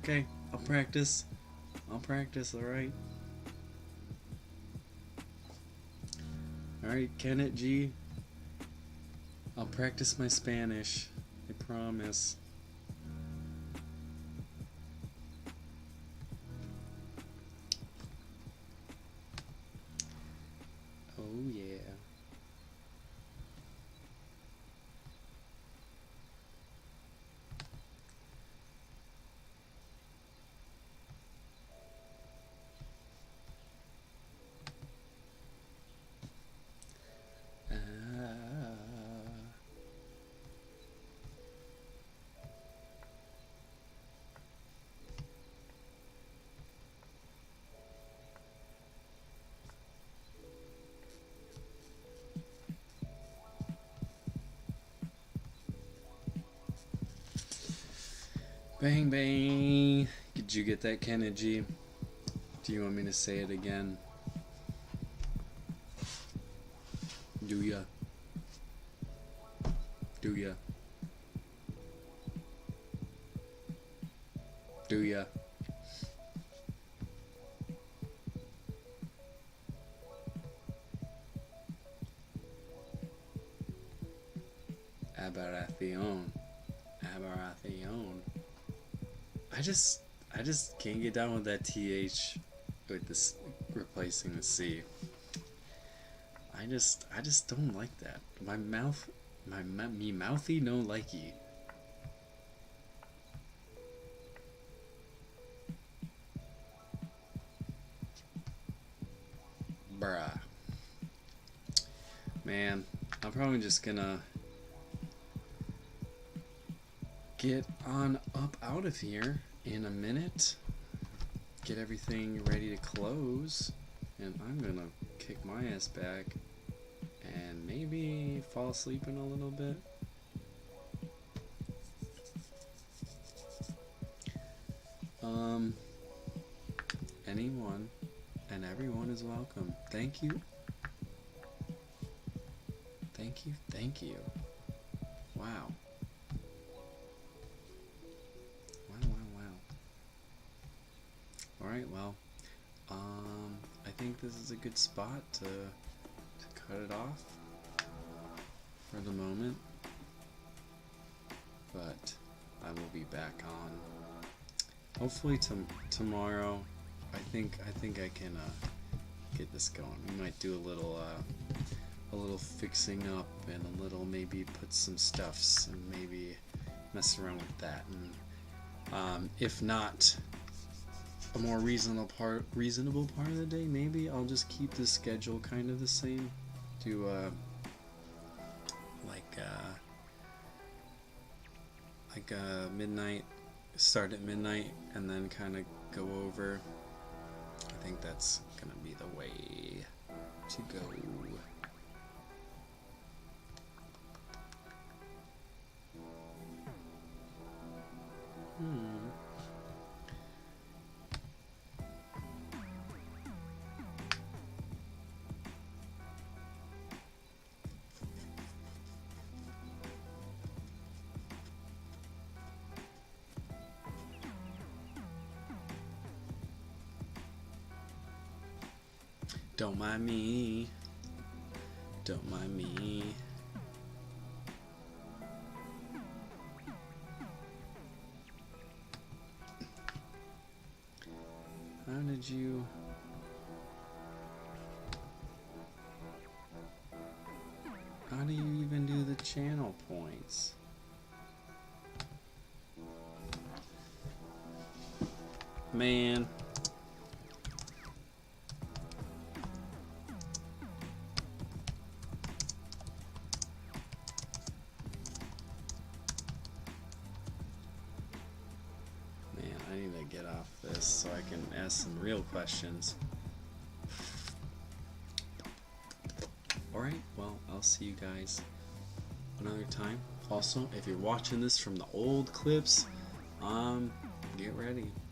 Okay, I'll practice. I'll practice, alright? Alright, Kenneth G. I'll practice my Spanish. I promise. Oh, yeah. Bang bang. Did you get that, Kennedy? Do you want me to say it again? Do ya? Do ya? Do ya? Aberración. Aberración. I just can't get down with that TH with this replacing the C. I just don't like that. My mouth, me mouthy no likey. Bruh. Man, I'm probably just gonna get on up out of here in a minute, get everything ready to close, and I'm gonna kick my ass back and maybe fall asleep in a little bit. Anyone and everyone is welcome. Thank you. Thank you, thank you. Wow. Alright, well, I think this is a good spot to cut it off for the moment, but I will be back on hopefully tomorrow. I think I can get this going. We might do a little fixing up and a little maybe put some stuffs and maybe mess around with that, and if not a more reasonable part of the day, maybe I'll just keep the schedule kind of the same. Do like midnight, start at midnight, and then kind of go over. I think that's gonna be the way to go. Don't mind me. Don't mind me. How did you... How do you even do the channel points? Man. Get off this so I can ask some real questions. Alright, well, I'll see you guys another time. Also, if you're watching this from the old clips, Get ready.